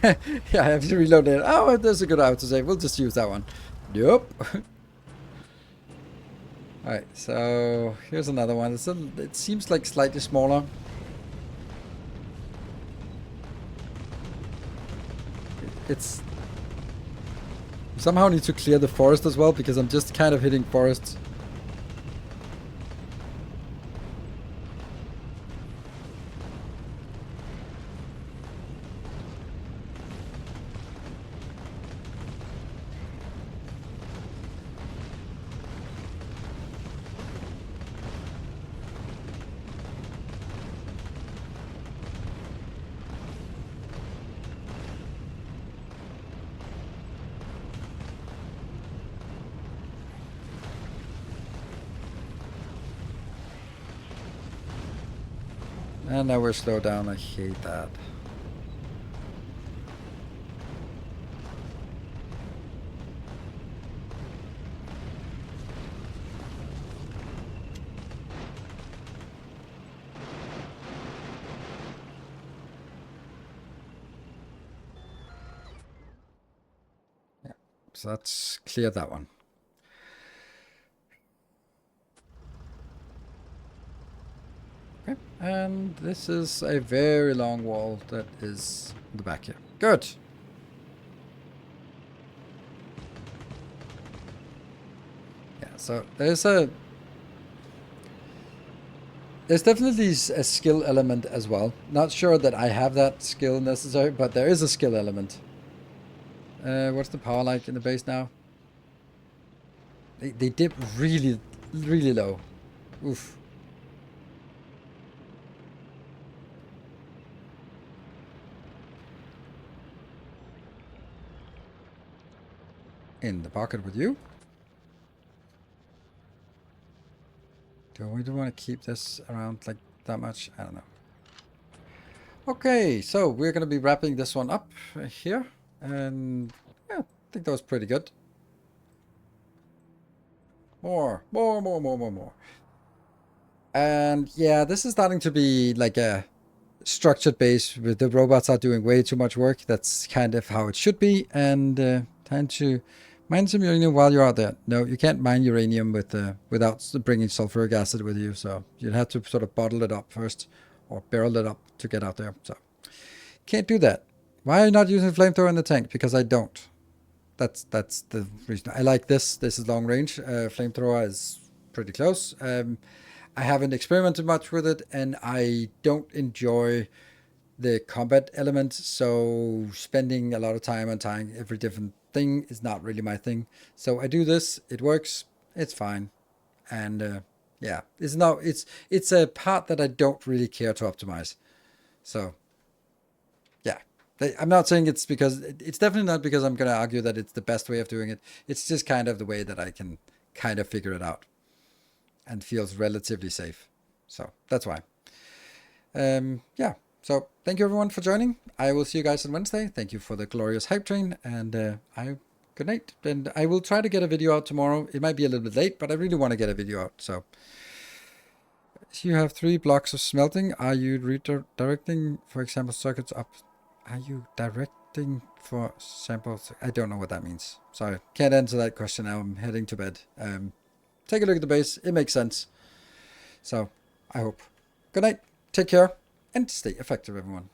Yeah, I have to reload it. Oh, there's a good autosave. We'll just use that one. Nope. Alright, so here's another one. It seems like slightly smaller. It's... Somehow need to clear the forest as well, because I'm just kind of hitting forests. And now we're slowed down. I hate that. Yeah, so let's clear that one. Okay, and this is a very long wall that is in the back here. Good. Yeah, so there's definitely a skill element as well. Not sure that I have that skill necessary, but there is a skill element. What's the power like in the base now? They dip really, really low. Oof. In the pocket with you. Do we want to keep this around like that much? I don't know. Okay, so we're going to be wrapping this one up here. And yeah, I think that was pretty good. More. And yeah, this is starting to be like a structured base with the robots are doing way too much work. That's kind of how it should be. And time to mine some uranium while you're out there. No, you can't mine uranium with without bringing sulfuric acid with you. So you'd have to sort of bottle it up first or barrel it up to get out there. So can't do that. Why are you not using flamethrower in the tank? Because I don't. That's the reason. I like this. This is long range. Flamethrower is pretty close. I haven't experimented much with it, and I don't enjoy the combat element, so spending a lot of time on tying every different thing is not really my thing. So I do this, it works, it's fine. And yeah, it's a part that I don't really care to optimize. So yeah, I'm not saying it's because, it's definitely not because I'm going to argue that it's the best way of doing it. It's just kind of the way that I can kind of figure it out and feels relatively safe. So that's why. Yeah. So thank you everyone for joining. I will see you guys on Wednesday. Thank you for the glorious hype train, and good night. And I will try to get a video out tomorrow. It might be a little bit late, but I really want to get a video out. So you have 3 blocks of smelting. Are you redirecting, for example, circuits up? Are you directing for samples? I don't know what that means. Sorry, can't answer that question now. I'm heading to bed. Take a look at the base. It makes sense. So I hope. Good night. Take care and stay effective, everyone.